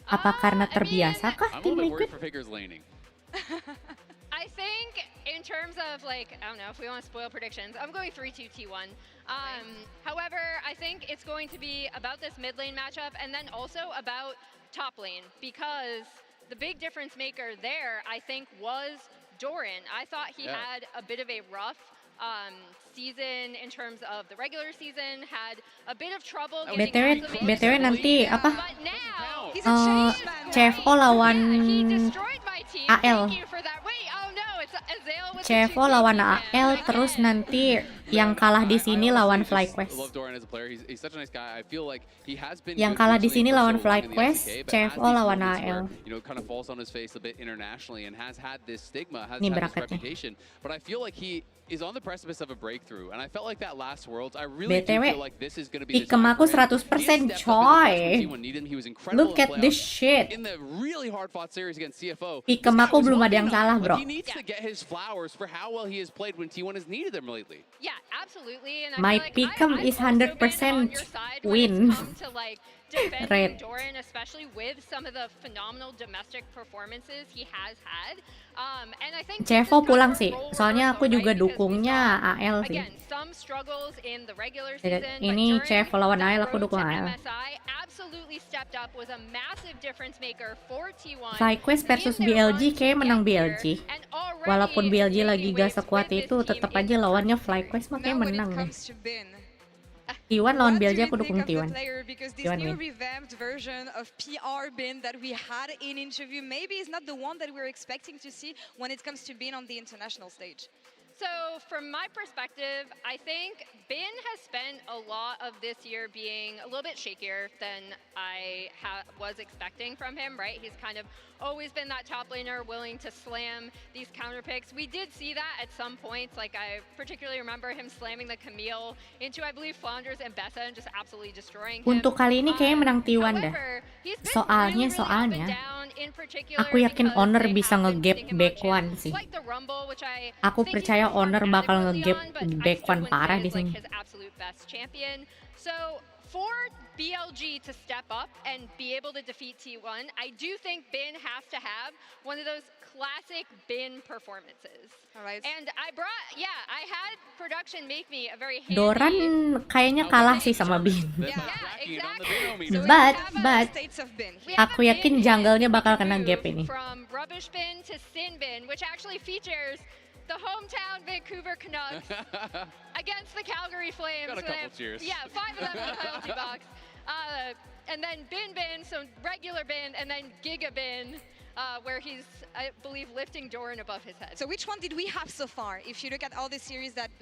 Apa karena terbiasa kah tim Liquid? I think in terms of, like, I don't know if we want to spoil predictions, I'm going 3-2 T1. However, I think it's going to be about this mid lane matchup and then also about top lane, because the big difference maker there, I think, was Doran. I thought he had a bit of a rough season in terms of the regular season, had a bit of trouble getting BTW nanti apa? CFO lawan AL. CFO lawan AL, terus nanti yang kalah di sini lawan FlyQuest. Yang kalah di sini lawan FlyQuest, CFO lawan AL. Ini bracketnya. Is on the precipice of a breakthrough, and I felt like that last Worlds, I really do feel like this is going to be the Ikem aku 100% coy. Look at this shit. In the really hard-fought series against CFO. Ikem aku belum ada yang salah, bro. He needs to get his flowers for how well he has played when T1 has needed them lately. Yeah, absolutely. And My Pick'em is 100% win. Defending Doran, especially with some of the phenomenal domestic performances he has had. And I think CFO pulang sih, soalnya aku juga dukungnya AL sih. Again, some struggles in the regular season, Ini CFO lawan AL, aku dukung AL. absolutely stepped up, was a massive difference maker for T1. FlyQuest versus BLG kayak menang BLG. Walaupun BLG lagi gak sekuat itu, tetap aja lawannya FlyQuest makanya menang nih. T1 lawan BLG, aku dukung T1. Because this new revamped version of PR Bin that we had in interview maybe is not the one that we're expecting to see when it comes to Bin on the international stage. So from my perspective, I think Bin has spent a lot of this year being a little bit shakier than I was expecting from him, right? He's kind of always been that top laner willing to slam these counter picks. We did see that at some points, like I particularly remember him slamming the Camille into, I believe, Flanders and Bessa and just absolutely destroying him. Untuk kali ini kayaknya menang T1 dah. Soalnya aku yakin Honor bisa nge-gap back-one sih. Aku percaya Honor bakal nge-gap back-one parah di sini. So for BLG to step up and be able to defeat T1, I do think Bin has to have one of those classic Bin performances. And I had production make me a very handy... Doran kayaknya kalah sih sama Bin. But aku yakin jungle-nya bakal kena gap ini. From Rubbish Bin to Sin Bin, which actually features the hometown Vancouver Canucks against the Calgary Flames. Got a couple cheers. Yeah, 5 of them in the penalty box. And then Bin, so regular Bin, and then Giga Bin, where he's, I believe, lifting Doran above his head. So which one did we have so far, if you look at all the series that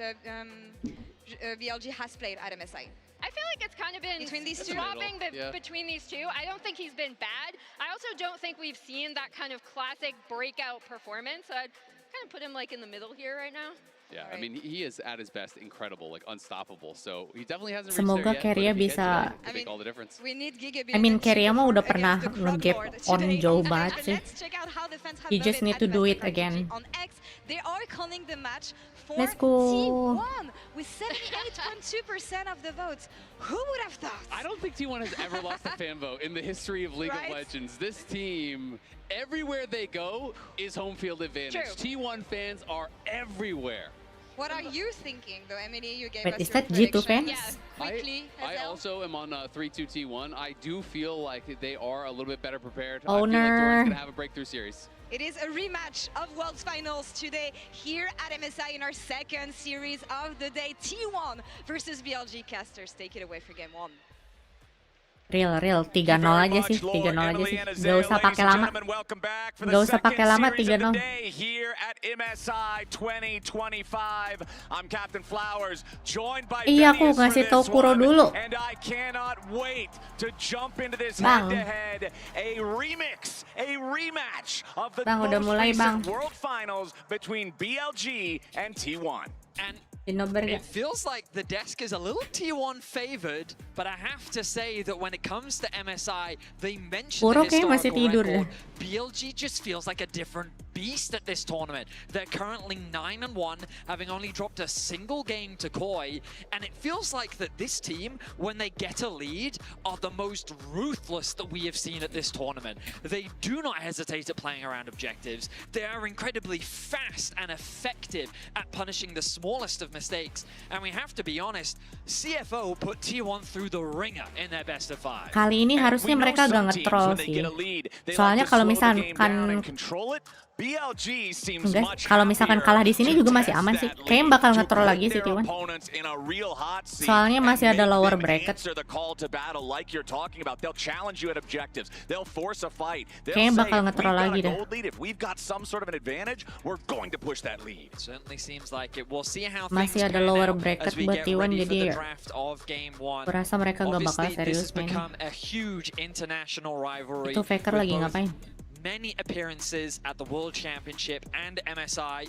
BLG has played at MSI? I feel like it's kind of been swapping between these two. I don't think he's been bad. I also don't think we've seen that kind of classic breakout performance. So I'd kind of put him like in the middle here right now. Yeah, I mean, he is at his best incredible, like unstoppable. So he definitely hasn't Semoga reached there yet. Keria bisa. Make all the difference. I mean, Keria mah udah pernah nge-gap on jauh banget sih. He just need to do it again. They are calling the match for Let's go. T1 with 78.2% of the votes. Who would have thought? I don't think T1 has ever lost a fan vote in the history of League of Legends. This team, everywhere they go, is home field advantage. T1 fans are everywhere. What are you thinking, though, Emily? You gave Wait, us is your that G2 prediction. fans? Quickly, I also am on 3-2 T1. I do feel like they are a little bit better prepared. Owner. I feel like Doran's going to have a breakthrough series. It is a rematch of World Finals today here at MSI in our second series of the day. T1 versus BLG casters. Take it away for game 1. Real 3-0 aja sih, 3-0 aja sih. Gak usah pakai lama. Gak usah pakai lama 3-0. Here at MSI 2025. I'm Captain Flowers, joined by Iya, aku ngasih tahu Kuro dulu. and I cannot wait to jump into this Bang. head-to-head, a remix, a rematch of the Bang, udah most mulai, recent Bang. World Finals between BLG and T1. And it feels like the desk is a little T1 favored, but I have to say that when it comes to MSI, they mentioned Kuro the kayak masih historical tidur record. BLG just feels like a different beast at this tournament. They're currently 9-1, having only dropped a single game to Koi, and it feels like that this team, when they get a lead, are the most ruthless that we have seen at this tournament. They do not hesitate at playing around objectives. They are incredibly fast and effective at punishing the smallest of mistakes, and we have to be honest, CFO put T1 through the ringer in their best of 5. Kali ini harusnya mereka gak nge-troll sih. Soalnya kalau misalkan BLG seems enggak, much kalau misalkan kalah di sini juga masih aman sih. Kayaknya bakal nge-troll lagi sih T1. Soalnya masih ada lower bracket. Kayaknya bakal nge-troll lagi dah. Masih ada lower bracket buat T1, jadi ya berasa mereka gak bakal serius main. Itu Faker lagi ngapain? Many appearances at the World Championship and MSI.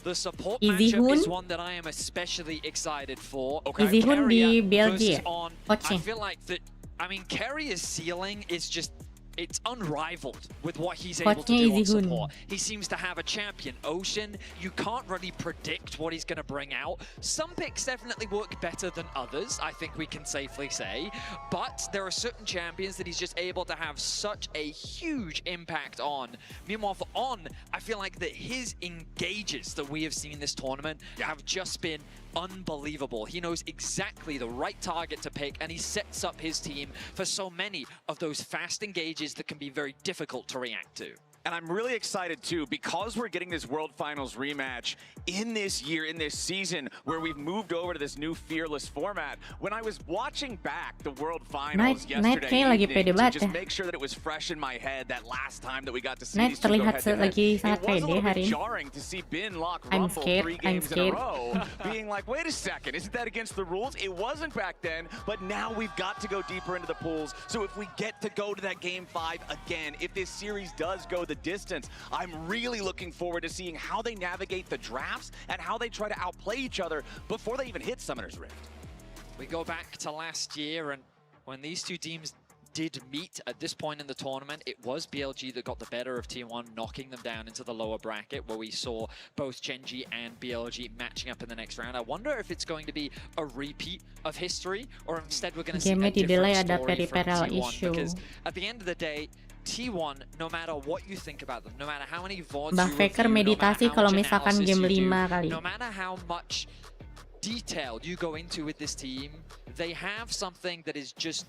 The support Easy matchup Hoon. is one that I am especially excited for. Easy Hoon di BLG ya? I feel like that, I mean, Carrier's ceiling is just, it's unrivaled with what he's able to do on support. He seems to have a champion Ocean. You can't really predict what he's going to bring out. Some picks definitely work better than others, I think we can safely say. But there are certain champions that he's just able to have such a huge impact on. Meanwhile, for On, I feel like that his engages that we have seen this tournament have just been unbelievable. He knows exactly the right target to pick, and he sets up his team for so many of those fast engages that can be very difficult to react to. And I'm really excited too, because we're getting this World Finals rematch in this year, in this season, where we've moved over to this new Fearless format. When I was watching back the World Finals yesterday evening to just make sure that it was fresh in my head that last time that we got to see these two go head-to-head, it was a little bit jarring to see Bin lock Rumble 3 games in a row, being like, wait a second, isn't that against the rules? It wasn't back then, but now we've got to go deeper into the pools. So if we get to go to that Game 5 again, if this series does go the distance, I'm really looking forward to seeing how they navigate the drafts and how they try to outplay each other before they even hit Summoner's Rift. We go back to last year, and when these two teams did meet at this point in the tournament, it was BLG that got the better of T1, knocking them down into the lower bracket, where we saw both Gen.G and BLG matching up in the next round. I wonder if it's going to be a repeat of history, or instead we're going to see a different story from T1, because at the end of the day, T1, no matter what you think about them, no matter how many VODs you review, meditasi kalau misalkan game 5 kali. No matter how much detail you go into with this team, they have something that is just,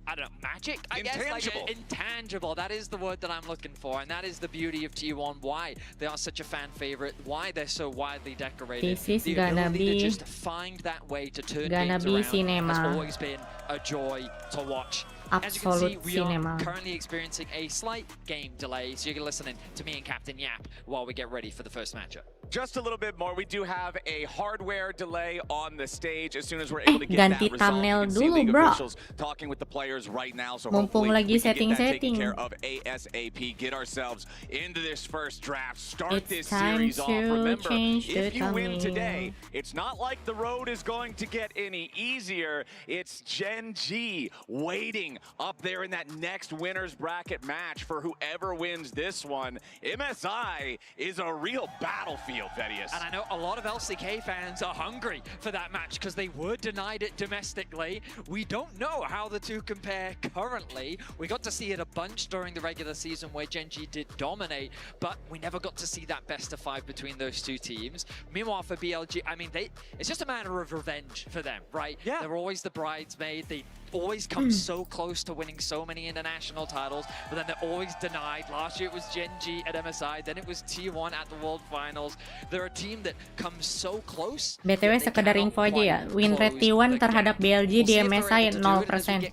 I don't know, magic, I guess? Like, intangible. That is the word that I'm looking for, and that is the beauty of T1, why they are such a fan favorite, why they're so widely decorated. This is the gonna ability be to just find that way to turn games around cinema. has always been a joy to watch. As you can see, we are currently experiencing a slight game delay, so you're listening to me and Captain Yap while we get ready for the first matchup. Just a little bit more. We do have a hardware delay on the stage. As soon as we're able to get that resolved, you can see league officials talking with the players right now. So hopefully we can get that taken care of ASAP. Get ourselves into this first draft. Start this series off. Remember, if you win today, it's not like the road is going to get any easier. It's Gen.G waiting up there in that next winner's bracket match for whoever wins this one. MSI is a real battlefield. And I know a lot of LCK fans are hungry for that match because they were denied it domestically. We don't know how the two compare currently. We got to see it a bunch during the regular season where Gen.G did dominate, but we never got to see that best of 5 between those two teams. Meanwhile, for BLG, I mean, it's just a matter of revenge for them, right? Yeah. They're always the bridesmaid. They always come so close to winning so many international titles, but then they're always denied. Last year it was Gen.G at MSI, then it was T1 at the World Finals. They're a team that comes so close. BTW sekedar info aja ya, win rate T1 terhadap BLG di MSI 0%.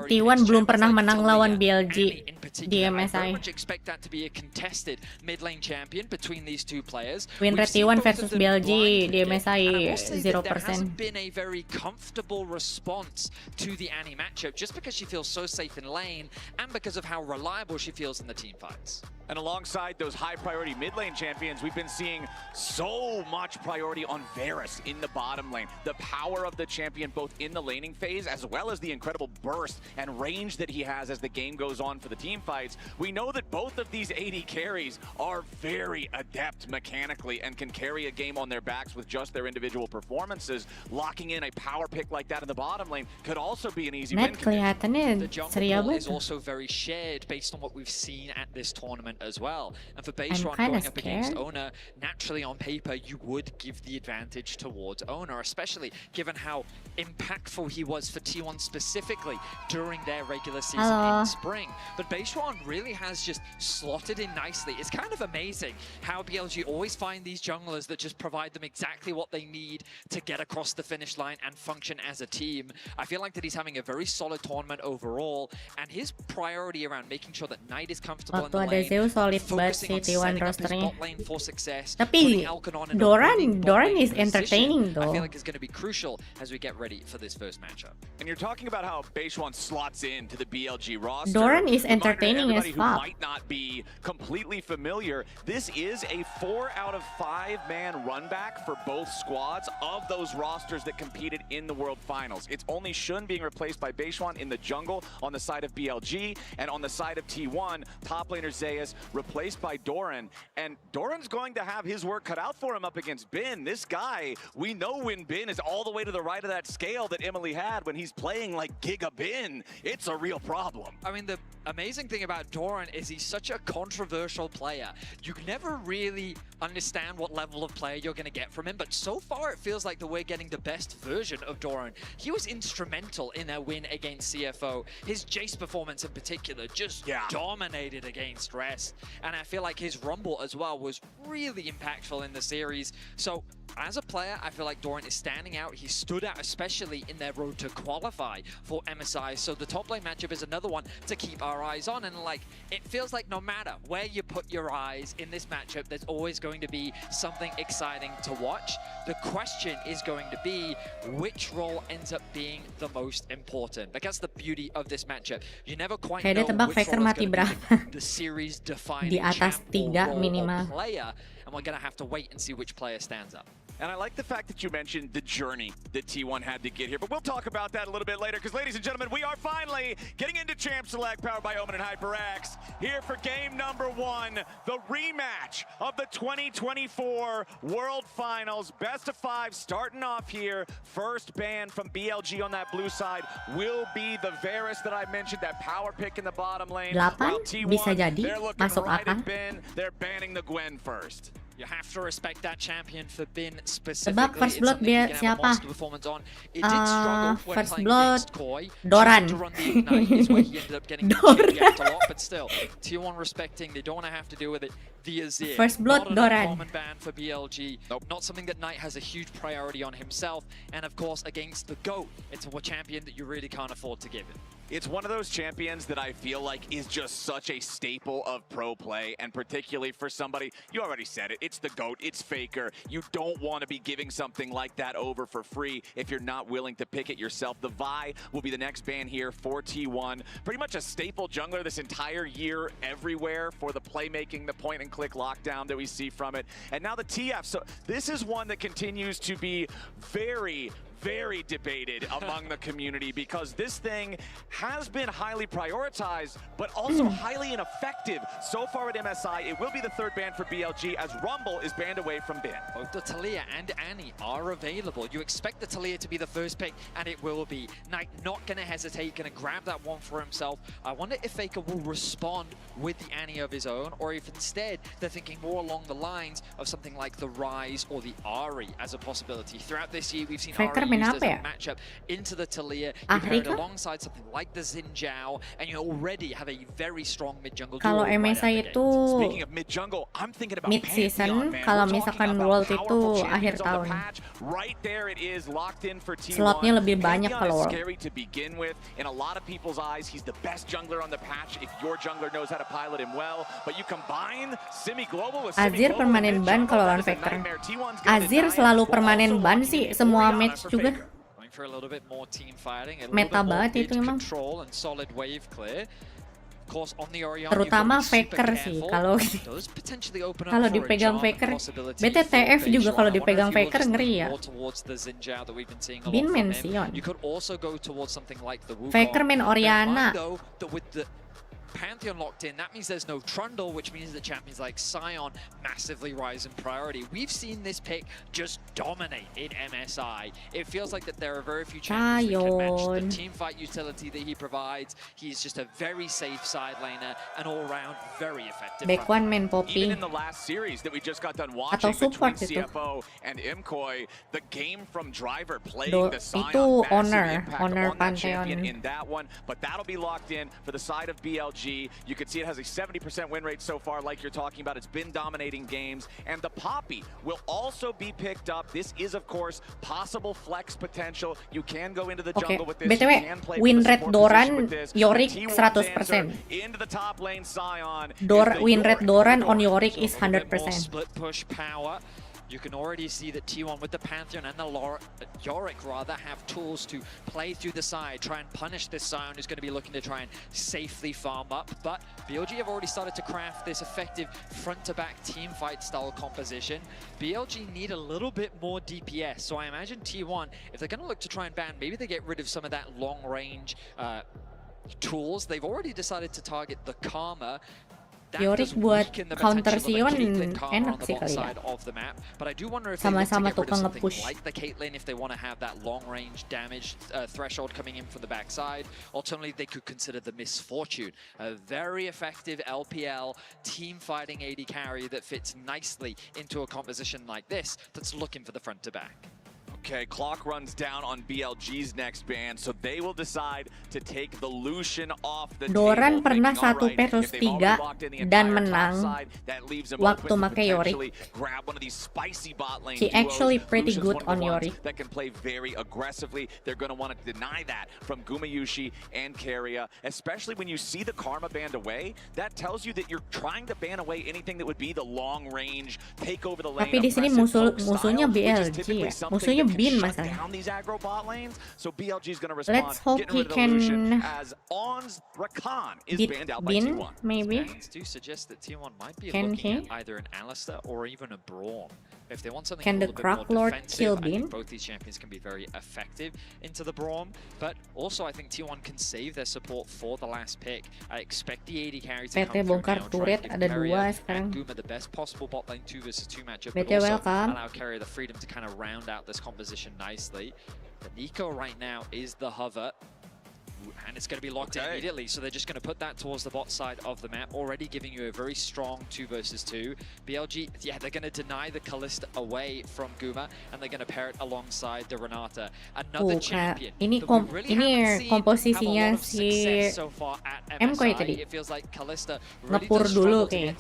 T1 belum pernah menang lawan BLG di MSI. Win rate T1 versus BLG di MSI 0%. Response to the Annie matchup, just because she feels so safe in lane and because of how reliable she feels in the team fights. And alongside those high priority mid lane champions, we've been seeing so much priority on Varus in the bottom lane. The power of the champion both in the laning phase as well as the incredible burst and range that he has as the game goes on for the team fights. We know that both of these AD carries are very adept mechanically and can carry a game on their backs with just their individual performances. Locking in a power pick like that in the bottom lane could also be an easy win. The jungle is also very shared based on what we've seen at this tournament as well. And for Baseron going up against Oner, naturally on paper you would give the advantage towards Oner, especially given how impactful he was for T1 specifically during their regular season in spring. But Baseron really has just slotted in nicely. It's kind of amazing how BLG always find these junglers that just provide them exactly what they need to get across the finish line and function as a team. I feel like that he's having a very solid tournament overall, and his priority around making sure that Knight is comfortable in the lane, solid banget sih T1 rosternya. Tapi Doran is entertaining though. I feel like it's going to be crucial as we get ready for this first matchup. And you're talking about how Baseron slots in to the BLG roster. Doran is entertaining as fuck. Might not be completely familiar. This is a 4 out of 5 man run back for both squads of those rosters that competed in the World Finals. It's only Shun being replaced by Baseron in the jungle on the side of BLG, and on the side of T1, top laner Zeus replaced by Doran. And Doran's going to have his work cut out for him up against Bin. This guy, we know when Bin is all the way to the right of that scale that Emily had when he's playing like Giga Bin, it's a real problem. I mean, the amazing thing about Doran is he's such a controversial player. You never really understand what level of player you're going to get from him, but so far it feels like that we're getting the best version of Doran. He was instrumental in their win against CFO. His Jace performance in particular just dominated against Rest. And I feel like his Rumble as well was really impactful in the series. So as a player, I feel like Doran is standing out. He stood out, especially in their road to qualify for MSI. So the top lane matchup is another one to keep our eyes on. And like, it feels like no matter where you put your eyes in this matchup, there's always going to be something exciting to watch. The question is going to be which role ends up being the most important. Like, that's the beauty of this matchup. You never quite know which role is going to be the series defining Di atas 3 minimal. player, and we're going to have to wait and see which player stands up. And I like the fact that you mentioned the journey that T1 had to get here, but we'll talk about that a little bit later, because ladies and gentlemen, we are finally getting into Champ Select, powered by Omen and HyperX, here for game number 1, the rematch of the 2024 World Finals. Best of 5 starting off here. First ban from BLG on that blue side will be the Varus that I mentioned, that power pick in the bottom lane. 8 bisa jadi masuk akal. They're banning the Gwen first. You have to respect that champion for Bin specifically. Tebak first blood biar siapa? First blood Doran. Doran. But still, T1 respecting, they don't want to have to deal with it. The Azir. First blood Doran. Common ban for BLG. Not something that Knight has a huge priority on himself. And of course, against the GOAT, it's a champion that you really can't afford to give it. It's one of those champions that I feel like is just such a staple of pro play, and particularly for somebody, you already said it, it's the GOAT, it's Faker. You don't want to be giving something like that over for free if you're not willing to pick it yourself. The Vi will be the next ban here for T1. Pretty much a staple jungler this entire year everywhere for the playmaking, the point and click lockdown that we see from it. And now the TF, so this is one that continues to be very debated among the community, because this thing has been highly prioritized, but also highly ineffective so far at MSI. It will be the third ban for BLG as Rumble is banned away from Bin. Both the Talia and Annie are available. You expect the Talia to be the first pick, and it will be. Knight not going to hesitate, going to grab that one for himself. I wonder if Faker will respond with the Annie of his own, or if instead they're thinking more along the lines of something like the Ryze or the Ahri as a possibility. Throughout this year, we've seen Ahri used as a matchup into the Talia. You pair it alongside something like the Xin Zhao, and you already have a very strong mid jungle. Kalau MSI itu mid season, kalau misalkan World itu akhir tahun. Slotnya lebih banyak kalau World. In a lot of people's eyes, he's the best jungler on the patch if your jungler knows how to pilot him well. But you combine semi-global with Azir permanen ban kalau lawan Faker. Azir selalu permanen ban sih semua match juga. Meta banget itu emang. Terutama Faker sih, kalau dipegang Faker. BTTF juga kalau dipegang Faker ngeri ya. Bin main Sion. Faker main Oriana. Pantheon locked in, that means there's no Trundle, which means that champions like Sion massively rise in priority. We've seen this pick just dominate in MSI. It feels like that there are very few champions that can match the team fight utility that he provides. He's just a very safe side laner, and all-round very effective. Back one main Poppy. Even in the last series that we just got done watching between CFO and MKOI, the game from Driver playing the Sion, massive impact on that champion in that one, but that'll be locked in for the side of BLG. You can see it has a 70% win rate so far, like you're talking about. It's been dominating games, and the Poppy will also be picked up. This is, of course, possible flex potential. You can go into the jungle with this. BTW, win rate Doran, Yorick 100%. Into the top lane, Sion. Win rate Doran on Yorick is 100%. Split push power. You can already see that T1 with the Pantheon and the Yorick rather have tools to play through the side, try and punish this Sion who's going to be looking to try and safely farm up. But BLG have already started to craft this effective front-to-back team fight style composition. BLG need a little bit more DPS, so I imagine T1, if they're going to look to try and ban, maybe they get rid of some of that long-range tools. They've already decided to target the Karma. Yorick buat counter Sion enak sih kali ya. Sama-sama tukang nge-push. Like the Caitlyn, if they want to have that long-range damage threshold coming in from the backside. Alternatively, they could consider the Misfortune, a very effective LPL team-fighting AD carry that fits nicely into a composition like this that's looking for the front-to-back. Okay, clock runs down on BLG's next ban, so they will decide to take the Lucian off the Doran table. pernah 1 versus 3 dan menang waktu make Yorick. He actually pretty good on Yorick. That can play very aggressively. They're going to want to deny that from Gumayushi and Keria, especially when you see the Karma banned away. That tells you that you're trying to ban away anything that would be the long range, take over the lane. Tapi di sini musuhnya BLG ya. Musuhnya Bin masalah. Let's hope he can beat Bin, maybe. Do suggest that T1 might be Can looking he? at either an Alistair or even a Braum. If they want something Can a the little bit more Croc Lord defensive, kill I Bin? think both these champions can be very effective into the Braum. But also I think T1 can save their support for the last pick. I expect the AD carry to PT come bongkar through now, try turret, and give ada Keria 2 sekarang. and Guma the best possible bot lane 2 versus 2 matchup, BT but also welcome. allow Keria the freedom to kind of round out this composition nicely. The Nico right now is the hover. And it's going to be locked in immediately, so they're just going to put that towards the bot side of the map, already giving you a very strong 2 versus 2. BLG, yeah, they're going to deny the Kalista away from Guma, and they're going to pair it alongside the Renata. Another champion. Ini komposisinya si MKOI tadi. It feels like Kalista ngepur dulu kayaknya.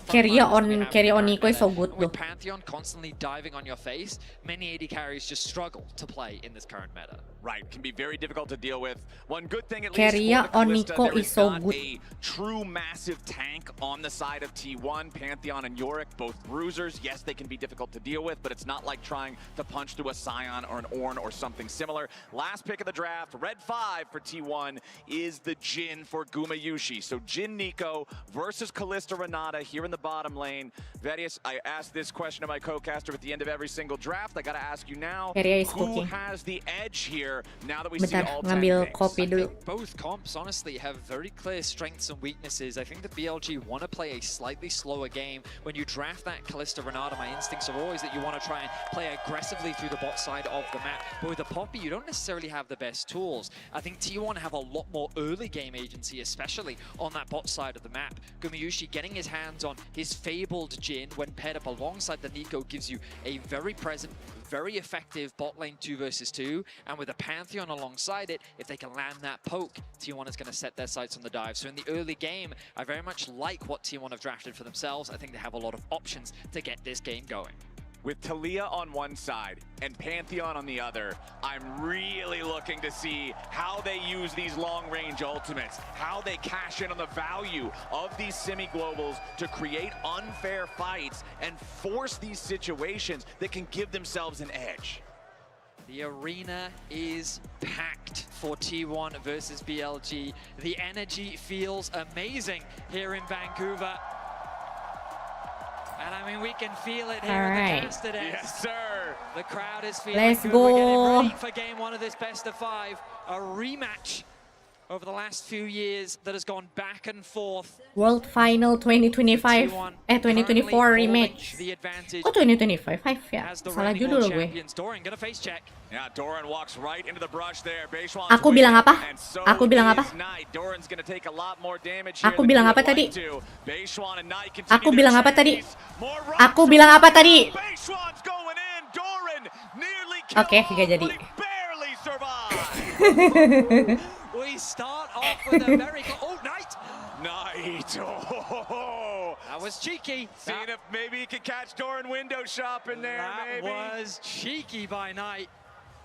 Keria on Nico is so good with Pantheon constantly diving on your face, many AD carries just struggle to play in this current meta. Right, can be very difficult to deal with. One good thing at least Keria for on the Nico Kalista, there is so not good. a true massive tank on the side of T1. Pantheon and Yorick, both bruisers. Yes, they can be difficult to deal with, but it's not like trying to punch through a Scion or an Ornn or something similar. Last pick of the draft, red 5 for T1 is the Jhin for Gumayushi. So Jhin Nico versus Kalista Renata here in the bottom lane. Vedius, I asked this question to my co-caster at the end of every single draft. I gotta ask you now, who has the edge here now that we see all 10 ngambil picks? kopi dulu. Both comps honestly have very clear strengths and weaknesses. I think the BLG want to play a slightly slower game. When you draft that Kalista Renata, my instincts are always that you want to try and play aggressively through the bot side of the map. But with a Poppy, you don't necessarily have the best tools. I think T1 have a lot more early game agency, especially on that bot side of the map. Gumayushi getting his hands on his fabled Jhin when paired up alongside the Nico gives you a very present, very effective bot lane 2 versus 2, and with a Pantheon alongside it, if they can land that poke, T1 is going to set their sights on the dive. So in the early game, I very much like what T1 have drafted for themselves. I think they have a lot of options to get this game going. With Talia on one side and Pantheon on the other, I'm really looking to see how they use these long-range ultimates, how they cash in on the value of these semi-globals to create unfair fights and force these situations that can give themselves an edge. The arena is packed for T1 versus BLG. The energy feels amazing here in Vancouver. And I mean, we can feel it here at the cast today. Yes, sir. The crowd is feeling Let's good. go. We're getting ready for game 1 of this best of 5. A rematch over the last few years that has gone back and forth. World Final 2025 2024 rematch. Oh 2025 ya, salah judul gue. Doran gonna face check. Yeah, Doran walks right into the brush there. Aku bilang apa? Aku bilang apa? Doran's gonna take a lot more damage Aku bilang apa tadi? Aku bilang apa tadi? Aku bilang apa tadi? Oke, gak jadi. We start off with a very Knight. That was cheeky. Seeing if maybe he could catch Doran window shopping there. That was cheeky by Knight.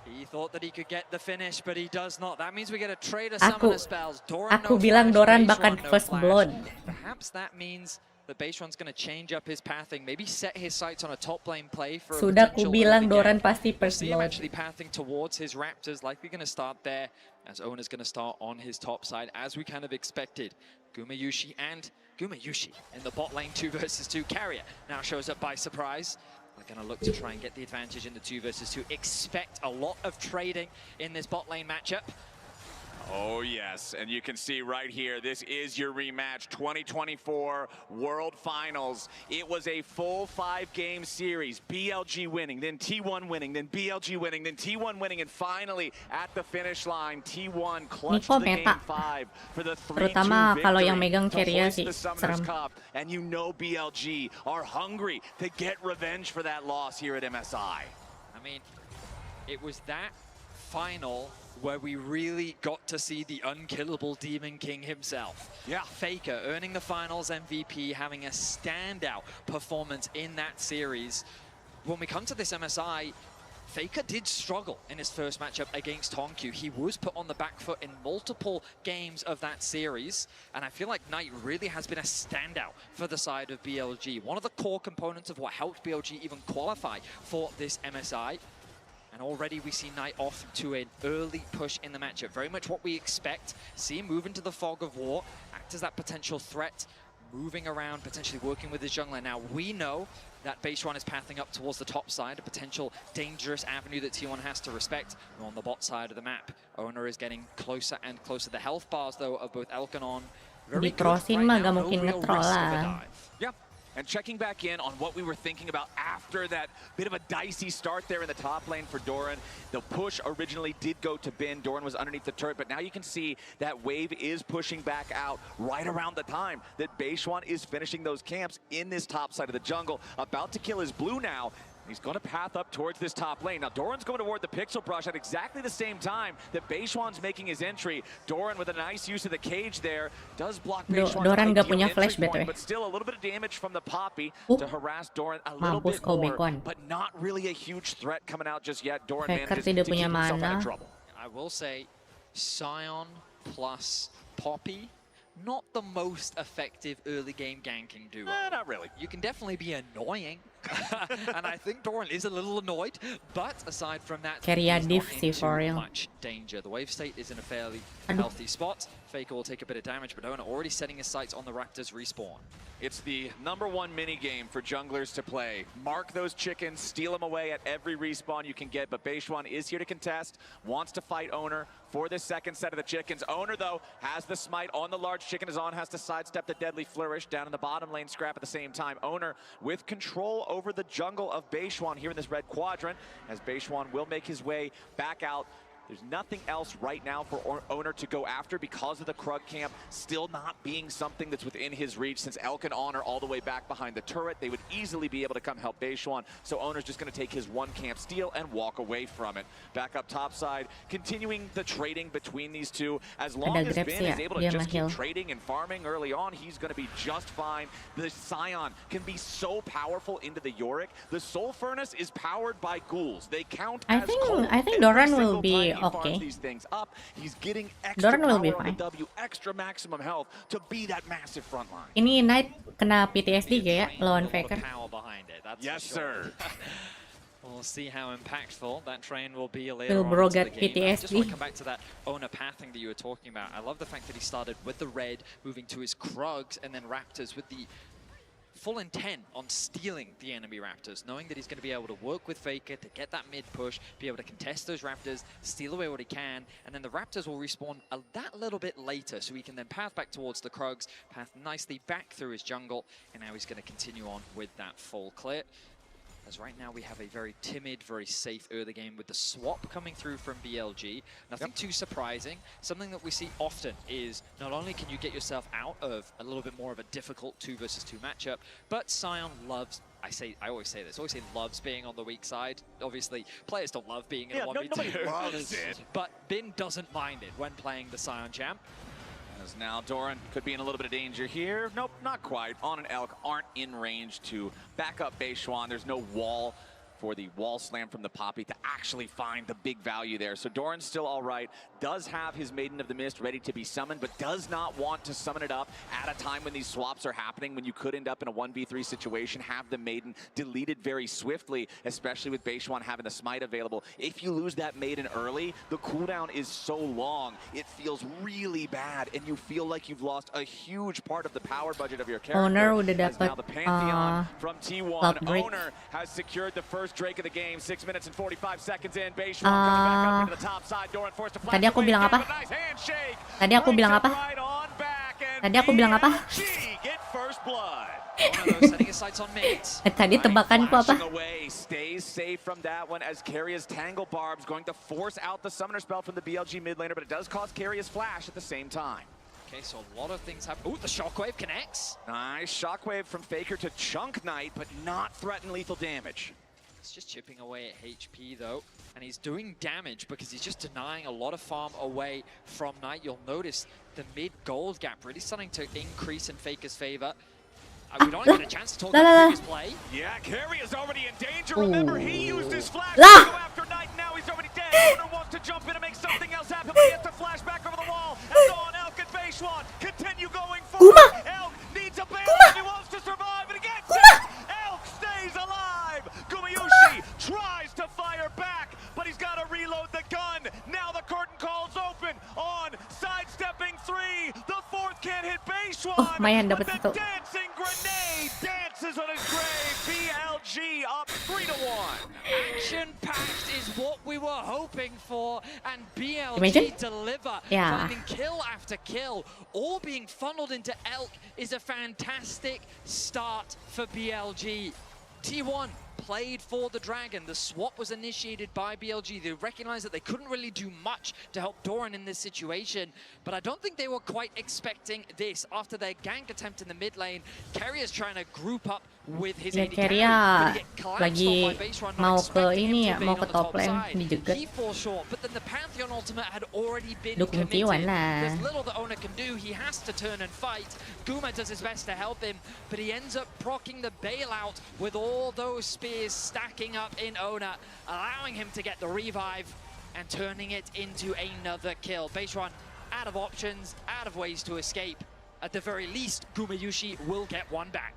He thought that he could get the finish, but he does not. That means we get a trade of summoner spells. Aku bilang Doran bakal first blood. Perhaps that means that Baishwan's going to change up his pathing, maybe set his sights on a top lane play for Sudah a potential ku bilang early Doran game. pasti first See him blood. actually pathing towards his Raptors, likely going to start there, as Owner's going to start on his top side, as we kind of expected. Gumayushi in the bot lane 2 versus 2. Carrier now shows up by surprise. They're going to look to try and get the advantage in the 2 versus 2. Expect a lot of trading in this bot lane matchup. Oh yes, and you can see right here, this is your rematch, 2024 World Finals. It was a full 5-game series, BLG winning, then T1 winning, then BLG winning, then T1 winning, and finally at the finish line, T1 clutched the game 5 for the 3-2 Terutama kalau yang victory megang to Keria hoist sih, the Summoners serem. Cup. And you know BLG are hungry to get revenge for that loss here at MSI. I mean, it was that final where we really got to see the unkillable Demon King himself. Yeah. Faker earning the finals MVP, having a standout performance in that series. When we come to this MSI, Faker did struggle in his first matchup against Honkyu. He was put on the back foot in multiple games of that series, and I feel like Knight really has been a standout for the side of BLG. One of the core components of what helped BLG even qualify for this MSI. And already we see Knight off to an early push in the matchup. Very much what we expect. See him move into the fog of war, act as that potential threat, moving around, potentially working with his jungler. Now we know that Beishuan is pathing up towards the top side, a potential dangerous avenue that T1 has to respect. And on the bot side of the map, Owner is getting closer and closer. The health bars, though, of both Elkanon, very good right now. No real risk of a dive. Yep. And checking back in on what we were thinking about after that bit of a dicey start there in the top lane for Doran. The push originally did go to Bin. Doran was underneath the turret, but now you can see that wave is pushing back out right around the time that Beishuan is finishing those camps in this top side of the jungle. About to kill his blue now. He's going to path up towards this top lane. Now, Doran's going toward the Pixel Brush at exactly the same time that Beishuan's making his entry. Doran with a nice use of the cage there. Does block Beishuan's Doran gak punya entry flash, point, BTW. but still a little bit of damage from the Poppy to harass Doran a little bit more, but not really a huge threat coming out just yet. Doran manages to keep himself out of trouble. I will say, Sion plus Poppy, not the most effective early game ganking duo. Not really. You can definitely be annoying. And I think Doran is a little annoyed, but aside from that, he's not in too much danger. The wave state is in a fairly healthy spot. Faker will take a bit of damage, but Owner already setting his sights on the Raptors respawn. It's the #1 minigame for junglers to play. Mark those chickens, steal them away at every respawn you can get, but Beishuan is here to contest, wants to fight Owner for this second set of the chickens. Owner, though, has the smite on the large chicken. His on has to sidestep the deadly flourish down in the bottom lane scrap at the same time. Owner with control over the jungle of Beishuan here in this red quadrant, as Beishuan will make his way back out. There's nothing else right now for Owner to go after because of the Krug camp still not being something that's within his reach. Since Elk and On are all the way back behind the turret, they would easily be able to come help Beishuan. So Owner's just going to take his one camp steal and walk away from it. Back up top side, continuing the trading between these two. As long as Ben is able to just keep trading and farming early on, he's going to be just fine. The Scion can be so powerful into the Yorick. The Soul Furnace is powered by ghouls. They count as cold. I think Doran will be okay. These things up. He's getting extra Doran will be power on fine. the W, extra maximum health to be that massive front line. Ini Knight kena PTSD ya lawan Faker. Power behind it. That's yes, for sure. sir. We'll see how impactful that train will be later on bro into the get game. I just want to PTSD. come back to that Owner pathing that you were talking about. I love the fact that he started with the red, moving to his Krugs, and then Raptors with the full intent on stealing the enemy Raptors, knowing that he's going to be able to work with Faker to get that mid push, be able to contest those Raptors, steal away what he can, and then the Raptors will respawn that little bit later, so he can then path back towards the Krugs, path nicely back through his jungle, and now he's going to continue on with that full clear. As right now we have a very timid, very safe early game with the swap coming through from BLG. Nothing too surprising. Something that we see often is not only can you get yourself out of a little bit more of a difficult 2 versus 2 matchup, but Sion loves, I always say this, loves being on the weak side. Obviously, players don't love being in a 1v2. Nobody loves it. But Bin doesn't mind it when playing the Sion champ. As now Doran could be in a little bit of danger here. Nope, not quite. On and Elk aren't in range to back up Beishuan. There's no wall for the wall slam from the Poppy to actually find the big value there. So Doran's still all right, does have his Maiden of the Mist ready to be summoned, but does not want to summon it up at a time when these swaps are happening, when you could end up in a 1v3 situation, have the Maiden deleted very swiftly, especially with Beishuan having the smite available. If you lose that Maiden early, the cooldown is so long, it feels really bad, and you feel like you've lost a huge part of the power budget of your character. Owner udah As now dapat the Pantheon from T1, Drake. Owner has secured the first Drake of the game. 6 minutes and 45 seconds in. Beishuan coming back up into the top side. Doran forced to flash. Tadi aku bilang apa? Nice handshake. Tadi aku bilang apa? Right on back, and Tadi aku bilang apa? BLG get first blood. Setting his sights on mates. Tadi tebakanku apa? Flashing away, stays safe from that one as Carrier's Tangle Barb's going to force out the summoner spell from the BLG mid laner, but it does cost Carrier's flash at the same time. Okay, so a lot of things happen. Ooh, the shockwave connects. Nice shockwave from Faker to chunk Knight, but not threaten lethal damage. He's just chipping away at HP though, and he's doing damage because he's just denying a lot of farm away from Knight. You'll notice the mid gold gap really starting to increase in Faker's favor. We don't even get a chance to talk about the previous play. Yeah, Carey is already in danger. Remember, he used his flash to go after Knight, and now he's already dead. Owner wants to jump in and make something else happen, but he has to flash back over the wall. And on Elk and Beishwan continue going forward. Elk needs a bailout if he wants to survive, and again, Elk stays alive. Gumayushi tries to fire back, but he's got to reload the gun. Now the curtain call's open on sidestepping 3. The 4th can't hit Beishwan. Mayan But dapat the satu. dancing grenade dances on his grave. BLG up 3-1. Action-packed is what we were hoping for, and Imagine? BLG deliver, Yeah. finding kill after kill, all being funneled into Elk is a fantastic start for BLG. T1 played for the Dragon. The swap was initiated by BLG. They recognized that they couldn't really do much to help Doran in this situation, but I don't think they were quite expecting this. After their gank attempt in the mid lane, Carey is trying to group up with his AD carry, Keria but he get collapsed lagi on by base run, not mau ke expecting him ini to ya, evade mau on ke the top top lane side. dijegat. He falls short, but then the Pantheon ultimate had already been Dukung committed. T1 lah. There's little the owner can do. He has to turn and fight. Guma does his best to help him, but he ends up proccing the bailout with all those spears stacking up in Owner, allowing him to get the revive and turning it into another kill. Base run out of options, out of ways to escape. At the very least, Gumayushi will get one back.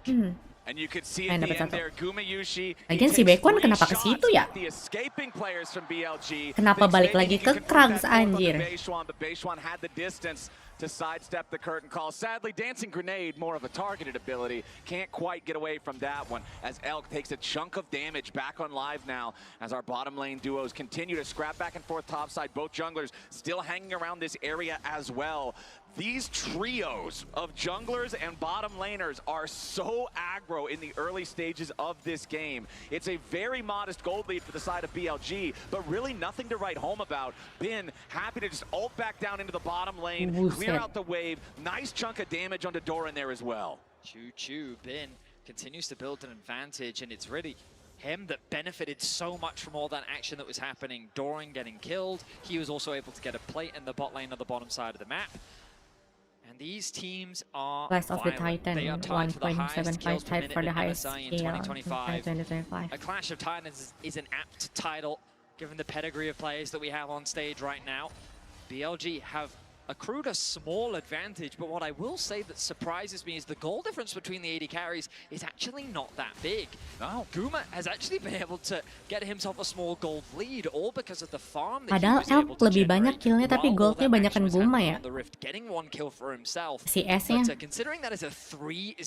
And you could see at the end there, Gumayushi. Lagian si Baekwan kenapa ke situ ya? The escaping players from BLG. Kenapa balik lagi ke Krugs, anjir? But Beishwan had the distance to sidestep the curtain call. Sadly, Dancing Grenade, more of a targeted ability, can't quite get away from that one, as Elk takes a chunk of damage back on live now, as our bottom lane duos continue to scrap back and forth topside. Both junglers still hanging around this area as well. These trios of junglers and bottom laners are so aggro in the early stages of this game. It's a very modest gold lead for the side of BLG, but really nothing to write home about. Bin happy to just ult back down into the bottom lane, clear out the wave. Nice chunk of damage onto Doran there as well. Choo-choo, Bin continues to build an advantage, and it's really him that benefited so much from all that action that was happening. Doran getting killed. He was also able to get a plate in the bot lane on the bottom side of the map. And these teams are Clash of the violent. Titan, They are tied for the highest 1.75 kills per tied minute for the in highest MSI in scale 2025. 2025. A Clash of Titans is an apt title, given the pedigree of players that we have on stage right now. BLG have accrued a small advantage, but what I will say that surprises me is the goal difference between the AD carries is actually not that big. No. Guma has actually been able to get himself a small gold lead, all because of the farm that he Padahal was able Elk to lebih banyak generate killnya, tapi while all goldnya that banyakan action was Guma happening ya. on the Rift, getting one kill for himself. Si S-nya. But considering that is a 3-0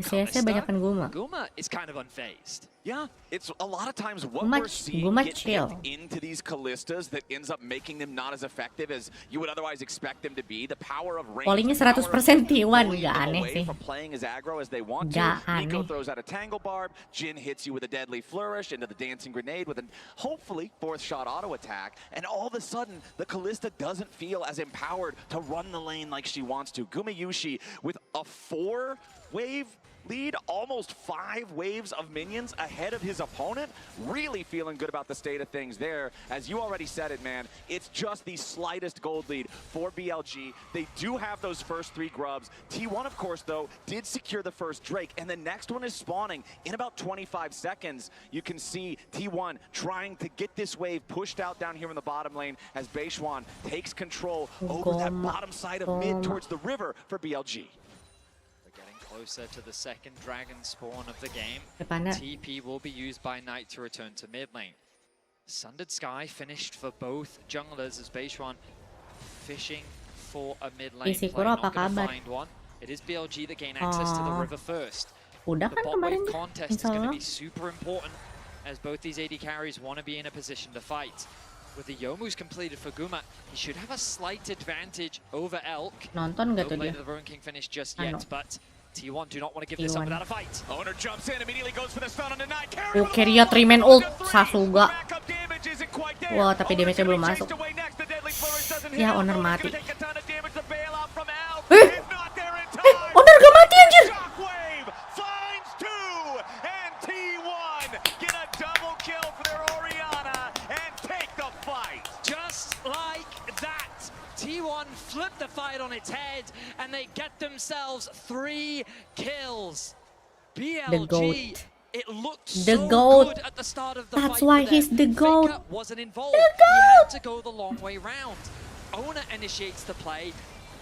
Si S-nya banyakan Guma. Guma is kind of unfazed. Yeah, it's a lot of times what Guma- we're seeing Guma get chill. picked into these Kallistas that ends up making them not as effective as you would otherwise expect them to be. The power of range, Pollingnya the power of 100% T1, pulling gak them aneh away sih. from playing as aggro as they want Gak to. Nico aneh. throws out a Tangle Barb, Jin hits you with a Deadly Flourish into the Dancing Grenade with a hopefully 4th shot auto attack, and all of a sudden the Kallista doesn't feel as empowered to run the lane like she wants to. Gumayushi with a 4-wave lead, almost 5 waves of minions ahead of his opponent. Really feeling good about the state of things there. As you already said it, man, it's just the slightest gold lead for BLG. They do have those first 3 grubs. T1, of course, though, did secure the first Drake, and the next one is spawning in about 25 seconds. You can see T1 trying to get this wave pushed out down here in the bottom lane as Beishwan takes control over that bottom side of mid towards the river for BLG. Closer to the second dragon spawn of the game. Depannya. TP will be used by Knight to return to mid lane. Sundered Sky finished for both junglers as Beishwan fishing for a mid lane Isi play. Kuro Not apa gonna kabar? find one. It is BLG that gain access to the river first. Udah The kan bot kemarin wave ya? contest is going to Insyaallah. be super important as both these AD carries want to be in a position to fight. With the Yomu's completed for Guma, he should have a slight advantage over Elk. Nonton No gak tuh blade dia? of the Ruin King finished just Ano? yet, but T1 do not want to give this up T1. without a fight. Owner jumps in, immediately goes for the stun on the Knight. Oh, Keria 3-man ult, Sasuga. Wah, tapi damage-nya belum masuk. Ya, Owner mati. Owner gak mati anjir! Shockwave finds 2, and T1 get a double kill flip the fight on its head, and they get themselves 3 kills. BLG, it looked The so GOAT. good at the start of the That's fight why for them. he's the GOAT. Faker wasn't involved. The He had GOAT. to go the long way round. Ona initiates the play.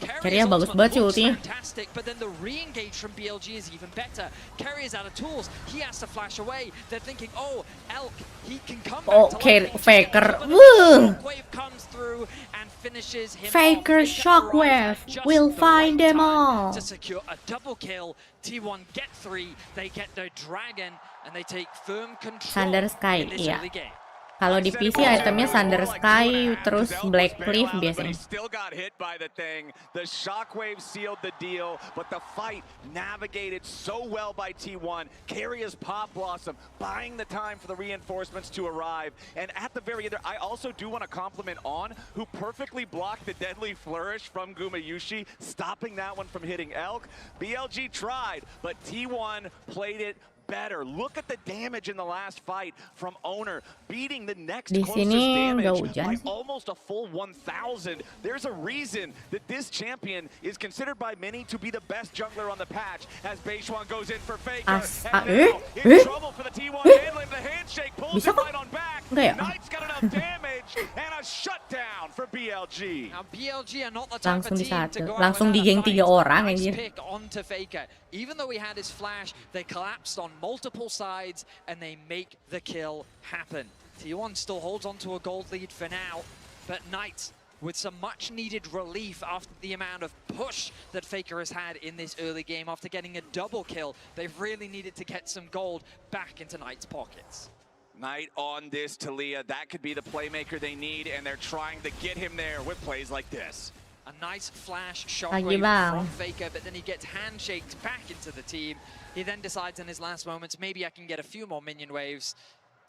Carry bagus banget sih ultinya. Fantastic, but then the re-engage from BLG is even better. Carry is out of tools. He has to flash away. They're thinking, oh, Elk, he can come back to life. Faker. Shockwave comes through and finishes him Faker off. Shockwave will find them all. To secure a double kill. T1 get 3. They get the dragon and they take firm control Thunder Sky, in this iya. early game. Kalau di PC itemnya Thunder Sky terus Black Cliff biasanya. Still got hit by the thing. The shockwave sealed the deal, but the fight navigated so well by T1. Carrier's Pop Blossom buying the time for the reinforcements to arrive. And at the very end, I also do want to compliment On, who perfectly blocked the deadly flourish from Gumayushi, stopping that one from hitting Elk. BLG tried, but T1 played it better. Look at the damage in the last fight from Owner, beating the next closest damage by almost a full 1,000. There's a reason that this champion is considered by many to be the best jungler on the patch, as Beishuan goes in for Faker. And now in trouble for the T1 handling the handshake, pulls him right on back. Knight's got enough damage and a shutdown for BLG. Now BLG are not the type Langsung of team to go out langsung without a digeng fight. 3 orang Nice anjir. pick onto Faker. Even though he had his flash, they collapsed on multiple sides and they make the kill happen. T1 still holds on to a gold lead for now, but Knight with some much needed relief after the amount of push that Faker has had in this early game after getting a double kill. They've really needed to get some gold back into Knight's pockets. Knight on this Talia, that could be the playmaker they need, and they're trying to get him there with plays like this. A nice flash shockwave from Faker, but then he gets handshaked back into the team. He then decides in his last moments, maybe I can get a few more minion waves.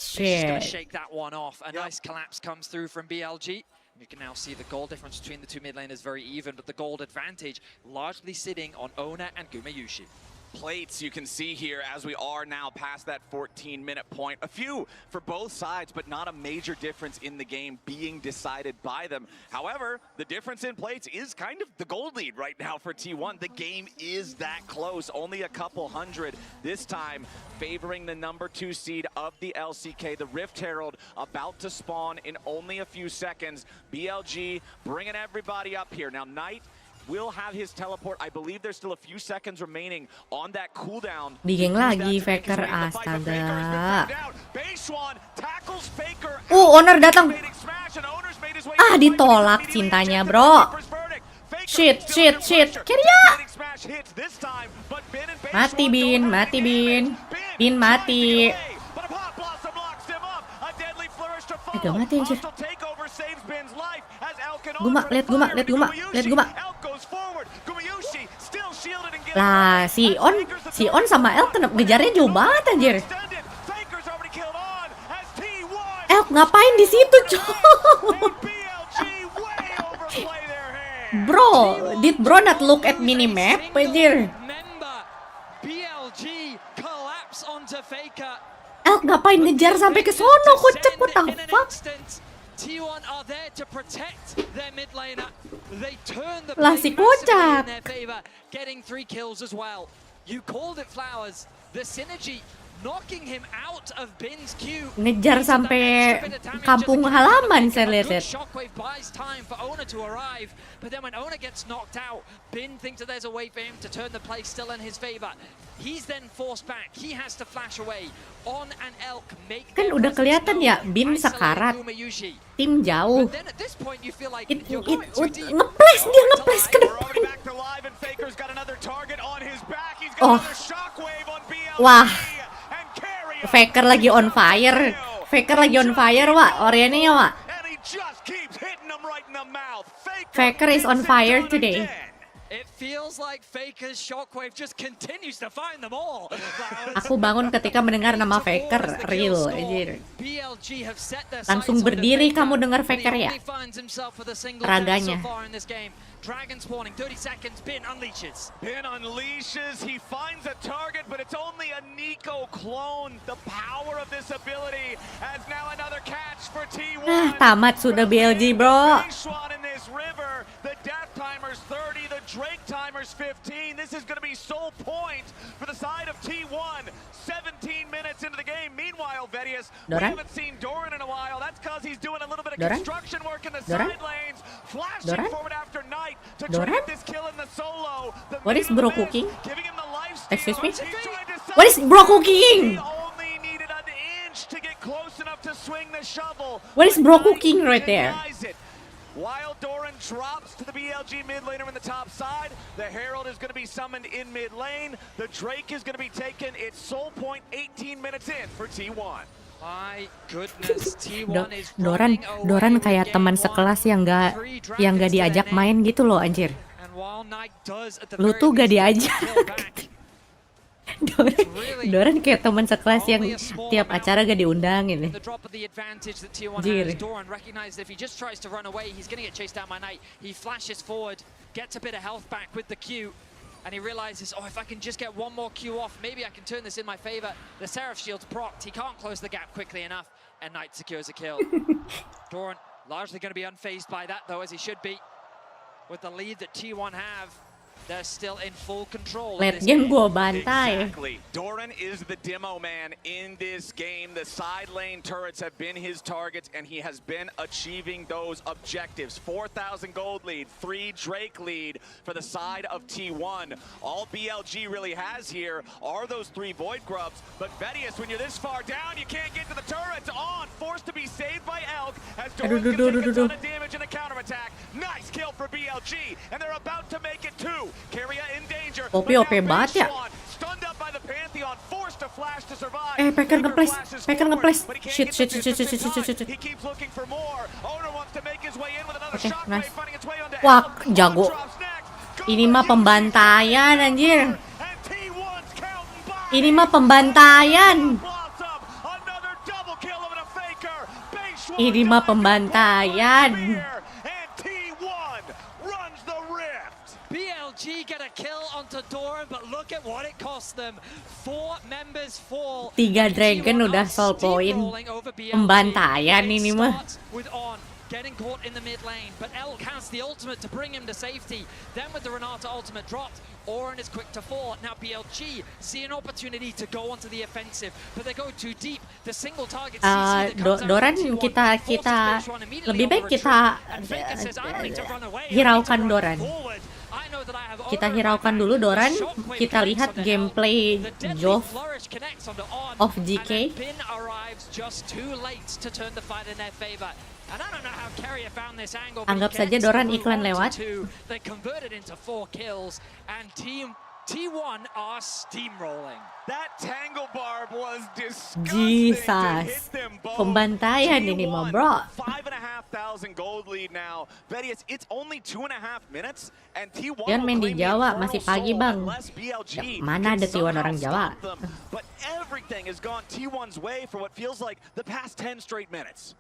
He's just going to shake that one off. A nice collapse comes through from BLG. You can now see the goal difference between the two mid laners very even, but the gold advantage largely sitting on Ona and Gumayushi. Plates you can see here as we are now past that 14-minute point. A few for both sides, but not a major difference in the game being decided by them. However, the difference in plates is kind of the gold lead right now for T1. The game is that close, only a couple hundred. This time favoring the number 2 seed of the LCK. The Rift Herald about to spawn in only a few seconds. BLG bringing everybody up here. Now Knight will have his teleport. I believe there's still a few seconds remaining on that cooldown. Digeng lagi Faker, astaga. Owner datang. Ditolak cintanya, bro. Shit. Kirya. Mati Bin. Bin mati. Gak mati anjir. Lihat guma. Lah, si On sama Elk ngejarnya jauh banget anjir. Elk ngapain di situ, cowok? Bro, did bro not look at minimap anjir? Elk ngapain ngejar sampai ke sono, kocak, what the fuck? T1 are there to protect their mid laner. They turn the Lah, si kocak. in their favor, getting 3 kills as well. You called it Flowers. The synergy knocking him out of Bin's queue. Ngejar sampai kampung halaman saya lihat. Shockwave buys time for Ona to arrive, but then when Ona gets knocked out, Bin thinks that there's a way for him to turn the play still in his favor. He's then forced back. He has to flash away. On and Elk make Kan udah kelihatan ya, Bin sekarat. Tim jauh. Ngepres ke depan. Oh. Wah. Faker lagi on fire. Wak. Oriannya, Wak. Faker is on fire today. It feels like Faker's shockwave just continues to find them all. Aku bangun ketika mendengar nama Faker, real anjir. Langsung berdiri kamu dengar Faker ya? Raganya. Dragon spawning, 30 seconds, Bin unleashes. He finds a target, but it's only a Nico clone. The power of this ability as now another catch for T1. Tamat sudah BLG, bro. The death timer timer's 30, the Drake timer's 15. This is going to be sole point for the side of T1. 17 minutes into the game. Meanwhile, Vedius, we haven't seen Doran in a while. That's because he's doing a little bit of construction work in the side lanes. Flashing forward after Knight to try to get this kill in the solo. What is bro cooking? Giving him the life steal. Excuse me? What is bro cooking? To get close enough to swing the shovel. What is bro cooking right there? While Doran drops to the BLG mid laner in the top side, the Herald is going to be summoned in mid lane. The Drake is going to be taken. It's sole point 18 minutes in for T1. My goodness, T1 is Doran kayak teman sekelas yang nggak diajak main gitu loh anjir. Lu tuh gak diajak. Doran kayak teman sekelas yang tiap acara gak diundang ini. Jir. And he realizes, oh, if I can just get one more Q off, maybe I can turn this in my favor. The Seraph shield's procced. He can't close the gap quickly enough, and Knight secures a kill. Doran largely going to be unfazed by that, though, as he should be. With the lead that T1 have, they're still in full control. Late game gua bantai. Exactly. Doran is the demo man in this game. The side lane turrets have been his targets, and he has been achieving those objectives. 4,000 gold lead, 3 Drake lead for the side of T1. All BLG really has here are those 3 Void Grubs. But Vedius, when you're this far down, you can't get to the turrets. On, forced to be saved by Elk as Doran's gonna take a ton of damage in a counterattack. Nice kill for BLG, and they're about to make it 2. OP banget ya. Peker nge-flash. Shit. Oke, nice. Wah, jago. Ini mah pembantaian anjir. Ini mah pembantaian. BLG get a kill onto Doran, but look at what it cost them. 4 members fall. 3 Dragon udah soul point. Pembantaian ini mah. Getting caught in the mid lane, but Elk has the ultimate to bring him to safety. Then with the Renata ultimate dropped, Oren is quick to fall. Now BLG see an opportunity to go onto the offensive, but they go too deep. The single target Doran kita lebih baik kita hiraukan Doran. Kita hiraukan dulu Doran. Kita lihat gameplay Jove of GK. Anggap saja Doran iklan lewat. T1 are steamrolling. That tangle barb was disgusting. Jesus. Pembantaian ini mah, bro. 5,500 gold lead now. Vedius, it's only 2.5 minutes and T1 Jangan main di Jawa, masih pagi, Bang. Mana ada T1 orang Jawa? But everything has gone T1's way for what feels like the past 10 straight minutes.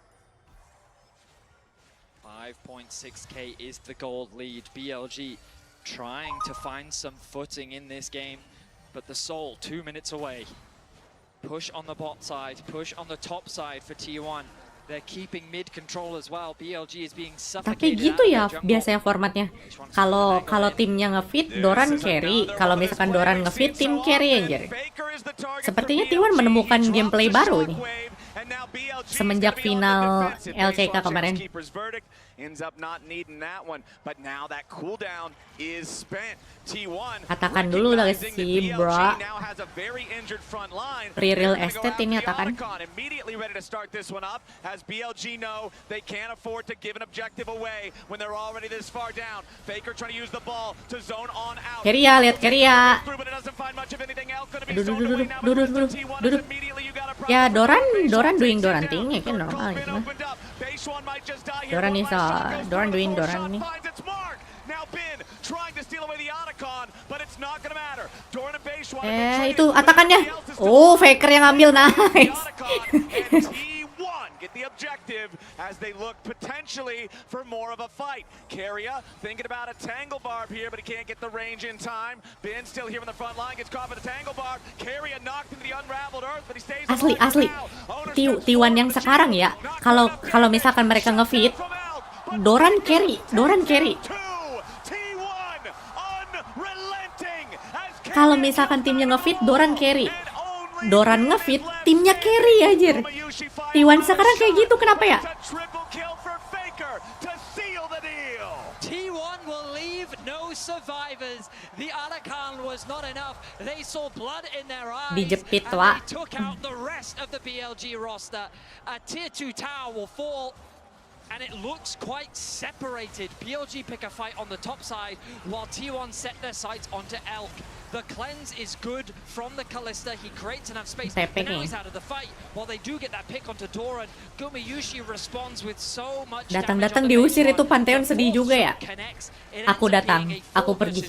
5.6k is the gold lead. BLG trying to find some footing in this game, but the Soul 2 minutes away. Push on the bot side, push on the top side for T1. They're keeping mid control as well. BLG is being suffocated. Tapi gitu ya biasanya formatnya. Kalau timnya ngefit, Doran carry. Kalau misalkan Doran ngefit, tim carry aja. Sepertinya T1 menemukan gameplay baru nih. Semenjak final LCK kemarin. Atakan dulu lah si bro. Real estate ini atakan. Keria, lihat Keria. Duduk. Ya Doran doing Doran thing ya kan normal gitu. Doran doing Doran nih. Itu atakannya. Oh, Faker yang ngambil, nice. Get the objective as they look potentially for more of a fight. Keria thinking about a tangle barb here, but he can't get the range in time. Ben still here on the front line, gets caught by the tangle barb. Keria knocked into the unraveled earth, but he stays Asli. T1 yang sekarang ya. Kalau misalkan mereka ngefit, Doran carry. Kalau misalkan timnya ngefit, Doran carry. Doran ngefit, timnya carry anjir. T1 sekarang kayak gitu, kenapa ya? T1 will leave no survivors. The Arakan was not enough. They saw blood in their eyes. Dijepit, and Wak. they took out the rest of the BLG roster. A tier 2 tower will fall. And it looks quite separated. BLG pick a fight on the top side, while T1 set their sights onto Elk. The cleanse is good from the Kalista. He creates enough space, and now he's out of the fight. While they do get that pick onto Doran, Gumayushi responds with so much damage. Datang-datang diusir itu Pantheon sedih juga ya. Aku datang, aku pergi.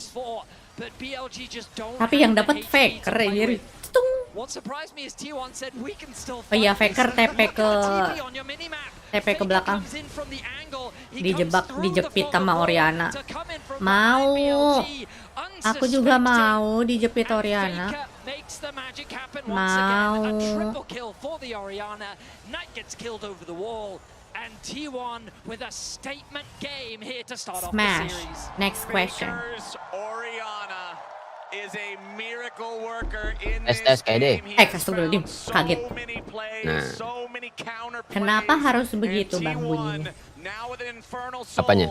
Tapi yang dapat Faker anjir. What surprised me is T1 said we can still Oh iya, Faker TP ke belakang. Dijepit sama Oriana. Mau. Aku juga mau dijepit Oriana. Mau. And T1 with a statement game here to start off the Smash. series. Next question. Oriana is a miracle worker in Tes Kaede. Astagfirullahaladzim, kaget. Nah, Kenapa harus begitu bang bunyinya? apanya?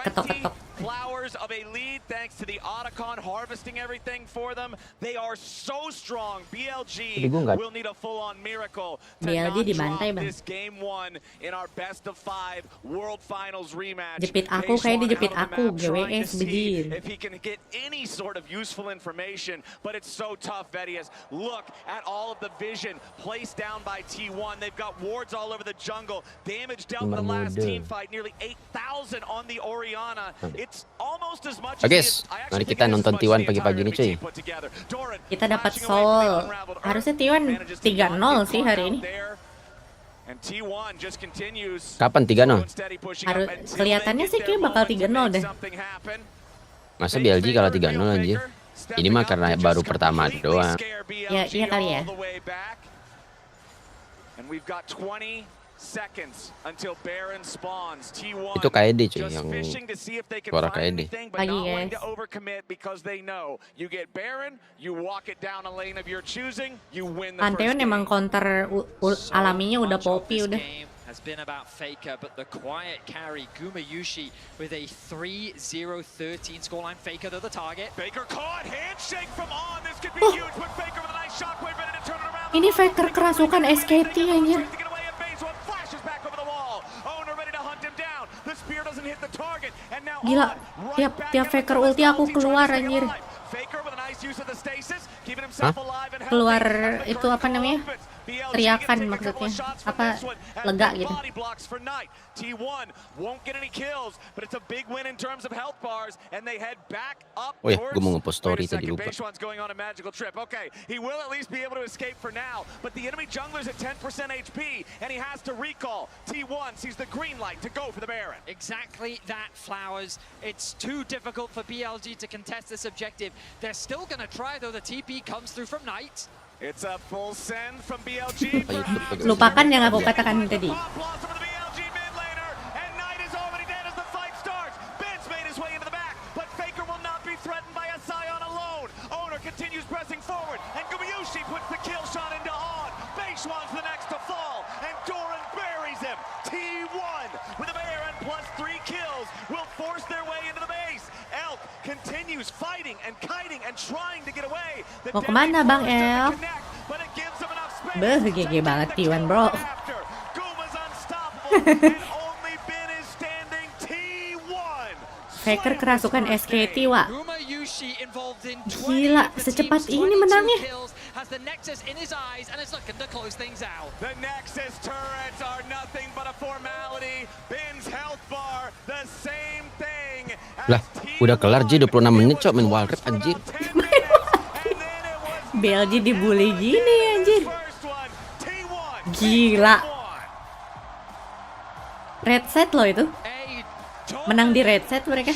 Ketok-ketok. Flowers of a lead thanks to the Otacon harvesting everything for them. They are so strong. BLG will need a full-on miracle to BLG not dibantai, drop Bang. this game 1 in our best of 5 World Finals rematch. Jepit aku, kayak dijepit aku, GWS bejir. If he can get any sort of useful information, but it's so tough, Vedius. Look at all of the vision placed down by T1. They've got wards all over the jungle. Damage dealt in the last team fight, nearly 8,000 on the Oriana. It's almost as much Oke guys, mari kita nonton T1 pagi-pagi ini cuy. Kita dapat soul. Harusnya T1 3-0 sih hari ini. Kapan 3-0? Kelihatannya sih kayak bakal 3-0 deh. Masa BLG kalau 3-0 anjir? Ini mah karena baru pertama doang. Ya, iya kali ya. Itu Kaede cuy, yang suara Kaede. Pagi guys. Pantheon emang counter alaminya udah poppy udah. Has been about Faker, but the quiet carry, Gumayushi with a 3-0-13 scoreline. Faker though the target. Faker caught, handshake from On. This could be huge, but Faker with a nice shockwave ready to turn it around. Ini Faker kerasukan SKT anjir. Gila, tiap Faker ulti aku keluar anjir. Hah? Keluar itu apa namanya? Teriakan maksudnya. Apa lega gitu. Oh ya, gue mau ngepost story tadi lupa. Exactly that, Flowers. It's too difficult for BLG to contest this objective. They're still going to try, though the TP comes through from Knight. It's a full send from BLG. Lupakan yang aku katakan tadi. Continues pressing forward, and Gumayushi puts the kill shot into On. Beishuan's the next to fall, and Doran buries him. T1 with a Baron plus 3 kills will force their way into the base. Elk continues fighting and kiting and trying to get away. Mau kemana Bang Elk? Beuh, GG banget T1 bro. Faker kerasukan SKT, Wak. Gila, secepat ini menangnya. The Nexus turrets are nothing but a formality. Bin's health bar, the same thing. Lah, udah kelar J 26 menit cok main wallrap anjir. BLG dibully gini anjir. Gila. Red set loh itu. Menang di red set mereka.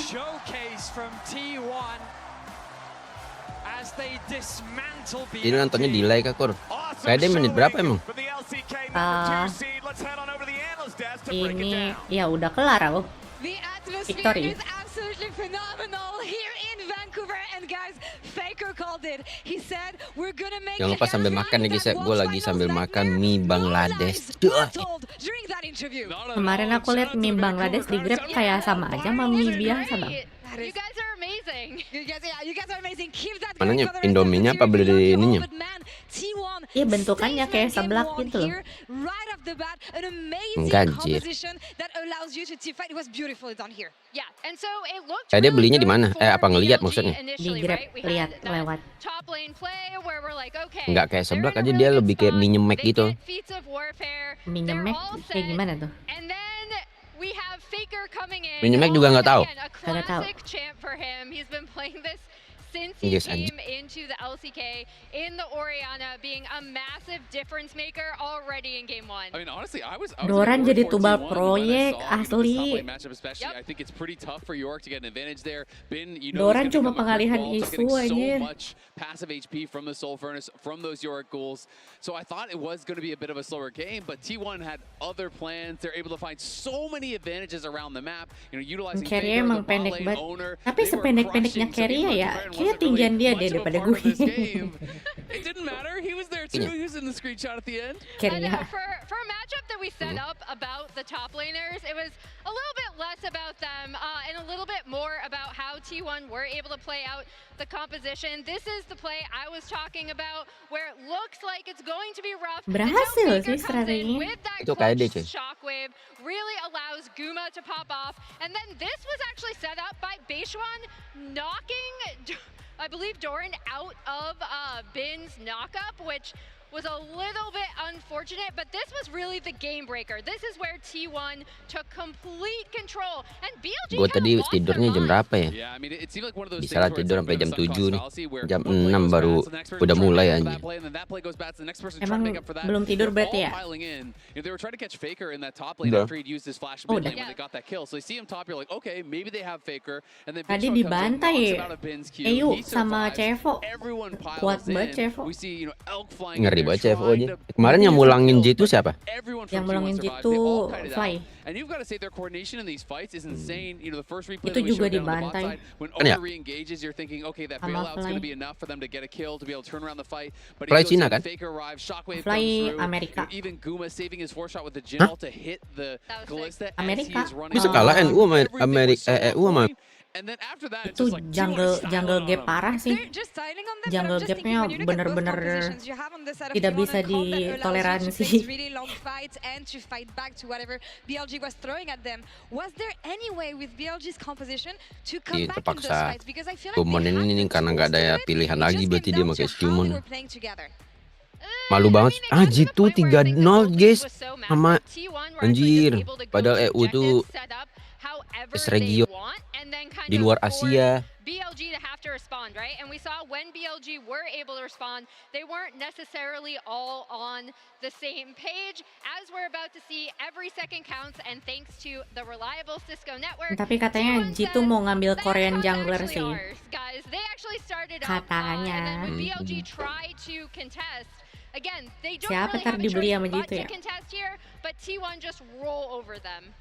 Ini nontonnya delay kak Kur. Kaede menit berapa emang? Ini ya udah kelar aku. Victory. Absolutely phenomenal here in Vancouver, and guys, Faker call it. He said, "We're gonna make Jangan lupa sambil makan nih guys ya. Gue lagi sambil makan mie Bangladesh. during that interview." Kemarin aku lihat mie Bangladesh di Grab kayak sama aja sama mie biasa bang. You guys are amazing. You guys are amazing. Keep that Mananya Indominya apa beli di ininya? Iya bentukannya kayak seblak gitu loh. Right off the bat, an amazing Enggak, anjir. composition that allows you to team fight. It was beautifully done here. Yeah, and so it looked Dia belinya di mana? Apa ngelihat maksudnya? Di Grab lihat lewat. top lane play where we're like, okay, Enggak kayak seblak aja, dia lebih kayak mie nyemek gitu. feats of warfare. Mie nyemek kayak gimana tuh? And then we have Faker coming in. Mie nyemek juga nggak tahu. Again, a Nggak tahu. classic champ for him. He's been playing this since he Yes, came into the LCK in the Oriana, being a massive difference maker already in game 1. I mean, honestly, I was Doran jadi tubal T1 proyek when I saw the top asli. lane matchup especially. I think it's pretty tough for York to get an advantage there. Bin, you know, Doran is cuma gonna become a quick pengalihan ball, just isu getting anjir. so much passive HP from the Soul Furnace, from those York ghouls. So I thought it was going to be a bit of a slower game, but T1 had other plans. They're able to find so many advantages around the map. You know, utilizing Carry Faker, emang the bot pendek lane banget. owner. Tapi sependek-pendeknya Carry ya, kayaknya tinggian dia deh daripada gue. It didn't matter. He was there too. He was in the screenshot at the end. Carry ya. For a matchup that we set up about the top laners, it was a little bit less about them and a little bit more about how T1 were able to play out the composition. This is the play I was talking about where it looks like it's going to be rough. Berhasil sih strateginya. With that Itu Kaede cuy. shockwave really allows Guma to pop off. And then this was actually set up by Beishuan knocking, I believe, Doran out of Bin's knockup, which was a little bit unfortunate, but this was really the game breaker. This is where T1 took complete control, and BLG Gue tadi tidurnya jam berapa ya? Yeah, I mean, it seemed like one of those Bisa lah things tidur where sampai it's jam a bit of a 7 nih. sunk cost fallacy where Jam one play 6 goes baru bad, so the next person udah tries to mulai make up for anjir. that play, and then that play goes bad, so the next person Emang tries to make up for that. belum tidur They're berarti all ya? piling in. You know, they were trying to catch Faker in that top lane Udah. after he'd used his flash Oh, mid udah. lane when they got that kill. So you see him top, you're like, okay, maybe they have Faker, and then Tadi Big Sean comes in, knocks dibantai him out of Bin's queue. Eyu He sama survives. Cevo. Everyone Kuat piles banget in. Cevo. We see, you know, Elk flying Ngeri in there, banget CFO trying aja. to Kemarin yang mulangin G itu siapa? everyone Yang from mulangin T1 survived. gitu They all kited Fly. out. And you've got to say their coordination in these fights is insane. You know, the first replay Itu that we juga showed down on the bot dibantai. side, when Kan ya? Oda re-engages, you're thinking, okay, that Sama bailout's Fly. going to be enough for them to get a kill, to be able to turn around the fight. But Fly he goes Cina in, kan? Faker arrives, Shockwave Fly comes through. Amerika. You know, even Guma saving his 4-shot with the Jinal to hit the Glista as he Amerika. is running. Bisa kalah NU sama Everything was Amerika so EU sama point. And then after that, it's Itu just like, jungle gap parah sih. They're just styling on them, but Jungle I'm just thinking gapnya when you look at both bener-bener compositions, you have on the side of tidak T1 bisa a comp that allows you to ditoleransi. face really long fights and to fight back to whatever BLG was throwing at them. Was there any way with BLG's composition to come Iya, back in those terpaksa. fights? Because I feel like Summon they had ini the karena nggak tools ada to do it. pilihan It lagi just berarti came dia down pakai to how summon. they were playing together. Malu banget. Ah, G2 3-0 guys. Sama anjir. Padahal EU tuh S-Regio di luar Asia. BLG to have to respond, right? And we saw when BLG were able to respond, they weren't necessarily all on the same page. As we're about to see, every second counts, and thanks to the reliable Cisco network. Tapi katanya G2 mau ngambil Korean jungler sih. Guys, they actually started up, and then when BLG tried to contest, again, they don't Siapa really have ntar a dibeli choice sama but G2 to ya? contest here, but T1 just roll over them.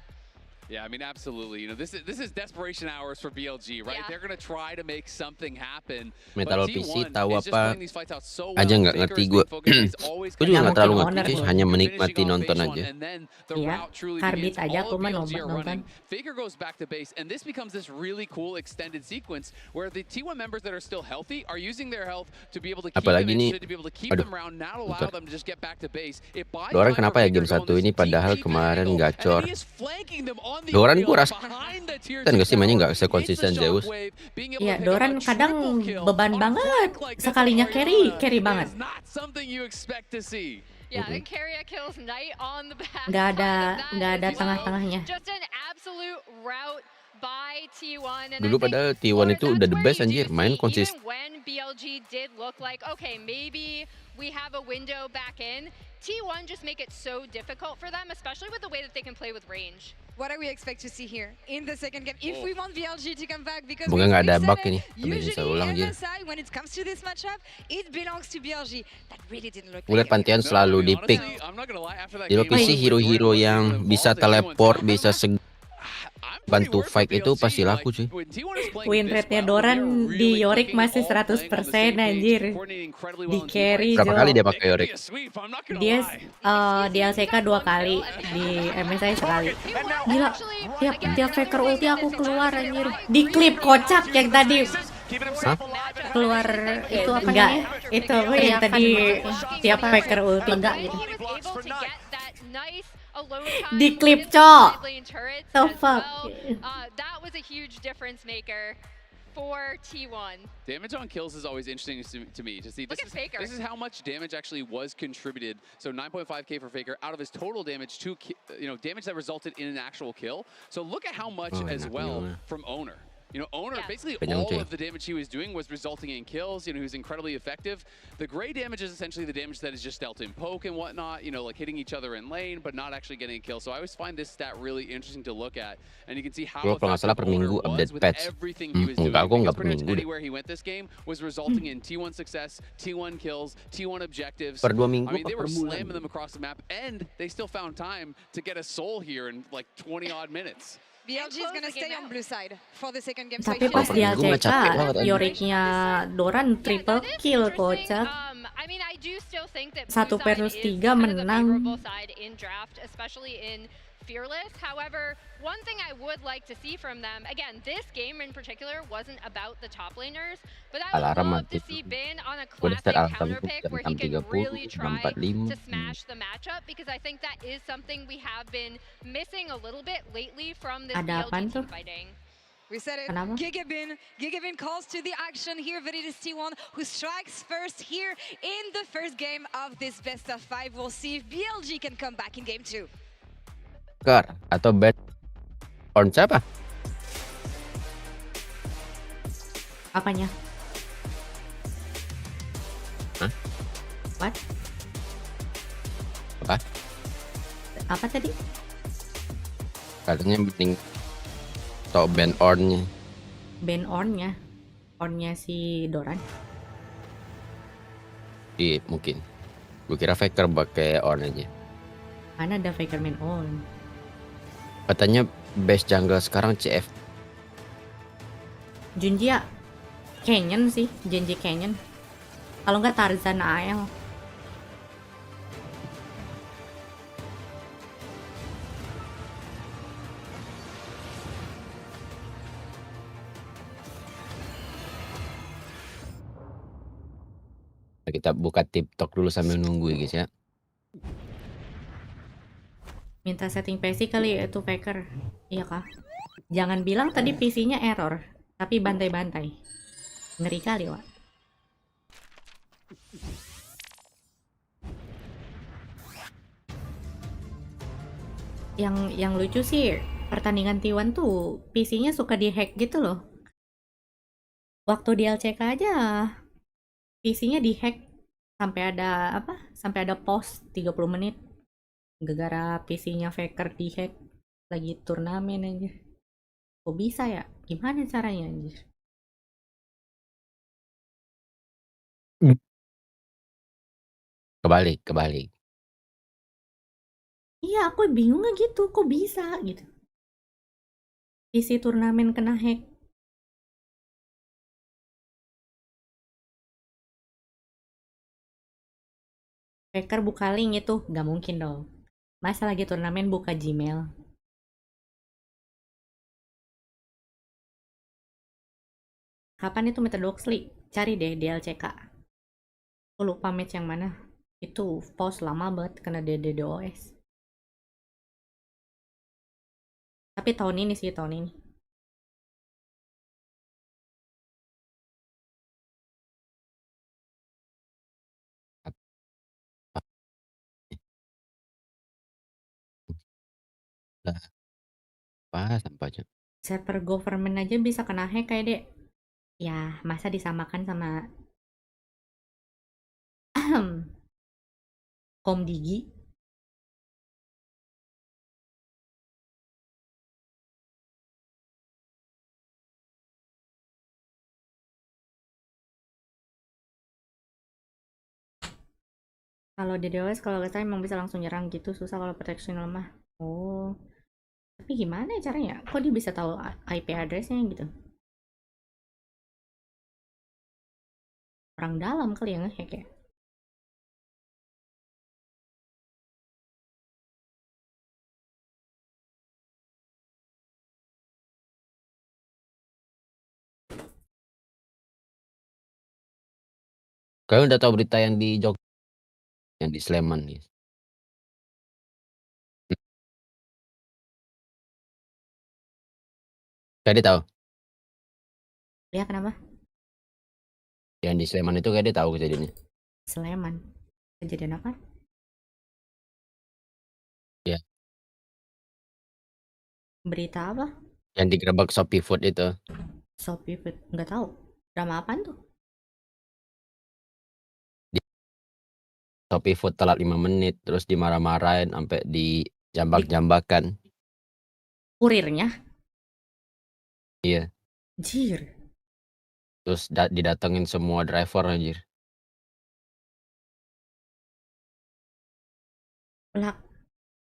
Yeah, I mean, absolutely. You know, this is desperation hours for BLG, right? Yeah. They're gonna try to make something happen. Metal But PC T1 tahu is just apa playing these fights out so aja well. nggak Faker ngerti is gue. being focused. He's always Gue juga coming nggak terlalu out ngerti finishing sih, hanya off menikmati phase nonton one, aja. and then the Iya, route truly Harbit begins. aja All aku of mah BLG are nonton. running. Faker goes back to base, and this becomes this really cool extended sequence where the T1 members that are still healthy are using their health to be able to keep Apalagi them nih, interested, to be able to keep aduh, them around, not allow bentar. them to just get back to base. It buys Doran time kenapa for ya game Faker to go 1 on ini this padahal deep kemarin angle, gacor. and then he is flanking them on the Doran angle gue rasa behind the tier kan gak sih mainnya 6 nggak sekonsisten Zeus. Iya, Doran kadang beban banget. Sekalinya carry banget. Yeah, and Carrier kills Knight on the back. Nggak ada tengah-tengahnya. Just an absolute route by T1. And Dulu padahal T1 itu udah the best anjir, main konsisten. even when BLG did look like, okay, maybe we have a window back in, T1 just make it so difficult for them, especially with the way that they can play with range. What do we expect to see here in the second game if we want BLG to come back? Because Semoga nggak ada bug ini. Tapi usually bisa ulang aja. MSI, when it comes to this matchup, it belongs to BLG. That really didn't look Gue liat like it. Pantheon selalu di pick. Di PC hero-hero yang bisa teleport, bisa bantu fight itu pasti laku cuy. Win rate-nya Doran di Yorick masih 100% anjir. Di carry Berapa Jo. kali dia pakai Yorick? Dia di LCK 2 kali, di MSI sekali. Gila, tiap faker ulti aku keluar anjir. Di klip kocak yang tadi. Hah? Keluar itu apa namanya? Itu apa yang tadi tiap faker ulti enggak gitu. Di klip cok. The fuck. That was a huge difference maker for T1. Damage on kills is always interesting to me to see. This is how much damage actually was contributed. So 9.5k for Faker out of his total damage to damage that resulted in an actual kill. So look at how much as well from Owner. Owner, basically all of the damage he was doing was resulting in kills. He was incredibly effective. The gray damage is essentially the damage that is just dealt in poke and whatnot, like hitting each other in lane, but not actually getting a kill. So I always find this stat really interesting to look at. And you can see how effective Owner was with everything he was doing. Because pretty much anywhere he went this game was resulting in T1 success, T1 kills, T1 objectives. Per 2 minggu I mean, they were per bulan. slamming them across the map, and they still found time to get a soul here in like 20-odd minutes. BLG is gonna stay on blue side for the second game. Tapi pas di LCK, Yoricknya Doran triple kill kocak. I mean, I do still think that 1-3 menang. especially in Fearless. However, one thing I would like to see from them, again, this game in particular wasn't about the top laners, but I would love to see Bin on a classic counter pick where he can really try to smash the matchup, because I think that is something we have been missing a little bit lately from this BLG team fighting. We said it. Gigabin calls to the action here, but it is T1 who strikes first here in the first game of this best of 5. We'll see if BLG can come back in game 2. Atau bad on siapa? Apanya? Hah? What? Apa? Apa tadi? Katanya mending atau band on-nya. Band on-nya. On-nya si Doran. Iya, mungkin. Gue kira Faker pakai on aja. Mana ada Faker main on? Katanya best jungle sekarang CF. Junjia Canyon sih, Genji Canyon. Kalau nggak Tarzan AL. Kita buka TikTok dulu sambil nunggu ya guys ya. Minta setting PC kali itu Faker. Iya kah? Jangan bilang tadi PC-nya error, tapi bantai-bantai. Ngeri kali, Wak. Yang lucu sih, pertandingan T1 tuh PC-nya suka dihack gitu loh. Waktu di LCK aja PC-nya dihack sampai ada Sampai ada pause 30 menit. Gara-gara PC-nya Faker dihack lagi turnamen aja. Kok bisa ya? Gimana caranya anjir? Kebalik. Iya, aku bingung gitu. Kok bisa gitu? PC turnamen kena hack. Faker buka link itu nggak mungkin dong. Masa lagi turnamen buka Gmail? Kapan itu Metadoxly? Cari deh di LCK. Aku lupa match yang mana. Itu pause lama banget kena DDoS. Tapi tahun ini sih, tahun ini. Apa sampahnya? Server government aja bisa kena hack kayak dek. Ya, masa disamakan sama Komdigi? Kalau DDoS kalau nggak salah emang bisa langsung nyerang gitu, susah kalau protection lemah. Oh, Tapi gimana ya caranya? Kok dia bisa tahu IP address-nya gitu? Orang dalam kali ya ngehack ya? Kalian udah tahu berita yang di Jogja, yang di Sleman nih? Kayak dia tahu? Ya kenapa? Yang di Sleman itu kayak dia tahu kejadiannya. Sleman. Kejadian apa? Iya. Berita apa? Yang digerebek Shopee Food itu. Shopee Food. Nggak tahu. Drama apaan tuh? Shopee Food telat 5 menit, terus dimarah-marahin sampai dijambak-jambakan. Kurirnya? Iya. Anjir. Terus didatengin semua driver anjir.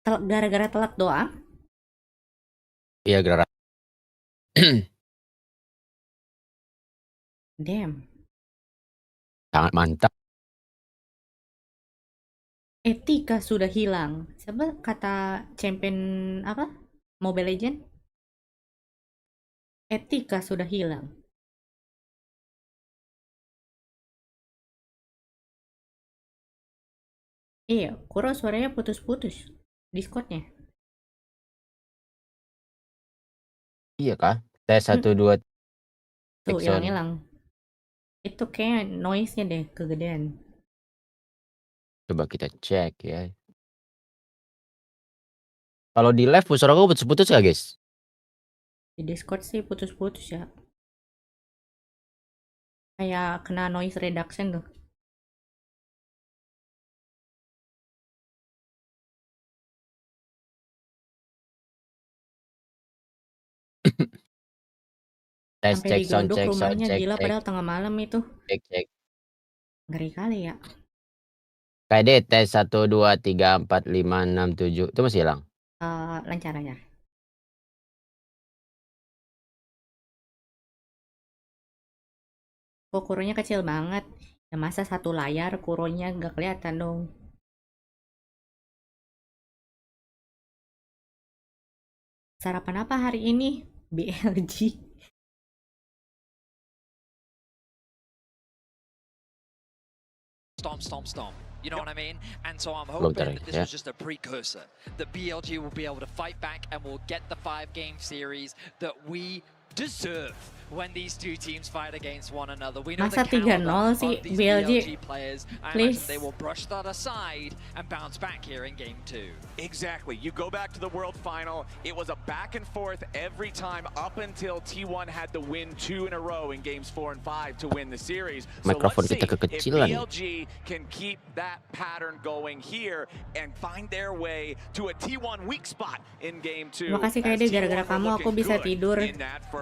Gara-gara telat doang? Iya, gara-gara. Damn. Sangat mantap. Etika sudah hilang. Siapa kata champion apa? Mobile Legend? Etika sudah hilang. Iya, Kuro suaranya putus-putus. Discordnya. Iya kah? Tes 1, 2. Tuh, hilang-hilang. Itu kayak noise-nya deh, kegedean. Coba kita cek ya. Kalau di live suara gue putus-putus gak guys? Di Discord sih putus-putus ya. Kayak kena noise reduction tuh. Tes, sampai cek sound, digeruduk cek sound, rumahnya, cek, gila cek. padahal tengah malam itu. Cek. Ngeri kali ya. Kaede tes 1, 2, 3, 4, 5, 6, 7. Itu masih hilang? Lancar. Kok kuronya kecil banget? Ya masa satu layar kuronya nggak kelihatan dong. Sarapan apa hari ini? BLG. Stomp. You know what I mean? And so I'm hoping that this was just a precursor. That BLG will be able to fight back and will get the 5-game series that we deserve when these two teams fight against one another. We know Masa the caliber 3-0 of sih these BLG players. I please. imagine they will brush that aside and bounce back here in game 2. Exactly. You go back to the World Final. It was a back and forth every time up until T1 had to win 2 in a row in games 4 and 5 to win the series. So let's see if BLG can keep that pattern going here and find their way to a T1 weak spot in game 2. Terima kasih Kaede, gara-gara kamu aku bisa tidur.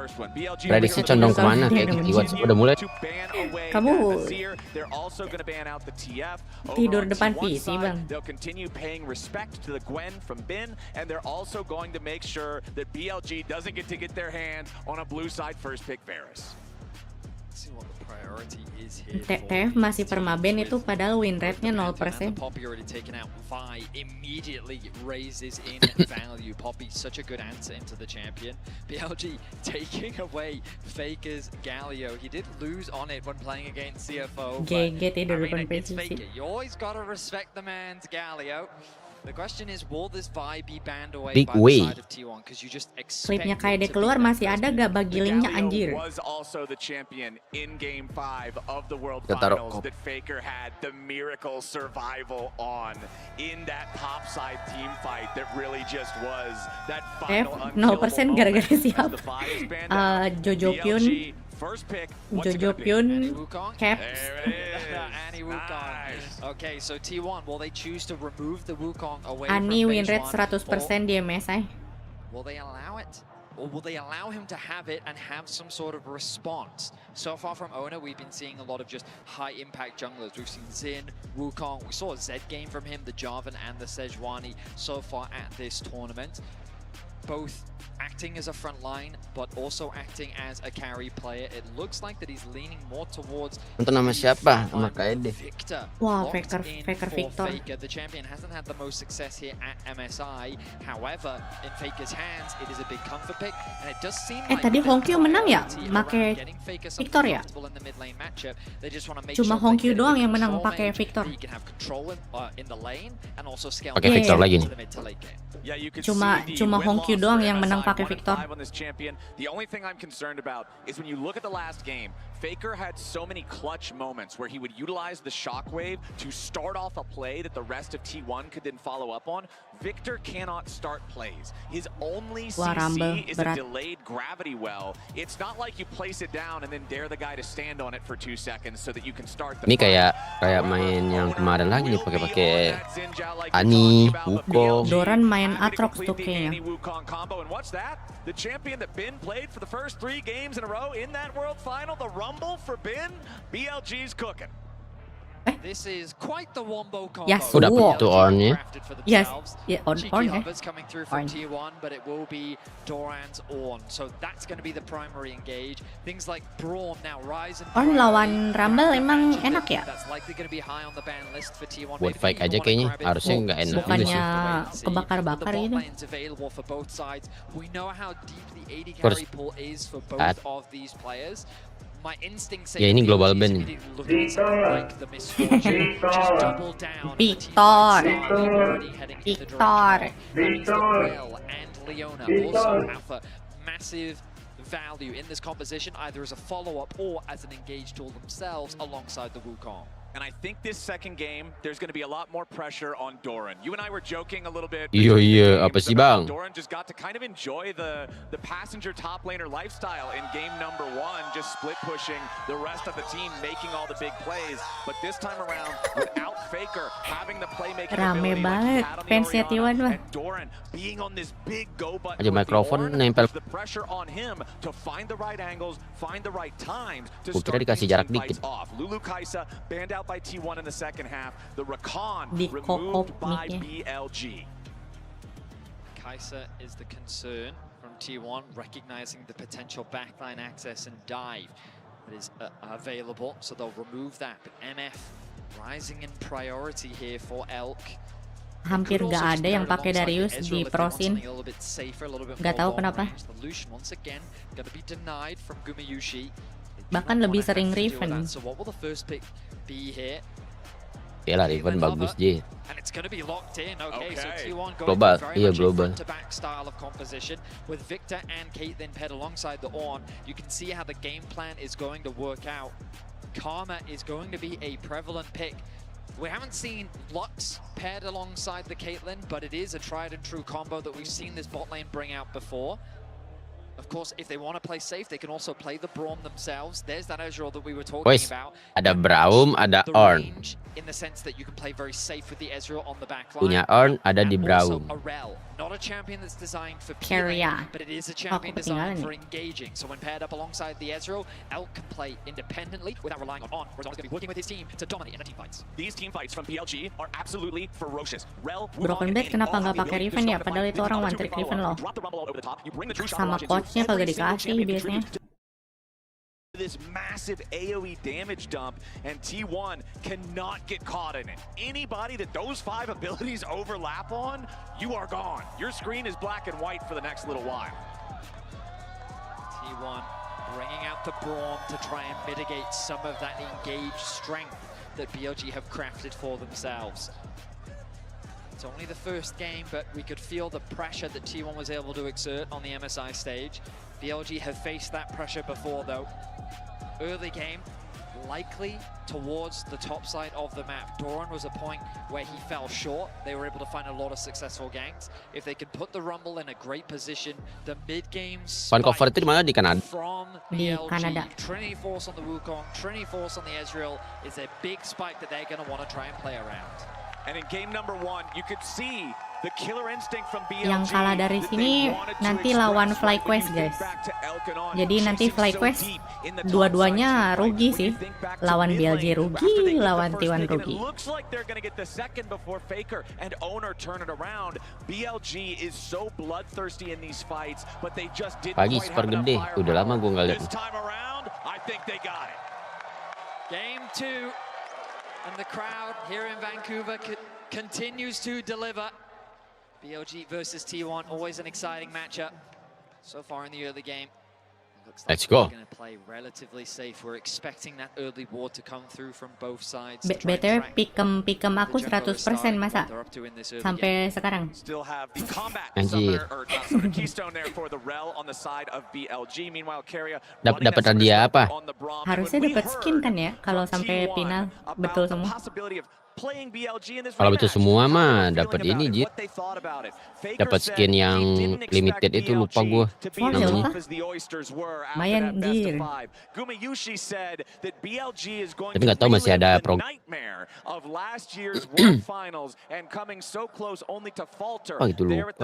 Prediksi condong kemana? Kayak T1 udah mulai. Kamu tidur depan PC bang. Gwen from Bin, and they're also going to make sure that BLG doesn't get their hands on a blue side first pick Varus. TF masih permaben itu padahal win rate-nya 0%. Poppy already taken out. Vi immediately raises in value. Poppy such a good answer into the champion. BLG taking away Faker's Galio. He did lose on it when playing against CFO. GG tidur depan It's PC. Faker. You always gotta respect the man's Galio. The question is, will this Vi be banned away by the side of T1? Because you just expect Klipnya Kaede keluar masih ada gak bagi linknya anjir? Was also the champion in game 5 of the World Finals that Faker had the miracle survival on in that top side team fight that really just was that final 0% gara-gara siapa? Jojo Pyun, Caps. Okay, so T1, will they choose to remove the Wukong away Ani from win base rate 100% 1, di MSI. Will they allow it? Or will they allow him to have it and have some sort of response? So far from Owner, we've been seeing a lot of just high-impact junglers. We've seen Xin, Wukong. We saw a Z game from him, the Jarvan and the Sejuani so far at this tournament. both acting as a front line, but also acting as a carry player. It looks like that he's leaning more towards Nonton nama siapa? Sama Kaede. Victor. Wah, Locked Faker in Victor. for Faker. The champion hasn't had the most success here at MSI. However, in Faker's hands, it is a big comfort pick, and it does seem like Tadi Hongkyu menang ya? Make Victor ya? Cuma Hongkyu doang yang menang pakai Victor. Pakai Victor lagi nih. Cuma Hongkyu doang yang menang pakai Victor. The only thing I'm concerned about is when you look at the last game, Faker had so many clutch moments where he would utilize the shockwave to start off a play that the rest of T1 could then follow up on. Victor cannot start plays. His only CC is a delayed gravity well. It's not like you place it down and then dare the guy to stand on it for 2 seconds so that you can start the Ini kayak main yang kemarin lagi nih, pakai Ani, Wukong. Doran main Atrox tuh kayaknya. The champion that Bin played for the first 3 games in a row in that world final, the Rumble for Bin, BLG's cooking. This is quite the wombo combo. Yes, udah tuh on-nya. Yes, yeah, on ya. Coming through from T1, but it will be Doran's on. So that's going to be the primary engage. Things like Braum now rise and On lawan Rumble emang enak ya? That's likely going to be high on the ban list for T1. Buat fight aja kayaknya, harusnya nggak enak juga sih. Bukannya kebakar-bakar ini. We know how deep the AD carry pool is for both of these players. Ya ini global ban. Victor. Massive value in this composition, either as a follow-up or as an engage tool themselves alongside the Wukong. And I think this second game, there's going to be a lot more pressure on Doran. You and I were joking a little bit. Iya, apa sih bang? Doran just got to kind of enjoy the passenger top laner lifestyle in game number 1, just split pushing the rest of the team, making all the big plays. But this time around, without Faker having the playmaking Rame banget fansnya T1 mah. Doran being on this big go button. Aja mikrofon nempel. The pressure on him to find the right angles, find the right times to Kira start dikasih jarak fights dikit. off. Lulu Kaisa banned out by T1 in the second half. The Rakan Dikokop removed by mic-nya. BLG. Kaisa is the concern from T1, recognizing the potential backline access and dive that is available, so they'll remove that. But MF rising in priority here for Elk. Hampir gak ada yang pakai Darius di Prosin. Gak tahu kenapa. Bahkan lebih sering Riven. Ya lah, Riven bagus J. And it's going to be locked in. Okay, so T1 going Global, very iya much a global. front-to-back style of composition with Victor and Kate then paired alongside the Ornn. You can see how the game plan is going to work out. Karma is going to be a prevalent pick. We haven't seen Lux paired alongside the Caitlyn, but it is a tried and true combo that we've seen this bot lane bring out before. Of course, if they want to play safe, they can also play the Braum themselves. There's that Ezreal that we were talking about. Ada Braum, ada Ornn. In the sense that you can play very safe with the Ezreal on the back line. Punya Ornn, ada di Braum. Not a champion that's designed for Carrier. but it is a champion designed for engaging. So when paired up alongside the Ezreal, Elk can play independently without relying on Ornn. Whereas Ornn's going to be working with his team to dominate in the team fights. These team fights from BLG are absolutely ferocious. Brokenback kenapa nggak pakai Riven ya? Padahal itu orang one trick Riven loh. Sama coachnya kagak dikasih biasanya. This massive AoE damage dump, and T1 cannot get caught in it. Anybody that those 5 abilities overlap on, you are gone. Your screen is black and white for the next little while. T1 bringing out the Braum to try and mitigate some of that engaged strength that BLG have crafted for themselves. It's only the first game, but we could feel the pressure that T1 was able to exert on the MSI stage. BLG have faced that pressure before, though. Early game, likely towards the top side of the map. Doran was a point where he fell short. They were able to find a lot of successful ganks. If they could put the Rumble in a great position, the mid-game spike Cover itu di mana? Di Kanada? from Di BLG, Kanada. Trinity Force on the Wukong, Trinity Force on the Ezreal is a big spike that they're going to want to try and play around. And in game number 1, you could see the killer instinct from BLG. Yang kalah dari sini nanti lawan FlyQuest, guys. Jadi nanti FlyQuest dua-duanya rugi sih. Lawan BLG rugi, lawan T1 rugi. Looks like they're going to get the second before Faker and Owner turn it around. BLG is so bloodthirsty in these fights, but they just didn't Pagi quite super have enough gede, firepower. udah lama gue nggak lihat. This time around, I think they got it. Game 2, and the crowd here in Vancouver continues to deliver. BLG versus T1, always an exciting matchup. So far in the early game, looks like Let's go. we're going to play relatively safe. We're expecting that early ward to come through from both sides. BTW pikem aku 100% masa sampai sekarang. Still have the combat Anjir. summoner, or not summoner, keystone there for the Rel on the side of BLG. Meanwhile, Keria Dapat hadiah apa? Harusnya dapat skin kan ya kalau sampai final betul semua. Kalau betul semua mah dapat ini, Jit. Dapat skin yang limited itu, lupa gue namanya. Lumayan, Jir. Tapi nggak tahu masih ada program. Oh, itu lupa.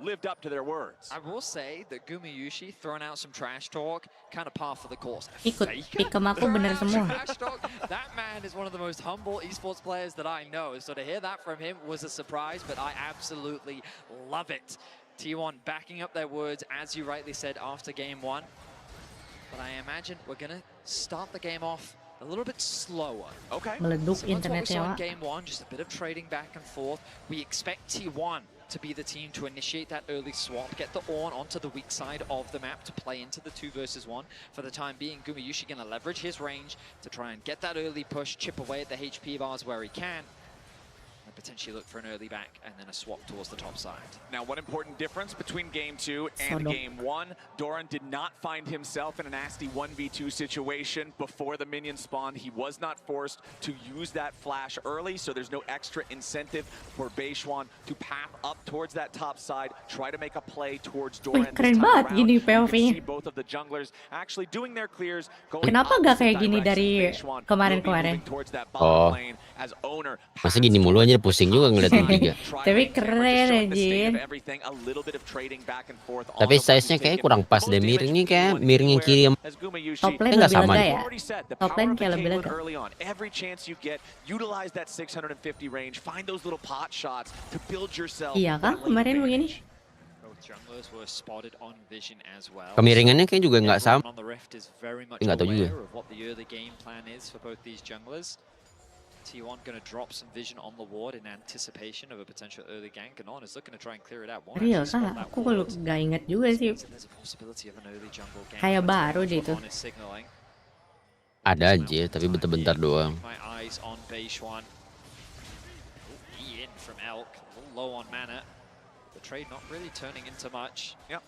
Lived up to their words. I will say that Gumayushi throwing out some trash talk, kind of par for the course. Ikut pikem aku bener semua. That man is one of the most humble esports players that I know. So to hear that from him was a surprise, but I absolutely love it. T1 backing up their words, as you rightly said, after game 1. But I imagine we're going to start the game off a little bit slower. Okay. Meleduk So that's what we saw in internetnya, Wak. game 1, just a bit of trading back and forth. We expect T1 to be the team to initiate that early swap, get the Ornn onto the weak side of the map to play into the 2 versus 1. For the time being, Gumayushi going to leverage his range to try and get that early push, chip away at the HP bars where he can, and potentially look for an early back and then a swap towards the top side. Now, one important difference between game 2 and game 1, Doran did not find himself in a nasty 1v2 situation before the minion spawned. He was not forced to use that flash early, so there's no extra incentive for Beishuan to path up towards that top side, try to make a play towards Doran. Wih, keren banget gini POV-nya. Both of the junglers actually doing their clears. Kenapa gak kayak gini dari kemarin-kemarin? Oh, masa gini mulu aja, pusing juga ngeliatin tiga. Tapi keren anjir. Tapi size-nya kayak kurang pas deh, miringnya kayak miring yang kiri. Top lane nggak lebih sama lega deh. ya? Top lane kayak lebih lega. Every chance you get, utilize that 650 range, find those little pot shots to build yourself. Iya kah kemarin begini? Junglers were spotted on vision as well. Kemiringannya kayak juga nggak sama. On the rift is very much Nggak tahu juga. aware of what the early game plan is for both these junglers. T1 going to drop some vision on the ward in anticipation of a potential early gank, and On is looking to try and clear it out. Real kah? Aku gak inget juga sih. Kayak baru deh itu. Ada aja, tapi bentar-bentar doang. My eyes on Beishuan. E in from Elk, a little low on mana. The trade not really turning into much. Yep.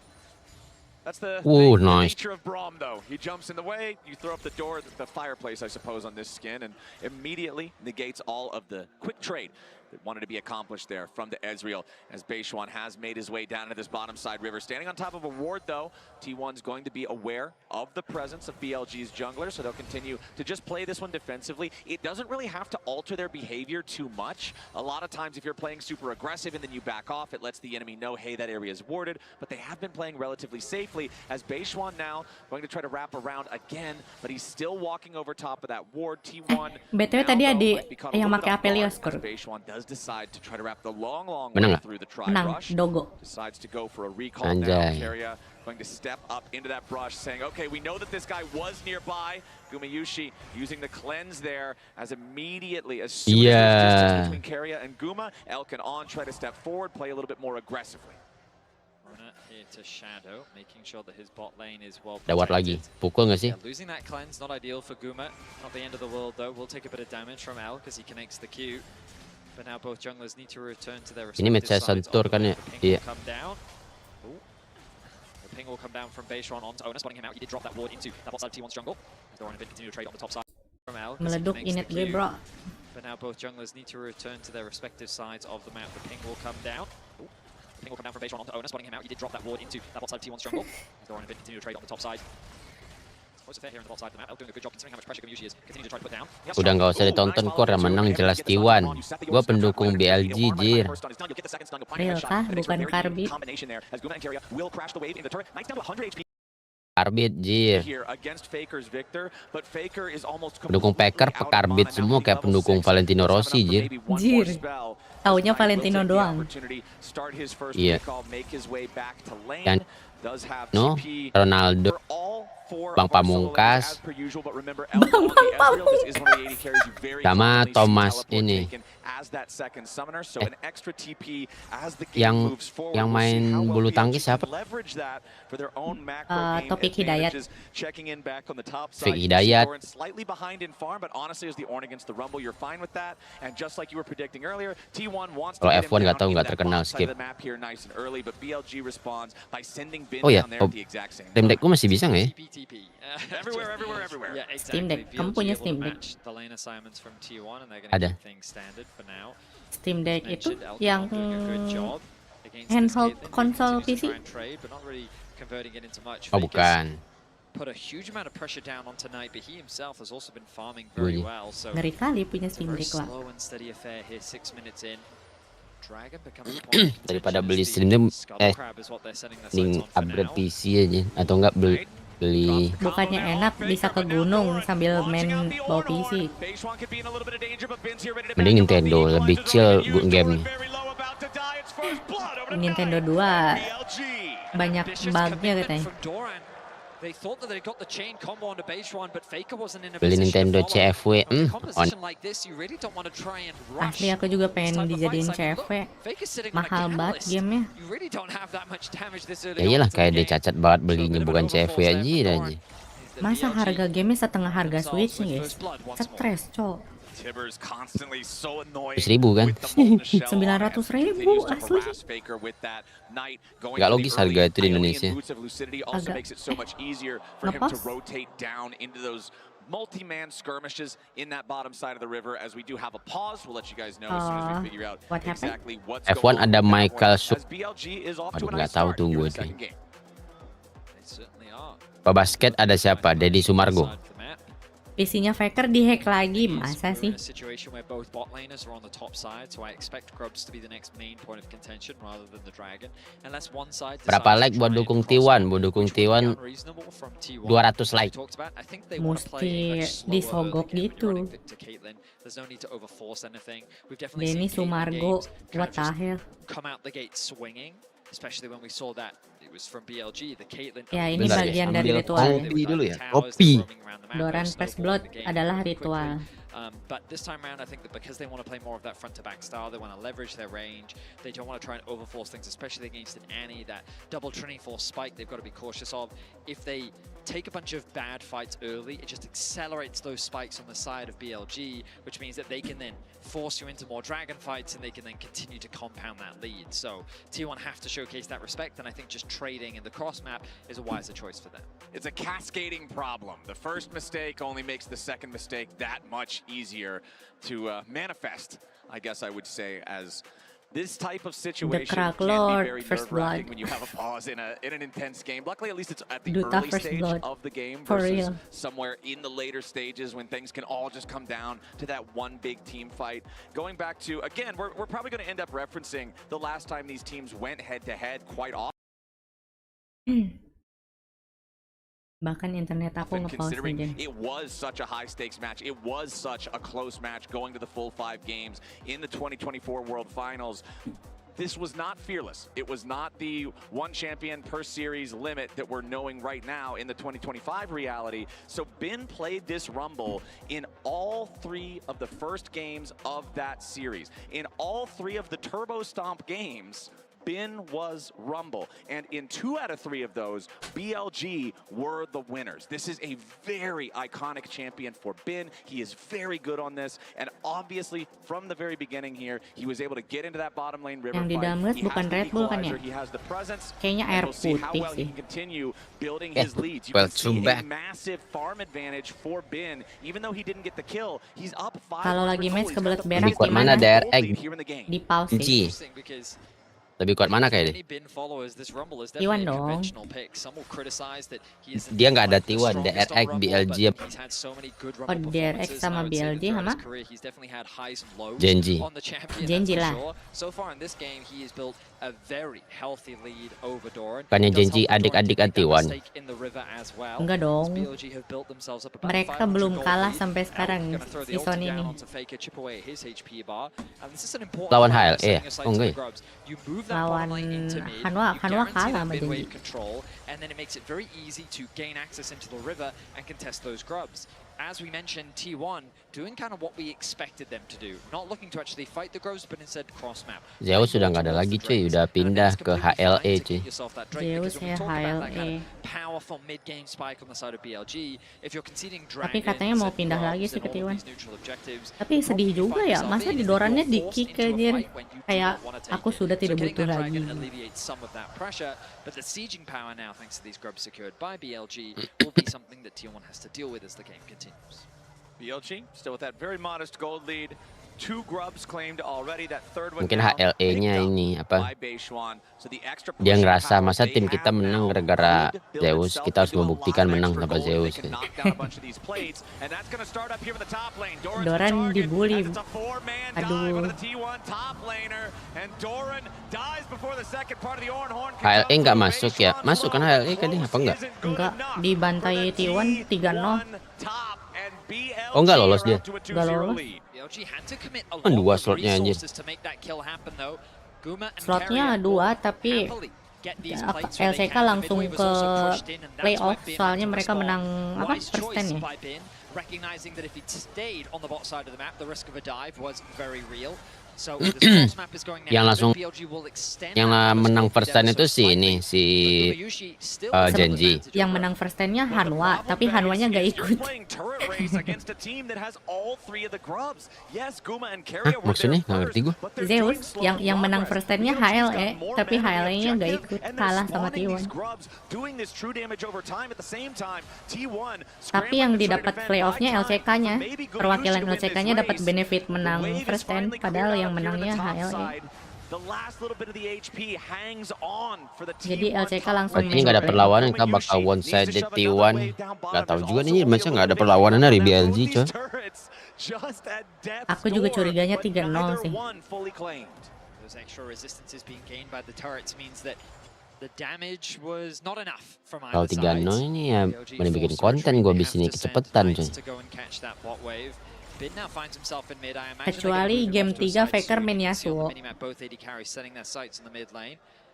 That's the Nice. nature of Braum, though. He jumps in the way, you throw up the door, the fireplace, I suppose, on this skin, and immediately negates all of the quick trade that wanted to be accomplished there from the Ezreal, as Beishuan has made his way down to this bottom side river. Standing on top of a ward, though, T1's going to be aware of the presence of BLG's jungler, so they'll continue to just play this one defensively. It doesn't really have to alter their behavior too much. A lot of times, if you're playing super aggressive and then you back off, it lets the enemy know, hey, that area is warded, but they have been playing relatively safely, as Beishuan now going to try to wrap around again, but he's still walking over top of that ward. T1 BTW tadi ada yang pakai Apelios kur. Beishuan does decide to try to wrap the long Menang way nggak? through the tri Menang, rush. Dogo. Decides to go for a recall now. Anjay. Keria going to step up into that brush, saying, okay, we know that this guy was nearby. Gumayushi using the cleanse there, as immediately, as soon as there's distance between Keria and Guma, Elk and On try to step forward, play a little bit more aggressively. Here to Shadow, making sure that his bot lane is well Lewat lagi, pukul nggak sih? Yeah, losing that cleanse, not ideal for Guma. Not the end of the world though. We'll take a bit of damage from Elk as he connects the Q. But now both junglers need to return to their Ini match saya respective sides. sentur kan ya? Iya. Come down. Ooh. The ping will come down from Beishuan onto Owner, spotting him out. He did drop that ward into that bot side of T1's jungle. They're going to continue to trade on the top side from Elk. as he Meleduk connects init the gue Q. bro. But now both junglers need to return to their respective sides of the map. The ping will come down. Ooh. The ping will come down from Beishuan onto Owner, spotting him out. He did drop that ward into that bot side of T1's jungle. They're going to continue to trade on the top side. Udah nggak usah ditonton kok, yang menang jelas T1. Gua pendukung BLG, jir. Real kah? Bukan karbit. Karbit, jir. Pendukung Faker pekarbit semua kayak pendukung Valentino Rossi, jir. Jir. Taunya Valentino doang. Iya. Dan no, Ronaldo, Bang Pamungkas, sama Thomas ini. Yang main bulu tangkis siapa? Topik Hidayat. Fik Hidayat. Kalau F1 nggak tahu, nggak terkenal, skip. Oh ya, Steam Deck gue masih bisa nggak ya? Steam Deck, kamu punya Steam Deck? Ada. Steam Deck itu yang handheld konsol PC? Oh bukan. Ngeri kali punya Steam Deck lah. Daripada beli Steam Deck, mending upgrade PC aja, atau enggak beli. Bukannya enak bisa ke gunung sambil main bawa PC. Mending Nintendo, lebih chill game. Nintendo 2 banyak bugnya katanya. Beli Nintendo CFW, Asli aku juga pengen dijadiin CFW. Mahal banget gamenya. Ya iyalah, kayak dia cacat banget belinya, bukan CFW aja. Masa harga gamenya setengah harga Switch nih guys? Stres cok. 100.000 kan? 900.000 asli. Gak logis harga itu di Indonesia. Agak ngepas. Multi-man skirmishes in that bottom side of the river. As we do have a pause, we'll let you guys know as soon as we figure out exactly what's F1 going ada on. Michael Suk. BLG is off to Aduh, a nggak nice tahu start tuh here in gue the second game. Basket ada siapa? Deddy Sumargo. PC-nya Faker dihack lagi, masa sih? Berapa like buat dukung T1? Buat dukung T1 200 like. Mesti disogok gitu. Denny Sumargo, what the hell? Ya ini bagian dari ritual. Kopi dulu ya, kopi. Doran First Blood adalah ritual. But this time around, I think that because they want to play more of that front-to-back style, they want to leverage their range. They don't want to try and overforce things, especially against an Annie, that double Trinity Force spike they've got to be cautious of. If they take a bunch of bad fights early, it just accelerates those spikes on the side of BLG, which means that they can then force you into more dragon fights and they can then continue to compound that lead. So T1 have to showcase that respect, and I think just trading in the cross map is a wiser choice for them. It's a cascading problem. The first mistake only makes the second mistake that much easier to manifest, I guess I would say, as this type of situation can be very nerve-wracking when you have a pause in an intense game. Luckily, at least it's at the early stage of the game versus somewhere in the later stages when things can all just come down to that one big team fight. Going back to, again, we're probably going to end up referencing the last time these teams went head-to-head quite often. Bahkan internet aku nge-pause aja. It was such a high-stakes match. It was such a close match going to the full 5 games in the 2024 World Finals. This was not fearless. It was not the one champion per series limit that we're knowing right now in the 2025 reality. So Bin played this Rumble in all 3 of the first games of that series. In all 3 of the Turbo Stomp games, Bin was Rumble, and in 2 out of 3 of those, BLG were the winners. This is a very iconic champion for Bin. He is very good on this, and obviously from the very beginning here, he was able to get into that bottom lane river Yang di fight. download bukan Red Bull kan ya? Kayaknya air putih sih. Massive farm advantage for Bin, even though he didn't get the kill. He's up 5. Kalau lagi match kebelet berak mana DRX di pause sih. Lebih kuat mana kayak deh? T1 dong. Dia nggak ada T1, DRX, BLG, Oh, DRX sama BLG sama Genji. Genji lah. Bukannya Genji adik-adik T1. Enggak dong. Mereka belum kalah sampai sekarang season ini. Lawan HLE ya? Oh enggak ya? Lawan Hanwha kalah sama Genji. And then it makes it very easy to gain access into the river and contest those grubs. As we mentioned, T1 doing kind of what we expected them to do, not looking to actually fight the grubs, but instead cross map. Zeus sudah nggak ada lagi cuy, udah pindah ke HLE cuy. Zeus ya HLE. Powerful mid game spike on the side of BLG. If you're conceding Tapi dragon, katanya mau pindah lagi sih ke T1. Tapi sedih juga ya, masa didorannya di kick aja. Kayak aku sudah tidak butuh lagi. But the sieging power now, thanks to these grubs secured by BLG, will be something that T1 has to deal with as the game continues. BLG still with that very modest gold lead. 2 grubs claimed already. That third one Mungkin down, HLE-nya picked up ini apa? by Beishwan. So the extra Dia pushing ngerasa power masa they tim kita have menang now gara-gara could build Zeus, itself kita harus into a lot membuktikan of menang extra tanpa gold. They Zeus. can knock down a bunch of these plates, and that's gonna start up here in the top lane. Doran's the Doran target, dibully. as it's a 4-man dive Aduh. onto the T1 top laner, and Doran dies before the second part of the Ornhorn. HLE nggak masuk ya? Masuk kan HLE kan apa enggak? Enggak, dibantai T1 3-0. Oh enggak lolos dia? Enggak lolos. Kan 2 slotnya anjir. Slotnya 2 tapi LCK langsung ke playoff soalnya mereka menang apa persen ya. Recognizing that if he'd stayed on the bot side of the map, the risk of a dive was very real. So the cross map is going now. Yang langsung BLG will extend yang menang first stand itu si ini si Genji. Yang menang first stand-nya Hanwha, tapi Hanwha-nya nggak ikut. Hah, maksudnya nggak ngerti gue. Zeus yang menang first stand-nya HLE, tapi HLE-nya nggak ikut, kalah sama T1. Tapi yang didapat playoff-nya LCK-nya, perwakilan LCK-nya dapat benefit menang first stand, padahal yang menangnya HLE. Jadi LCK langsung ini nggak ada perlawanan, kita bakal one sided T1. Nggak tahu juga nih, masa nggak ada perlawanan dari BLG coy. Aku juga curiganya 3-0 sih. Those extra resistances being gained by the turrets means that the damage was not enough from Kalau either side. 3-0 ini ya boleh bikin konten gue abis ini kecepatan coy. Kecuali game 3 Faker main Yasuo.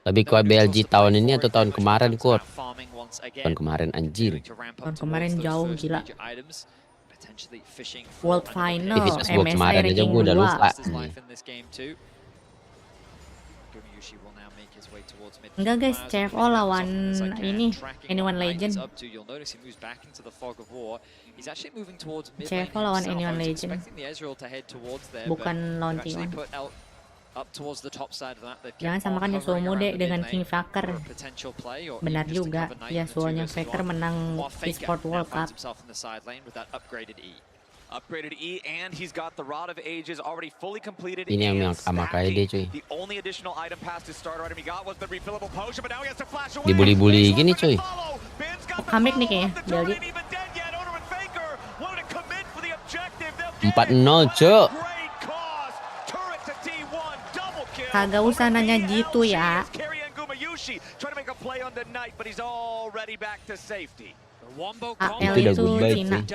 Lebih kuat BLG tahun ini atau tahun kemarin kuat? Tahun kemarin anjir. Tahun kemarin jauh gila. World Final, Division gua MSI kemarin aja ranking gue udah 2. lupa. Enggak guys, CFO lawan ini Anyone Legend. CFO lawan Anyone Legend. Bukan lawan T1. Jangan samakan Yasuo Mude dengan King Faker. Benar juga, Yasuo-nya Faker menang eSport World Cup. Upgraded E, and he's got the Rod of Ages already fully completed. Ini yang sama Kaede cuy. The only additional item past his starter item he got was the refillable potion, but now he has to flash away. Dibully-bully gini cuy. Comeback nih kayaknya, BLG. 4-0 cuy. Kagak usah nanya gitu ya. AL itu Cina.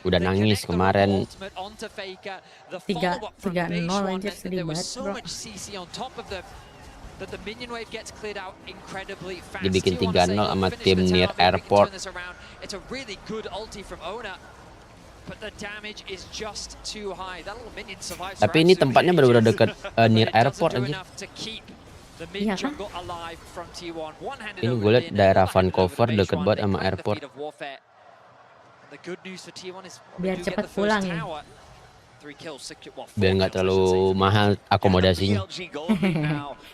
Udah nangis kemarin. 3-0 aja sedih banget bro. Dibikin 3-0 sama tim near airport. Tapi ini tempatnya benar-benar dekat near airport aja. Iya kan? Ini gue liat daerah Vancouver deket banget sama airport. Biar cepet pulang ya. biar nggak terlalu mahal akomodasinya.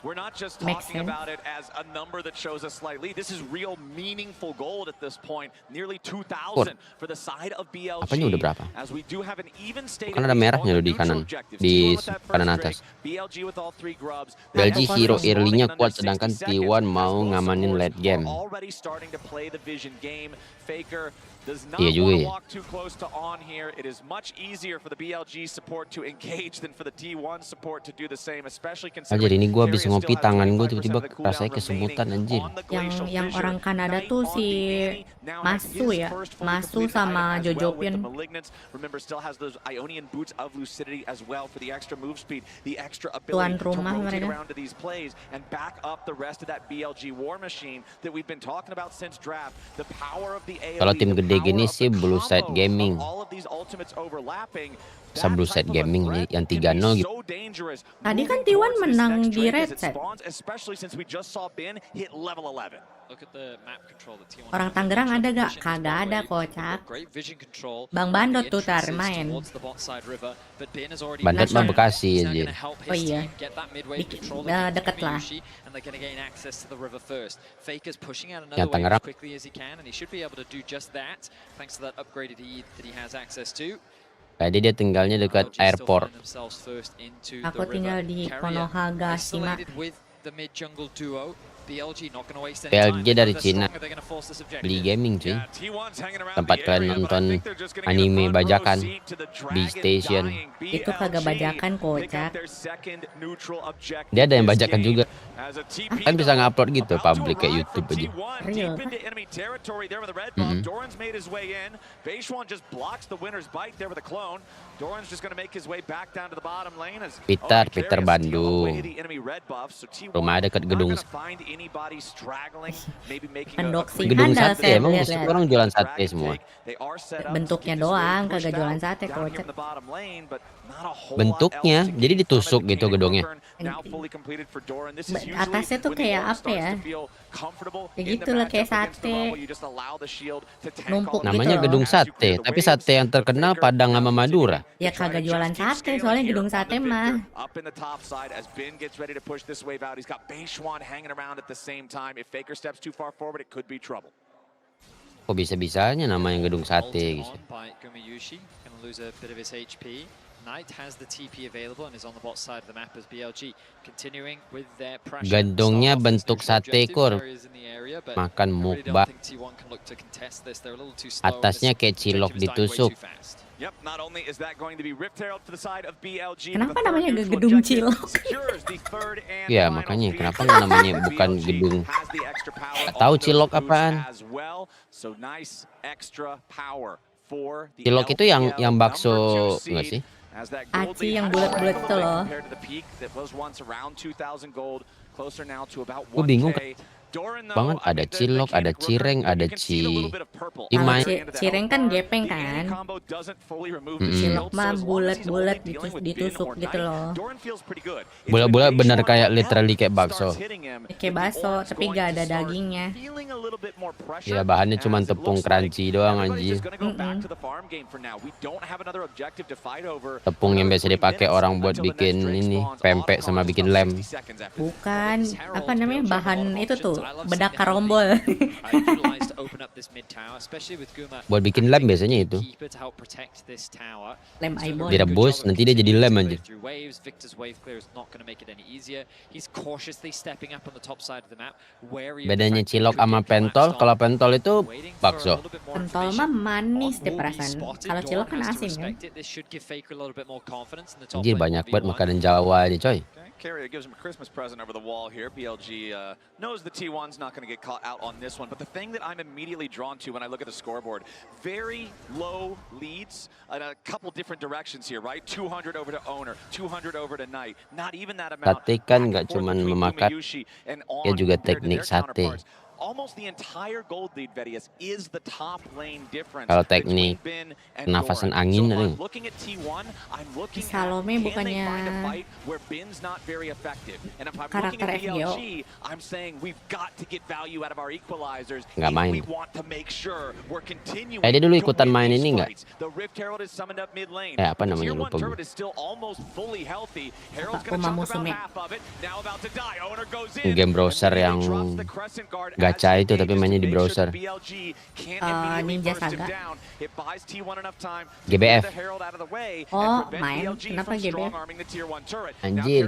We're not just Makes talking sense. about it as a number that shows a slight lead. This is real meaningful gold at this point. Nearly 2,000 for the side of BLG. Apanya udah berapa? As we do have an even state Kan ada merahnya loh di kanan, di kanan atas. BLG with all three grubs. BLG hero early-nya kuat, sedangkan T1 mau ngamanin late game. Already starting to play the vision game. Faker does not Iya juga want to ya. walk too close to on here. It is much easier for the BLG support to engage than for the T1 support to do the same, especially Anjir, considering ini gue habis Carrier ngopi, still has tangan gue 25% tiba-tiba of the cooldown rasanya kesemutan anjir. Yang orang Kanada tuh si Masu ya, Masu sama Jojopian. Remember, still has those Ionian boots of lucidity as well for the extra move speed, the extra Tuan ability to rumah rotate mereka. around to these plays and back up the rest of that BLG war machine that we've been talking about since draft. The power of the AoE, Kalau tim the gede power gini of sih the Blue Side combos Gaming. of all of these ultimates overlapping. Bisa Blue Side Gaming nih, yang 3-0 gitu. Tadi kan T1 menang di Red Set. Especially since we just saw Bin hit level 11. Orang Tangerang ada gak? Kagak ada, kocak. Bang Bandot tuh tar main. Bandot mah Bekasi anjir. Oh iya, deket lah. Yang Tangerang. Kaede dia tinggalnya dekat airport. Aku tinggal di Konohagashima. BLG dari Cina. Beli gaming cuy. Tempat kalian nonton anime bajakan di station. Itu kagak bajakan, kocak. Dia ada yang bajakan juga. Kan bisa ngupload gitu public kayak YouTube aja. Real. Doran's made his way in. Beishwan just blocks the winner's bite there with a clone. Doran's just going to make his way back down to the bottom lane as Peter Bandung. Rumah dekat gedung. Unboxing Gedung handal sate, saya emang lihat-lihat. orang jualan sate semua. Bentuknya doang, kagak jualan sate, kocak. Bentuknya, jadi ditusuk gitu gedungnya. Atasnya tuh kayak apa ya? Ya gitu lah, kayak sate. Numpuk Namanya gitu loh. gedung sate, tapi sate yang terkenal Padang sama Madura. Ya kagak jualan sate, soalnya gedung sate mah. Up in the top side as Ben gets ready to push this wave out. He's got Beishwan hanging around at the same time. If Faker steps too far forward, it could be trouble. Kok bisa-bisanya namanya gedung sate gitu. Gedungnya bentuk sate kur. Makan mukbang. Atasnya kayak cilok ditusuk. Kenapa namanya gedung cilok? Ya makanya kenapa nggak namanya bukan gedung. Nggak tahu cilok apaan. Cilok itu yang bakso nggak sih? Aci yang bulat-bulat itu loh. Gue bingung banget, ada cilok, ada cireng, ada Kalau cireng kan gepeng kan. Cilok mah bulat-bulat ditusuk gitu loh. Bulat-bulat bener kayak literally kayak bakso. Kayak bakso, tapi gak ada dagingnya. Ya bahannya cuma tepung crunchy doang anjir. Tepung yang biasa dipakai orang buat bikin ini pempek sama bikin lem. Bukan, apa namanya, bahan itu tuh, bedak karombol. Buat bikin lem biasanya itu. Lem aibon. Direbus nanti dia jadi lem anjir. Bedanya cilok sama pentol, kalau pentol itu bakso. Pentol mah manis deh perasaan. Kalau cilok kan asin kan. Anjir banyak banget makanan Jawa ini coy. Carrier gives him a Christmas present over the wall here. BLG knows the T1's not going to get caught out on this one. But the thing that I'm immediately drawn to when I look at the scoreboard, very low leads in a couple different directions here, right? 200 over to Owner, 200 over to Knight. Not even that amount. Sate kan nggak cuma memakan, ya juga teknik sate. almost the entire gold lead, Vedius, is the top lane difference. Kalau teknik nafasan angin ada nggak? Looking at T1, I'm looking at Salome can they bukannya find a fight where Bin's not very effective. And if I'm looking karakter at FGO. BLG, I'm saying we've got to get value out of our equalizers. Nggak if main. we want to make sure we're continuing Dia dulu to ikutan win main these ini nggak? fights. The Rift Herald is summoned up mid lane. Apa The namanya, Tier 1 lupa gue. turret is still almost fully healthy. Herald's Apa, gonna Uma chunk about Musume? half of it. Now about to die. Owner goes in. Game browser yang gacha itu tapi mainnya di browser. Ninja Saga. GBF. Oh, main. Kenapa GBF? Anjir,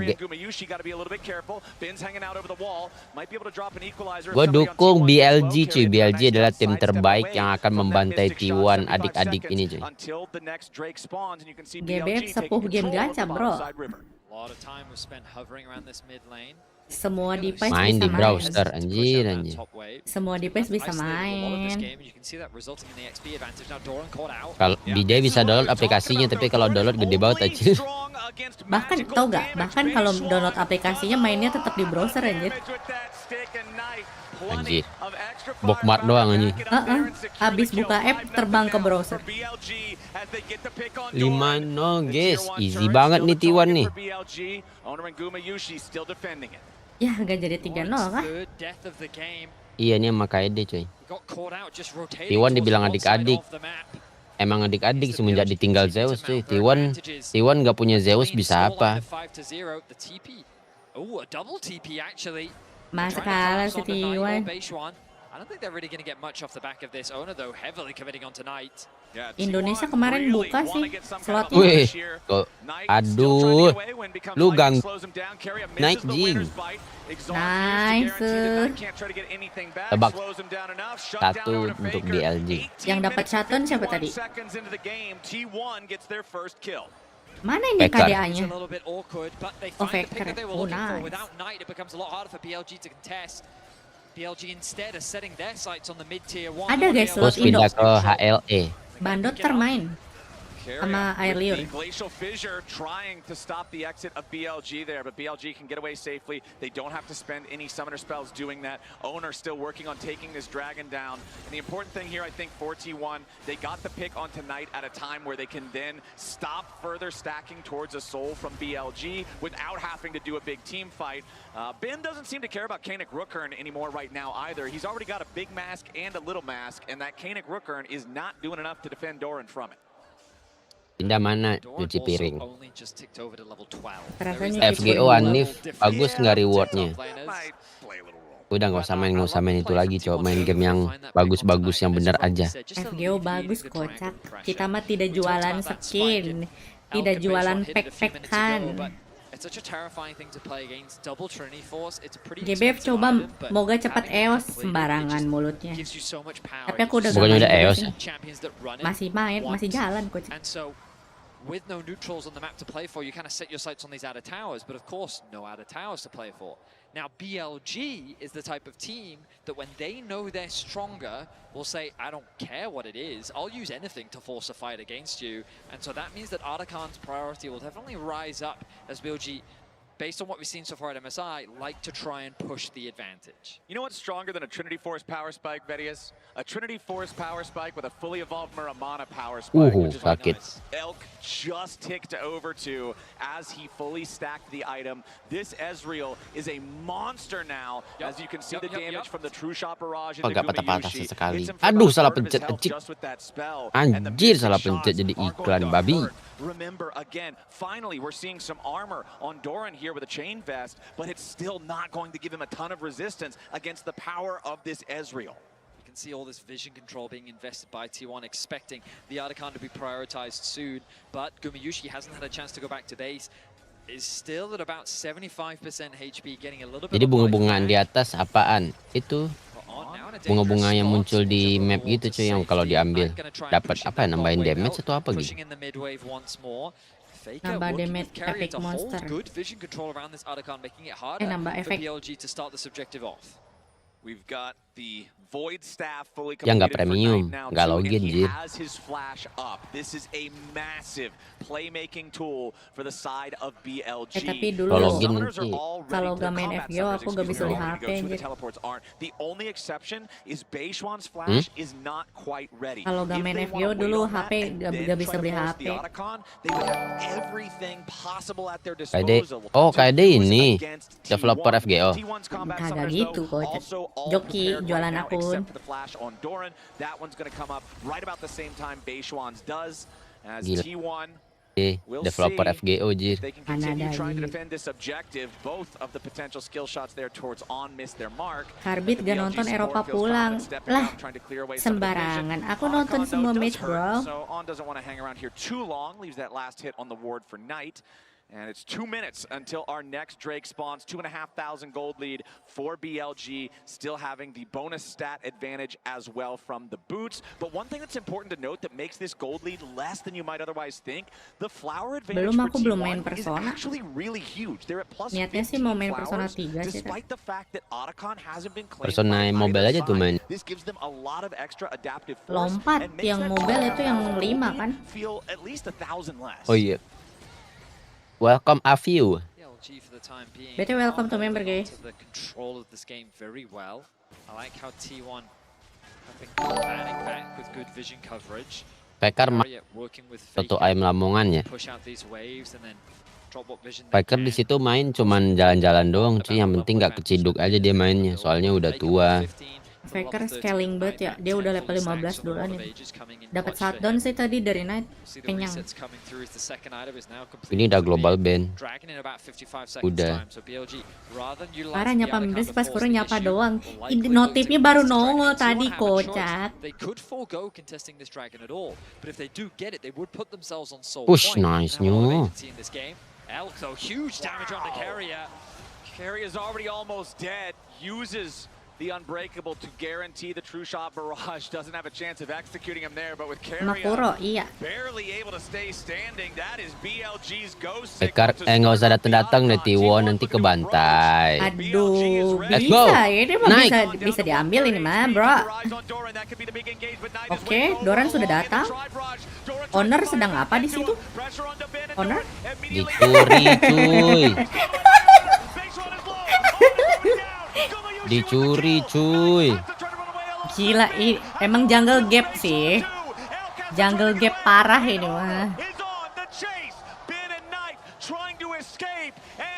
gue dukung BLG cuy. BLG adalah tim terbaik yang akan membantai T1 adik-adik ini cuy. GBF sepuh game gacha, bro. Semua device Main bisa di browser, anjir. Semua device bisa main. Kalau dia bisa download aplikasinya, tapi kalau download gede banget aja. Bahkan tau gak? Bahkan kalau download aplikasinya mainnya tetap di browser anjir. Anjir. Bookmark doang anjir. Abis buka app terbang ke browser. 5-0 guys. Easy banget nih T1 nih. Ya gak jadi 3-0 kah? Iya nih sama Kaede coy. T1 dibilang adik-adik. Emang adik-adik semenjak ditinggal Zeus cuy. T1 gak punya Zeus bisa apa? Masa kalah si T1. I don't think they're really going to get much off the back of this. Owner though heavily committing on tonight. Indonesia kemarin buka sih slotnya. Wih, kok aduh, lu gang naik jing. Nice. Tebak satu untuk BLG. Yang dapat shutdown siapa tadi? Mana ini Faker. KDA-nya? Oh, Faker. Oh, nice. BLG instead are setting their sights on the mid tier 1. Ada guys slot Terus Indo. pindah ke HLE. Bandot termain sama air liur. Glacial Fissure trying to stop the exit of BLG there, but BLG can get away safely. They don't have to spend any summoner spells doing that. Owner still working on taking this dragon down. And the important thing here, I think, for T1, they got the pick on tonight at a time where they can then stop further stacking towards a soul from BLG without having to do a big team fight. Ben doesn't seem to care about Kaenic Rookern anymore right now either. He's already got a big mask and a little mask, and that Kaenic Rookern is not doing enough to defend Doran from it. Pindah mana? Cuci piring. Rasanya FGO Anif bagus nggak rewardnya? Udah nggak usah main itu lagi, coba main game yang bagus-bagus yang bener aja. FGO bagus kocak. Kita mah tidak jualan skin, tidak jualan pack-packan. GBF coba moga cepat EOS sembarangan mulutnya. Tapi aku udah Bukannya udah EOS ya? Masih main, masih jalan kocak. With no neutrals on the map to play for, you kind of set your sights on these outer towers, but of course, no outer towers to play for. Now, BLG is the type of team that when they know they're stronger, will say, I don't care what it is, I'll use anything to force a fight against you. And so that means that Artican's priority will definitely rise up as BLG, based on what we've seen so far at MSI, like to try and push the advantage. You know what's stronger than a Trinity Force power spike, Vedius? A Trinity Force power spike with a fully evolved Muramana power spike, which is what Elk just ticked over to as he fully stacked the item. This Ezreal is a monster now, as you can see the damage from the True Shot Barrage into Gak patah-patah Gumayushi. sesekali. Hits him for Aduh, about salah a third of his pencet health anjing. just with that spell. And the Anjir, missed salah shots pencet jadi are iklan going to babi. hurt. Remember, again, finally we're seeing some armor on Doran here with a chain vest, but it's still not going to give him a ton of resistance against the power of this Ezreal. You can see all this vision control being invested by T1, expecting the Artican to be prioritized soon, but Gumayushi hasn't had a chance to go back to base. Is still at about 75% HP, getting a little bit. Jadi bunga-bungaan di atas apaan? Itu bunga-bunga yang muncul di map gitu cuy, yang kalau diambil dapat apa ya, nambahin damage atau apa gitu. Nambah damage epic monster. Nambah efek. We've got the Void staff fully Ya nggak completed for premium, Knight now nggak too, and login, he Jir. has his flash up. This is a massive playmaking tool for the side of BLG. Tapi dulu kalau gak main FGO aku gak bisa beli HP anjir. The only exception is Beishwan's flash is not quite ready. Kalau gak main FGO dulu HP gak bisa beli HP. They would have everything possible at their Kaede. disposal. Oh, Kaede ini developer FGO. Kagak gitu kok. Joki jualan akun. On Doran, that one's going to come up right about the same time Beishwan's does, as Gila. T1 will Developer see FGO, Jir. if they can continue trying to defend this objective. Both of the potential skill shots there towards On miss their mark. Harbit gak nonton Eropa pulang. Lah, sembarangan. Aku nonton semua match, bro. So On doesn't want to hang around here too long, leaves that last hit on the ward for Knight. And it's 2 minutes until our next Drake spawns. 2,500 gold lead for BLG, still having the bonus stat advantage as well from the boots. But one thing that's important to note that makes this gold lead less than you might otherwise think, the flower advantage for T1 is actually really huge. They're at plus 15 flowers, despite the fact that Otacon hasn't been claimed Persona by mobile aja either tuh main. side. This gives them a lot of extra adaptive force Lompat and makes yang that mobile itu yang 5 gold kan? lead feel at least 1,000 less. Oh iya. Welcome Aviu. BT welcome to member guys. The control of this game very well. I like how T1 have been combating back with good vision coverage. Pekar satu ayam lamongan ya. Push out these waves and then drop what vision. Pekar di situ main cuman jalan-jalan doang cuy, yang penting nggak keciduk aja dia mainnya, soalnya udah tua. Faker scaling banget ya, dia udah level 15 duluan ya. Dapat shutdown sih tadi dari Knight, kenyang. Ini udah global ban. Udah. Parah nyapa members pas kurang nyapa doang. Notifnya baru nongol tadi, kocak. Push, nice nyu. Carry is already almost dead. Uses the unbreakable to guarantee the true shot barrage. Doesn't have a chance of executing him there, but with Carry barely able to stay standing, that is BLG's ghost. Pekar nggak usah datang-datang deh T1, nanti kebantai. Aduh, Let's go. bisa ini mah bisa diambil ini mah, bro. Oke, Doran sudah datang. Owner sedang apa di situ? Owner? Dicuri cuy. Dicuri cuy. Gila, emang jungle gap sih. Jungle gap parah ini mah.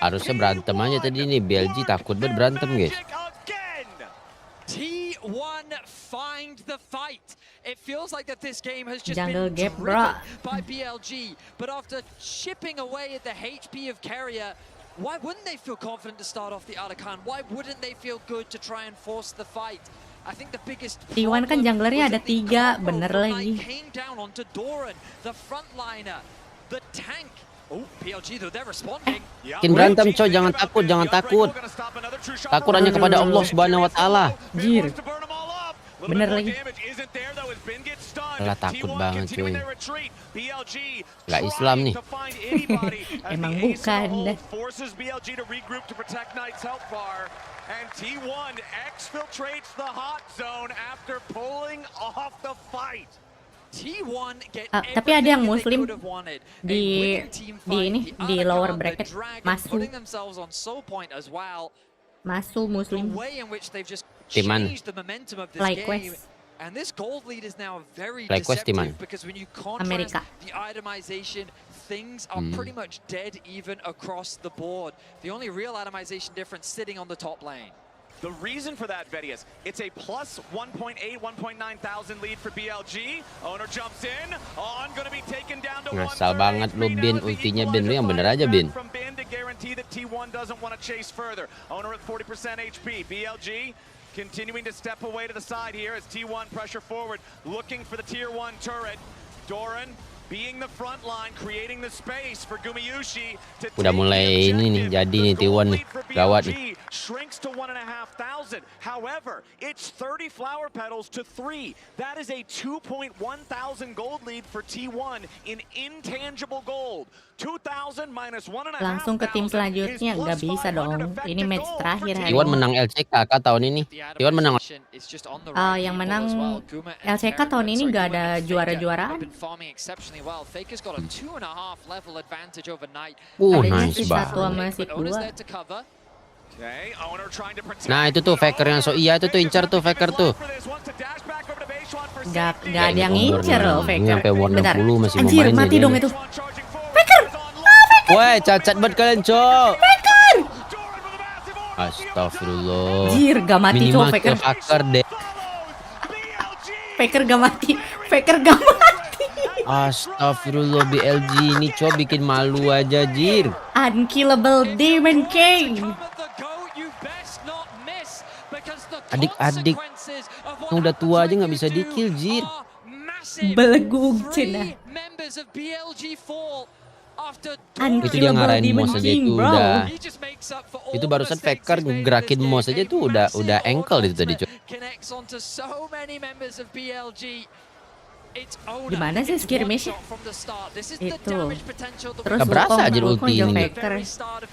Harusnya berantem aja tadi nih, BLG takut banget berantem guys. T1 find the fight. It feels like that this game has just jungle been gap, bro. by BLG, but after chipping away at the HP of Carrier, why wouldn't they feel confident to start off the Otacon? Why wouldn't they feel good to try and force the fight? I think the biggest T1 kan junglernya ada 3, bener lagi. came down onto Doran, the frontliner, the tank. Oh, PLG though they're responding. Makin berantem coy, jangan takut, jangan takut. Takut hanya kepada Allah Subhanahu wa taala. Jir. Bener lagi. Lah takut banget cuy. Gak Islam nih. Emang bukan. Forces BLG to regroup to protect Knight's health bar, and T1 exfiltrates the hot zone after pulling off the fight. T1 get tapi ada yang muslim di ini di lower bracket masuk muslim Timan likewise and this gold lead is now very likewise Timan because when you contrast Amerika the itemization, things are pretty much dead even across the board. The only real itemization difference sitting on the top lane. The reason for that, Vedius, it's a plus 1.8, 1.9 thousand lead for BLG. Owner jumps in. On going to be taken down to ngasal banget lu Bin, ultinya Bin, lu yang bener aja Bin. From Bin to guarantee that T1 doesn't want to chase further. Owner at 40% HP. BLG continuing to step away to the side here as T1 pressure forward, looking for the tier 1 turret. Doran Udah mulai ini nih, jadi nih T1 nih, gawat nih. Shrinks to 1,500. However, it's 30 flower petals to 3. That is a 2,100 gold lead for T1 in intangible gold. 2,000 minus 1,500. Langsung ke tim selanjutnya, nggak bisa dong. Ini match terakhir hari T1 ini. menang LCK tahun ini. T1 menang. Yang menang LCK tahun ini nggak ada juara-juaraan. Nice banget. Masih 2. Nah itu tuh faker yang iya itu tuh incar tuh faker tuh. Gak ada yang ngincer loh faker. Sampai umur 60 masih Anjir, mau main mati dia. dong itu. Faker! Woi, cacat banget kalian, Cok. Faker! Astagfirullah. Anjir, gak mati Cok faker. Faker deh. Faker gak mati. Faker gak mati. Astagfirullah, BLG ini Cok bikin malu aja, Jir. Unkillable Demon King. Adik-adik yang udah tua aja nggak bisa di-kill, Jir. Belegung cina. Itu dia ngarahin mouse aja itu udah. Itu barusan faker gerakin mouse aja itu udah ankle itu tadi, Cok. Di mana sih skirmish? Itu. Terus Gak berasa aja Wukong ulti ini. faker.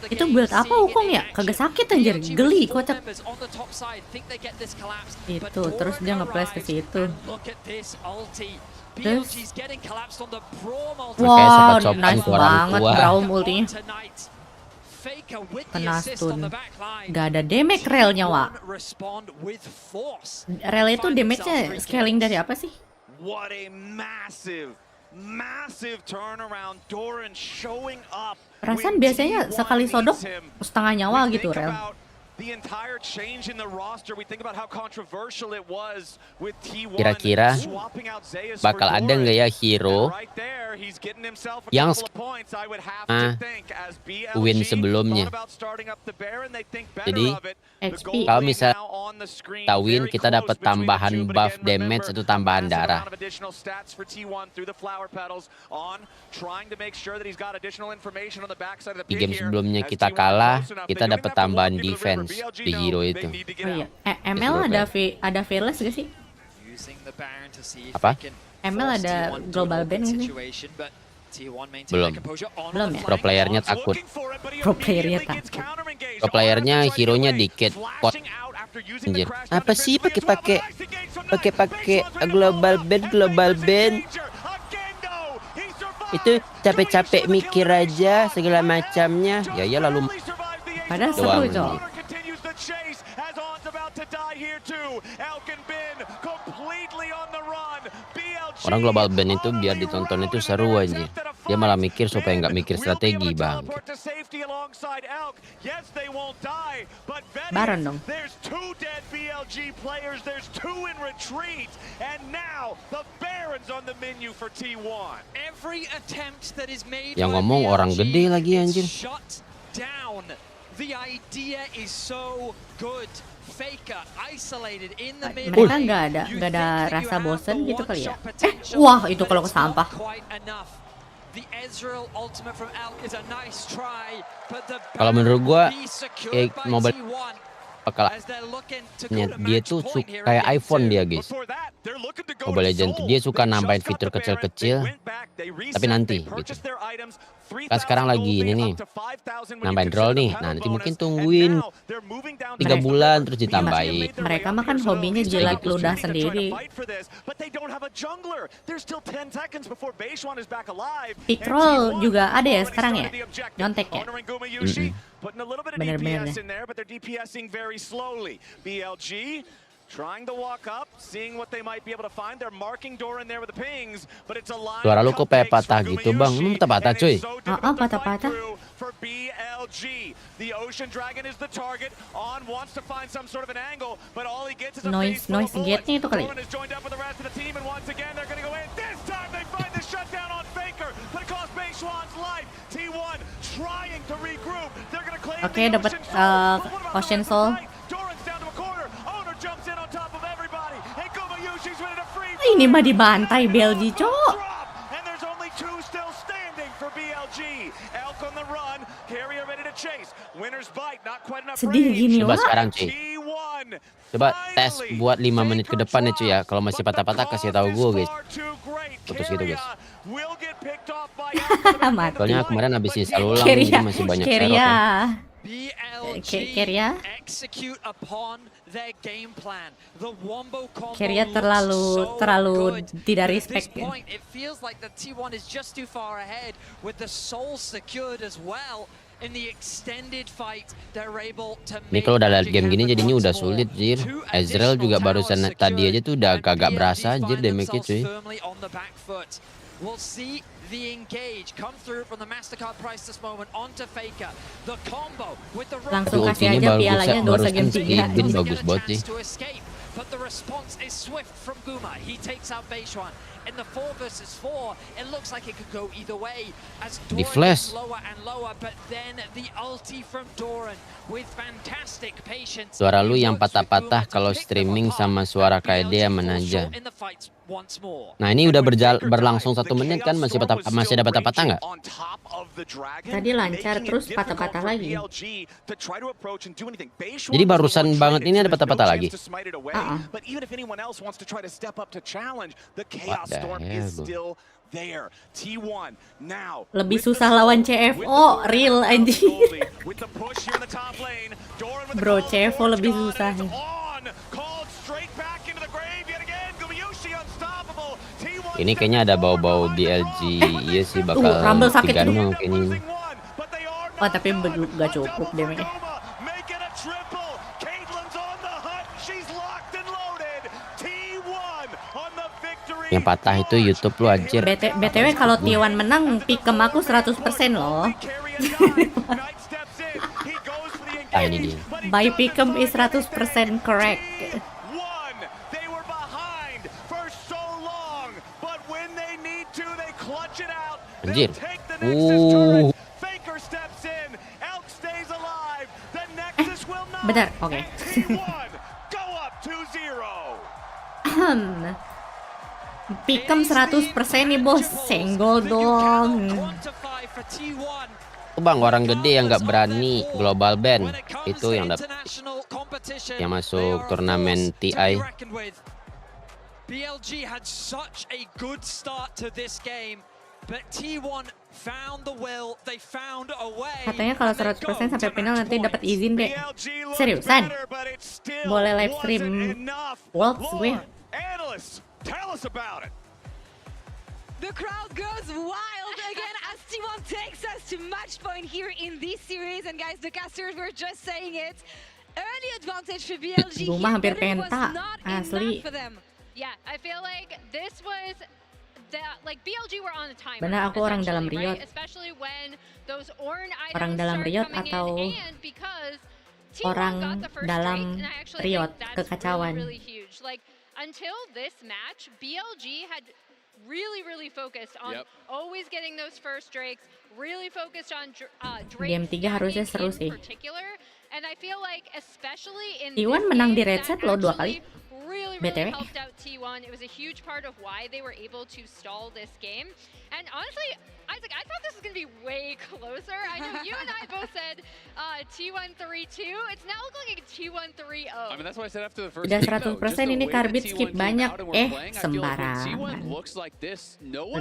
Itu build apa Wukong ya? Kagak sakit anjir, geli kocak. Itu, terus dia nge-flash ke situ. Terus wow, nice banget Braum ultinya. Kena stun. Gak ada damage railnya, Wak. Rail itu damage-nya scaling dari apa sih? What a massive turnaround. Doran showing up. Perasaan biasanya sekali sodok setengah nyawa gitu, Rel. Kira-kira bakal ada nggak ya hero yang win sebelumnya? Jadi kalau misal kita win, kita dapat tambahan buff damage atau tambahan darah. Di game sebelumnya kita kalah, kita dapat tambahan defense di hero itu. Oh iya, ML ada fearless gak sih? Apa? ML ada global ban gak sih? Belum ya? Pro playernya takut. Pro playernya takut. Pro playernya hero-nya dikit. Anjir. Apa sih pakai global ban? Itu capek-capek mikir aja segala macamnya. Ya lalu padahal seru, Cok. Orang global ban itu biar ditonton itu seru aja. Dia malah mikir supaya nggak mikir strategi, Bang. Baron dong. Yang ngomong orang gede lagi anjir. Mereka nggak ada rasa bosen gitu kali ya? Wah itu kalau ke sampah. Kalau menurut gua Mobile bakal dia tuh kayak iPhone dia, guys. Mobile Legends tuh dia suka nambahin fitur kecil-kecil, tapi nanti gitu. Kan sekarang lagi ini nih, nambahin roll nih. Nah nanti mungkin tungguin 3 bulan terus ditambahin. Mereka mah kan hobinya jilat ludah sendiri. Pick roll juga ada ya sekarang ya? Nyontek ya? Bener-bener. Suara lu kok kayak patah gitu, Bang? Lu patah cuy? Patah-patah. Noise gate-nya itu kali. Oke, dapat Ocean Soul. Ini mah dibantai BLG, Cok. Two still standing for BLG. Elk on the run. Carrier ready to chase. Winner's bite. Not quite enough Sedih gini Coba wah. sekarang cuy. Coba tes buat 5 menit ke depan ya cuy ya. Kalau masih patah-patah kasih tahu gue guys. Putus gitu guys. Soalnya kemarin habis install ulang jadi masih banyak error kan. Keria terlalu tidak respect ya. Ini kalau udah lihat game gini jadinya udah sulit jir. Ezreal juga barusan tadi aja tuh udah kagak berasa jir damage-nya cuy. We'll see the engage come through from the Mastercard price this moment onto Faker. The combo with the langsung kasih aja pialanya dosa game 3. Bagus banget sih. But the response is swift from Guma. He takes out Beishuan. In the 4 versus 4, it looks like it could go either way as Di Doran flash. gets lower and lower, but then the ulti from Doran with fantastic patience. Suara lu yang patah-patah kalau streaming sama suara Kaede yang mana aja. Nah ini udah berlangsung 1 menit kan masih ada patah-patah nggak? Tadi lancar terus patah-patah lagi. Jadi barusan banget ini ada patah-patah lagi. Lebih susah lawan CFO, real anjing. Bro, CFO lebih susah. Ini kayaknya ada bau-bau BLG, iya sih bakal Rumble sakit 3-0 kayaknya. Oh tapi gak cukup deh. Yang patah itu YouTube lu anjir. BTW kalau T1 menang, pikem aku 100% loh. Ah ini dia. By pikem is 100% correct. Anjir. Bentar, oke. Pikem 100% nih bos, senggol dong. Bang, orang gede yang nggak berani global ban itu yang yang masuk turnamen TI. BLG had such a good start to this game, but T1 found the will, they found a way. Katanya kalau 100% sampai final nanti dapat izin deh. Seriusan? Boleh live stream Worlds gue. Tell us about it. The crowd goes wild again as T1 takes us to match point here in this series. And guys, the casters were just saying it. Early advantage for BLG. Rumah hampir penta, asli. Yeah, I feel like this was like BLG were on the timer. Benar, aku orang dalam Riot. Especially when those Ornn Orang dalam Riot atau orang dalam Riot kekacauan. Like until this match, BLG had really focused on always getting those first drakes, really focused on Drake. Game 3 harusnya seru sih. And I feel like especially in T1 menang di red set loh 2 kali. really BTW. helped out T1. It was a huge part of why they were able to stall this game. And honestly, Isaac, I thought this was going to be way closer. I know you and I both said T1 3-2. It's now looking like T1 3-0. I mean, that's why I said after the first Udah game, 100% ini Karbit skip banyak. Sembarangan.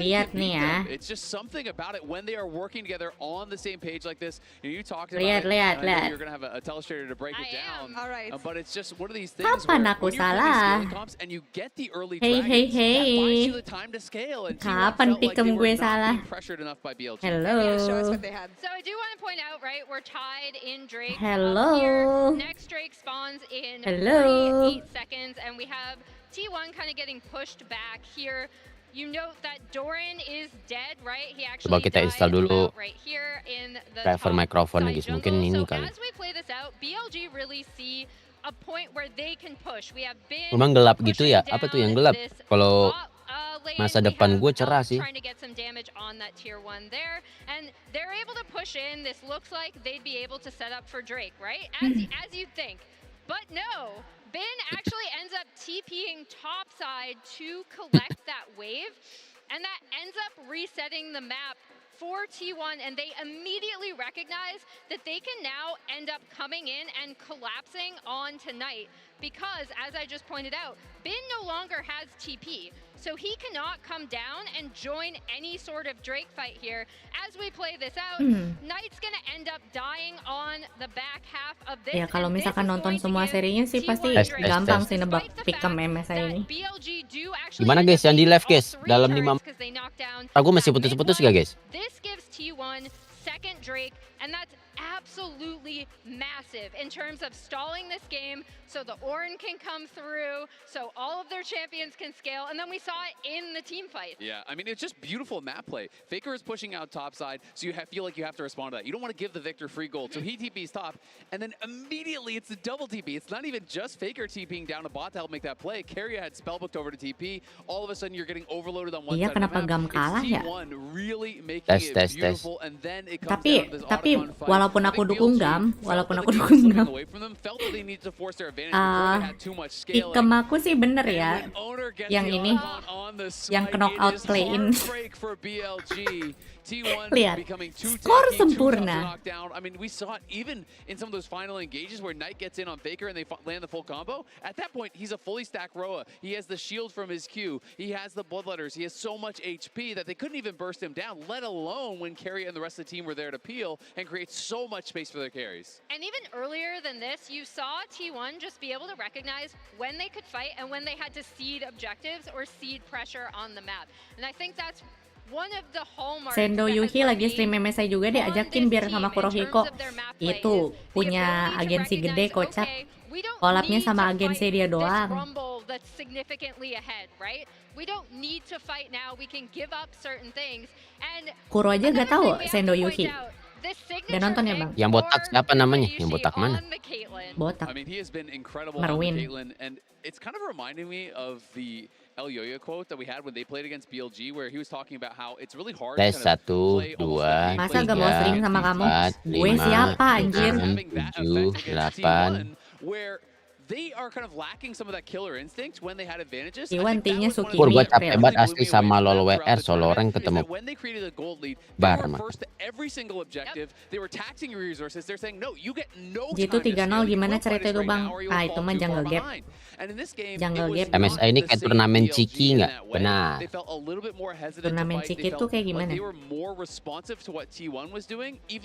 Lihat nih ya. It's just something about it when they are working together on the same page like this. You talked about Lihat. you're going to have a telestrator to break it down. All right. But it's just one of these things Kapan aku salah? and you get the early Hey. that buys you the time to scale. And Kapan pikem gue salah? Enough by BLG. Hello. So I do want to point out, right, we're tied in Drake. Hello. Next Drake spawns in Hello. 48 seconds, and we have T1 kind of getting pushed back here. You note that Doran is dead, right? He actually Coba kita install dulu right here in the driver microphone guys. Mungkin ini kali. As we play this out, BLG really see a point where they can push. We have been Memang gelap gitu ya? Apa tuh yang gelap? Kalau masa depan gue cerah sih. Trying to get some damage on that tier 1 there, and they're able to push in. This looks like they'd be able to set up for Drake, right? As you think, but no. Bin actually ends up TPing topside to collect that wave. and that ends up resetting the map for T1, and they immediately recognize that they can now end up coming in and collapsing on tonight because, as I just pointed out, Bin no longer has TP, so he cannot come down and join any sort of Drake fight here. As we play this out, Knight's gonna end up dying on the back half of this. Ya kalau misalkan nonton semua serinya sih pasti gampang sih nebak pick'em MSI ini. Gimana guys yang di live guys? Dalam 5 aku masih putus-putus gak guys? This gives T1 second Drake, and that's absolutely massive in terms of stalling this game so the Ornn can come through, so all of their champions can scale, and then we saw it in the team fight. Yeah, I mean, it's just beautiful map play. Faker is pushing out top side, so you feel like you have to respond to that. You don't want to give the Victor free gold, so he TP's top, and then immediately it's a double TP. It's not even just Faker TPing down a bot to help make that play. Keria had spellbooked over to TP. All of a sudden, you're getting overloaded on one side of the map. It's T1 really making it beautiful, and then it comes down to this Otacon fight. Walaupun aku dukung Gam, pick'em aku sih bener ya. Yang ini, yang knockout play-in. Lihat, skor sempurna. I mean, we saw it even in some of those final engages where Knight gets in on Faker and they land the full combo. At that point, he's a fully stacked Roa. He has the shield from his Q. He has the Bloodletters. He has so much HP that they couldn't even burst him down, let alone when Keria and the rest of the team were there to peel and create so much space for their carries. And even earlier than this, you saw T1 just be able to recognize when they could fight and when they had to cede objectives or cede pressure on the map. And I think that's one of the hallmarks. Sendo Yuhi lagi stream MSI juga diajakin biar sama Kurohiko. Itu punya agensi gede kocak. Collabnya sama agensi dia doang. That's significantly ahead, right? We don't need to fight now. We can give up certain things. And Kuro aja gak tahu Sendo Yuhi. Udah nonton ya bang? Yang botak siapa namanya? Yang botak mana? Botak. I mean, he has been incredible Marwin. on Caitlyn, and it's kind of reminding me of the El Yoyo quote that we had when they played against BLG, where he was talking about how it's really hard Tes to kind of 1, 2, Masa gak mau stream sama kamu? Gue siapa anjir? 7, 8. where they are kind of lacking some of that killer instinct when they had advantages. Iwan T-nya Suki. Gue capek banget asli sama LoL WR solo rank ketemu bar mah. Jitu 3-0 gimana cerita itu bang? Ah itu mah jungle gap. Jungle gap. MSI ini kayak turnamen Ciki nggak? Benar. Turnamen Ciki itu kayak gimana?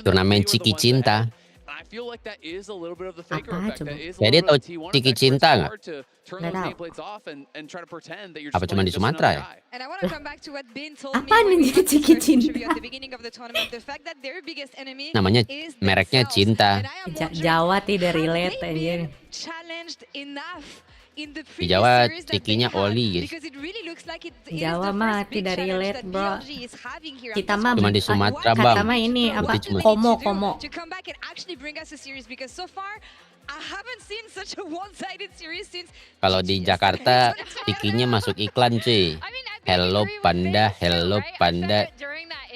Turnamen Ciki cinta. I feel like that is a little bit of the Faker Apa effect. coba? That is a Jadi little tau bit of T1 Ciki effect, cinta where it's nggak? hard to turn Nggak those tahu. gameplays off and try to pretend that you're Apa just cuma di playing just Sumatera another ya? guy. And I want to come back to what Bin told me Apaan when we menjadi had the Ciki first cinta? interview at the beginning of the tournament. The fact that their biggest enemy Namanya is mereknya themselves. cinta. And I am wondering, Jawa tidak have relate they anjir. been challenged enough in the Di previous Jawa series that they Cikinya had? Oli guys. Because it really looks like it is Jawa the mah first big tidak challenge relate that bro. BLG is having here. Kita I'm mah Cuma di Sumatera bang. kata mah ini apa? Putih cuma. Komo. to come back and actually bring us a series, because so far I haven't seen such a one-sided series since. Kalau di Jakarta Cikinya masuk iklan cuy. Hello Panda, hello Panda.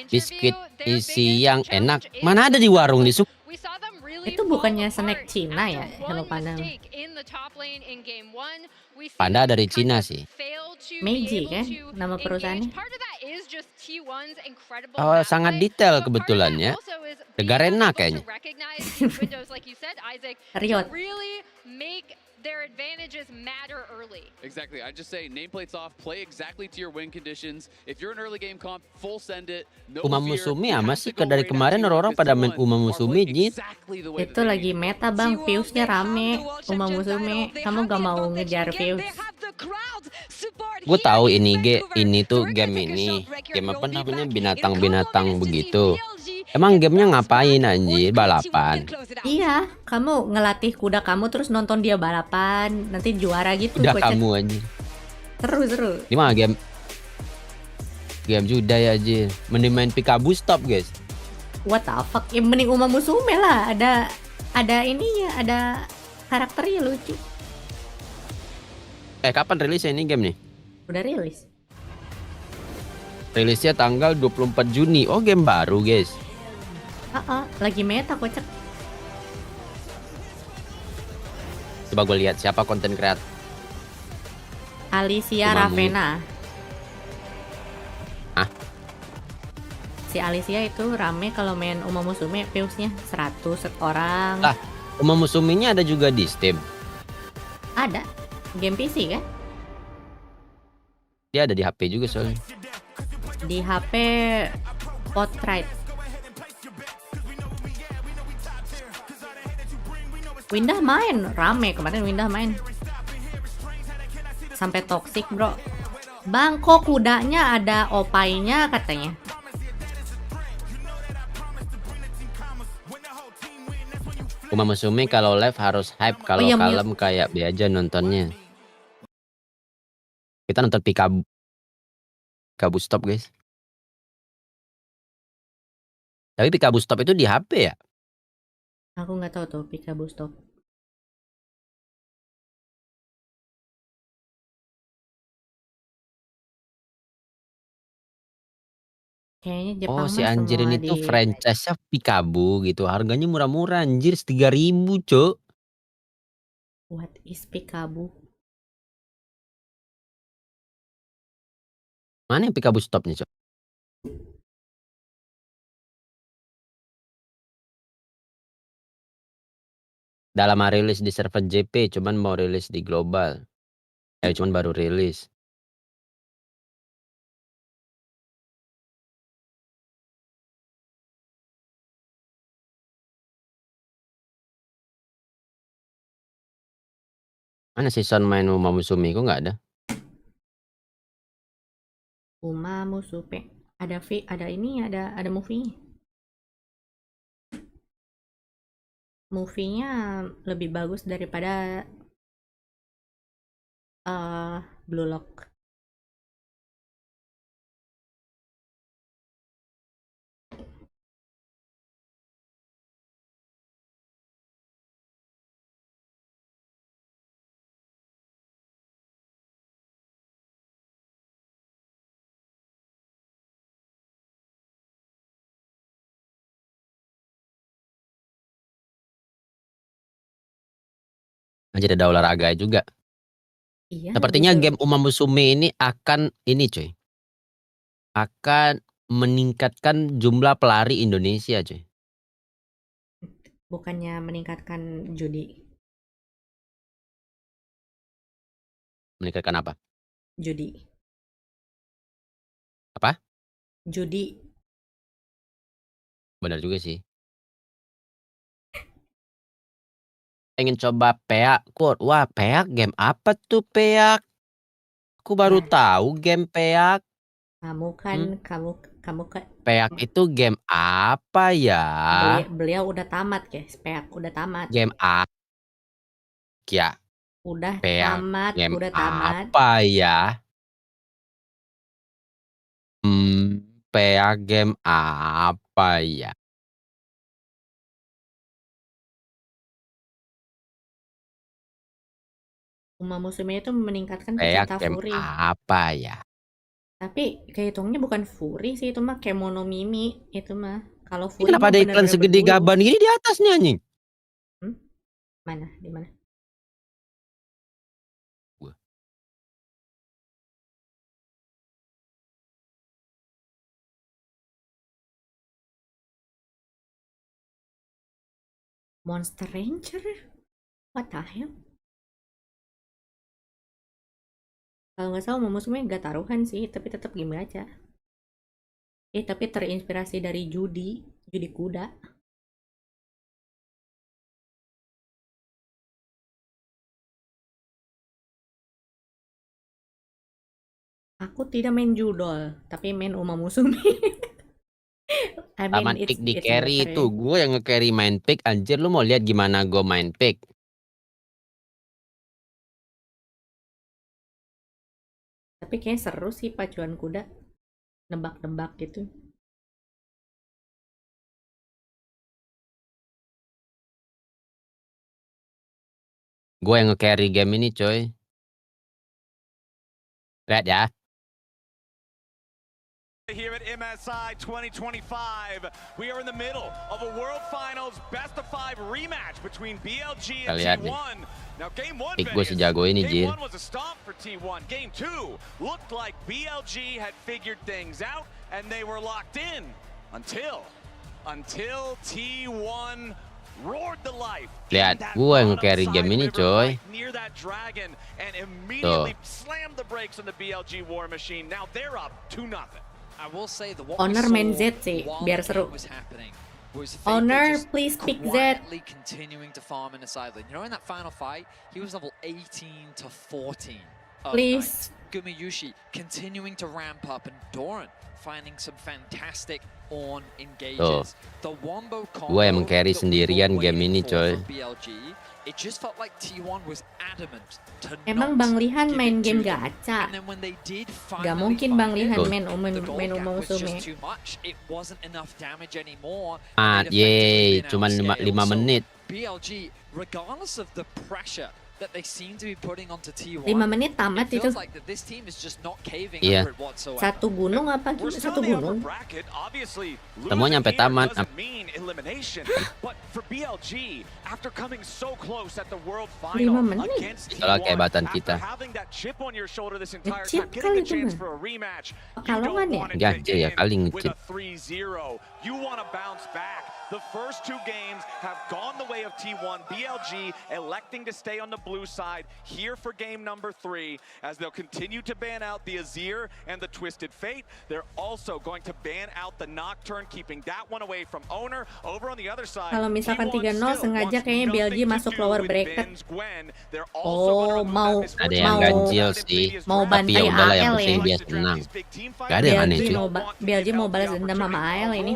Biskuit isi yang enak. Mana ada di warung di Suk? Itu bukannya snack Cina ya? Hello Panda. Panda dari Cina sih. Meiji kan nama perusahaannya. Oh, sangat detail kebetulan ya. Garena kayaknya. Riot. Their advantages matter early. Exactly. I just say nameplates off, play exactly to your win conditions. If you're an early game comp, full send it. No Uma fear. Musumi ama sih dari kemarin orang-orang pada main Uma Musumi jit. Itu lagi meta bang, views-nya rame. Uma Musume, kamu gak mau ngejar views? Gue tahu ini tuh game ini. Game apa namanya binatang-binatang begitu. Emang gamenya ngapain anjir? Balapan. Iya, kamu ngelatih kuda kamu terus nonton dia balapan, nanti juara gitu. Udah kamu anjir. Seru. Ini mah game sudah ya anjir. Mending main Pikabu stop guys. What the fuck? Ya mending Uma Musume lah, ada ininya, ada karakternya lucu. Kapan rilisnya ini game nih? Udah rilis. Rilisnya tanggal 24 Juni. Oh, game baru guys. Lagi meta kocak. Coba gue lihat siapa konten kreator. Alicia Ravena. si Alicia itu rame kalau main Uma Musume, views-nya 100 orang. Lah, Uma Musume-nya ada juga di Steam. Ada. Game PC kan? Dia ada di HP juga soalnya. Di HP Portrait. Windah main, rame kemarin Windah main. Sampai toxic, bro. Bang, kok kudanya ada opainya katanya. Uma Musume kalau live harus hype, kalau iya, kalem kayak biasa aja nontonnya. Kita nonton Pikabu Stop, guys. Tapi Pikabu Stop itu di HP ya? Aku nggak tahu tuh Pikabu Stop. Kayaknya Jepang Oh, si mah anjir semua ini tuh di franchise-nya Pikabu gitu. Harganya murah-murah anjir, 3.000, Cuk. What is Pikabu? Mana yang Pikabu Stop-nya, Cuk? Udah lama rilis di server JP, cuman mau rilis di global. Cuman baru rilis. Mana season main Uma Musume? Kok nggak ada? Uma Musume. Ada ini, ada movie. Movie-nya lebih bagus daripada Blue Lock. Anjir, ada olahraga juga. Iya, Sepertinya lebih game Uma Musume ini akan ini, cuy. Akan meningkatkan jumlah pelari Indonesia, cuy. bukannya meningkatkan judi. Meningkatkan apa? Judi. Apa? Judi. Benar juga sih. Pengen coba Peak, Kur. Wah, Peak game apa tuh Peak? Aku baru tahu game Peak. Kamu kan, kamu kan. Peak itu game apa ya? Beliau udah tamat, guys. Peak udah tamat. Game apa? Ya. Udah Peak tamat, game udah tamat. apa ya? Peak game apa ya? Uma Musume itu meningkatkan Peak pecinta game Furi. apa ya? Tapi kehitungnya bukan Furi sih, itu mah Kemono Mimi itu mah. Kalau Ini Furi kenapa mah ada iklan bener-bener segede berbulu. gaban gini di atasnya, anjing? Mana? Di mana? Monster Ranger? What the hell? Kalau nggak salah Uma Musume nggak taruhan sih, tapi tetap game gacha. Tapi terinspirasi dari judi kuda. Aku tidak main judol, tapi main Uma Musume. I mean, Taman pick di carry itu. Gue yang nge-carry main pick. Anjir, lu mau lihat gimana gue main pick? Tapi kayak seru sih pacuan kuda. Nebak-nebak gitu. Gue yang nge-carry game ini, coy. Lihat ya. Here at MSI 2025, we are in the middle of a World Finals Best of 5 rematch between BLG and T1. Now, Game 1, pick gue sejago ini, Jir. Game 1 was a stomp for T1. Game 2 looked like BLG had figured things out and they were locked in. Until T1 roared the life. Lihat, gue yang carry game ini, coy. Near that dragon and immediately slammed the brakes on the BLG War Machine. Now they're up 2-0. I will say the Owner main Z sih, biar seru. Owner, please pick Z. Continuing to farm in the side lane. You know, in that final fight, he was level 18 to 14. Please. Gumayushi continuing to ramp up, and Doran finding some fantastic on engages. The wombo combo. Gue yang meng-carry sendirian game ini, coy. BLG, it just felt like T1 was adamant to Emang Bang Lihan main game gacha? Gak mungkin Bang Lihan main umum sume. It wasn't enough damage anymore. Yeay, cuman 5 menit. BLG, regardless of the pressure that they seem to be putting onto T1, 5 menit tamat itu. like that this team is just not caving Iya. under it whatsoever. Satu gunung apa gitu? Satu gunung. Semua nyampe tamat. But for BLG, after coming so close at the world 5 final menit. against Itulah T1, kehebatan after kita. having that chip on your shoulder this entire Ngechip time, getting the kali itu chance mah. for a rematch, you Pekalongan don't ya? want to Ganjil ya kali with ngechip. a 3-0. You want to bounce back. The first 2 games have gone the way of T1. BLG electing to stay on the blue side here for game number 3 as they'll continue to ban out the Azir and the Twisted Fate. They're also going to ban out the Nocturne, keeping that one away from Owner. Over on the other side, Kalau misalkan T1 3-0 sengaja kayaknya BLG masuk lower bracket. Oh, mau Ada yang ganjil sih. mau Tapi bantai ya udahlah, yang AL penting ya. dia tenang. Gak ada yang aneh, cuy. BLG mau balas dendam sama AL ini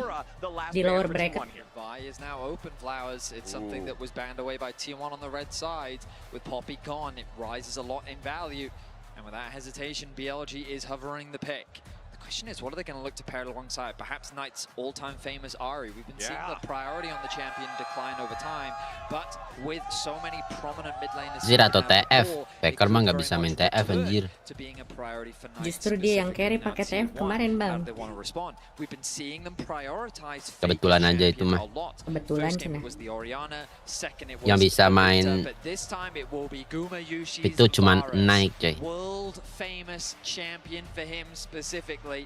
di lower bracket. Vi is now open, Flowers. It's something that was banned away by T1 on the red side. With Poppy gone, it rises a lot in value. And without hesitation, BLG is hovering the pick. The question is, what are they going to look to pair it alongside? Perhaps Knight's all-time famous Ahri. We've been seeing the priority on the champion decline over time, but with so many prominent mid laners Anjir atau TF. Faker mah nggak bisa main TF anjir. to being a priority for Knight. Justru dia yang carry pakai TF kemarin, Bang. They want to respond. We've been seeing them prioritize Kebetulan aja itu mah. Kebetulan First game cina. it was the Oriana, second it was Yang bisa main but this time it will be Gumayushi's itu cuman Varus, naik, coy. world famous champion for him specifically,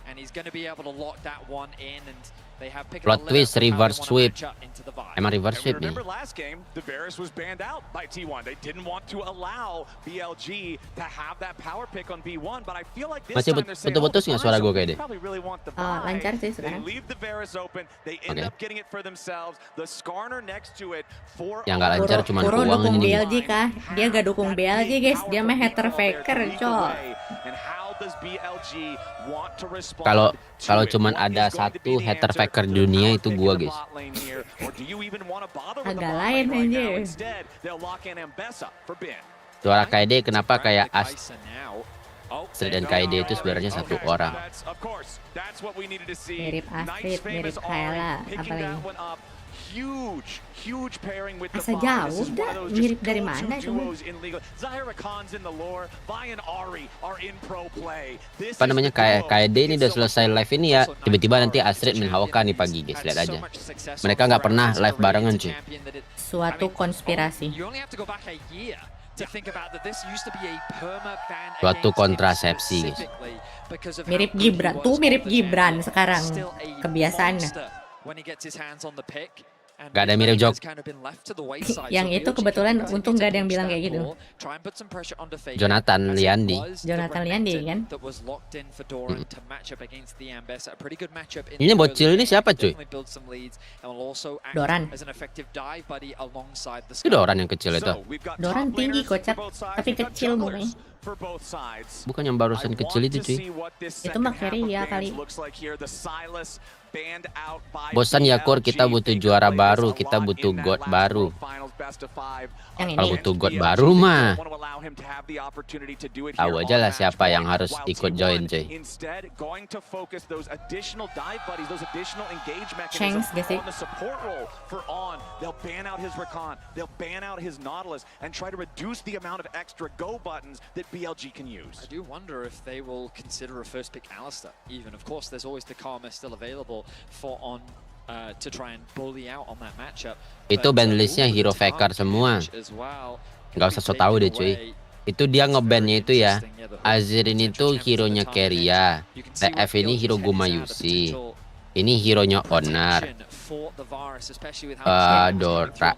and he's going to be able to lock that one in, and they have picked Plot twist, reverse sweep. Emang reverse sweep nih. Remember last game, the Varus was banned out by T1. They didn't want to allow BLG to have that power pick on B1, but I feel like this Masih time they're saying, putus-putus nggak suara gue kayak deh? probably really want the Lancar sih They sekarang. leave the Varus open. They end Okay. up getting it for themselves. The Skarner next to it for Yang nggak lancar cuman Puro uang dukung ini. BLG kah? Dia gak dukung BLG guys, dia mah hater faker coy. And how does BLG want to respond? Kalau cuman ada satu hater faker di dunia itu gua, guys. Agak lain anjir. Suara Kaede kenapa kayak Astrid dan Kaede itu sebenarnya satu orang. Mirip Astrid, mirip Kayla, apalagi. Asa jauh dah, mirip dari mana coba? Apa namanya, kayak Kaede ini udah selesai live ini ya, tiba-tiba nanti Astrid main Haoka nih pagi, guys. Lihat aja. Mereka nggak pernah live barengan, cuy. Suatu konspirasi. Suatu kontrasepsi, guys. Mirip Gibran, tuh mirip Gibran sekarang kebiasaannya. Gak ada mirip Jok. Yang itu kebetulan untung gak ada yang bilang kayak gitu. Jonathan Liandi. Jonathan Liandi kan. Ini bocil ini siapa, cuy? Doran. Itu Doran yang kecil itu. Doran tinggi kocak, tapi kecil mukanya. Bukan yang barusan kecil itu, cuy. Itu mah carry ya kali. Bosan ya Kur, kita butuh juara baru, kita butuh god baru. Kalau butuh god baru mah tahu aja lah siapa yang harus ikut join, cuy. Shanks gak sih? I do wonder if they will consider a first pick Alistair. Even, of course, there's always the Karma still available for on to try and bully out on that matchup. Itu band listnya hero faker semua. Gak usah so tau deh, cuy. Itu dia ngebandnya itu ya. Azir ini tuh hero-nya Keria. TF ini hero Gumayushi. Ini hero-nya Owner.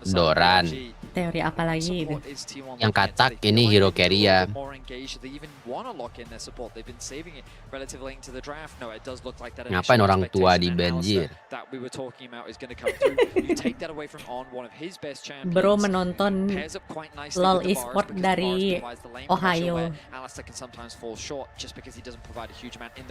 Doran. Teori apa lagi itu? Yang katak ini hero carry-nya. Ngapain orang tua di banjir? Bro menonton LOL eSport dari Ohio.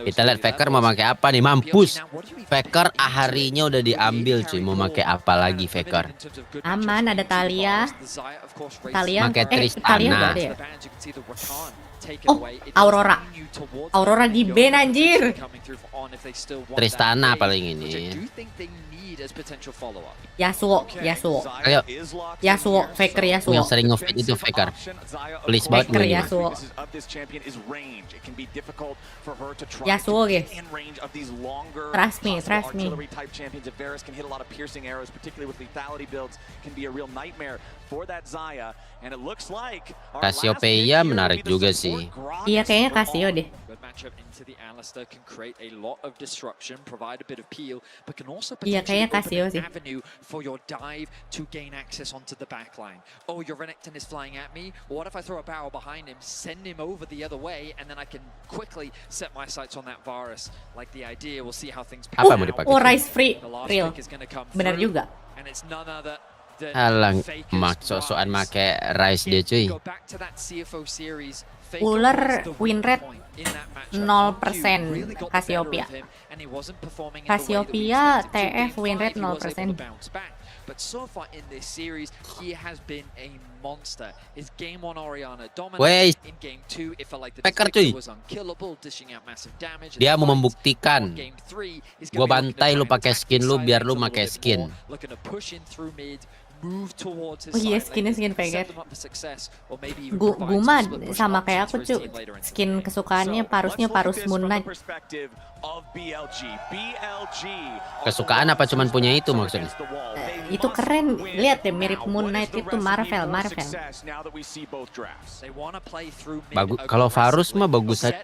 Kita lihat Faker mau pakai apa nih? Mampus. Faker harinya udah diambil cuy. Mau pakai apa lagi Faker? Aman, ada Talia. Pakai Tristana. Talia gak ada ya? Oh, Aurora di ban anjir. Tristana paling ini. Yasuo. Ayo. Yasuo, Faker Yasuo. Yang sering nge-feed itu Faker. Please banget Faker gue. Yasuo. Yasuo guys. Trust me. Cassiopeia menarik juga sih. Iya kayaknya Casio deh. Iya kayaknya Casio sih. For your dive to gain access onto the backline. Oh, your Renekton is flying at me. What if I throw a barrel behind him, send him over the other way, and then I can quickly set my sights on that Varus. Like the idea, we'll see how things pan out. Oh, Rise free. Real. Benar juga. And it's none other than Alang, sosokan make Rice dia cuy. Ular win rate 0% Cassiopeia. Cassiopeia TF win rate 0%. But so far in this series, he has been a monster. His game 1 Orianna dominated. In game 2, it felt like the Faker was unkillable, dishing out massive damage. Dia mau membuktikan. Gua bantai lu pakai skin lu biar lu pakai skin. Looking to push in through mid. Move towards his oh iya, skin Faker. Guma sama kayak aku cuy. Skin kesukaannya Parus Moon Knight. Kesukaan apa cuman punya itu maksudnya? Itu keren. Lihat deh mirip Moon Knight itu Marvel. Bagus. Kalau Varus mah bagus aja.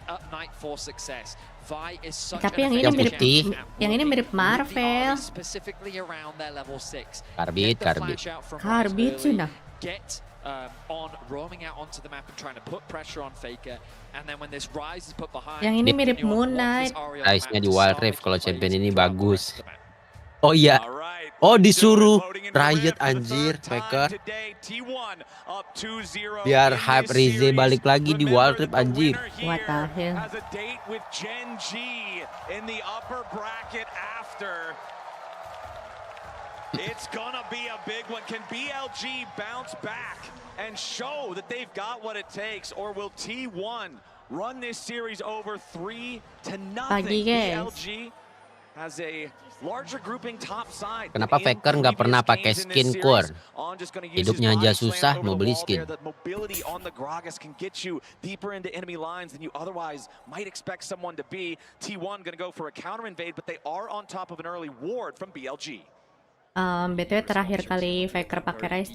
Tapi yang ini mirip Marvel. Karbit sih nah. Yang ini mirip Moon Knight. Rice-nya di Wild Rift kalau champion ini bagus. Oh iya. Oh disuruh Riot anjir Faker. Biar hype Rize balik lagi di Wild Rift anjir. What the hell? It's gonna be a big one. Can BLG bounce back and show that they've got what it takes, or will T1 run this series over 3-0? BLG has a larger grouping top side. Kenapa Faker nggak pernah pakai skin core? Hidupnya aja susah mau beli skin. The mobility on the Gragas can get you deeper into enemy lines than you otherwise might expect someone to be. T1 gonna go for a counter invade, but they are on top of an early ward from BLG. BTW terakhir kali Faker pakai Rice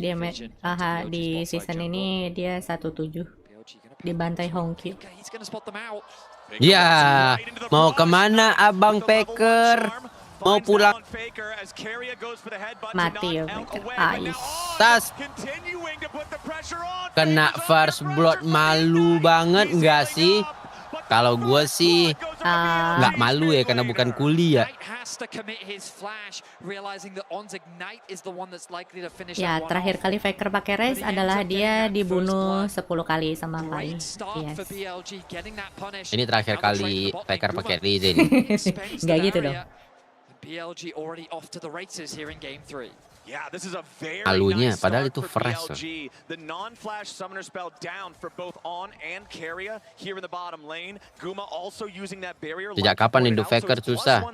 di season ini dia 1-7 dibantai Hongkyu. Ya, mau kemana abang Faker? Mau pulang? Mati ya Faker. Tas. Kena first blood malu banget nggak sih? Kalau gue sih nggak malu ya karena bukan kuliah. Ya terakhir kali Faker pakai Rice adalah dia dibunuh 10 kali sama Pai. Yes. Ini terakhir kali Faker pakai Rize nih. Nggak gitu dong. Yeah, this is a very Alunya, nice padahal start itu for fresh. BLG. The non-flash summoner spell down for both On and Keria here in the bottom lane. Guma also using that barrier. Sejak kapan Indo Faker susah?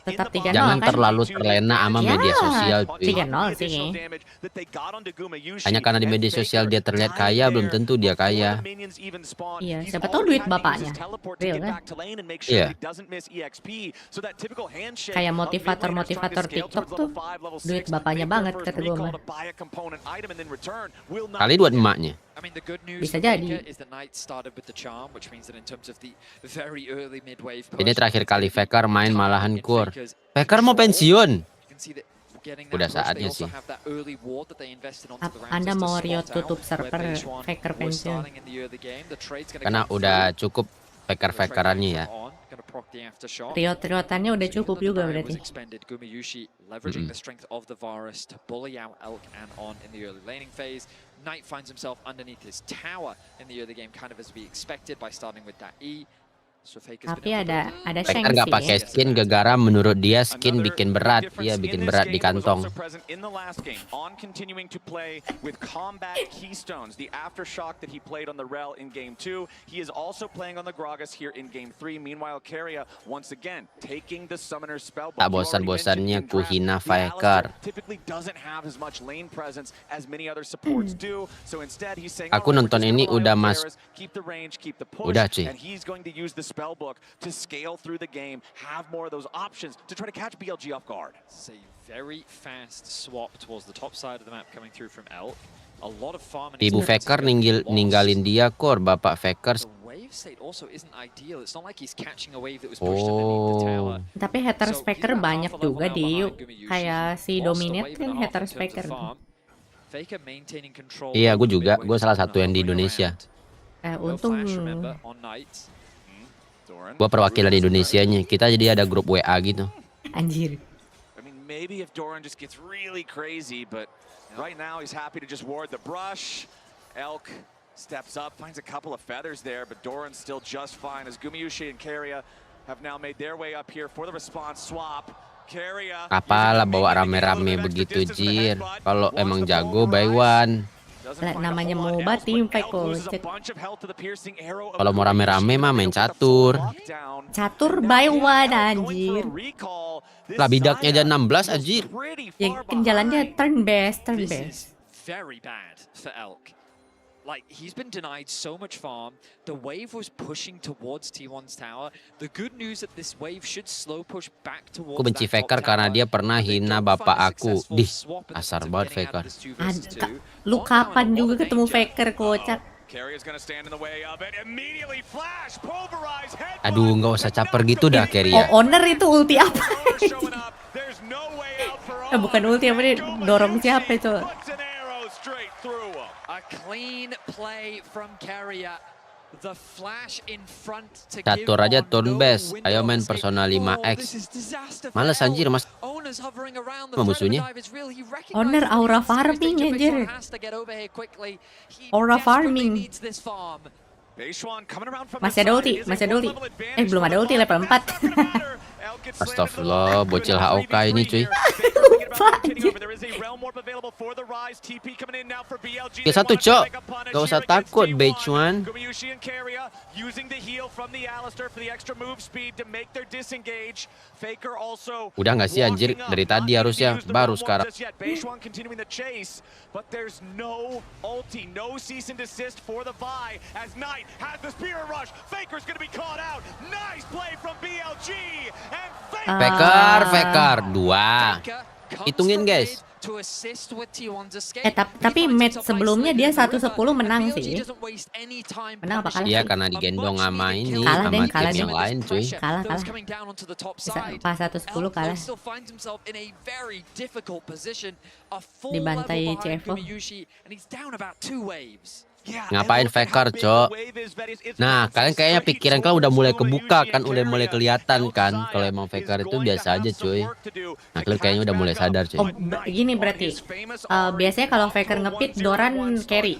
Tetap 3-0 Jangan kan? terlalu terlena sama media sosial. 3-0 sih. Hanya karena di media sosial dia terlihat kaya, belum tentu dia kaya. Iya, siapa tahu duit bapaknya. Real kan? Iya. Kayak motivator TikTok tuh duit duit bapaknya banget kata gue mah. Kali duit emaknya. Bisa jadi. Ini terakhir kali Faker main malahan Kur. Faker mau pensiun. Udah saatnya sih. Anda mau Riot tutup server Faker pensiun? Karena udah cukup Faker-Fakerannya ya. Riot-riotannya udah cukup juga berarti. Knight finds himself underneath his tower in the early game, kind of as we expected by starting with that E. Tapi ada Faker nggak pakai skin gara-gara menurut dia skin bikin berat, dia bikin berat di kantong. Tak bosan-bosannya ku hina Faker. Aku nonton ini udah udah cuy. Spellbook to scale through the game, have more of those options to try to catch BLG off guard. It's a very fast swap towards the top side of the map coming through from Elk. A lot of farm. Ibu Faker ninggalin dia Kor, bapak Faker. Oh. Tapi haters Faker banyak juga di kayak si Dominate kan haters Faker. Iya, gue juga, gue salah satu yang di Indonesia. Untung gua perwakilan Indonesianya. Kita jadi ada grup WA gitu. Anjir. I mean, maybe if Doran just gets really crazy, but right now he's happy to just ward the brush. Elk steps up, finds a couple of feathers there, but Doran's still just fine as Gumayushi and Keria have now made their way up here for the response swap. Keria, apalah bawa rame-rame begitu Jir. Kalau emang jago by one. Namanya mau batim kocek. Kalau mau rame-rame mah main catur. Catur by one anjir. Lah bidaknya aja 16 anjir. Ya kan jalannya turn based. Very bad for Elk. Like, he's been denied so much farm. The wave was pushing towards T1's tower. The good news that this wave should slow push back towards. Aku benci Faker karena dia pernah hina bapak aku. Dih, asar banget Faker. Lu kapan juga ketemu Faker kocak? Aduh, nggak usah caper gitu dah Keria. Owner itu ulti apa? Bukan ulti apa nih, dorong siapa itu? A clean play from Keria. The flash in front to Catur aja turn base. Ayo main personal 5x. Males anjir mas. Musuhnya. Owner aura farming anjir. Aura farming. Masih ada ulti. Belum ada ulti level 4. Astagfirullah, bocil HOK ini cuy. Oke, satu cok. Gak usah takut, Bechuan. Udah gak sih anjir? Dari tadi harusnya, baru sekarang. Faker 2. Hitungin guys. Tapi match sebelumnya dia 1-10 menang sih. Menang apa kalah? Iya karena digendong sama ini, sama tim yang lain cuy. Kalah. Pas 1-10 kalah. Dibantai CFO. Ngapain Faker, cok? Nah, kalian kayaknya pikiran kalian udah mulai kebuka kan, udah mulai kelihatan kan. Kalau emang Faker itu biasa aja, cuy. Nah, kalian kayaknya udah mulai sadar, cuy. Oh, gini berarti. Biasanya kalau Faker ngepit, Doran carry.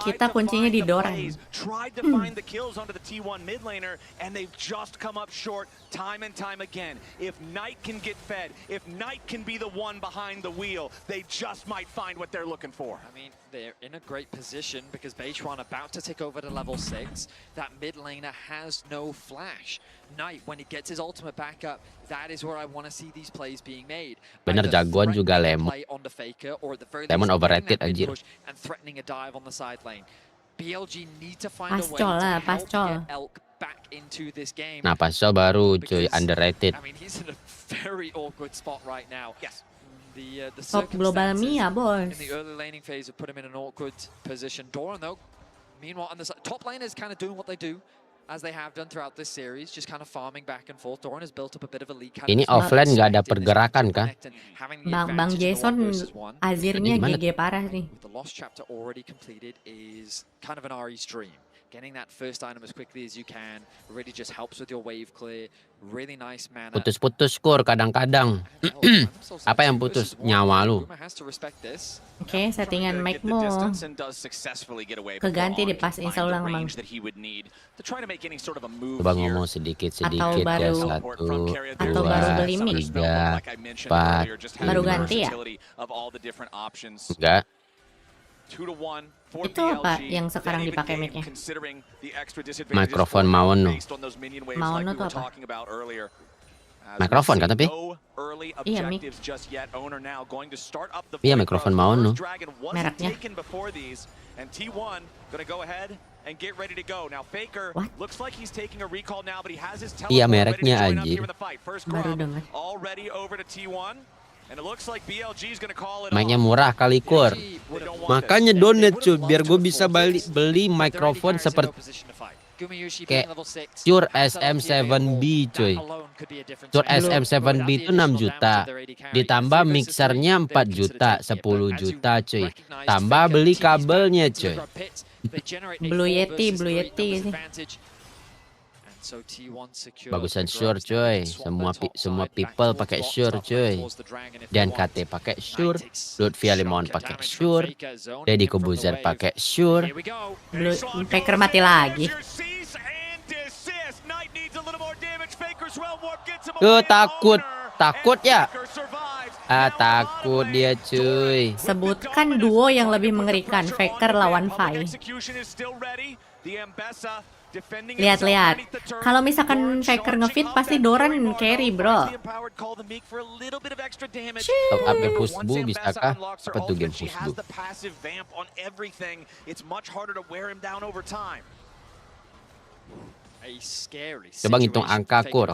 Kita kuncinya di Doran. Behind the wheel, they just might find what they're looking for. I mean, they're in a great position because Bechuan about to take over to level 6. That mid laner has no flash. Knight, when he gets his ultimate back up, that is where I want to see these plays being made. Bener, jagoan juga Lemon. Lemon overrated anjir. And threatening a dive on the side lane. BLG need to find a way Pascol lah, to help pascol. get Elk back into this game. Nah, Pascal baru cuy, underrated. I mean, he's in a very awkward spot right now. Yes. The Top global circumstances Mia, in bos. the early laning phase have put him in an awkward position. Doran, though, meanwhile, on the top lane is kind of doing what they do, as they have done throughout this series, just kind of farming back and forth. Doran has built up a bit of a lead. Ini offline nggak ada pergerakan kah? Bang Jason Azirnya GG parah nih. The lost chapter already completed is kind of an Ari's dream. Getting that first item as quickly as you can really just helps with your wave clear. Really nice mana. Putus-putus skor kadang-kadang. Apa yang putus? Nyawa lu. Oke, settingan mic-mu keganti di pas install ulang emang. Coba ngomong sedikit-sedikit ya. 1, 2, 3, 4. Baru ganti ya? Enggak. Itu apa yang sekarang dipakai mic-nya? Mikrofon Mohon. Mohon tuh apa? Mikrofon kan tapi? Iya, mic. Iya, mikrofon Mohon. Mereknya? Iya, mereknya anjir. Baru dengar. Mic-nya murah kali kur. Makanya donate cuy, biar gue bisa beli mikrofon seperti kayak Shure SM7B cuy. Shure SM7B itu 6 juta. Ditambah mixernya 4 juta, 10 juta cuy. Tambah beli kabelnya cuy. Blue Yeti sih. Bagusan Shure cuy. Semua people pakai Shure cuy. Dan KT pakai Shure, Lutfi Limon pakai Shure, Deddy Kobuzer pakai Shure. Faker mati lagi. Takut ya? Takut dia cuy. Sebutkan duo yang lebih mengerikan, Faker lawan Fai. Lihat. Kalau misalkan Faker ngefit pasti Doran carry, bro. Top up game Husbu bisakah? Apa tuh game Husbu? Coba ngitung angka kur.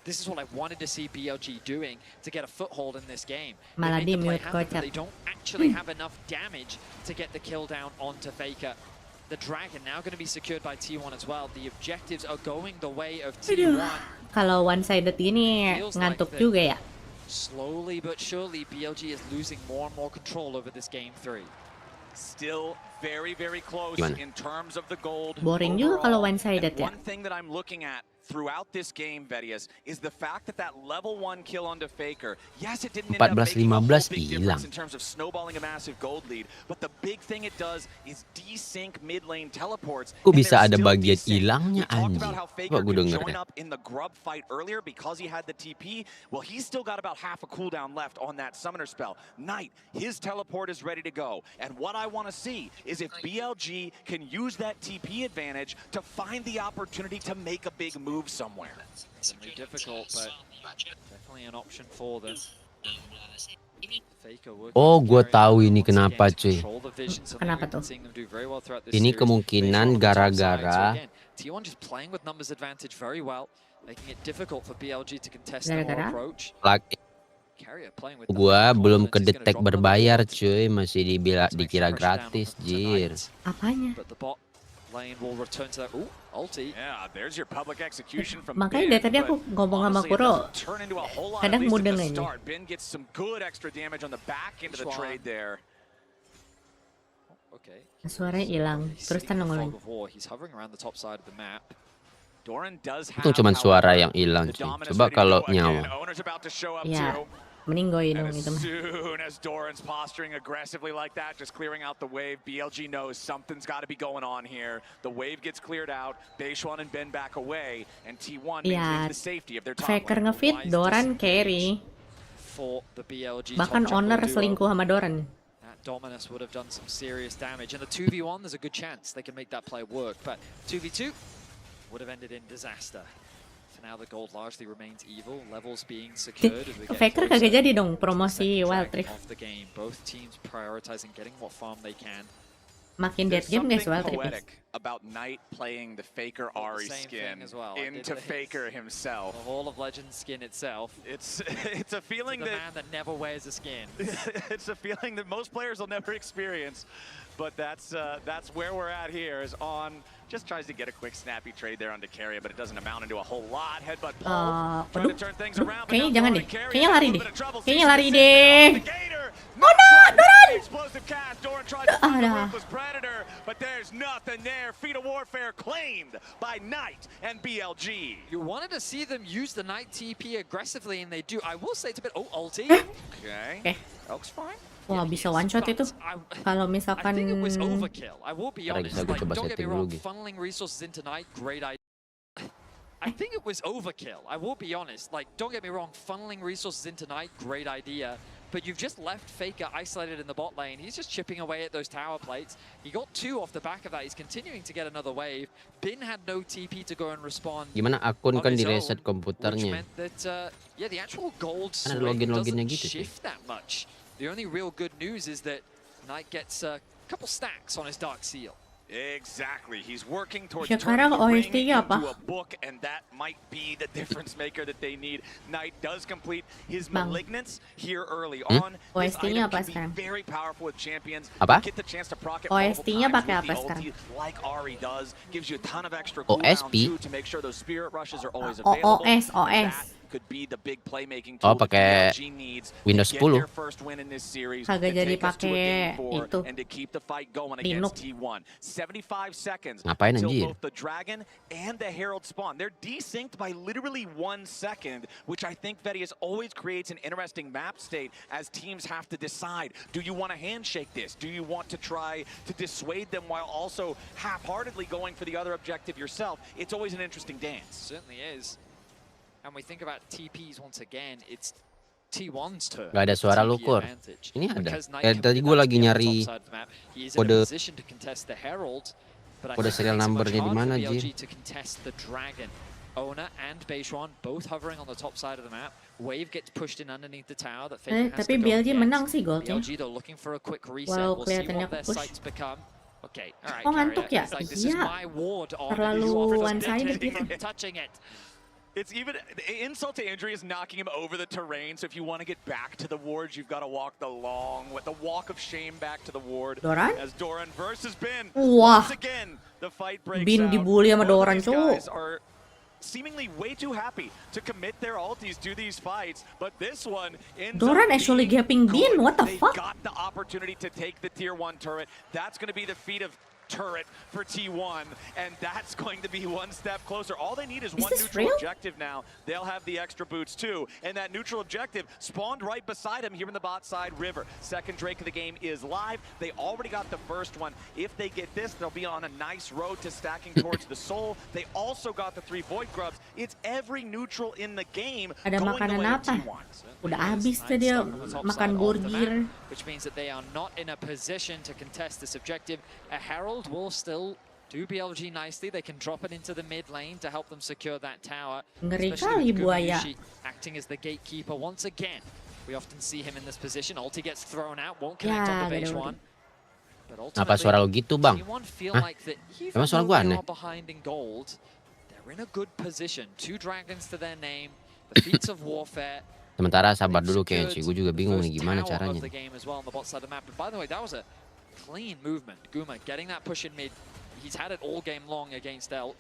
This is what I wanted to see BLG doing to get a foothold in this game. Malah di mute kocak. They don't actually have enough damage to get the kill down onto Faker. The Dragon now going to be secured by T1 as well. The objectives are going the way of T1. Kalau one-sided ini ngantuk juga ya. Slowly but surely BLG is losing more and more control over this game 3. Still very close in terms of the gold. Boring juga kalau one-sided ya. One thing that I'm looking at throughout this game, Vedias, is the fact that level 1 kill onto Faker. Yes, it didn't end up making a whole big difference in terms of snowballing a massive gold lead, but the big thing it does is desync mid lane teleports. Kok bisa ada bagian hilangnya anjing? Coba gue denger Showing up in the grub fight earlier because he had the TP. Well, he's still got about half a cooldown left on that summoner spell. Knight, his teleport is ready to go. And what I want to see is if BLG can use that TP advantage to find the opportunity to make a big move somewhere. It's difficult, but definitely an option for them. Oh, gue tahu ini kenapa cuy. Kenapa tuh? Ini kemungkinan gara-gara T1 just playing with numbers advantage very well, making it difficult for BLG to contest their approach. Gua belum kedetek berbayar cuy, masih dikira gratis, jir. Apanya? Lane will return to that. Ooh, ulti. Yeah, there's your public execution from Makanya dari tadi aku ngomong sama Kuro, kadang mudeng aja. Ben gets some good extra damage on the back end of the trade there. Okay. Suaranya hilang, terus kan nongolin. He's hovering around the top side of the map. Itu cuma suara yang hilang cuy. Coba kalau nyawa. Ya. Mending gue dong itu mah. Soon as Doran's posturing aggressively like that, just clearing out the wave, BLG knows something's got to be going on here. The wave gets cleared out, Beishuan and Ben back away, and T1 maintains the safety of their top lane. Faker ngefit, Doran carry. Bahkan Owner selingkuh sama Doran. Dominus would have done some serious damage. In the 2v1, there's a good chance they can make that play work, but 2v2 would have ended in disaster. Now the gold largely remains evil, levels being secured as we get Faker kagak jadi dong promosi Wild Rift. Off the game. Both teams prioritizing getting what farm they can. makin dead game guys, well trip. About Knight playing the Faker Ari skin into Faker himself. The Hall of Legends skin itself. It's a feeling the man that never wears a skin. It's a feeling that most players will never experience, but that's where we're at here. Is on just tries to get a quick snappy trade there onto Kaede, but it doesn't amount into a whole lot. Headbutt Paul trying to turn things around. Kayaknya jangan deh. Kayaknya lari deh. Kayaknya lari deh. Oh no, Doran! Explosive cast. Doran tries to find the ruthless predator, but there's nothing there. Feet of Warfare claimed by Knight and BLG. You wanted to see them use the Knight TP aggressively, and they do. I will say it's a bit ulti. Okay. Looks fine. Wah, bisa one shot itu. Kalau misalkan I think it was overkill. I will be honest. Like, don't get me wrong, funneling resources into Knight, great idea. I think it was overkill. I will be honest. Like, don't get me wrong, funneling resources into Knight, great idea. But you've just left Faker isolated in the bot lane. He's just chipping away at those tower plates. He got 2 off the back of that. He's continuing to get another wave. Bin had no TP to go and respond. Gimana akun kan di reset komputernya? Which meant that, yeah, the actual gold Kan swing login-loginnya doesn't gitu sih. shift that much. The only real good news is that Knight gets a couple stacks on his Dark Seal. Exactly. He's working towards sekarang turning the ring OST-nya apa? into a book, and that might be the difference maker that they need. Knight does complete his malignance here early on. This OST-nya item apa can be sekarang? very powerful with champions. Apa? Get the chance to proc it OST-nya multiple pakai times apa with the sekarang? ulti, like Ari does. Gives you a ton of extra OSP? cooldown too to make sure those spirit rushes are always available. OS. Could be the big playmaking Oh, tool pakai BLG needs Windows to get 10. their first win in this series, Kagak to jadi take us to a game pakai 4 itu. and to keep the fight going Linux. against T1. 75 seconds Ngapain until anjir? both the Dragon and the Herald spawn. They're desynced by literally 1 second, which I think, Vedius, always creates an interesting map state as teams have to decide, do you want to handshake this? Do you want to try to dissuade them while also half-heartedly going for the other objective yourself? It's always an interesting dance. Certainly is. And we think about TPs once again, it's T1's turn. Gak ada suara lu, Kur. Ini ada. Tadi gue lagi nyari kode serial numbernya di mana, Jir? Ona and Beishuan both hovering on the top side of the map. Wave gets pushed in underneath the tower that Tapi BLG menang sih goldnya. BLG though looking for a quick reset. Walau We'll see kelihatannya what their push. sights become. Okay, all right. Oh, ngantuk ya? It's like, this is Iya. my ward on Terlalu one-sided gitu. touching it. It's even, insult to injury is knocking him over the terrain, so if you want to get back to the wards, you've got to walk the walk of shame back to the ward. Doran? As Doran versus Bin. Wah. Once again, the fight breaks Bin out. dibully sama Both of Doran, these cowok. guys are seemingly way too happy to commit their ultis to these fights, but this one ends Doran up actually being gapping Bin, good. what the They fuck? got the opportunity to take the tier 1 turret. That's going to be the feat of turret for T1, and that's going to be one step closer. All they need is one neutral objective now. They'll have the extra boots too, and that neutral objective spawned right beside him here in the bot side river. Second Drake of the game is live. They already got the first one. If they get this, they'll be on a nice road to stacking towards the soul. They also got the 3 Void Grubs. It's every neutral in the game Ada going the makanan way of apa? T1. Udah habis tuh dia makan burger. Which means that they are not in a position to contest this objective. A Herald will still do BLG nicely. They can drop it into the mid lane to help them secure that tower. Ngeri Especially kali with buaya. Gumayushi acting as the gatekeeper once again. We often see him in this position. Ulti gets thrown out, won't connect on the base one. But Apa suara lu gitu, Bang? Hah? Emang suara gua aneh? Behind in gold, they're in a good position. 2 dragons to their name. The feats of warfare. Sementara sabar dulu Kenshi, gue juga bingung nih gimana caranya. By the way, that was a clean movement. Guma getting that push in mid. He's had it all game long against Elt.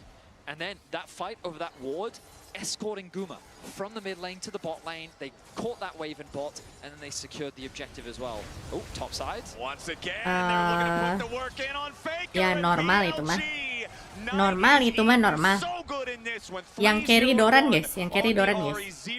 And then that fight over that ward, escorting Guma from the mid lane to the bot lane. They caught that wave in bot, and then they secured the objective as well. Oh, top side. Once again, they're looking to put the work in on Faker. Ya normal itu mah. Normal itu mah normal. Yang carry Doran guys, yang carry Doran guys.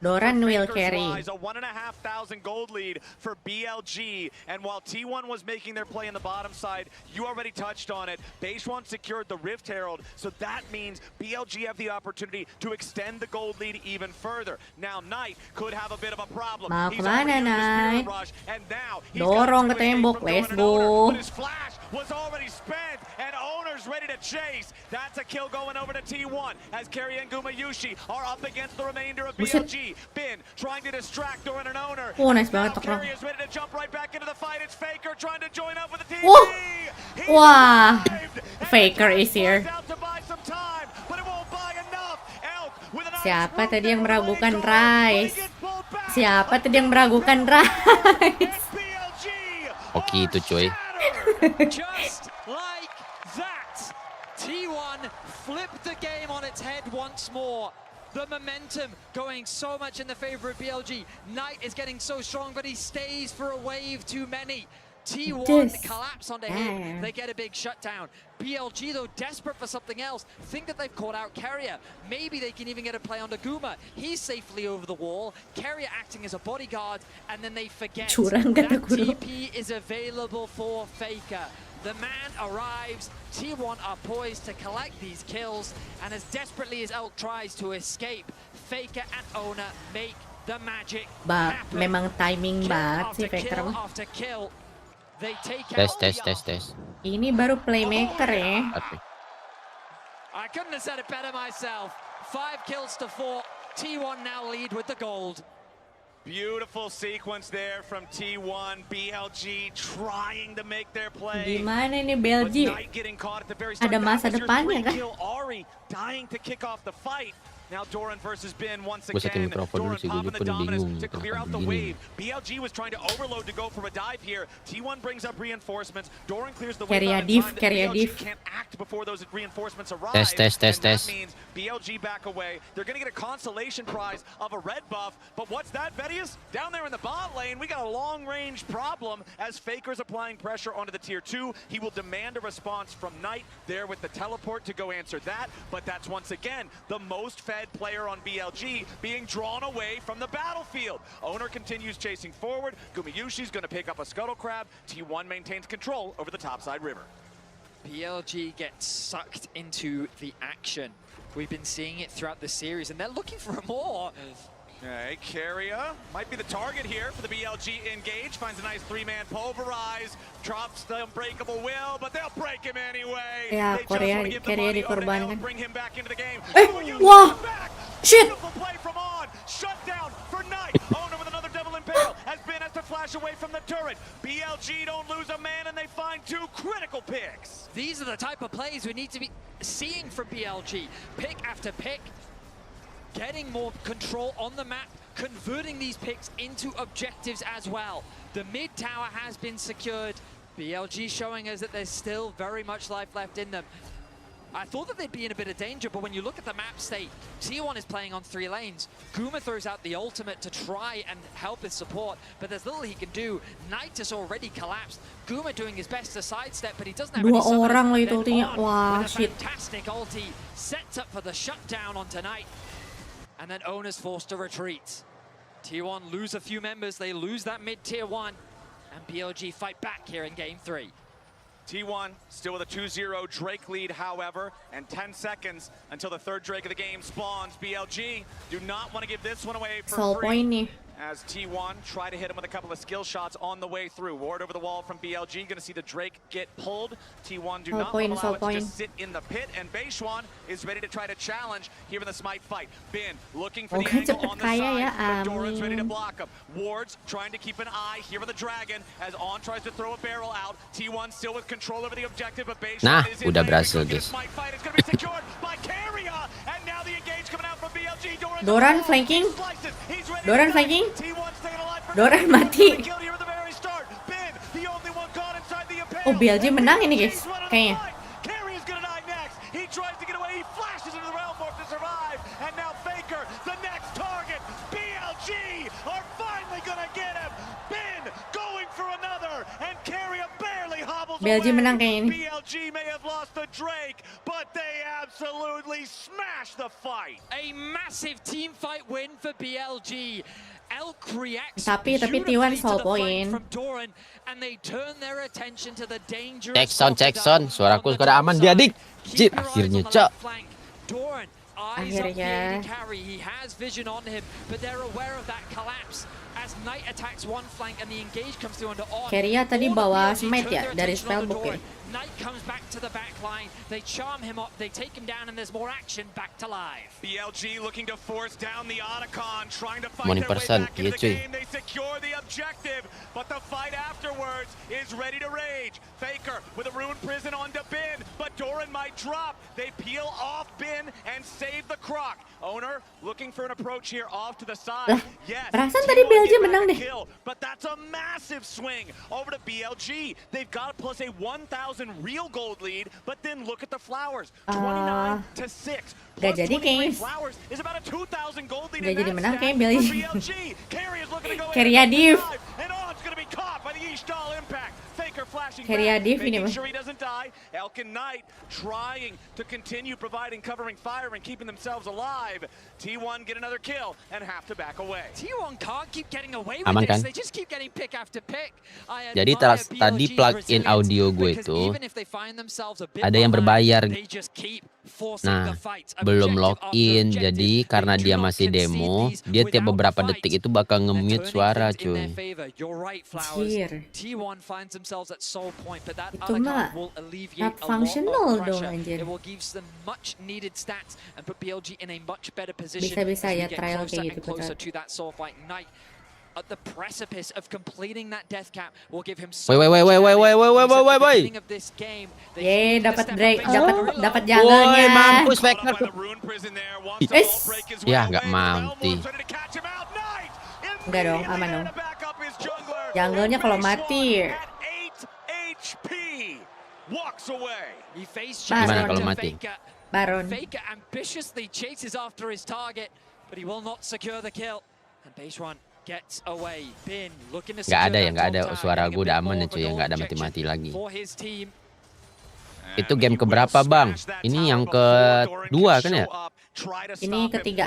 Doran will carry. A 1,500 gold lead for BLG, and while T1 was making their play in the bottom side, you already touched on it. Beishuan secured the Rift Herald, so that means BLG have the opportunity to extend the gold lead even further. Now Knight could have a bit of a problem. Mau He's kemana already used the Knight? Spirit Rush, and now he's Dorong got ke to escape tembok, from let's Doran and go. Owner, but his flash was already spent, and Owner's ready to chase. That's a kill going over to T1 as Kaede and Gumayushi are up against the remainder of Buset. BLG. Bin trying to distract Doran and Owner. Nice banget tuh. Carry is ready to jump right back into the fight. It's Faker trying to join up with the team. Wah, Faker is here. Siapa tadi yang meragukan Rice? Siapa tadi yang meragukan Rice? Oke itu cuy. Just like that, T1 flipped the game on its head once more. The momentum going so much in the favor of BLG. Knight is getting so strong, but he stays for a wave too many. T1 collapse onto him. They get a big shutdown. BLG, though, desperate for something else. Think that they've caught out Carrier. Maybe they can even get a play onto Guma. He's safely over the wall. Carrier acting as a bodyguard. And then they forget that TP is available for Faker. The man arrives. T1 are poised to collect these kills. And as desperately as Elk tries to escape, Faker and Owner make the magic happen. Memang timing banget sih Faker mah. Tes. Ini baru playmaker ya. I couldn't have said it better myself. 5 kills to 4. T1 now lead with the gold. Beautiful sequence there from T1. BLG trying to make their play. Gimana ini BLG? Ada masa depannya kan? Ari dying to kick off the fight. Now Doran versus Bin once Gue setting again. mikrofon dulu Doran sih, gue popping the pun dominance bingung to clear out the wave. BLG was trying to overload to go for a dive here. T1 brings up reinforcements. Doran clears the wave out in time. BLG can't act before those reinforcements arrive. Test. That means BLG back away. They're going to get a consolation prize of a red buff. But what's that, Vedius? Down there in the bot lane, we got a long-range problem as Faker's applying pressure onto the tier 2. He will demand a response from Knight there with the teleport to go answer that. But that's once again the most fed player on BLG being drawn away from the battlefield. Owner continues chasing forward. Gumiyushi's going to pick up a Scuttle Crab. T1 maintains control over the topside river. BLG gets sucked into the action. We've been seeing it throughout the series, and they're looking for more. Okay, Carrier might be the target here for the BLG engage. Finds a nice 3-man pulverize. Drops the unbreakable will, but they'll break him anyway. Ya, Korea dikorbankan. Bring him back into the game. Wah, shit. Beautiful play from On. Shut down for Knight. Owner with another double impale. Has to flash away from the turret. BLG don't lose a man, and they find 2 critical picks. These are the type of plays we need to be seeing from BLG. Pick after pick. Getting more control on the map, converting these picks into objectives as well. The mid tower has been secured. BLG showing us that there's still very much life left in them. I thought that they'd be in a bit of danger, but when you look at the map state, T1 is playing on 3 lanes. Guma throws out the ultimate to try and help his support, but there's little he can do. Knight has already collapsed. Guma doing his best to sidestep, but he doesn't have any orang lah summon. itu ultinya. Wah, With a shit. fantastic ulti, sets up for the shutdown on tonight. And then Owner's forced to retreat. T1 lose a few members, they lose that mid-tier 1. And BLG fight back here in game 3. T1 still with a 2-0 Drake lead, however, and 10 seconds until the 3rd Drake of the game spawns. BLG do not want to give this one away for free. As T1 try to hit him with a couple of skill shots on the way through. Ward over the wall from BLG, going to see the Drake get pulled. T1 do not allow it to just sit in the pit, and Beishwan is ready to try to challenge here in the Smite fight. Bin looking for the angle on the side, but Doran's ready to block him. Ward's trying to keep an eye here on the Dragon as On tries to throw a barrel out. T1 still with control over the objective, but Beishwan is in udah ready berhasil to guys. Smite fight. It's going to be secured by Carrier, and now the engage coming out from BLG. Doran flanking. Doran flanking. Doran mati. Oh, BLG menang ini guys, kayaknya. Carrier's gonna die next. He tries to get away. He flashes into the realm morph to survive. And now Faker, the next target. BLG are finally gonna get him. Bin going for another, and Carrier barely hobbles BLG away. menang kayaknya ini. BLG may have lost the Drake, but they absolutely smashed the fight. A massive team fight win for BLG. Elk reacts Tapi T1 beautifully to soal the fight poin. from Doran, and they turn their attention to the dangerous Cek sound, suaraku sudah aman dia dik. Jip, akhirnya cok. Doran eyes up here to carry. He has vision on him, but they're aware of that collapse. Keria tadi bawa smite ya dari spellbook ya. Knight comes back to the back line. They charm him up, they take him down, and there's more action back to live. BLG looking to force down the Otacon, trying to fight Morning their way person, back into iya the cuy. game. They secure the objective, but the fight afterwards is ready to rage. Faker with a ruined prison onto Bin, but Doran might drop. They peel off Bin and save the Croc. Owner looking for an approach here off to the side. Yes, Perasaan tadi BLG menang deh. kill, but that's a massive swing over to BLG. They've got plus a 1,000 real gold lead, but then look at the flowers. 29 to 6. Gak jadi kayaknya. Flowers is about a 2,000 gold lead. Gak jadi menang stack kayaknya for BLG. Carry is looking to go Keria div. and On's going to be caught by the Ishtal impact. Faker flashing Keria back, div ini making mah. sure he doesn't die. Elkin Knight trying to continue providing covering fire and keeping themselves alive. T1 get another kill and have to back away. T1 can't keep getting away with Aman this. kan? They just keep getting pick after pick. Jadi tadi plugin audio gue itu ada yang berbayar. Nah, belum login. Jadi karena dia masih demo, dia tiap beberapa detik itu bakal nge-mute suara, cuy. Anjir. Itu mah not functional dong anjir. Bisa-bisa ya trial kayak gitu betul. At the precipice of completing that death cap will give him Woi. Ye, dapat break, dapat jungle-nya. Mampus Faker. Ya, nggak mati. Enggak dong, aman dong. Jungle-nya kalau mati. Gimana kalau mati? Baron. Faker ambitiously chases after his target, but he will not secure the kill. And base run gets away. Bin looking to Nggak ada suara gue udah aman ya cuy, nggak ada mati-mati lagi. Itu game keberapa bang? Ini yang kedua kan ya? Ini ketiga.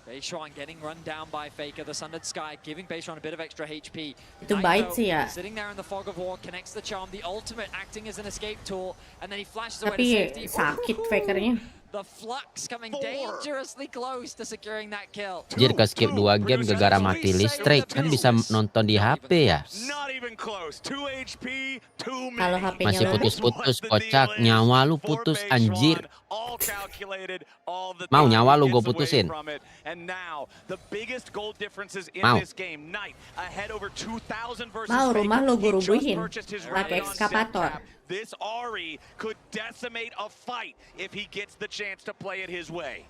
Baseron getting run down by Faker, the Sundered Sky, giving Baseron a bit of extra HP. Itu Baik sih ya. Sitting there in the fog of war, connects the charm, the ultimate acting as an escape tool, and then he flashes away to safety. Tapi sakit Fakernya. The Flux coming dangerously close to securing that kill. Anjir, ke skip 2 game gara-gara mati listrik. Kan bisa nonton di HP ya. Kalau HP-nya masih putus-putus, kocak. Nyawa lu putus, anjir. Mau nyawa lu gue putusin? Mau. Mau rumah lu gue rubuhin pakai ekskavator. This Ari could decimate a fight if he gets the chance to play it his way.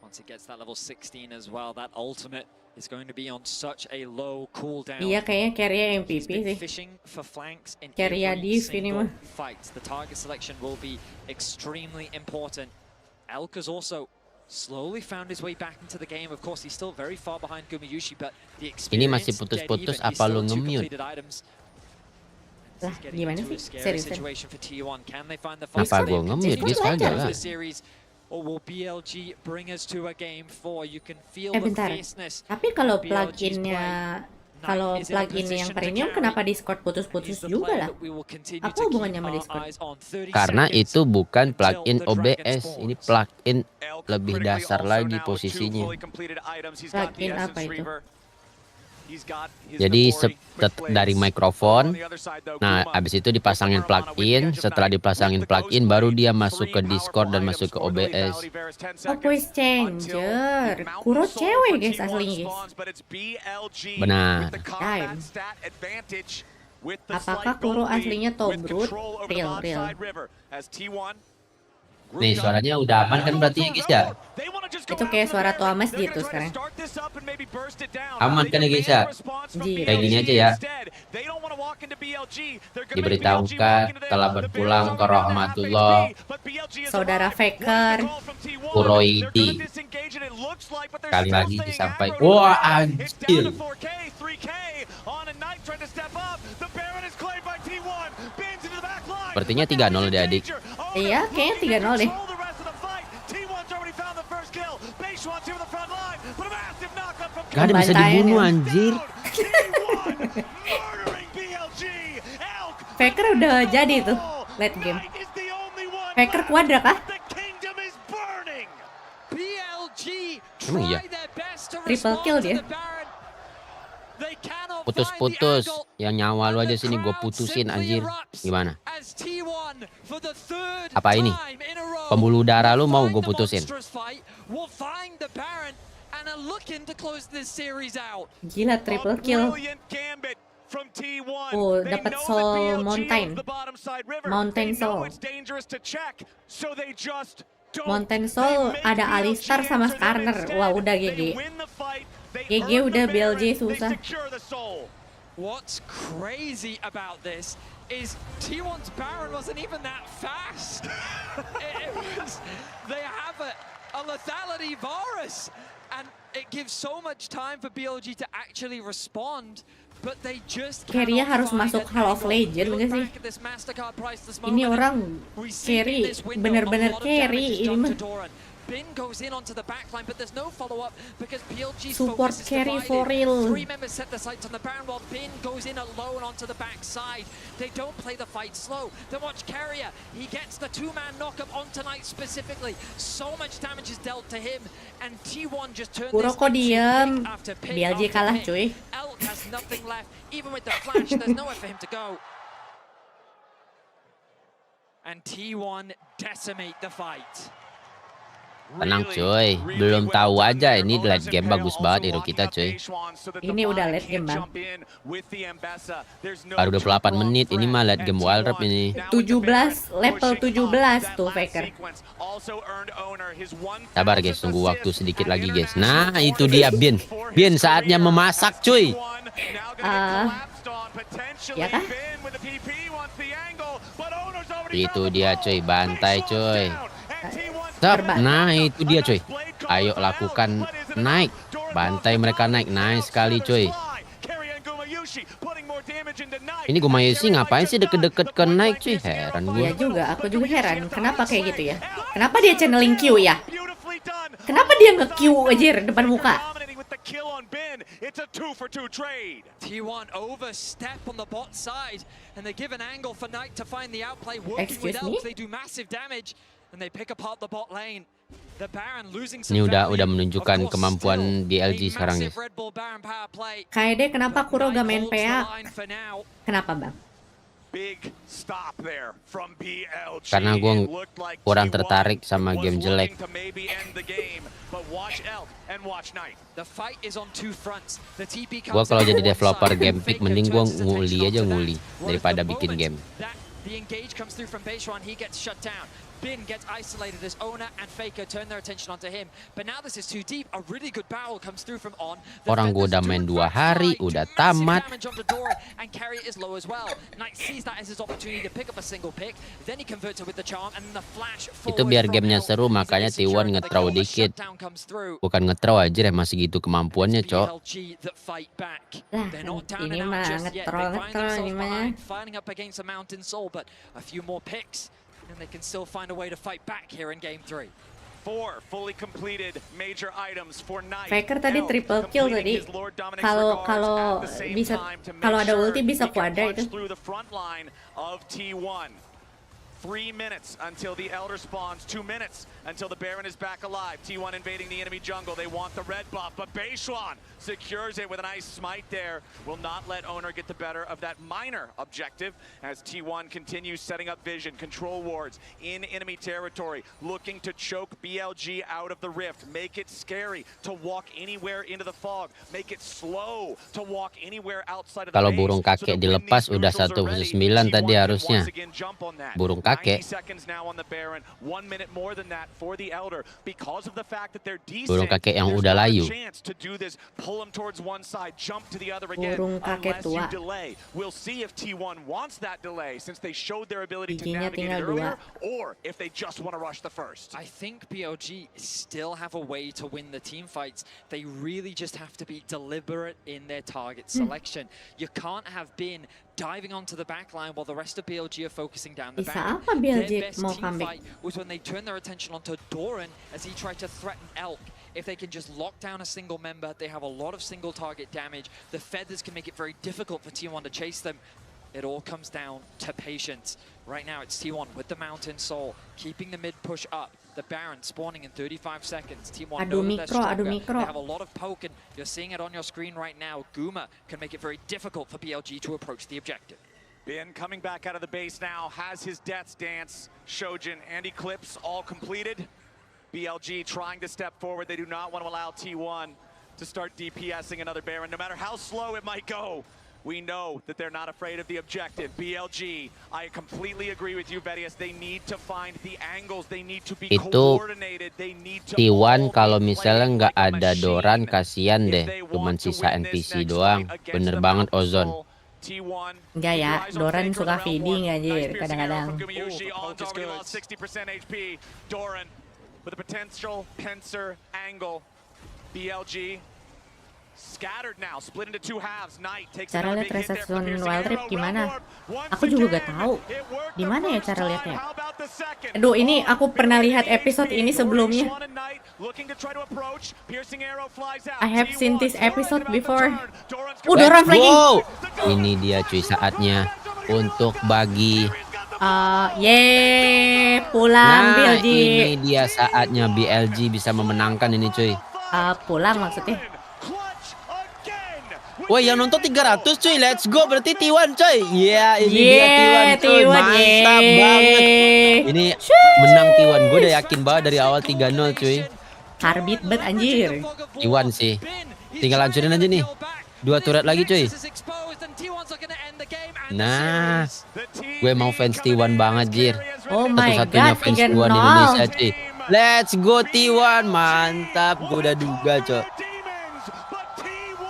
Once he gets that level 16 as well, that ultimate is going to be on such a low cooldown. Iya kayaknya Keria MVP sih. Fishing for flanks in Keria div ini mah. Fights. The target selection will be extremely important. Elka's also slowly found his way back into the game. Of course, he's still very far behind Gumiyushi, but the experience. Ini masih putus-putus apa lu nge-mute? Lah, gimana sih? Seriusan? Apa gue nge-mute? Dia kagak lah. Bentar. Tapi kalau pluginnya yang premium, kenapa Discord putus-putus juga lah? Apa hubungannya sama Discord? Karena itu bukan plugin OBS, ini plugin lebih dasar lagi posisinya. Plugin apa itu? Jadi dari mikrofon, nah abis itu dipasangin plugin, setelah dipasangin plugin baru dia masuk ke Discord dan masuk ke OBS. Oh, voice changer. Kuro cewek guys aslinya guys. Benar. Time. Apakah Kuro aslinya Tobrut? Real. Nih suaranya udah aman kan berarti ya guys ya? Itu kayak suara Thomas gitu sekarang. Aman kan ya guys ya? Kayak gini aja ya. Diberitahukan telah berpulang ke rahmatullah Saudara Faker Kuroidi. Sekali lagi disampaikan. Wah anjir. Sepertinya 3-0 deh adik. Iya, kayaknya 3-0 deh. Gak ada bisa dibunuh anjir. Faker udah jadi tuh late game. Faker kuadra kah? Emang iya? Triple kill dia. Putus-putus. Yang nyawa lu aja sini gue putusin anjir. Gimana? Apa ini? Pembuluh darah lu mau gue putusin? Gila triple kill. Oh, dapat soul mountain soul. Mountain soul ada Alistar sama Skarner. Wah, udah GG. GG udah BLG susah. What's crazy about this is T1's Baron wasn't even that fast. They have a lethality virus, and it gives so much time for BLG to actually respond. But they just carry-nya harus masuk Hall of Legend gak sih? Ini orang carry, bener-bener carry ini mah. Bin goes in onto the backline, but there's no follow-up because BLG's support focus is carry divided. for real. 3 members set the sights on the Baron while Bin goes in alone onto the backside. They don't play the fight slow. Then watch Carrier. He gets the 2-man knock-up on tonight specifically. So much damage is dealt to him, and T1 just turned this Kok diem. after pick BLG after kalah pick. cuy. Elk has nothing left. Even with the flash, there's nowhere for him to go. And T1 decimate the fight. Tenang cuy, belum tahu aja ini late game bagus banget hero kita cuy. Ini udah late game bang. Baru 28 menit, ini mah late game wild rap ini. 17, level 17 tuh Faker. Sabar guys, tunggu waktu sedikit lagi guys. Nah itu dia Bin. Bin saatnya memasak cuy. Ya kah? Itu dia cuy, bantai cuy. Nah itu dia cuy. Ayo lakukan naik. Bantai mereka naik. Nice sekali cuy. Ini Gumayusi ngapain sih deket-deket ke naik cuy. Heran gue. Iya juga, aku juga heran. Kenapa kayak gitu ya? Kenapa dia channeling Q ya? Kenapa dia nge-Q aja depan muka? T1 overstep on the bot side, and they give an angle for Knight to find the outplay. Working with Excuse me? Elk, they do massive damage, and they pick apart the bot lane. The Baron losing some Ini udah value. menunjukkan Of course, kemampuan still BLG a sekarang guys. massive Red Bull Baron power play. Kaede kenapa Kuro gak main Holds the PA? line for now. Kenapa bang? Karena gue kurang tertarik sama game jelek. The fight is on two fronts. The TP Gue comes kalau in jadi on one developer side, game and pick Faker mending gue turns his nguli attention aja onto nguli that. daripada Well, at the bikin game. moment, the engage comes through from Baseron, he gets shut down. Bin gets isolated as Owner and Faker turn their attention onto him. But now this is too deep. A really good barrel comes through from On. Orang gue udah main 2 hari, udah tamat. And Carry is low as well. Knight sees that as his opportunity to pick up a single pick. Then he converts it with the charm and the flash Itu biar gamenya seru, makanya T1 nge-throw dikit. Bukan nge-throw aja deh, masih gitu kemampuannya cok. Lah, ini mah nge-troll ini mah. Fighting up against a Mountain Soul, but a few more picks. And they can still find a way to fight back here in game 3. 4 fully completed major items for Knight. Faker tadi triple kill tadi. Kalau ada ulti bisa kuadra itu. 3 minutes until the Elder spawns, 2 minutes until the Baron is back alive. T1 invading the enemy jungle. They want the red buff, but Baishuan secures it with a nice smite there. Will not let Owner get the better of that minor objective as T1 continues setting up vision, control wards in enemy territory, looking to choke BLG out of the rift, make it scary to walk anywhere into the fog, make it slow to walk anywhere outside of the Kalau base. burung kakek dilepas udah 1/9 tadi harusnya. Burung kakek. Burung kakek yang udah layu. Burung kakek tua. Giginya tinggal 2. I think BLG still have a way to win the team fights. They really just have to be deliberate in their target selection. You can't have been diving onto the back line while the rest of BLG are focusing down the Bisa back. apa BLG Their best mau team comeback? fight was when they turned their attention onto Doran as he tried to threaten Elk. If they can just lock down a single member, they have a lot of single target damage. The feathers can make it very difficult for T1 to chase them. It all comes down to patience. Right now it's T1 with the Mountain Soul, keeping the mid push up. the Baron spawning in 35 seconds. Team 1 Adu know that they're mikro, adu stronger. mikro. They have a lot of poke, and you're seeing it on your screen right now. Guma can make it very difficult for BLG to approach the objective. Ben coming back out of the base now, has his death's dance. Shojin and Eclipse all completed. BLG trying to step forward. They do not want to allow T1 to start DPSing another Baron, no matter how slow it might go. We know that they're not afraid of the objective. BLG, I completely agree with you, Vedius. They need to find the angles. They need to be coordinated. They need to T1 kalau misalnya nggak ada Doran kasihan deh, cuman sisa NPC doang. Bener banget Ozon. Enggak ya, Doran suka feeding anjir kadang-kadang. Doran with a potential pincer angle. BLG scattered now, split into two halves. Knight takes Cara another lihat big hit there reception from Piercing wild Arrow. trip gimana? Aku juga gak tahu. Di mana ya cara lihatnya? Aduh, ini aku pernah lihat episode ini sebelumnya. I have seen this episode before. Doran lagi. Wow, ini dia cuy saatnya untuk bagi. Pulang BLG. Ini dia saatnya BLG bisa memenangkan ini cuy. Pulang maksudnya. Woi, yang nonton 300 cuy, let's go. Berarti T1 cuy. Iya, ini dia T1 cuy. Mantap banget. Ini menang T1. Gue udah yakin banget dari awal 3-0 cuy. Harbit bet anjir. T1 sih. Tinggal hancurin aja nih. 2 turret lagi cuy. Nah, gue mau fans T1 banget jir. Oh my Satu-satunya god, fans T1 di Indonesia cuy. Let's go T1, mantap. Gue udah duga cuy.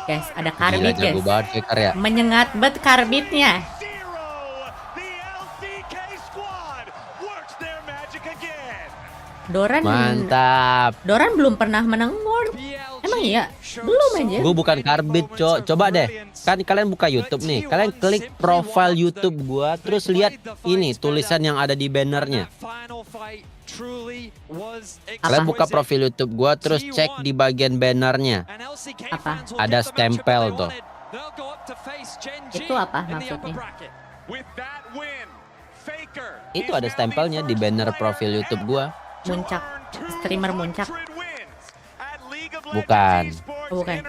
Guys, ada karbit Gila, jago guys. banget Faker ya. Menyengat bet karbitnya. Doran Mantap. Doran belum pernah menang World. Emang iya? Belum aja. Gue bukan karbit cok. Coba deh. Kan kalian buka YouTube nih. Kalian klik profile YouTube gue, terus lihat ini tulisan yang ada di bannernya. Kalian buka profil YouTube gue, terus cek di bagian bannernya. Apa? Ada stempel tuh. Itu apa maksudnya? Itu ada stempelnya di banner profil YouTube gue. Muncak. Streamer muncak. Bukan. Oh, bukan.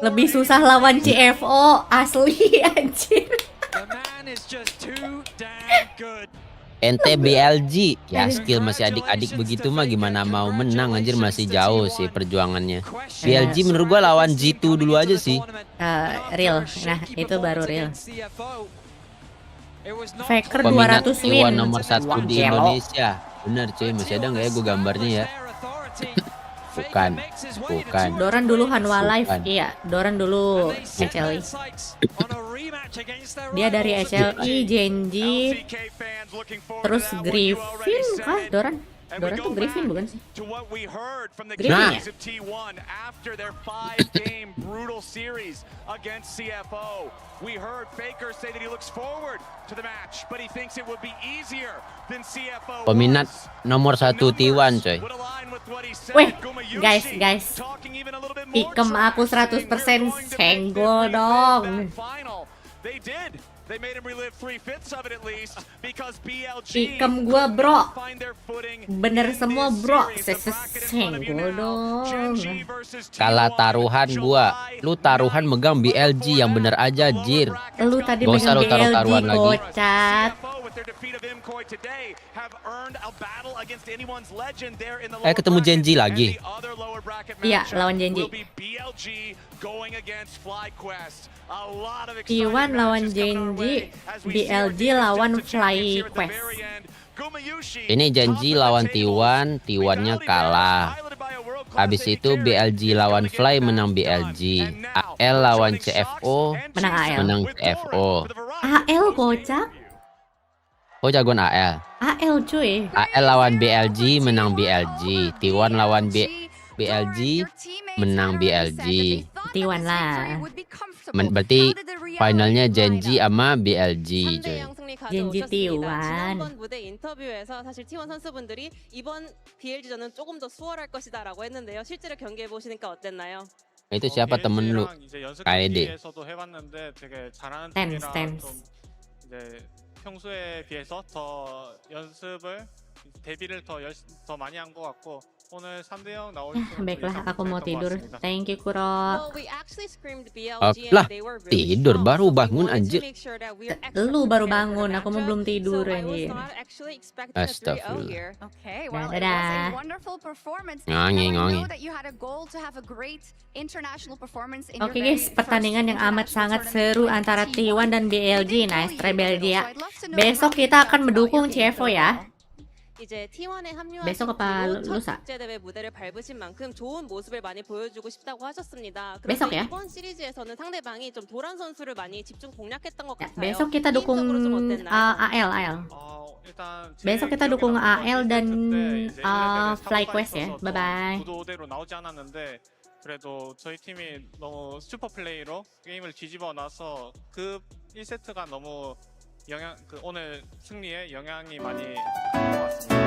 Lebih susah lawan CFO asli anjir. Ente BLG ya, skill masih adik-adik begitu mah gimana mau menang anjir, masih jauh sih perjuangannya. BLG menurut gua lawan G2 dulu aja sih. Real. Nah, itu baru real. Faker Peminat 200 win. T1 nomor 1 di Indonesia. Bener cuy, masih ada nggak ya gue gambarnya ya? Bukan. Doran dulu Hanwha Live, iya. Doran dulu HLI. Dia dari HLI, Genji, terus Griffin kah? Doran tuh Griffin bukan sih? Griffin ya? We heard Faker say that he looks forward to the match, but he thinks it would be easier than CFO. Peminat nomor 1 T1 coy. Weh, guys. Pikem aku 100% senggol dong. They did. They made him relive 3/5 of it at least because BLG Pikem gua bro. Bener semua bro. Senggol dong. Kalah taruhan gua. Lu taruhan megang BLG yang bener aja jir. Lu tadi gak usah megang lu taruh-taruhan BLG lagi. kocat. Ketemu Genji lagi. Iya, lawan Genji. T1 lawan Genji, BLG lawan FlyQuest. Ini Genji lawan T1, T1-nya kalah. Habis itu BLG lawan Fly menang BLG. AL lawan CFO Menang AL. menang CFO. AL kocak. Oh jagoan AL. AL cuy. AL lawan BLG menang BLG. T1 lawan BLG menang BLG. T1 lah. Berarti finalnya Genji sama BLG coy. Genji T1. 무대 인터뷰에서 사실 T1 선수분들이 이번 BLG전은 조금 더 수월할 것이다라고 했는데요. 실제로 경기해 보시니까 어땠나요? Itu siapa temen lu? Kaede. 해봤는데 되게 잘하는 Stance. 이제 이제 평소에 비해서 더 연습을 데뷔를 더 많이 한 것 같고 오늘 3대0 나올 Baiklah, aku mau tidur. Thank you, Kuro. Lah, tidur baru bangun anjir. Lu baru bangun, aku mau belum tidur anjir. Astagfirullah. Okay, well, it was Dadah. a wonderful performance. Ngangi, Now, I ngangi. know that you had a goal to have a great international performance in Oke your guys, very pertandingan yang amat first sangat international seru tournament antara with T1. T1 dan BLG. Nice try Belgia. So I'd love to know Besok how kita you akan felt about mendukung your game CFO ya. 이제 T1에 합류하신 Besok apa 뒤로 첫 lusa? 국제대회 무대를 밟으신 만큼 좋은 모습을 많이 보여주고 싶다고 하셨습니다. Besok 그런데 ya? 이번 시리즈에서는 상대방이 좀 도란 선수를 많이 집중 공략했던 것 같아요. Besok kita dukung 개인적으로 좀 어땠나요? AL. Besok kita dukung AL dan FlyQuest ya. Bye bye. 구도대로 나오지 않았는데 그래도 저희 팀이 너무 슈퍼 플레이로 게임을 뒤집어 놔서 그 1세트가 너무 오늘 승리에 영향이 많이 있는 것 같습니다.